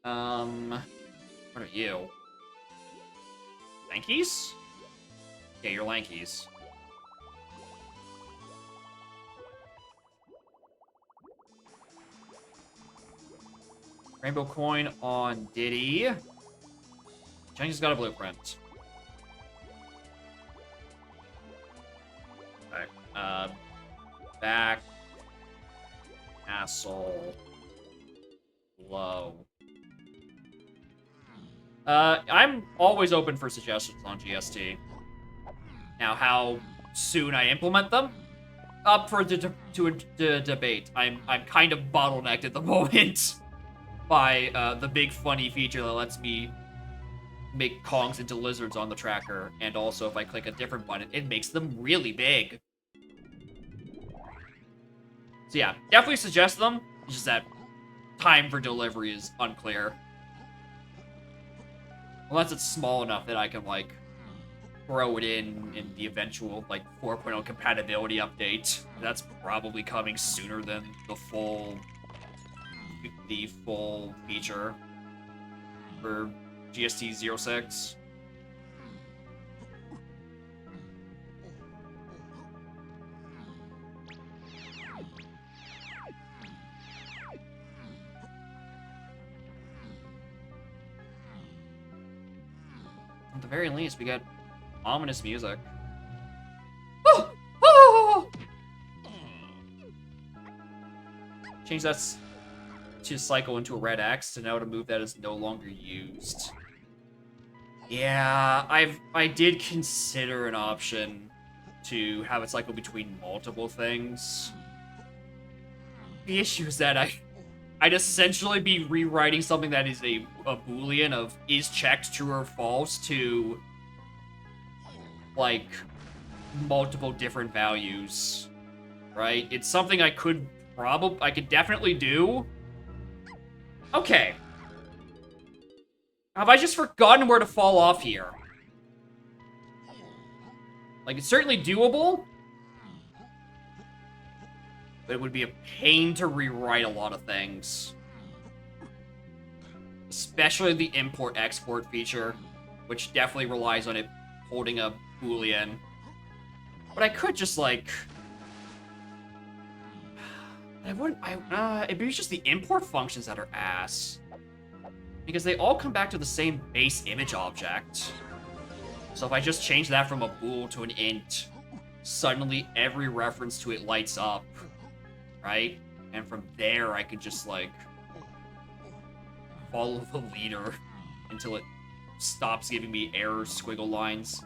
What are you? Lankies? Yeah, you're Lankies. Rainbow coin on Diddy. Chang's got a blueprint. Okay. Back. Castle. Low. I'm always open for suggestions on GST. Now, how soon I implement them? Up for debate. I'm kind of bottlenecked at the moment by the big funny feature that lets me make Kongs into lizards on the tracker, and also if I click a different button, it makes them really big. So yeah, definitely suggest them. It's just that time for delivery is unclear. Unless it's small enough that I can, like, throw it in the eventual, like, 4.0 compatibility update. That's probably coming sooner than the full feature for GST 06. At the very least, we get ominous music. Oh! Oh! Change that to cycle into a red X to note a move that is no longer used. Yeah, I did consider an option to have it cycle between multiple things. The issue is that I'd essentially be rewriting something that is a boolean of is checked true or false to, like, multiple different values, right? It's something I could definitely do. Okay. Have I just forgotten where to fall off here? Like, it's certainly doable, but it would be a pain to rewrite a lot of things. Especially the import-export feature, which definitely relies on it holding a boolean. But I could just, like... it'd be just the import functions that are ass. Because they all come back to the same base image object. So if I just change that from a bool to an int, suddenly every reference to it lights up. Right? And from there, I could just, like, follow the leader until it stops giving me error squiggle lines.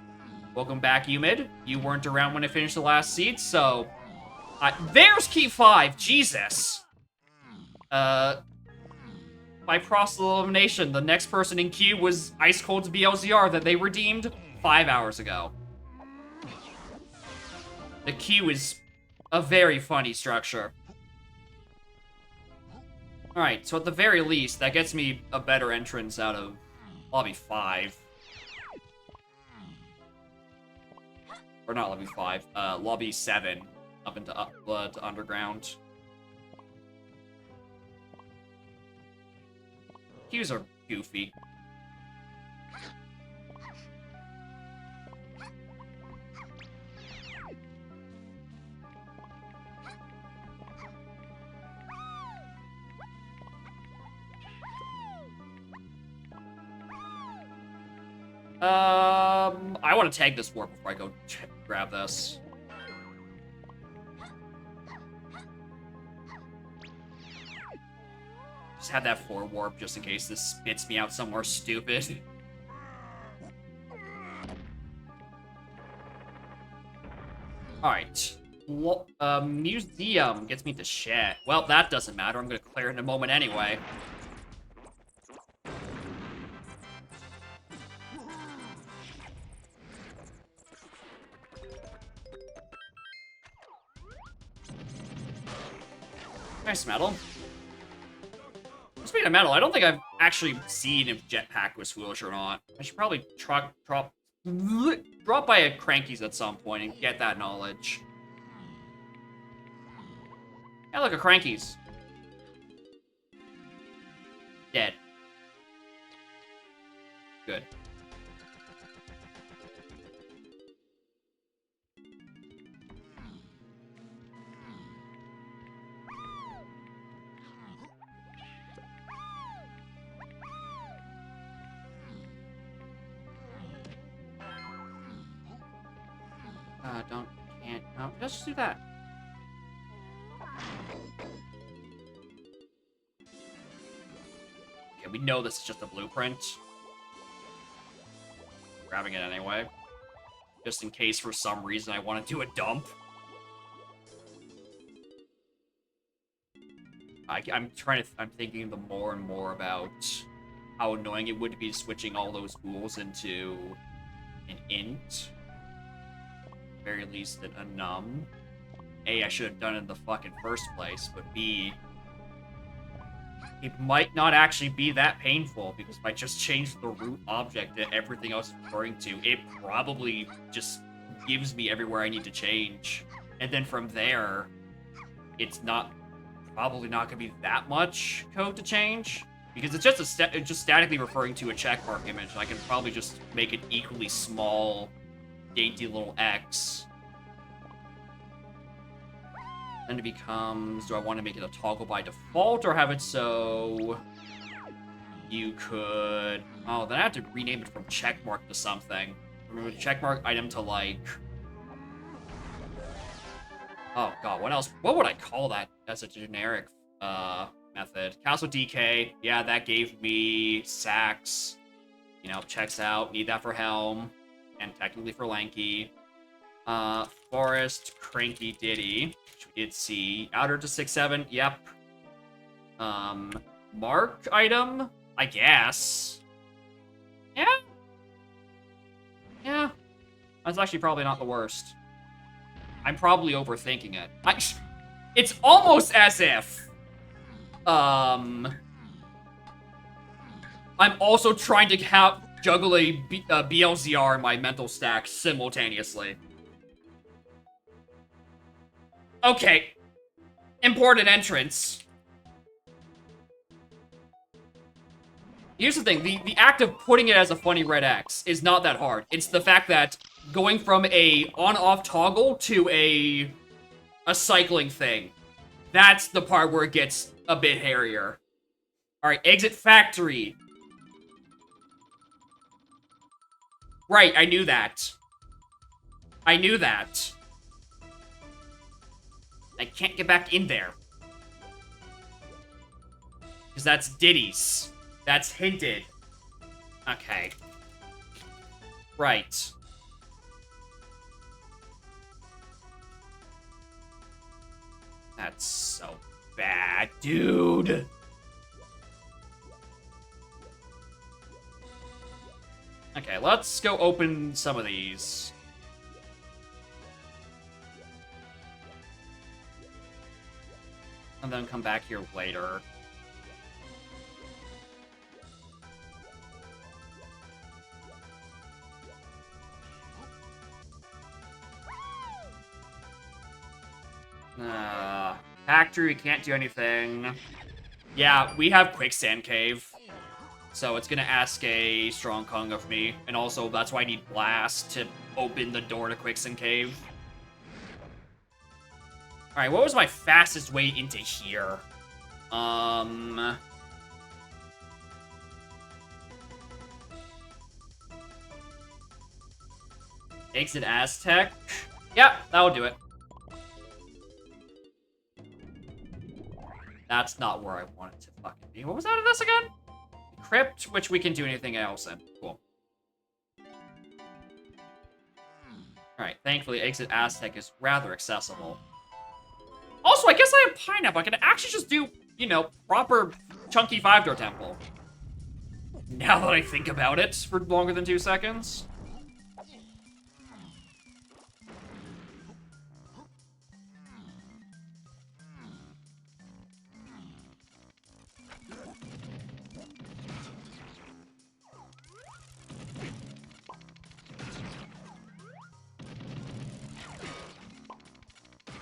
Welcome back, Humid. You weren't around when I finished the last seat, so... there's key 5! Jesus! By process of elimination, the next person in queue was Ice Cold's BLZR that they redeemed 5 hours ago. The queue is a very funny structure. Alright, so at the very least, that gets me a better entrance out of Lobby 5. Or not Lobby 5, Lobby 7, up into to Underground. Queues are goofy. I want to tag this warp before I go grab this. Just have that 4 warp just in case this spits me out somewhere stupid. Alright. Museum gets me to shed. Well, that doesn't matter. I'm gonna clear it in a moment anyway. Nice metal. Speaking of metal, I don't think I've actually seen if Jetpack was foolish or not. I should probably drop by a Cranky's at some point and get that knowledge. Yeah, look, a Cranky's. Dead. Good. No, let's just do that. Okay, we know this is just a blueprint. Grabbing it anyway. Just in case for some reason I want to do a dump. I'm thinking the more and more about how annoying it would be switching all those ghouls into an int. Very least a num. A, I should have done it in the fucking first place, but B, it might not actually be that painful, because if I just change the root object that everything else is referring to, it probably just gives me everywhere I need to change. And then from there, it's probably not going to be that much code to change, because it's just statically referring to a checkmark image. I can probably just make it equally small, dainty little X. Then it becomes, do I want to make it a toggle by default, or have it so you could... Oh, then I have to rename it from checkmark to something. Remember, checkmark item to, like... Oh, God, what else? What would I call that as a generic method? Castle DK, yeah, that gave me Sax. You know, checks out, need that for Helm. And technically for Lanky. Forest, Cranky Diddy, which we did see. Outer to 6-7, yep. Mark item, I guess. Yeah. Yeah. That's actually probably not the worst. I'm probably overthinking it. It's almost as if... I'm also trying to juggle a BLZR in my mental stack simultaneously. Okay. Important entrance. Here's the thing. The act of putting it as a funny red X is not that hard. It's the fact that going from a on-off toggle to a cycling thing. That's the part where it gets a bit hairier. Alright, exit factory. Right, I knew that. I knew that. I can't get back in there. Because that's Diddy's. That's hinted. Okay. Right. That's so bad, dude. Okay, let's go open some of these. And then come back here later. Factory, can't do anything. Yeah, we have Quicksand Cave. So it's gonna ask a Strong Kong of me. And also, that's why I need Blast to open the door to Quicksand Cave. Alright, what was my fastest way into here? Exit Aztec. Yeah, that'll do it. That's not where I want it to fucking be. What was out of this again? Crypt, which we can do anything else in. Cool. Alright, thankfully Exit Aztec is rather accessible. Also, I guess I have Pineapple. I can actually just do, you know, proper chunky 5-door temple. Now that I think about it for longer than 2 seconds.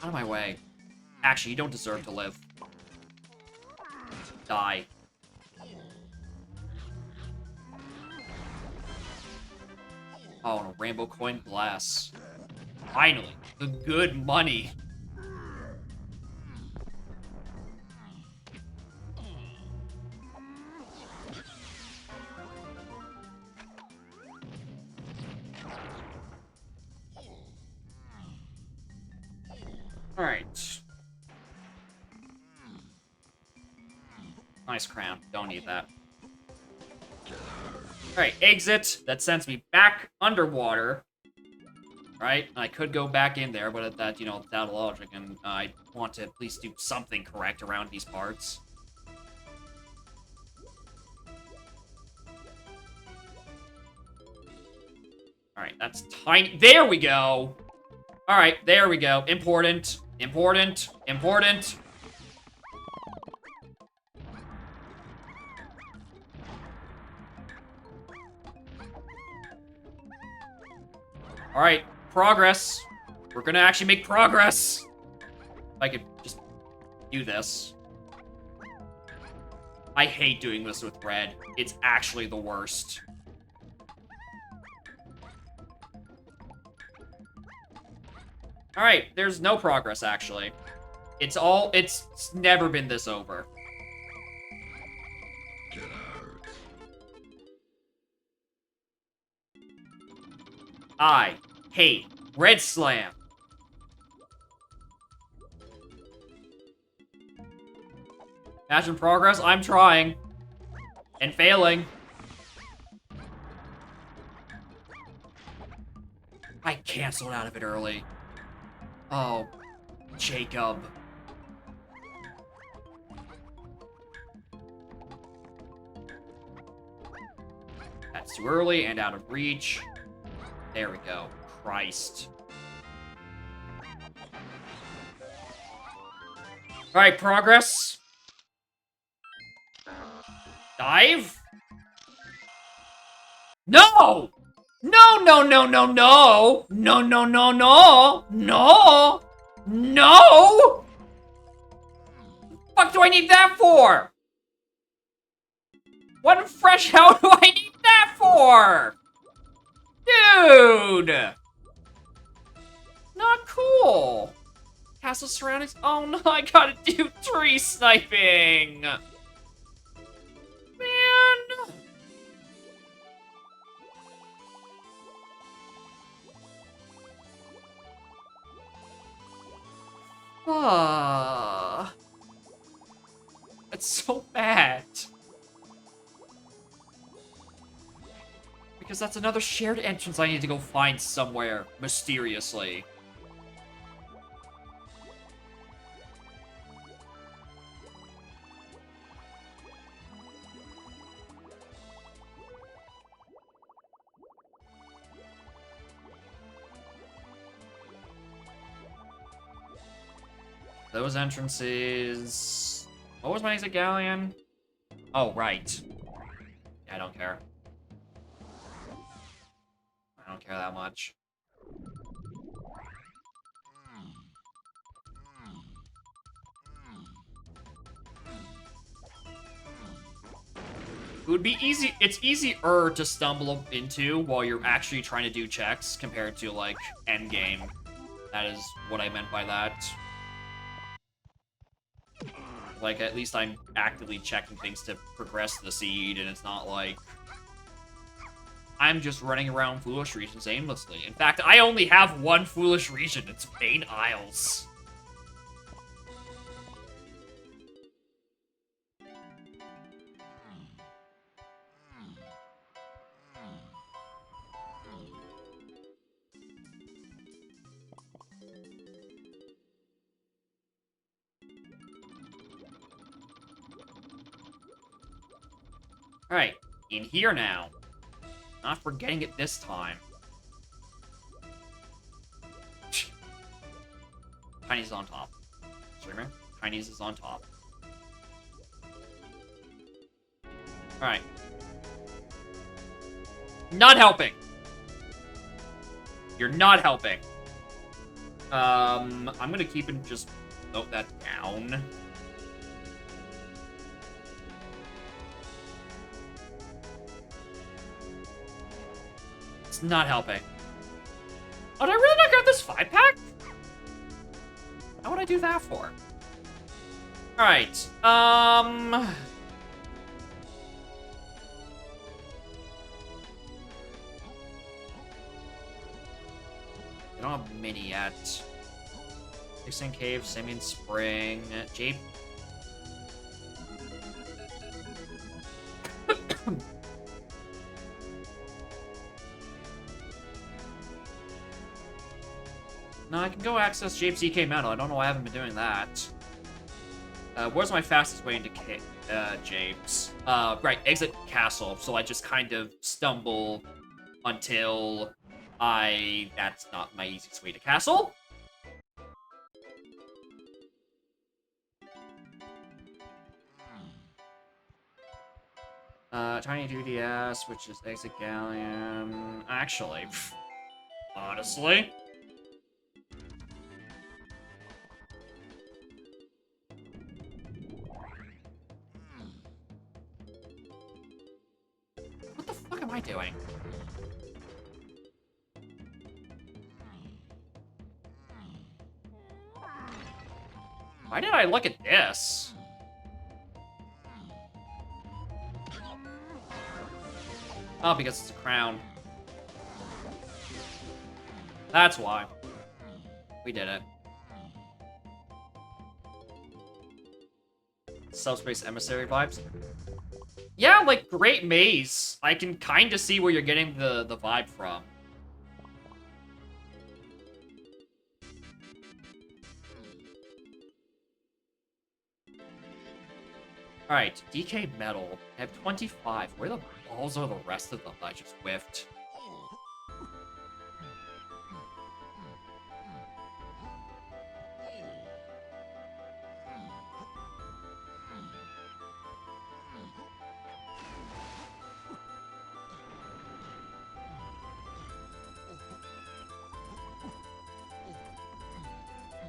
Out of my way. Actually, you don't deserve to live. Die. Oh, and a rainbow coin glass. Finally, the good money. Alright. Nice crown. Don't need that. Alright, exit. That sends me back underwater. Right? I could go back in there, but that, you know, without logic, and I want to at least do something correct around these parts. Alright, that's tiny. There we go! Alright, there we go. Important. Important. Important. Alright, progress. We're gonna actually make progress. If I could just do this. I hate doing this with red. It's actually the worst. Alright, there's no progress, actually. It's never been this over. I hate Red Slam. Imagine progress? I'm trying. And failing. I canceled out of it early. Oh, Jacob. That's too early and out of reach. There we go. Christ. Alright, progress. Dive? No! No, no, no, no, no! No, no, no, no! No! No! What do I need that for? What fresh hell do I need that for? Dude! Not cool. Castle surroundings? Oh no, I gotta do tree sniping! Man! That's so bad. Because that's another shared entrance I need to go find somewhere, mysteriously. Those entrances... What was my exit galleon? Oh, right. Yeah, I don't care. I don't care that much. It would be easy. It's easier to stumble into while you're actually trying to do checks compared to, like, endgame. That is what I meant by that. Like, at least I'm actively checking things to progress the seed, and it's not like I'm just running around foolish regions aimlessly. In fact, I only have one foolish region. It's Bane Isles. Alright, in here now. Not forgetting it this time. Tiny's is on top. Streamer, Tiny's is on top. Alright. Not helping. You're not helping. I'm gonna keep and just note that down. It's not helping. Oh, did I really not grab this 5-pack? How would I do that for? Alright, I don't have mini yet. Fixing Cave, Simeon Spring, Jape. No, I can go access Jape's EK Metal. I don't know why I haven't been doing that. Where's my fastest way into Jape's? Right, exit castle. So I just kind of stumble until that's not my easiest way to castle. Tiny 2DS, which is exit galleon. Actually, honestly. What the fuck am I doing? Why did I look at this? Oh, because it's a crown. That's why. We did it. Subspace Emissary vibes. Yeah, like, Great Maze. I can kind of see where you're getting the vibe from. Alright, DK Metal. I have 25. Where the balls are the rest of them that I just whiffed?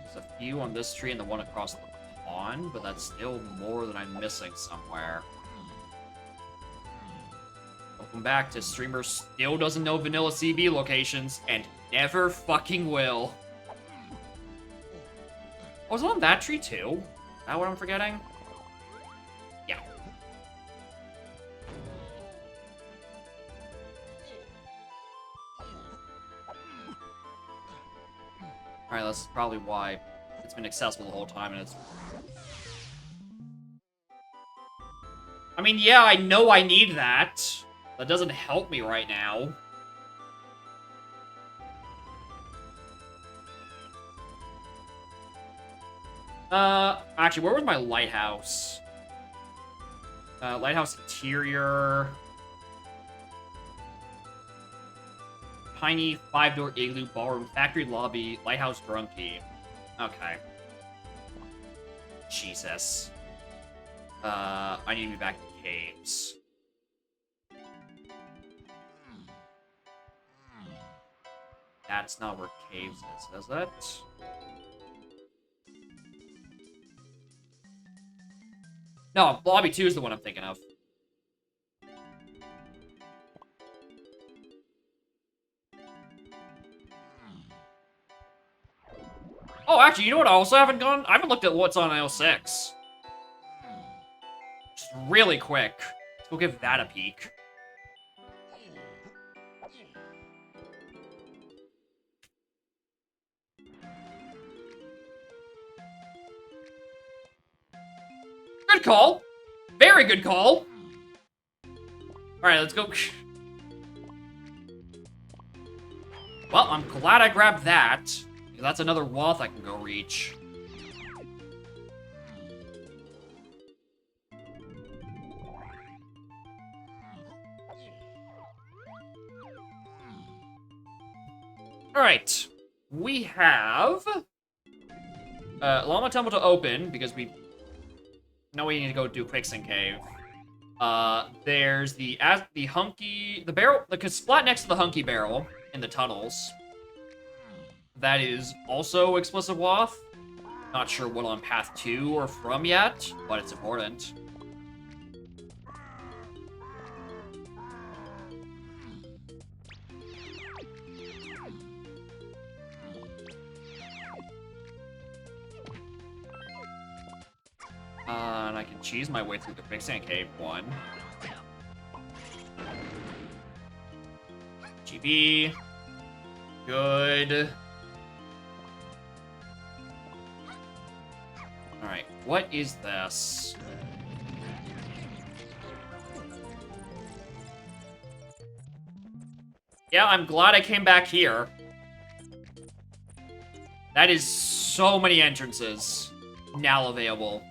There's a few on this tree and the one across the pond, but that's still more than I'm missing somewhere. Welcome back to streamer still doesn't know vanilla CB locations and never fucking will. Oh, is it on that tree too? Is that what I'm forgetting? Yeah. Alright, that's probably why it's been accessible the whole time and it's... I mean, yeah, I know I need that. That doesn't help me right now. Actually, where was my lighthouse? Lighthouse interior. Tiny 5-door igloo ballroom, factory lobby, lighthouse drunkie. Okay. Jesus. I need to be back in caves. That's not where caves is it? No, lobby 2 is the one I'm thinking of. Oh, actually, you know what I also haven't gone? I haven't looked at what's on aisle 6. Just really quick. Let's go give that a peek. Good call. Very good call. Alright, let's go. Well, I'm glad I grabbed that. Because that's another Woth I can go reach. Alright. We have... Llama Temple to open, because we... Now we need to go do Quicksand Cave. There's the barrel, the splat next to the hunky barrel in the tunnels. that is also explicit WAF. Not sure what on path 2 or from yet, but it's important. And I can cheese my way through the quicksand cave one. GB. Good. Alright, what is this? Yeah, I'm glad I came back here. That is so many entrances now available.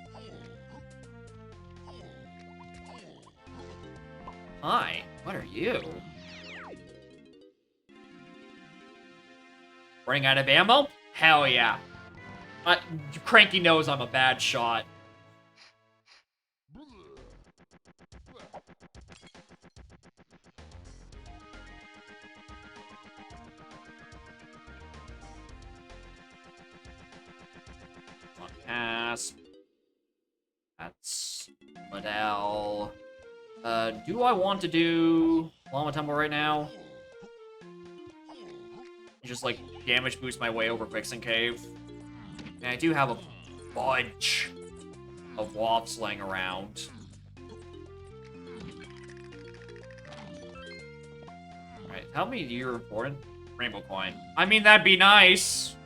Hi, what are you? Running out of ammo? Hell yeah. Cranky knows I'm a bad shot. Asp. That's Liddell. Do I want to do Llama Temple right now? Just, like, damage boost my way over Quicksand Cave. And I do have a bunch of wafts laying around. Alright, tell me you're important. Rainbow coin. I mean, that'd be nice.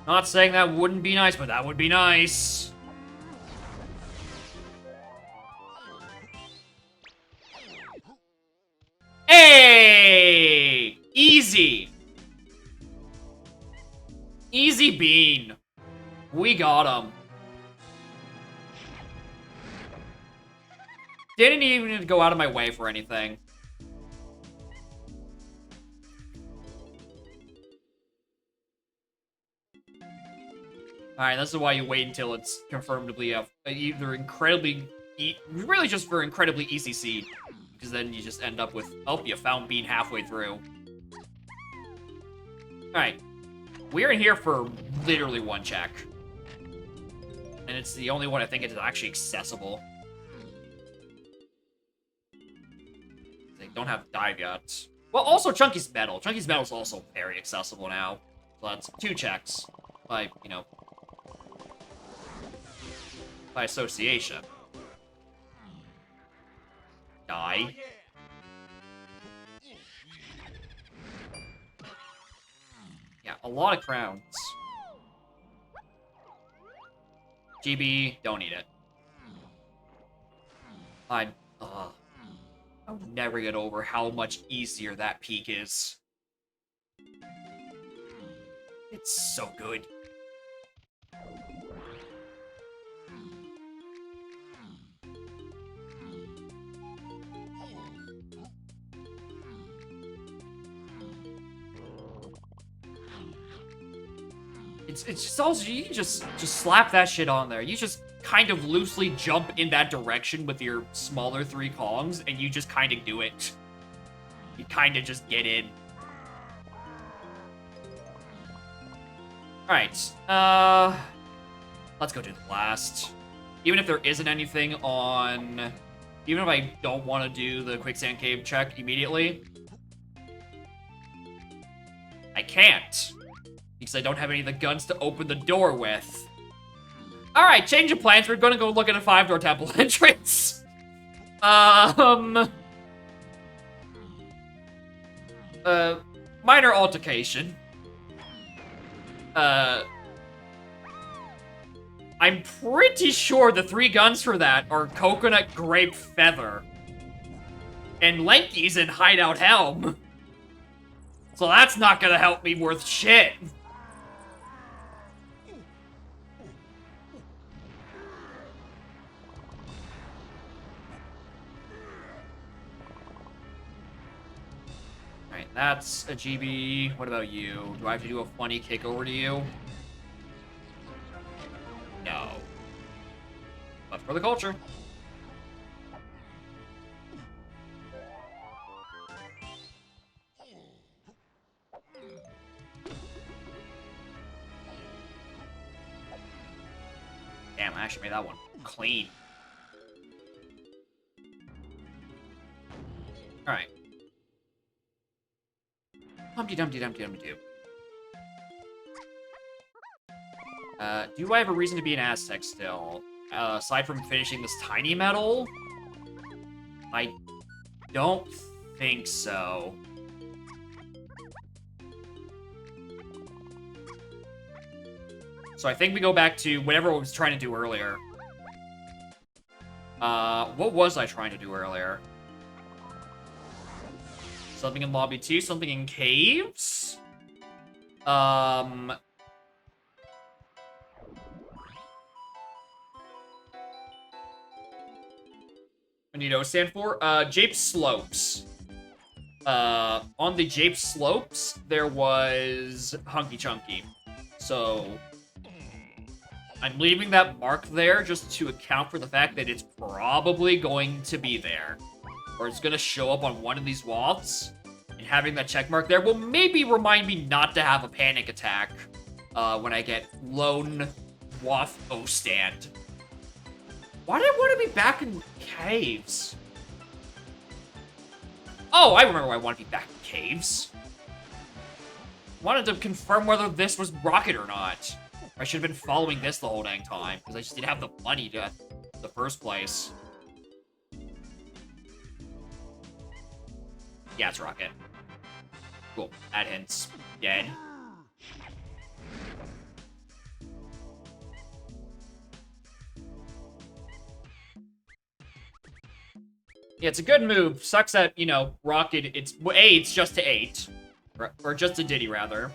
Not saying that wouldn't be nice, but that would be nice. Hey! Easy. Easy bean. We got him. Didn't even need to go out of my way for anything. Alright, this is why you wait until it's confirmably either incredibly... really just for incredibly easy seed. Because then you just end up with, oh, you found bean halfway through. Alright. We're in here for literally one check. And it's the only one I think is actually accessible. They don't have dive yet. Well, also Chunky's Metal. Chunky's Metal is also very accessible now. So that's 2 checks. By, you know... by association. Die. Yeah, a lot of crowns. GB, don't eat it. I'll never get over how much easier that peak is. It's so good. It's just also, you can just slap that shit on there. You just kind of loosely jump in that direction with your smaller 3 Kongs, and you just kind of do it. You kind of just get in. Alright, let's go do the blast. Even if there isn't anything on... even if I don't want to do the Quicksand Cave check immediately, I can't. Because I don't have any of the guns to open the door with. Alright, change of plans. We're gonna go look at a 5-door temple entrance. Minor altercation. I'm pretty sure the 3 guns for that are Coconut, Grape, Feather. And Lanky's in Hideout Helm. So that's not gonna help me worth shit. Alright, that's a GB. What about you? Do I have to do a funny kick over to you? No. But for the culture. Damn, I actually made that one clean. Alright. Humpty Dumpty Dumpty Dumpty Doo. Do I have a reason to be an Aztec still? Aside from finishing this tiny medal? I don't think so. So I think we go back to whatever I was trying to do earlier. What was I trying to do earlier? Something in Lobby 2, something in caves? What do you know stand for? Jape Slopes. On the Jape Slopes, there was Hunky Chunky. So, I'm leaving that mark there just to account for the fact that it's probably going to be there. Or it's going to show up on one of these wafts. And having that check mark there will maybe remind me not to have a panic attack when I get Lone Waft O-Stand. Why did I want to be back in caves? Oh, I remember why I want to be back in caves. Wanted to confirm whether this was Rocket or not. I should have been following this the whole dang time, because I just didn't have the money to the first place. Yeah, it's Rocket. Cool. Add hints. Dead. Yeah, it's a good move. Sucks that, you know, Rocket, it's just to 8. Or just to Diddy, rather.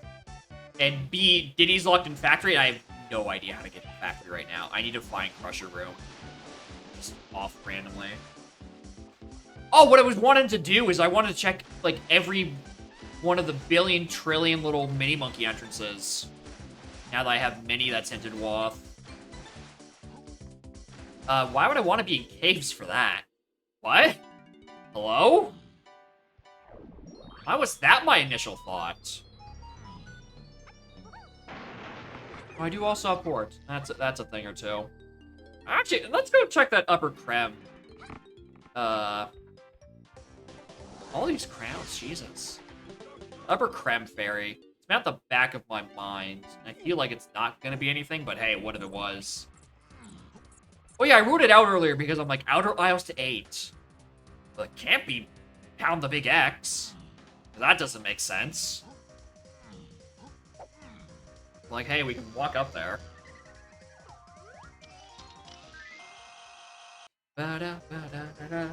And B, Diddy's locked in Factory. I have no idea how to get to Factory right now. I need to find Crusher Room. Just off randomly. Oh, what I was wanting to do is I wanted to check, like, every one of the billion, trillion little mini-monkey entrances. Now that I have many that's hinted Waff. Why would I want to be in caves for that? What? Hello? Why was that my initial thought? Oh, I do also have port. That's a thing or two. Actually, let's go check that upper creme. All these crowns, Jesus. Upper creme fairy. It's been at the back of my mind. I feel like it's not gonna be anything, but hey, what if it was? Oh yeah, I wrote it out earlier because I'm like, outer aisles to 8. But it can't be pound the big X. That doesn't make sense. Like, hey, we can walk up there. Ba-da, ba-da, ba-da.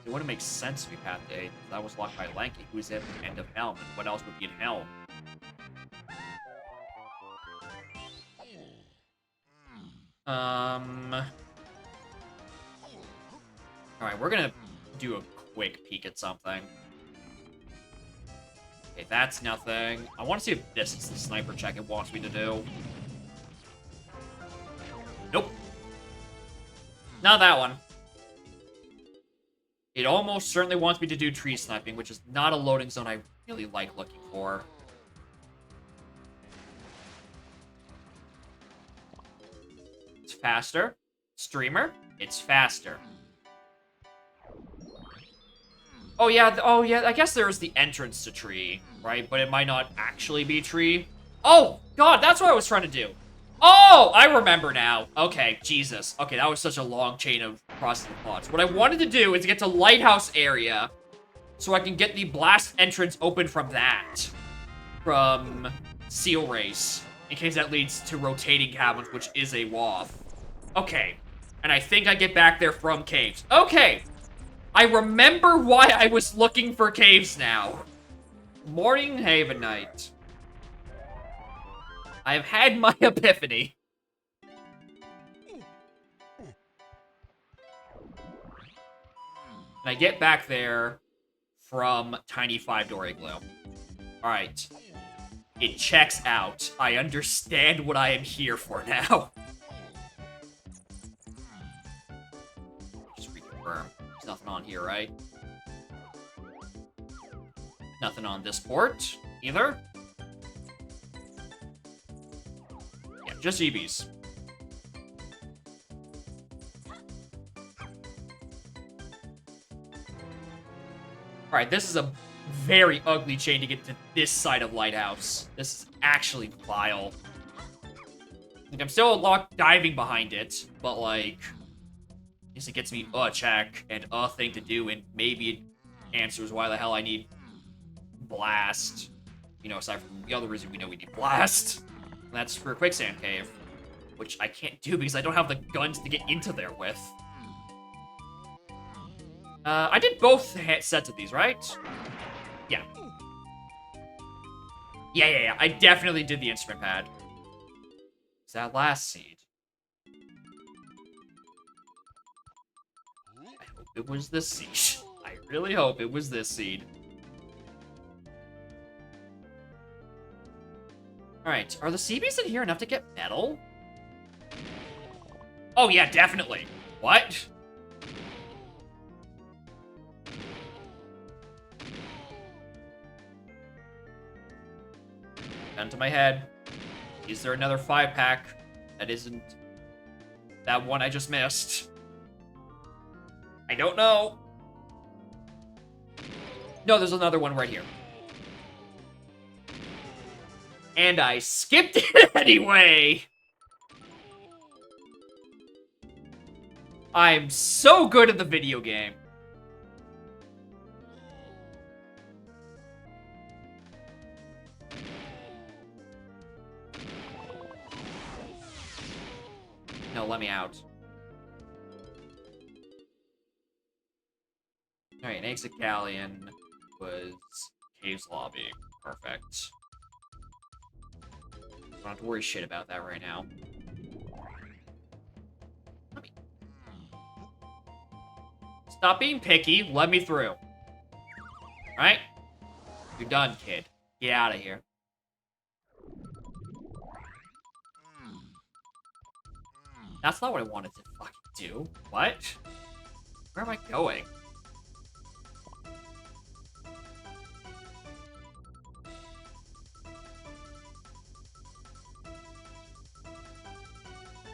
It wouldn't make sense to be path to 8. That was locked by Lanky, who is at the end of Helm, and what else would be in Helm? Alright, we're gonna do a quick peek at something. Okay, that's nothing. I want to see if this is the sniper check it wants me to do. Nope. Not that one. It almost certainly wants me to do tree sniping, which is not a loading zone I really like looking for. It's faster. Streamer, it's faster. Oh yeah, I guess there's the entrance to tree, right? But it might not actually be tree. Oh, God, that's what I was trying to do. Oh, I remember now. Okay, Jesus. Okay, that was such a long chain of processing thoughts. What I wanted to do is get to Lighthouse area so I can get the blast entrance open from that. From Seal Race. In case that leads to rotating cabins, which is a WAF. Okay. And I think I get back there from caves. Okay. I remember why I was looking for caves now. Morning, Haven Night. I have had my epiphany. And I get back there from Tiny 5-Door Igloo. Alright. It checks out. I understand what I am here for now. Just reconfirm. There's nothing on here, right? Nothing on this port. Either? Yeah, just EVs. Alright, this is a very ugly chain to get to this side of Lighthouse. This is actually vile. Like, I'm still locked diving behind it, but like... I guess it gets me a check and a thing to do, and maybe it answers why the hell I need Blast. You know, aside from the other reason we know we need Blast. And that's for a Quicksand Cave. Which I can't do because I don't have the guns to get into there with. I did both sets of these, right? Yeah. Yeah. I definitely did the instrument pad. It's that last seed. I hope it was this seed. I really hope it was this seed. Alright, are the CBs in here enough to get metal? Oh yeah, definitely. What? Gun to my head. Is there another 5-pack that isn't that one I just missed? I don't know. No, there's another one right here. And I skipped it anyway! I'm so good at the video game. No, let me out. Alright, an exit galleon was Cave's lobby. Perfect. Don't have to worry shit about that right now. Stop being picky. Let me through. Right? You're done, kid. Get out of here. That's not what I wanted to fucking do. What? Where am I going?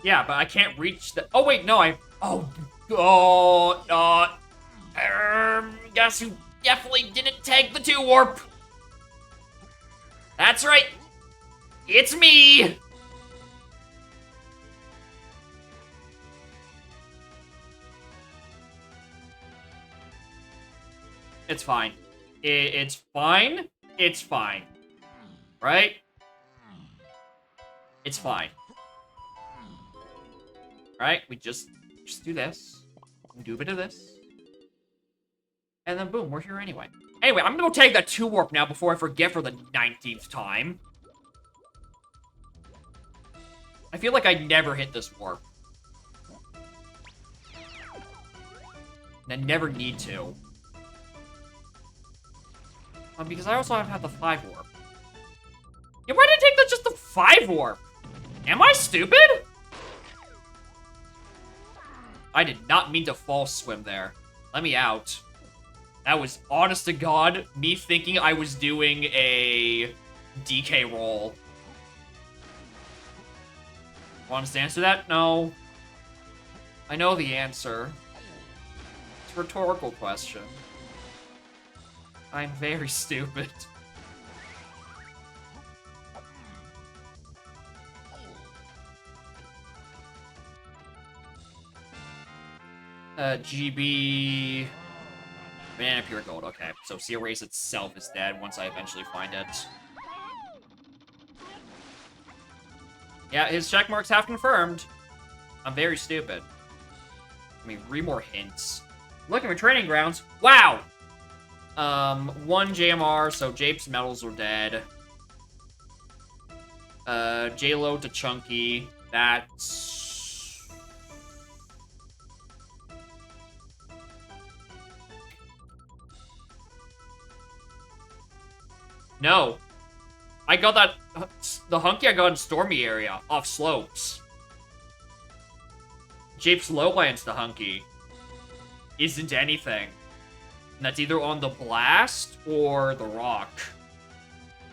Yeah, but I can't reach the... Oh, wait, no, I... Oh, no. Guess who definitely didn't take the 2-warp? That's right. It's me. It's fine. It's fine. It's fine. Right? It's fine. Right? We just do this. Do a bit of this. And then boom, we're here anyway. Anyway, I'm gonna go take that 2-warp now before I forget for the 19th time. I feel like I never hit this warp. And I never need to. Because I also have had the 5-warp. Yeah, why did I take just the 5-warp? Am I stupid? I did not mean to false swim there. Let me out. That was, honest to God, me thinking I was doing a DK roll. Want us to answer that? No. I know the answer. It's a rhetorical question. I'm very stupid. GB... Banana Pure Gold, okay. So Sea Race itself is dead once I eventually find it. Yeah, his checkmarks have confirmed. I'm very stupid. I mean, read more hints. Look at my training grounds. Wow! 1 JMR, so Jape's medals are dead. J-Lo to Chunky. That's... No. I got that... The Hunky I got in Stormy area, off slopes. Jape's Lowlands to Hunky isn't anything. And that's either on the Blast or the Rock.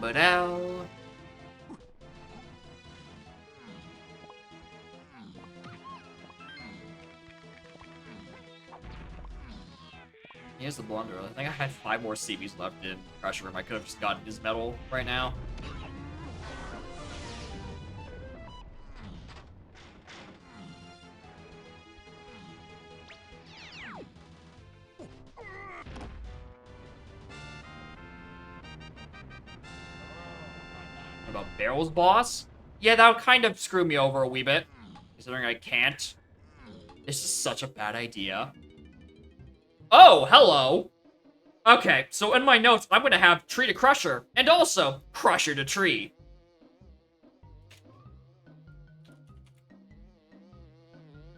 But L. Here's the blunder. I think I had 5 more CBs left in Pressure Room. I could have just gotten his medal right now. What about Barrel's boss? Yeah, that would kind of screw me over a wee bit, considering I can't. This is such a bad idea. Oh, hello! Okay, so in my notes, I'm gonna have Tree to Crusher, and also Crusher to Tree.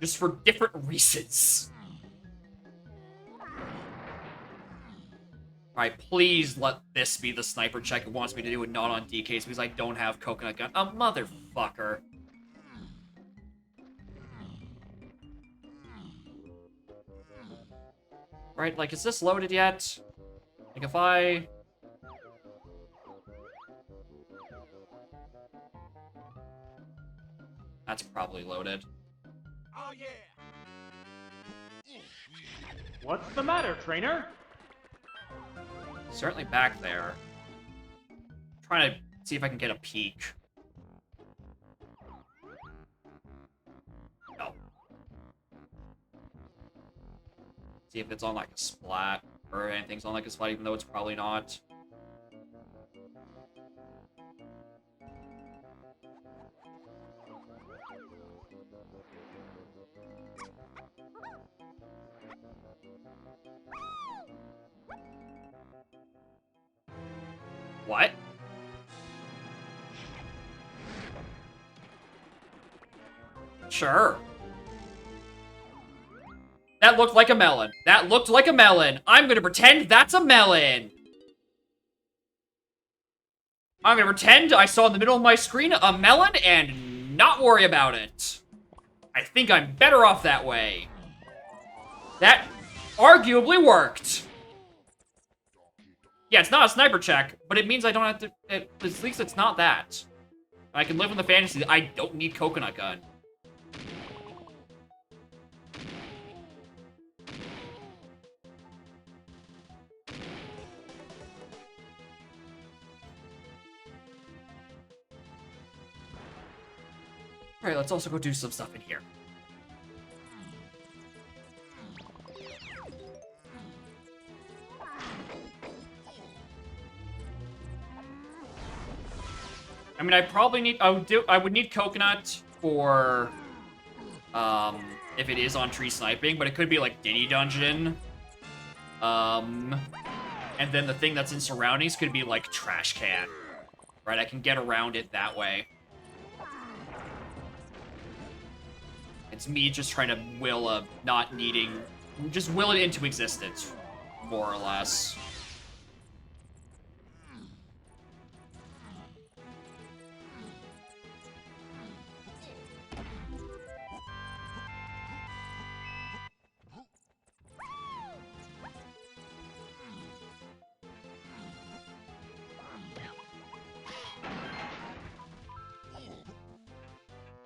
Just for different reasons. Alright, please let this be the sniper check it wants me to do and not on DKs because I don't have Coconut Gun. A motherfucker. Right, like, is this loaded yet? Like, if I... That's probably loaded. Oh yeah. What's the matter, trainer? Certainly back there. Trying to see if I can get a peek. No. See if it's on like a splat or anything's on like a splat, even though it's probably not. What? Sure. That looked like a melon. That looked like a melon. I'm gonna pretend that's a melon. I'm gonna pretend I saw in the middle of my screen a melon and not worry about it. I think I'm better off that way. That arguably worked. Yeah, it's not a sniper check, but it means I don't have to... At least it's not that. I can live in the fantasy that I don't need Coconut Gun. Alright, let's also go do some stuff in here. I mean, I probably need... I would need Coconut for... if it is on tree sniping, but it could be like Diddy Dungeon. And then the thing that's in surroundings could be like Trash Can. Right, I can get around it that way. It's me just trying to will not needing... Just will it into existence, more or less.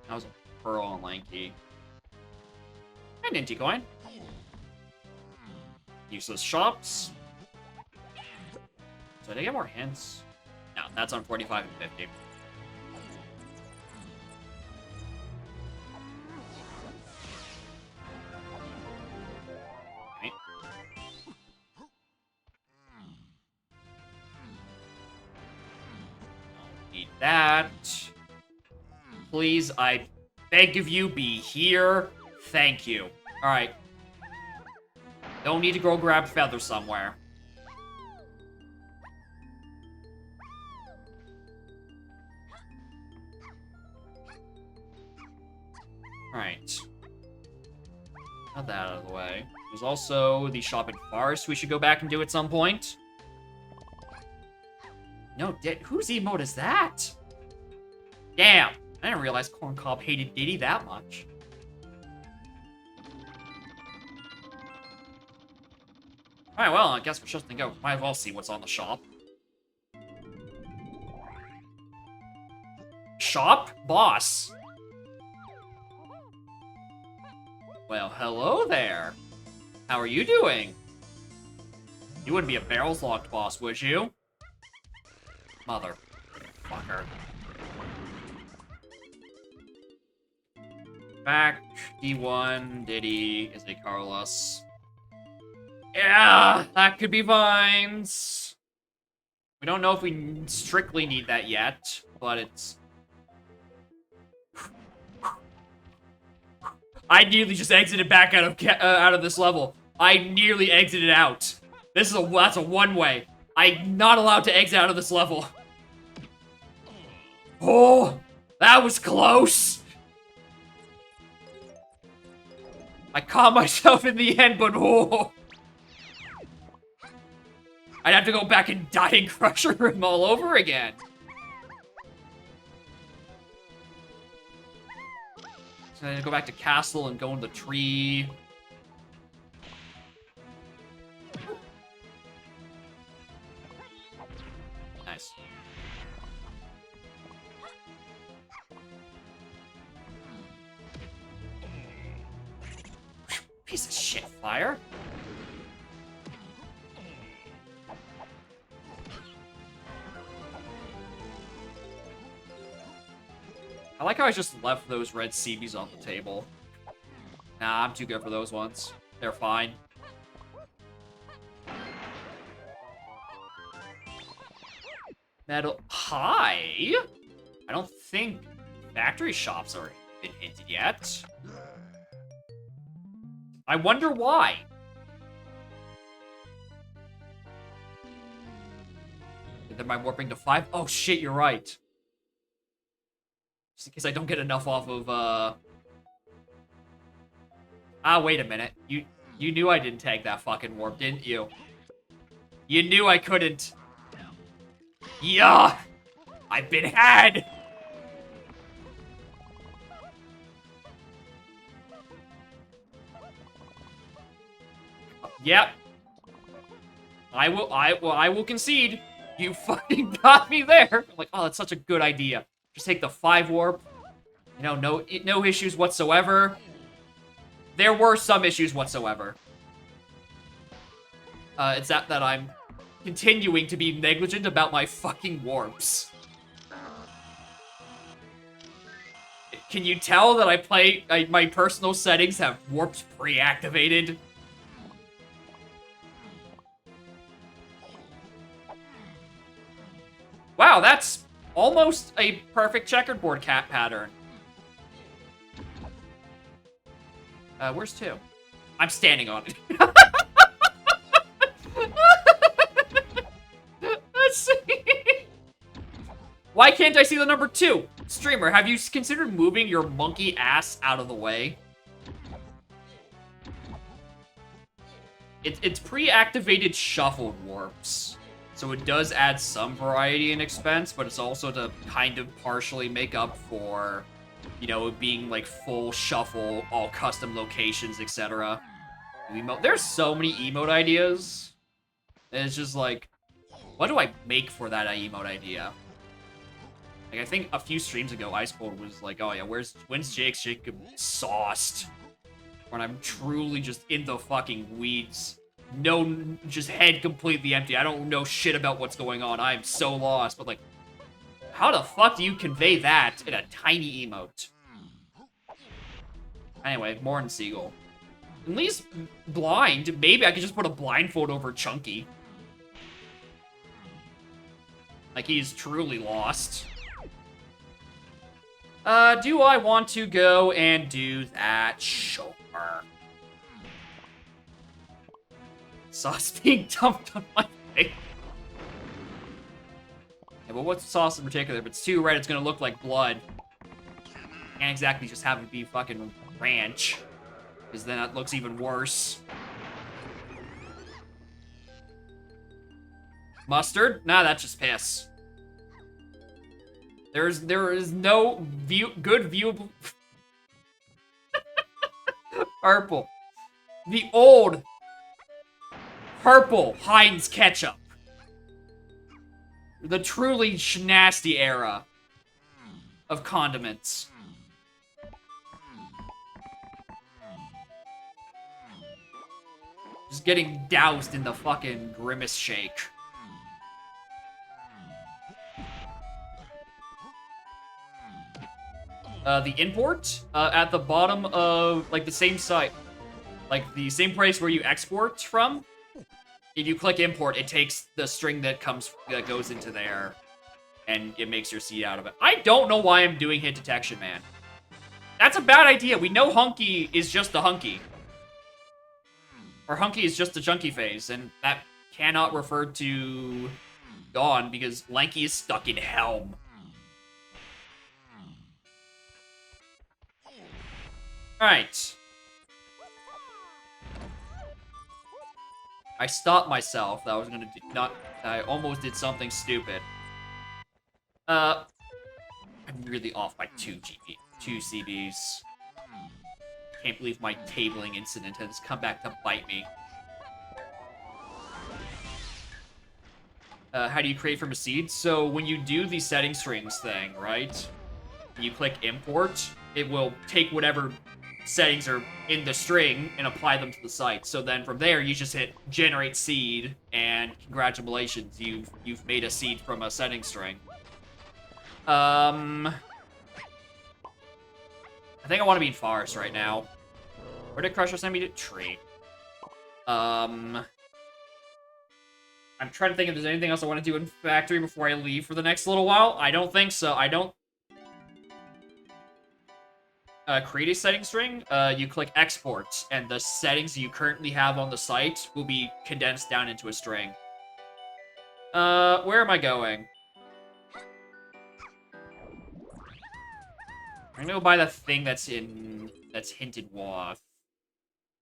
That was a Pearl and Lanky. And Inti Coin. Useless shops. So did I get more hints? No, that's on 45 and 50. Okay. Don't need that. Please, I beg of you, be here. Thank you. Alright. Don't need to go grab Feather somewhere. Alright. Got that out of the way. There's also the shop in Forest we should go back and do at some point. No, whose emote is that? Damn. I didn't realize Corn Cob hated Diddy that much. Alright, well, I guess we're just gonna go. Might as well see what's on the shop. Shop? Boss. Well, hello there. How are you doing? You wouldn't be a barrels locked boss, would you? Motherfucker. Back, D1, Diddy, is a Carlos. Yeah, that could be vines. We don't know if we strictly need that yet, but it's... I nearly just exited back out of this level. I nearly exited out. That's a one-way. I'm not allowed to exit out of this level. Oh, that was close. I caught myself in the end, but oh. I'd have to go back and die in Crusher Room all over again. So I go back to Castle and go in the tree. Nice. Piece of shit, fire. I like how I just left those red CBs on the table. Nah, I'm too good for those ones. They're fine. Metal. Hi? I don't think factory shops are been hinted yet. I wonder why. Then my warping to 5? Oh shit, you're right. Just in case I don't get enough off of, Ah, wait a minute. You knew I didn't tag that fucking warp, didn't you? You knew I couldn't. Yeah! I've been had! Yep. I will concede. You fucking got me there. I'm like, oh, that's such a good idea. Just take the 5 warp. You know, no issues whatsoever. There were some issues whatsoever. It's that I'm continuing to be negligent about my fucking warps. Can you tell that my personal settings have warps pre-activated? Wow, that's almost a perfect checkerboard cat pattern. Where's 2? I'm standing on it. Let's see. Why can't I see the number 2? Streamer, have you considered moving your monkey ass out of the way? It's pre-activated shuffled warps. So it does add some variety and expense, but it's also to kind of partially make up for, you know, it being like full shuffle, all custom locations, etc. There's so many emote ideas. And it's just like, what do I make for that emote idea? Like, I think a few streams ago, Ice Cold was like, oh yeah, when's Jacob sauced? When I'm truly just in the fucking weeds. No, just head completely empty. I don't know shit about what's going on. I am so lost. But, like, how the fuck do you convey that in a tiny emote? Anyway, more in Seagull. At least blind. Maybe I could just put a blindfold over Chunky. Like, he's truly lost. Do I want to go and do that? Sure. Sauce being dumped on my face. Yeah, but what's the sauce in particular? If it's too red, it's gonna look like blood. Can't exactly just have it be fucking ranch. Because then that looks even worse. Mustard? Nah, that's just piss. There is no good viewable... Purple. The old... purple Heinz ketchup. The truly nasty era. of condiments. Just getting doused in the fucking grimace shake. The import, at the bottom of, like, the same site. Like, the same place where you export from. If you click import, it takes the string that goes into there, and it makes your seed out of it. I don't know why I'm doing hit detection, man. That's a bad idea. We know Hunky is just a Hunky. Or Hunky is just a chunky phase, and that cannot refer to Dawn, because Lanky is stuck in Helm. Alright. I stopped myself. That was gonna do, I almost did something stupid. I'm really off by 2 CBs. Can't believe my tabling incident has come back to bite me. How do you create from a seed? So when you do the setting strings thing, right? You click import, it will take whatever settings are in the string and apply them to the site. So then from there, you just hit generate seed, and congratulations, you've made a seed from a setting string. I think I want to be in Forest right now. Where did Crusher send me to? Tree. I'm trying to think if there's anything else I want to do in Factory before I leave for the next little while. I don't think so. I don't... create a setting string, you click export, and the settings you currently have on the site will be condensed down into a string. Where am I going? I'm gonna go buy the thing that's hinted with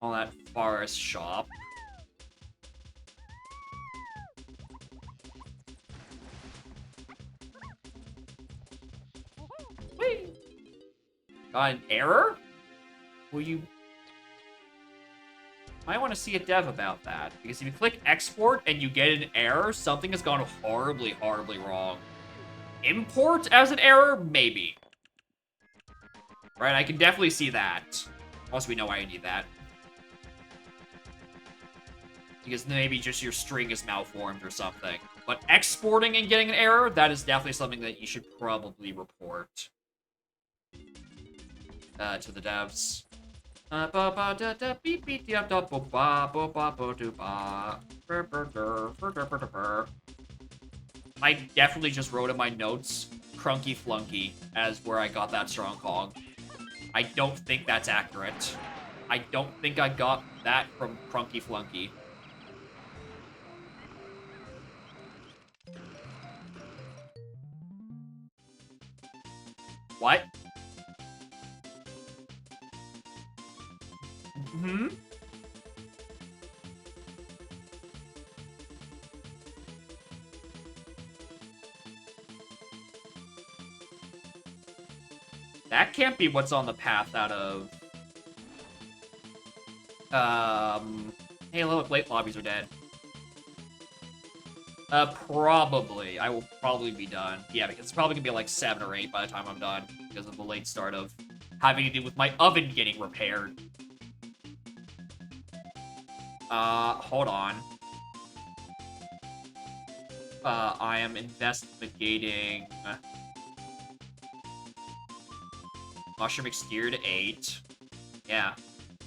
on that forest shop. Whee! Got an error? Will you... I want to see a dev about that, because if you click export and you get an error, something has gone horribly, horribly wrong. Import as an error? Maybe. Right, I can definitely see that. Once we know why I need that. Because maybe just your string is malformed or something. But exporting and getting an error, that is definitely something that you should probably report. To the devs. I definitely just wrote in my notes Crunky Flunky as where I got that strong Kong. I don't think that's accurate. I don't think I got that from Crunky Flunky. What? Hmm? That can't be what's on the path out of... Hey, look, late lobbies are dead. Probably. I will probably be done. Yeah, because it's probably gonna be like 7 or 8 by the time I'm done, because of the late start of having to do with my oven getting repaired. Hold on. I am investigating... Mushroom exterior to 8. Yeah.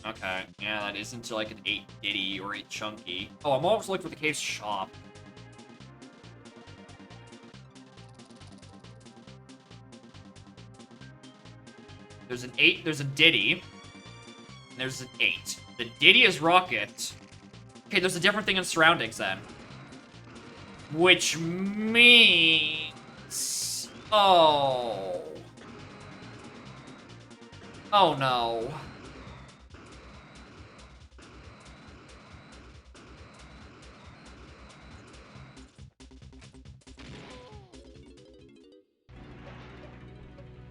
Okay. Yeah, that isn't like an 8 Diddy or 8 Chunky. Oh, I'm always looking for the cave's shop. There's an 8, there's a Diddy, and there's an 8. The Diddy is Rocket. Okay, there's a different thing in surroundings then. Which means... Oh. Oh no.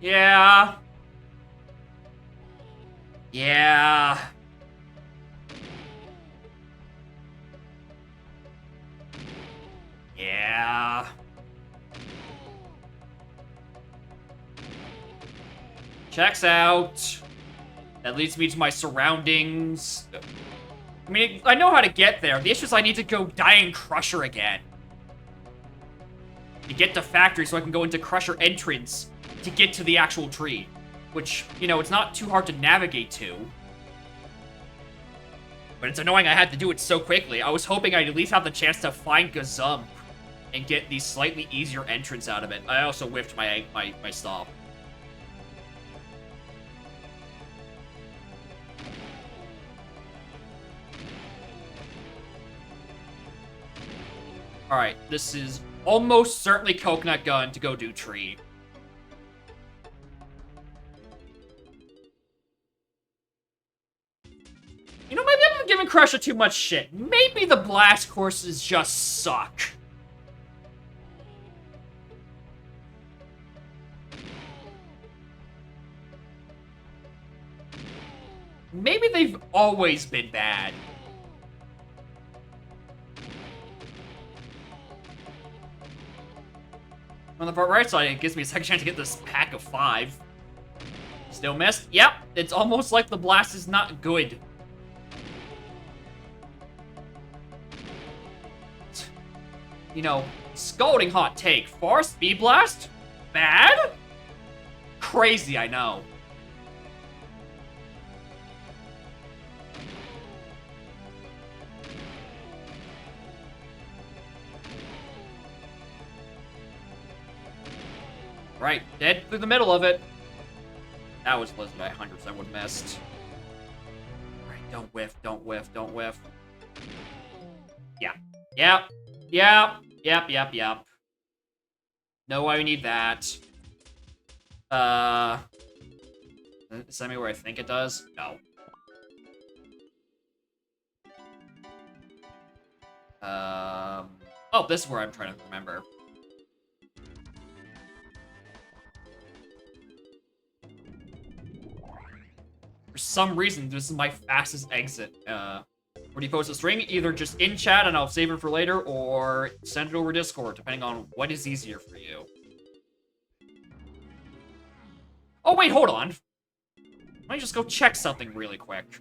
Yeah. Yeah. Yeah. Checks out. That leads me to my surroundings. I mean, I know how to get there. The issue is I need to go die in Crusher again. To get to factory so I can go into Crusher entrance to get to the actual tree. Which, you know, it's not too hard to navigate to. But it's annoying I had to do it so quickly. I was hoping I'd at least have the chance to find Gazump and get the slightly easier entrance out of it. I also whiffed my stop. Alright, this is almost certainly Coconut Gun to go do tree. You know, maybe I'm giving Crusher too much shit. Maybe the blast courses just suck. Maybe they've always been bad. On the right side, it gives me a second chance to get this pack of 5. Still missed? Yep, it's almost like the blast is not good. You know, scalding hot take. Forest Speed Blast? Bad? Crazy, I know. Right, dead through the middle of it. That was Blizzard I 100% would have missed. Alright, don't whiff, don't whiff, don't whiff. Yeah. Yep. Yep. Yep, yep, yep. No, I need that. Send me where I think it does? No. Oh, this is where I'm trying to remember. For some reason, this is my fastest exit. Where do you post a string? Either just in chat and I'll save it for later, or send it over Discord, depending on what is easier for you. Oh, wait, hold on. Let me just go check something really quick.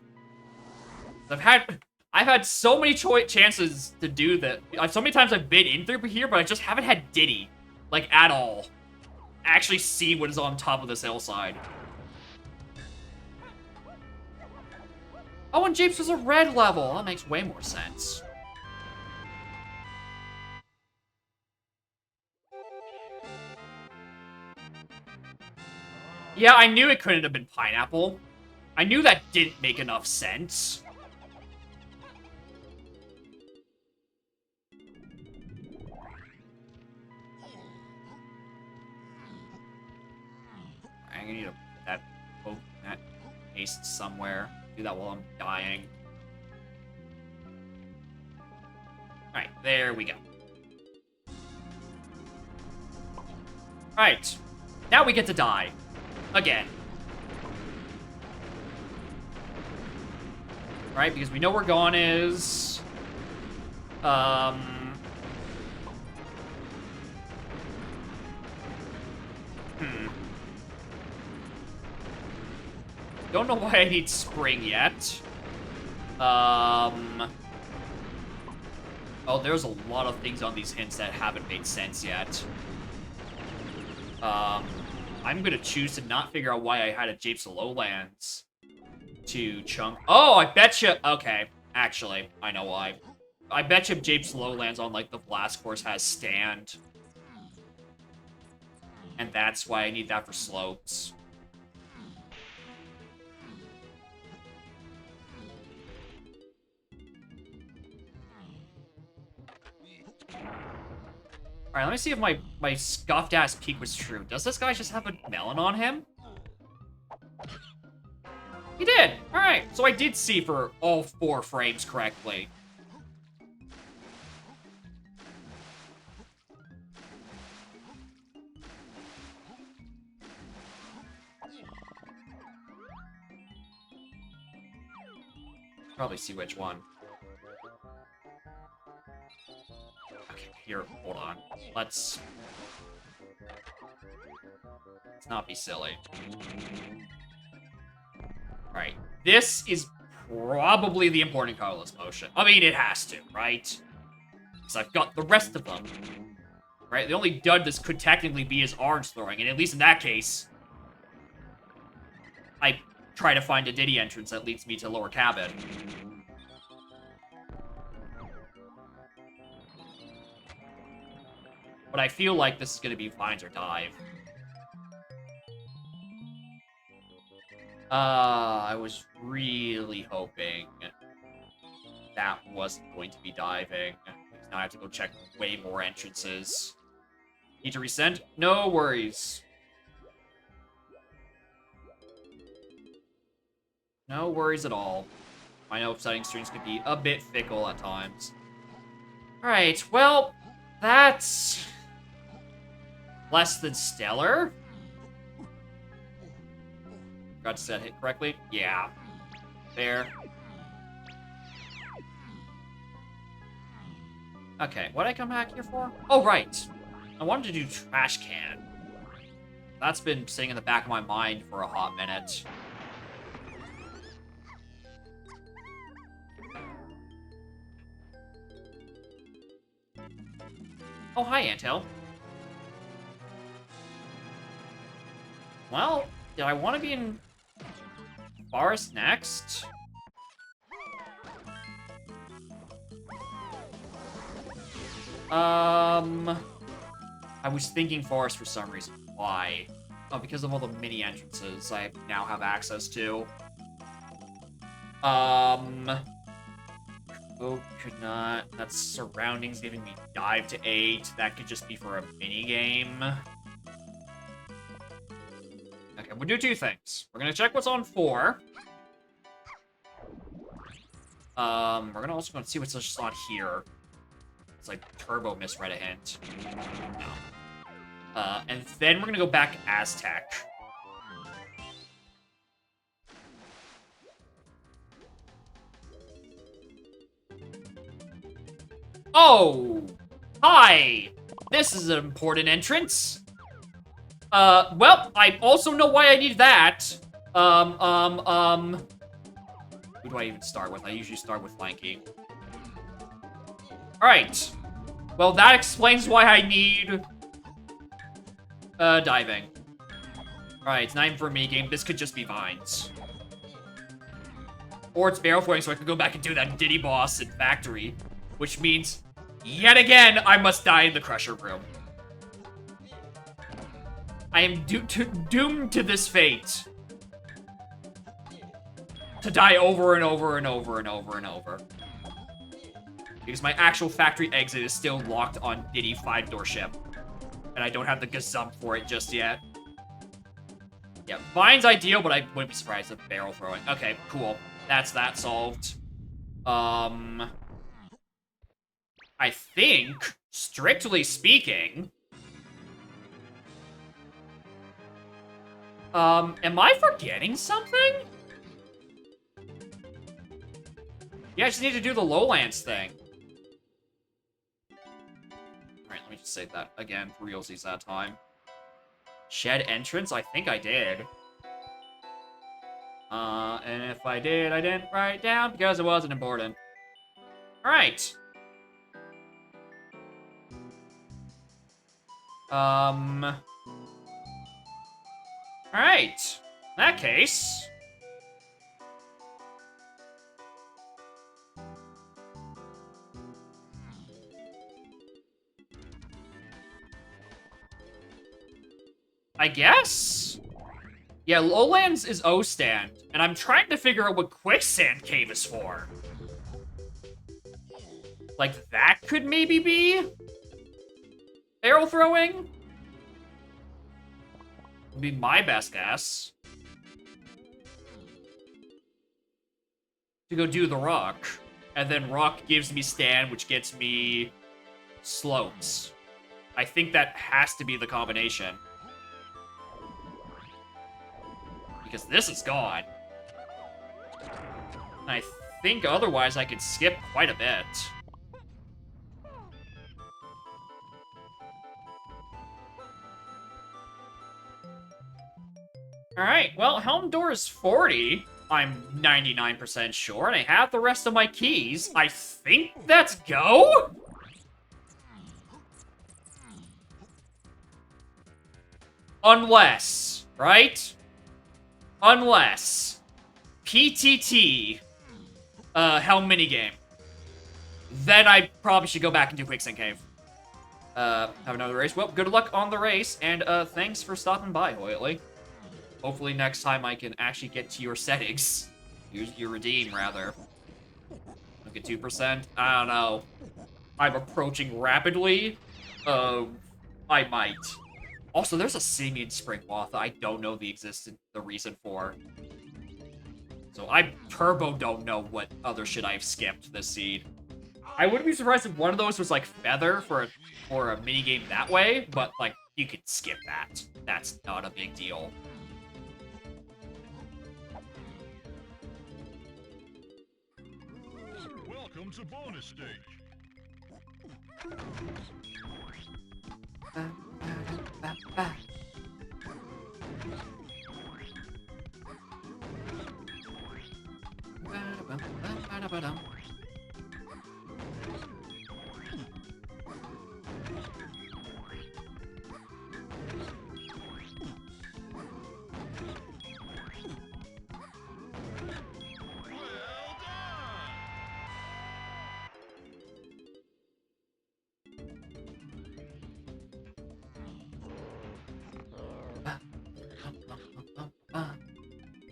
I've had so many chances to do that. So many times I've been in through here, but I just haven't had Diddy, like, at all. Actually see what is on top of this hillside. Oh, and Japes was a red level. That makes way more sense. Yeah, I knew it couldn't have been Pineapple. I knew that didn't make enough sense. I'm gonna need to put that paste somewhere. Do that while I'm dying. Alright, there we go. Alright. Now we get to die. Again. Right, because we know where Gone is. Don't know why I need Spring yet. Oh, there's a lot of things on these hints that haven't made sense yet. I'm gonna choose to not figure out why I had a Japes Lowlands to chunk. Oh, I betcha. Okay, actually, I know why. I betcha Japes Lowlands on, like, the Blast Course has stand. And that's why I need that for slopes. Alright, let me see if my scuffed-ass peek was true. Does this guy just have a melon on him? He did! Alright, so I did see for all 4 frames correctly. Probably see which one. Okay, here, hold on. Let's Let's not be silly. Alright. This is probably the important colorless potion. I mean, it has to, right? Because I've got the rest of them. Right? The only dud this could technically be is orange throwing, and at least in that case, I try to find a Diddy entrance that leads me to lower cabin. But I feel like this is going to be vines or dive. I was really hoping that wasn't going to be diving. Because now I have to go check way more entrances. Need to resend? No worries. No worries at all. I know setting strings can be a bit fickle at times. Alright, well, that's less than stellar. Got to set hit correctly? Yeah. There. Okay, what did I come back here for? Oh, right. I wanted to do trash can. That's been sitting in the back of my mind for a hot minute. Oh, hi, Anthill. Well, did I want to be in forest next? I was thinking forest for some reason. Why? Oh, because of all the mini entrances I now have access to. Oh, could not. That's surroundings giving me dive to 8. That could just be for a mini game. Okay, we'll do 2 things. We're gonna check what's on 4. We're gonna also see what's just on here. It's like Turbo misread a hint. No. And then we're gonna go back Aztec. Oh! Hi! This is an important entrance. Well, I also know why I need that. Who do I even start with? I usually start with Flanky. Alright. Well, that explains why I need diving. Alright, it's not even for a minigame. This could just be vines. Or it's barrel throwing, so I could go back and do that Diddy boss in Factory. Which means, yet again, I must die in the Crusher room. I am doomed to this fate. To die over and over and over and over and over. Because my actual factory exit is still locked on Diddy 5-door ship. And I don't have the gazump for it just yet. Yeah, Vine's ideal, but I wouldn't be surprised if barrel throwing. Okay, cool. That's that solved. I think, strictly speaking... am I forgetting something? Yeah, I just need to do the Lowlands thing. Alright, let me just say that again for realsies that time. Shed entrance? I think I did. And if I did, I didn't write it down because it wasn't important. Alright. Alright. In that case... I guess? Yeah, Lowlands is O-Stand, and I'm trying to figure out what Quicksand Cave is for. Like, that could maybe be? Arrow throwing? Would be my best guess. To go do the rock. And then rock gives me stand, which gets me slopes. I think that has to be the combination. Because this is gone. And I think otherwise I could skip quite a bit. Alright, well, Helm Door is 40. I'm 99% sure, and I have the rest of my keys. I think that's go? Unless, right? Unless PTT, Helm minigame. Then I probably should go back and do Quicksand Cave. Have another race. Well, good luck on the race, and thanks for stopping by, Hoytley. Hopefully next time I can actually get to your settings. Your redeem, rather. Look at 2%. I don't know. I'm approaching rapidly. I might. Also, there's a simian spring moth that I don't know the reason for. So I turbo don't know what other shit I've skipped this seed. I wouldn't be surprised if one of those was like feather for a minigame that way, but like you could skip that. That's not a big deal. Welcome to bonus stage.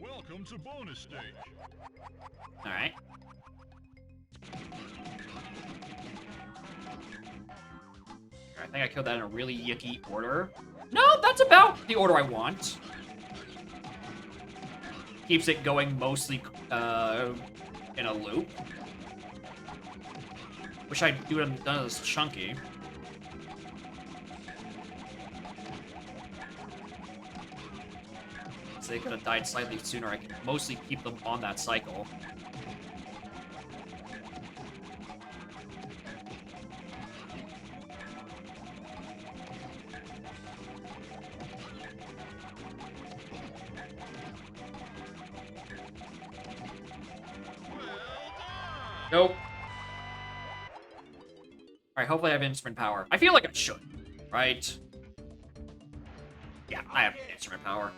Welcome to bonus stage. Alright. I think I killed that in a really yucky order. No, that's about the order I want. Keeps it going mostly in a loop. Wish I'd done this chunky. If they could have died slightly sooner, I can mostly keep them on that cycle. Nope. Alright, hopefully I have instrument power. I feel like I should, right? Yeah, I have instrument power.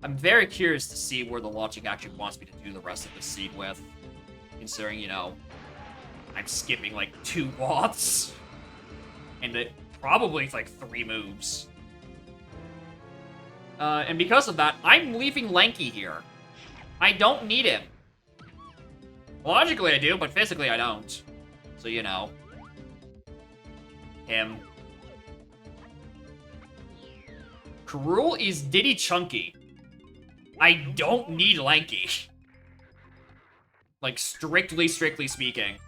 I'm very curious to see where the logic actually wants me to do the rest of the seed with. Considering, you know, I'm skipping like 2 watts. And it probably it's like 3 moves. And because of that, I'm leaving Lanky here. I don't need him. Logically I do, but physically I don't. So, you know. Him. Cruel is Diddy Chunky. I don't need Lanky. Like, strictly speaking.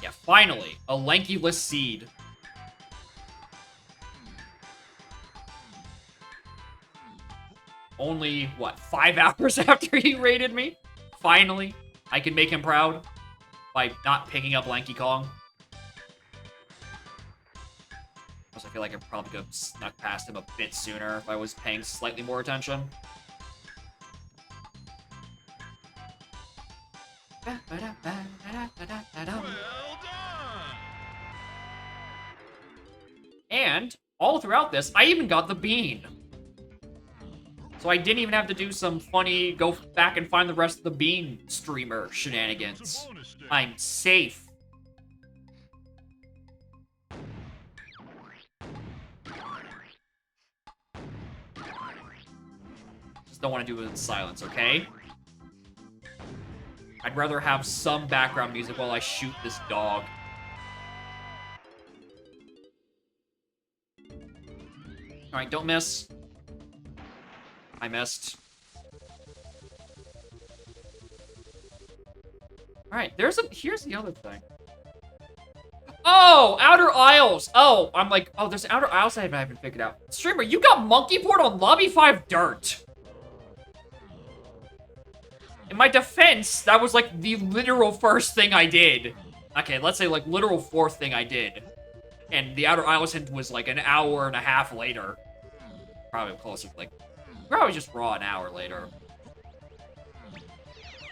Yeah, finally, a Lanky-less seed. Only, what, 5 hours after he raided me? Finally, I can make him proud by not picking up Lanky Kong. I feel like I probably could have snuck past him a bit sooner if I was paying slightly more attention. Well done. And, all throughout this, I even got the bean. So I didn't even have to do some funny, go back and find the rest of the bean streamer shenanigans. I'm safe. Don't want to do it in silence, okay? I'd rather have some background music while I shoot this dog. Alright, don't miss. I missed. Alright, here's the other thing. Oh, Outer Isles! Oh, I'm like, oh, there's Outer Isles I haven't figured out. Streamer, you got Monkey Port on Lobby 5 Dirt! In my defense, that was like the literal first thing I did. Okay, let's say like literal fourth thing I did. And the Outer Isles hint was like an hour and a half later. Probably closer to like, probably just raw an hour later.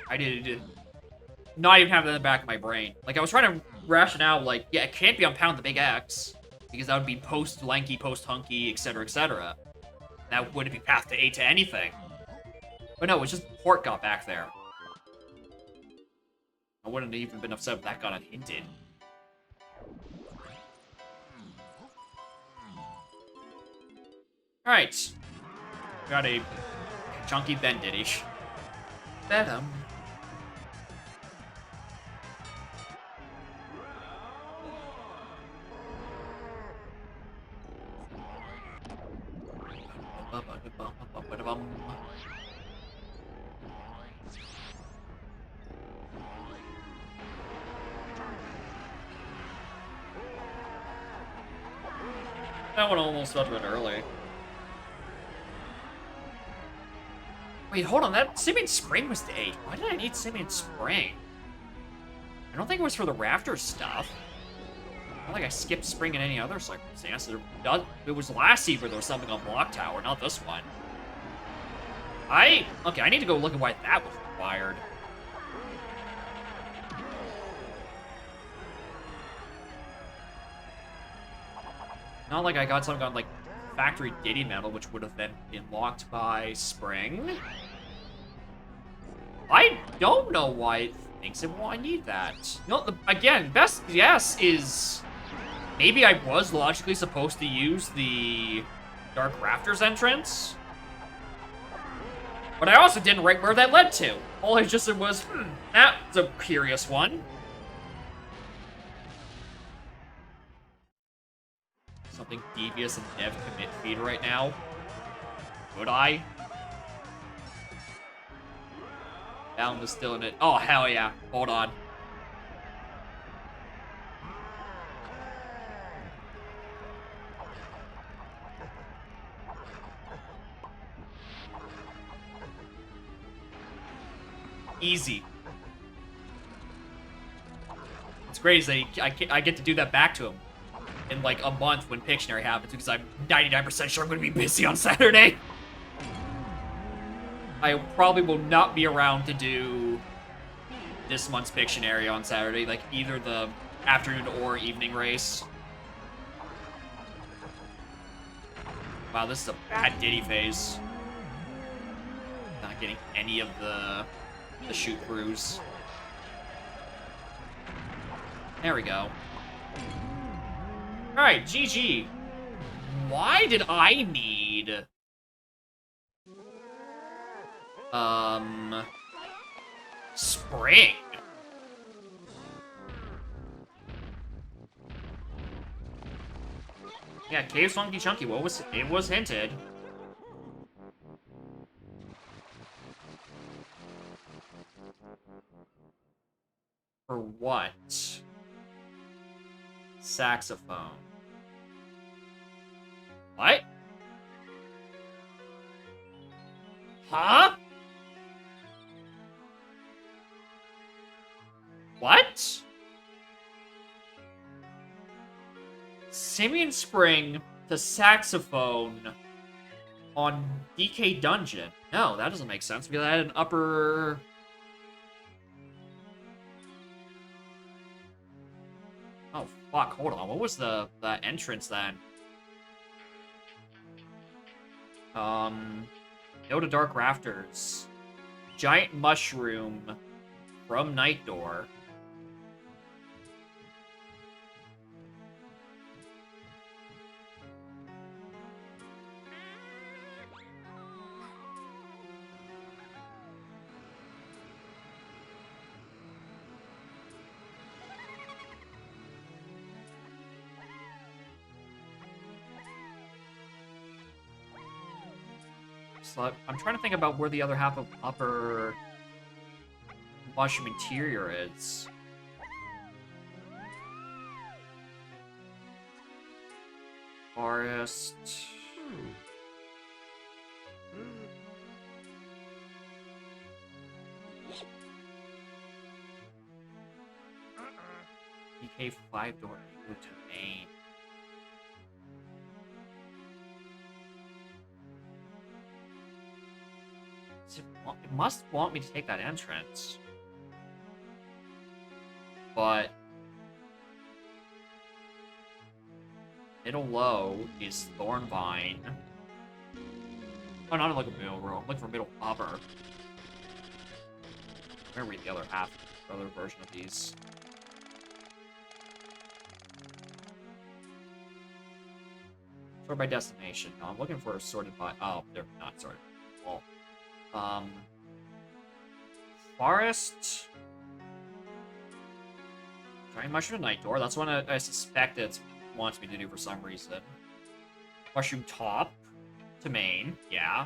I did not even have that in the back of my brain. Like, I was trying to ration out, like, yeah, it can't be on Pound the Big X, because that would be post-lanky, post-hunky, etc., etc. That wouldn't be path to 8 to anything. But no, it's just Port got back there. I wouldn't have even been upset if that got unhinted. Alright. Got a chunky Benditish. Bedum. That one almost felt a bit early. Wait, hold on. That Simian Spring was to 8. Why did I need Simian Spring? I don't think it was for the Raptor stuff. I don't think I skipped Spring in any other circumstance. It was last season there was something on Block Tower, not this one. Okay, I need to go look at why that was required. Not like I got something on, like, Factory Diddy Metal, which would have then been locked by Spring. I don't know why it thinks I need that. No, again, best guess is maybe I was logically supposed to use the Dark Rafters entrance. But I also didn't write where that led to. All I just said was, that's a curious one. Something devious and dev commit feed right now. Would I? Down was still in it. Oh, hell yeah. Hold on. Easy. What's great is that I get to do that back to him in like a month when Pictionary happens, because I'm 99% sure I'm going to be busy on Saturday. I probably will not be around to do this month's Pictionary on Saturday, like either the afternoon or evening race. Wow, this is a bad Diddy phase. Not getting any of the shoot-throughs. There we go. Alright, GG. Why did I need... Spring? Yeah, Cave's Funky Chunky, it was hinted. For what? Saxophone. What? Huh? What? Simian Spring to saxophone on DK Dungeon. No, that doesn't make sense because I had an upper... Oh, fuck, hold on. What was the entrance then? Go to Dark Rafters. Giant Mushroom from Night Door. So I'm trying to think about where the other half of upper mushroom interior is. Forest. DK 5-door to main. It must want me to take that entrance. But middle low is Thornvine. Oh, not like a middle row. I'm looking for middle upper. I'm gonna read the other half, the other version of these. Sort by destination. No, I'm looking for sorted by. Oh, they're not sorted. Well, forest. Trying mushroom night door. That's one I suspect it wants me to do for some reason. Mushroom top to main. Yeah.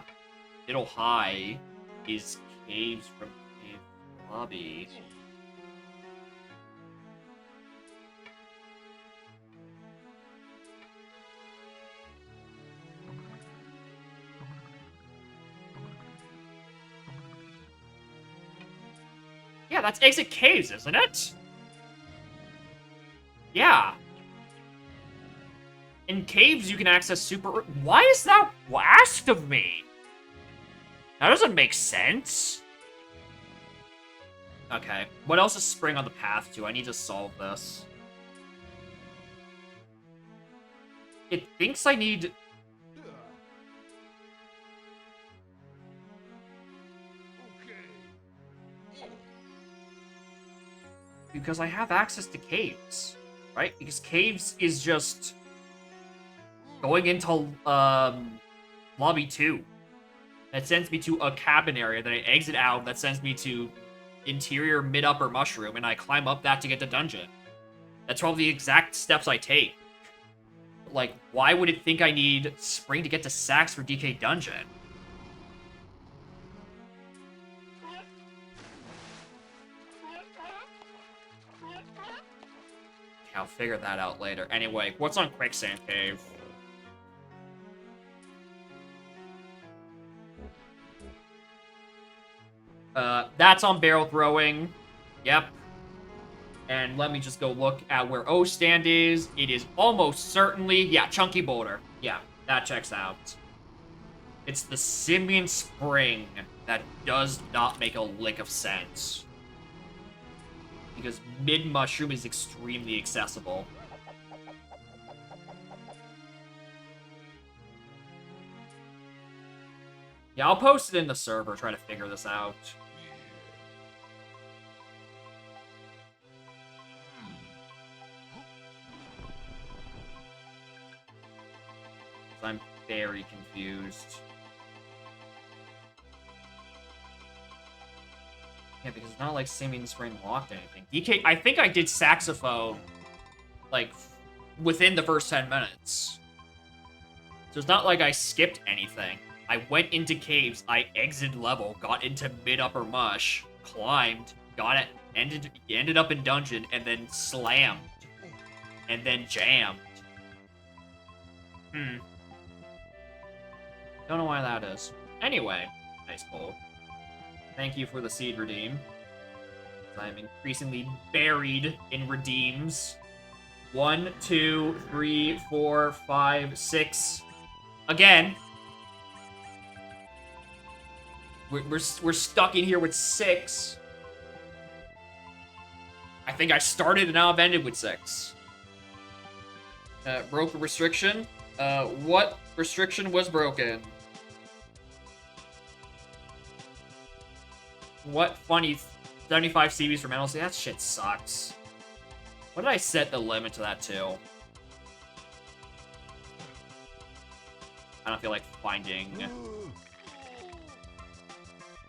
Middle high is caves from cave lobby. Yeah, that's exit caves, isn't it? Yeah. In caves, you can access super... Why is that asked of me? That doesn't make sense. Okay. What else is spring on the path to? I need to solve this. It thinks I need... Because I have access to caves, right? Because caves is just going into lobby 2. That sends me to a cabin area that I exit out. That sends me to interior mid-upper mushroom, and I climb up that to get to dungeon. That's all the exact steps I take. Like, why would it think I need spring to get to Sax for DK dungeon? I'll figure that out later. Anyway, what's on Quicksand Cave? That's on barrel throwing. Yep. And let me just go look at where O stand is. It is almost certainly... Yeah, Chunky Boulder. Yeah, that checks out. It's the Simian Spring that does not make a lick of sense. Because mid-mushroom is extremely accessible. Yeah, I'll post it in the server, try to figure this out. I'm very confused. Yeah, because it's not like Simian Spring locked anything. DK, I think I did saxophone, like, within the first 10 minutes. So it's not like I skipped anything. I went into caves, I exited level, got into mid-upper mush, climbed, got it, ended up in dungeon, and then slammed. And then jammed. Don't know why that is. Anyway, nice pull. Thank you for the seed redeem. I'm increasingly buried in redeems. 1, 2, 3, 4, 5, 6. Again. We're stuck in here with 6. I think I started and now I've ended with 6. Broke the restriction. What restriction was broken? What funny 75 CVs for mental state? That shit sucks. What did I set the limit to that to? I don't feel like finding.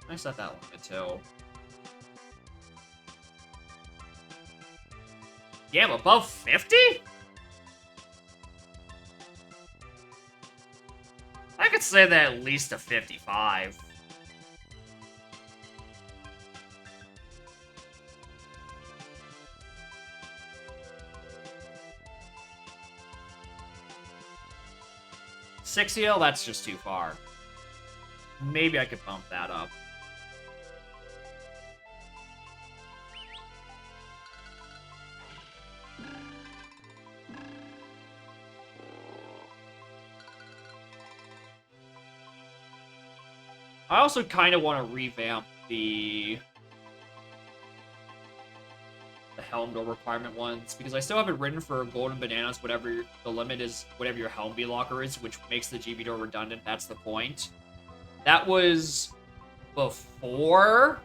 I set that limit to. Yeah, I'm above 50? I could say that at least a 55. $60, that's just too far. Maybe I could bump that up. I also kind of want to revamp the helm door requirement ones, because I still have it written for golden bananas, whatever the limit is, whatever your helm locker is, which makes the GB door redundant. That's the point. That was before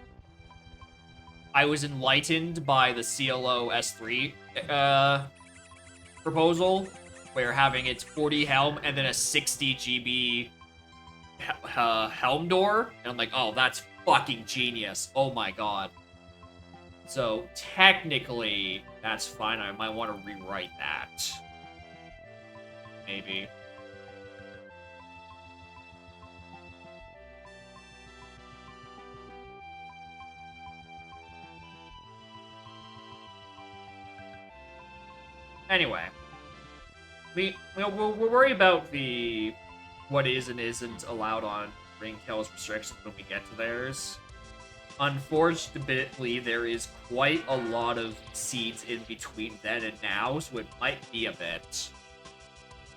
I was enlightened by the CLO S3 proposal, where having its 40 helm and then a 60 GB helm door, and I'm like, oh, that's fucking genius. Oh my god. So, technically, that's fine. I might want to rewrite that. Maybe. Anyway. We'll worry about the what is and isn't allowed on Ringtail's restrictions when we get to theirs. Unfortunately, there is quite a lot of seeds in between then and now, so it might be a bit.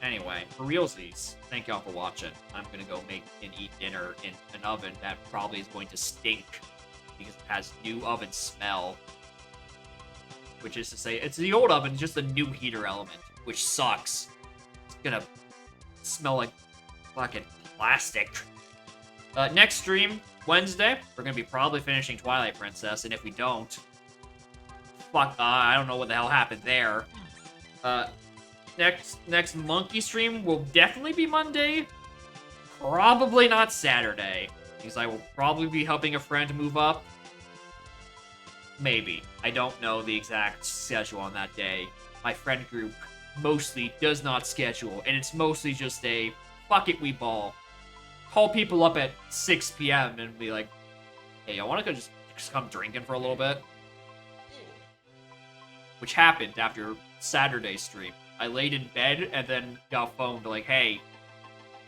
Anyway, for realsies, thank y'all for watching. I'm gonna go make and eat dinner in an oven that probably is going to stink because it has new oven smell. Which is to say, it's the old oven, just a new heater element, which sucks. It's gonna smell like fucking plastic. Next stream, Wednesday, we're gonna be probably finishing Twilight Princess, and if we don't, fuck, I don't know what the hell happened there. Next monkey stream will definitely be Monday, probably not Saturday, because I will probably be helping a friend move up. Maybe. I don't know the exact schedule on that day. My friend group mostly does not schedule, and it's mostly just a, fuck it, we ball. Call people up at 6 p.m. and be like, hey, I want to go just come drinking for a little bit. Which happened after Saturday's stream. I laid in bed and then got phoned like, hey,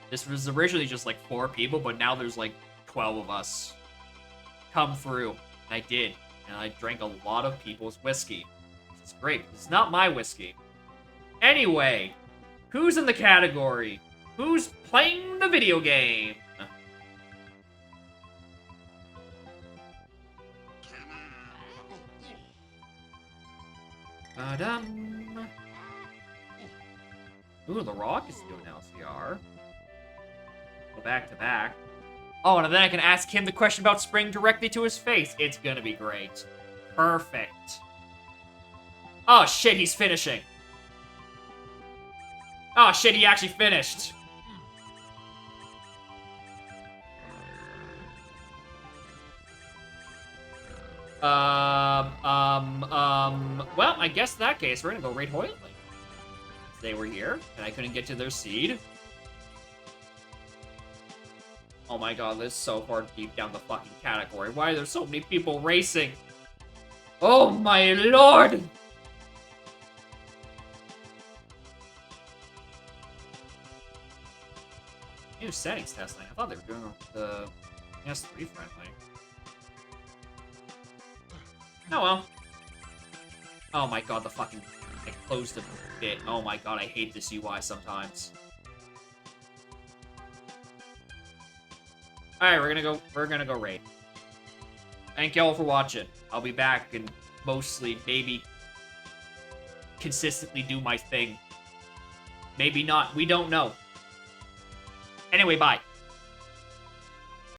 this was originally just like 4 people, but now there's like 12 of us. Come through. And I did. And I drank a lot of people's whiskey. It's great. It's not my whiskey. Anyway, who's in the category? Who's playing the video game? Ba-dum. Ooh, The Rock is doing LCR. Go back to back. Oh, and then I can ask him the question about spring directly to his face. It's gonna be great. Perfect. Oh shit, he's finishing. Oh shit, he actually finished. Well, I guess in that case, we're gonna go raid Hoytling. They were here, and I couldn't get to their seed. Oh my god, this is so far deep down the fucking category. Why are there so many people racing? Oh my lord! New settings testing. I thought they were doing the S3 friendly. Oh well. Oh my god, the fucking... I closed the bit. Oh my god, I hate this UI sometimes. Alright, we're gonna go raid. Thank y'all for watching. I'll be back and mostly, maybe, consistently do my thing. Maybe not. We don't know. Anyway, bye.